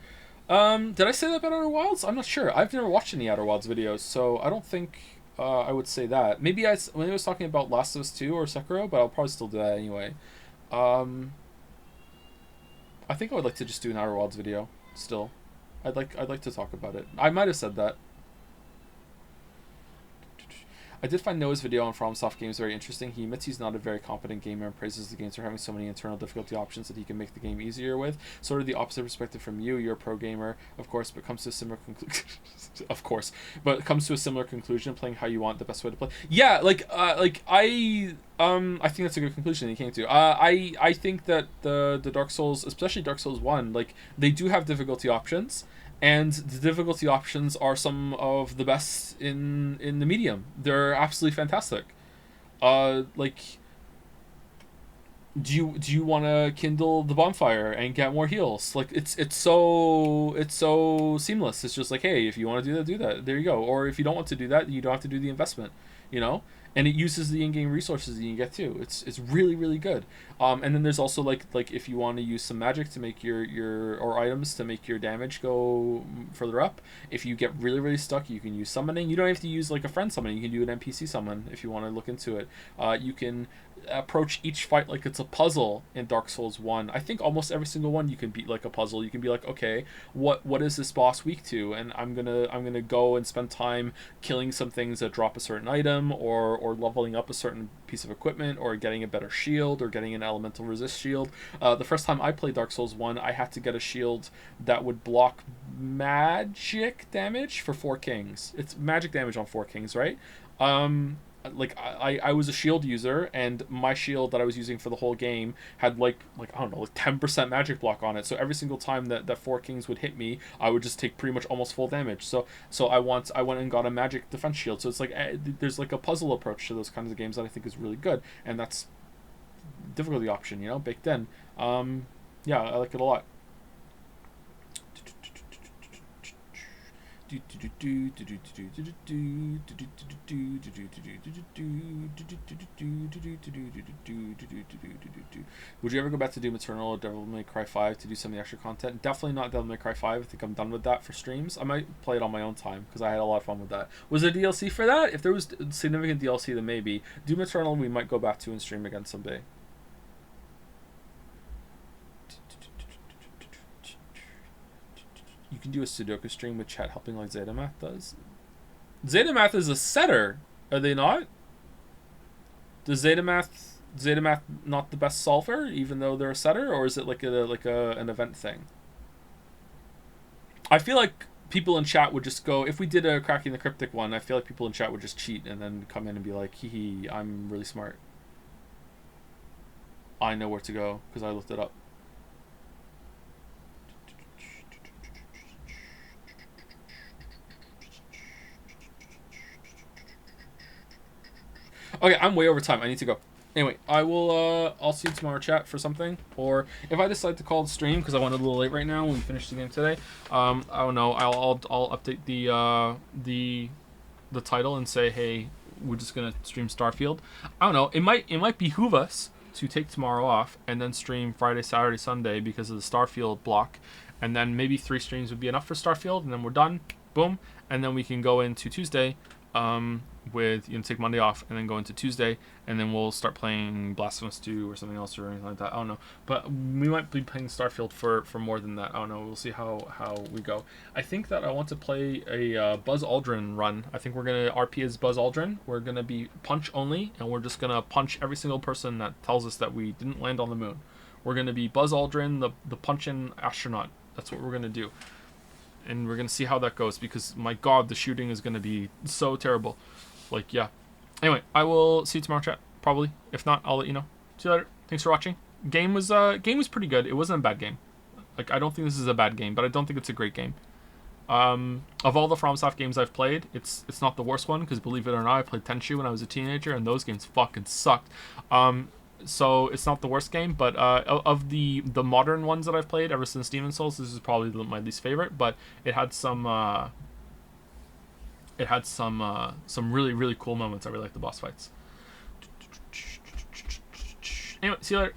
Did I say that about Outer Wilds? I'm not sure. I've never watched any Outer Wilds videos, so I don't think I would say that. Maybe when I was talking about Last of Us 2 or Sekiro, but I'll probably still do that anyway. I think I would like to just do an Outer Wilds video still. I'd like to talk about it. I might have said that. I did find Noah's video on FromSoft games very interesting. He admits he's not a very competent gamer and praises the games for having so many internal difficulty options that he can make the game easier with. Sort of the opposite perspective from you. You're a pro gamer, of course, but comes to a similar conclusion. Of course, but comes to a similar conclusion, playing how you want, the best way to play. Yeah, I think that's a good conclusion you came to. I think that the Dark Souls, especially Dark Souls 1, like, they do have difficulty options. And the difficulty options are some of the best in the medium. They're absolutely fantastic. Like, do you want to kindle the bonfire and get more heals? Like, it's so seamless. It's just like, hey, if you want to do that, do that. There you go. Or if you don't want to do that, you don't have to do the investment. You know. And it uses the in-game resources that you get too. It's really, really good. And then there's also like if you want to use some magic to make your or items to make your damage go further up. If you get really, really stuck, you can use summoning. You don't have to use like a friend summon. You can do an NPC summon if you want to look into it. You can approach each fight like it's a puzzle in Dark Souls 1. I think almost every single one you can beat like a puzzle. You can be like, okay, what is this boss weak to? And I'm gonna go and spend time killing some things that drop a certain item, or leveling up a certain piece of equipment, or getting a better shield, or getting an elemental resist shield. The first time I played Dark Souls 1, I had to get a shield that would block magic damage for 4 kings. It's magic damage on 4 kings, right? Like I was a shield user, and my shield that I was using for the whole game had like I don't know, like 10% magic block on it. So every single time that 4 kings would hit me, I would just take pretty much almost full damage. So I went and got a magic defense shield. So it's like there's like a puzzle approach to those kinds of games that I think is really good, and that's difficulty option, you know, baked in. Yeah, I like it a lot. Would you ever go back to Doom Eternal or Devil May Cry 5 to do some of the extra content? Definitely not Devil May Cry 5. I think I'm done with that for streams. I might play it on my own time because I had a lot of fun with that. Was there DLC for that? If there was significant DLC, then maybe. Doom Eternal we might go back to and stream again someday. You can do a Sudoku stream with chat helping like Zetamath does. Zetamath is a setter, are they not? Does Zetamath not the best solver, even though they're a setter, or is it like an event thing? I feel like people in chat would just go, if we did a Cracking the Cryptic one, I feel like people in chat would just cheat and then come in and be like, hee hee, I'm really smart. I know where to go because I looked it up. Okay, I'm way over time. I need to go. Anyway, I'll see you tomorrow, chat, for something. Or if I decide to call the stream because I went a little late right now when we finished the game today, I don't know. I'll update the title and say, hey, we're just gonna stream Starfield. I don't know. It might behoove us to take tomorrow off and then stream Friday, Saturday, Sunday because of the Starfield block, and then maybe 3 streams would be enough for Starfield, and then we're done. Boom, and then we can go into Tuesday. With take Monday off and then go into Tuesday, and then we'll start playing Blasphemous 2 or something else or anything like that. I don't know, but we might be playing Starfield for more than that. I don't know. We'll see how we go. I think that I want to play a Buzz Aldrin run. I think we're gonna RP as Buzz Aldrin. We're gonna be punch only, and we're just gonna punch every single person that tells us that we didn't land on the moon. We're gonna be Buzz Aldrin, the punching astronaut. That's what we're gonna do. And we're going to see how that goes, because, my God, the shooting is going to be so terrible. Like, yeah. Anyway, I will see you tomorrow, chat, probably. If not, I'll let you know. See you later. Thanks for watching. Game was pretty good. It wasn't a bad game. Like, I don't think this is a bad game, but I don't think it's a great game. Of all the FromSoft games I've played, it's not the worst one, because believe it or not, I played Tenchu when I was a teenager, and those games fucking sucked. So it's not the worst game, but of the modern ones that I've played ever since Demon's Souls, this is probably my least favorite. But it had some really, really cool moments. I really like the boss fights. Anyway, see you later.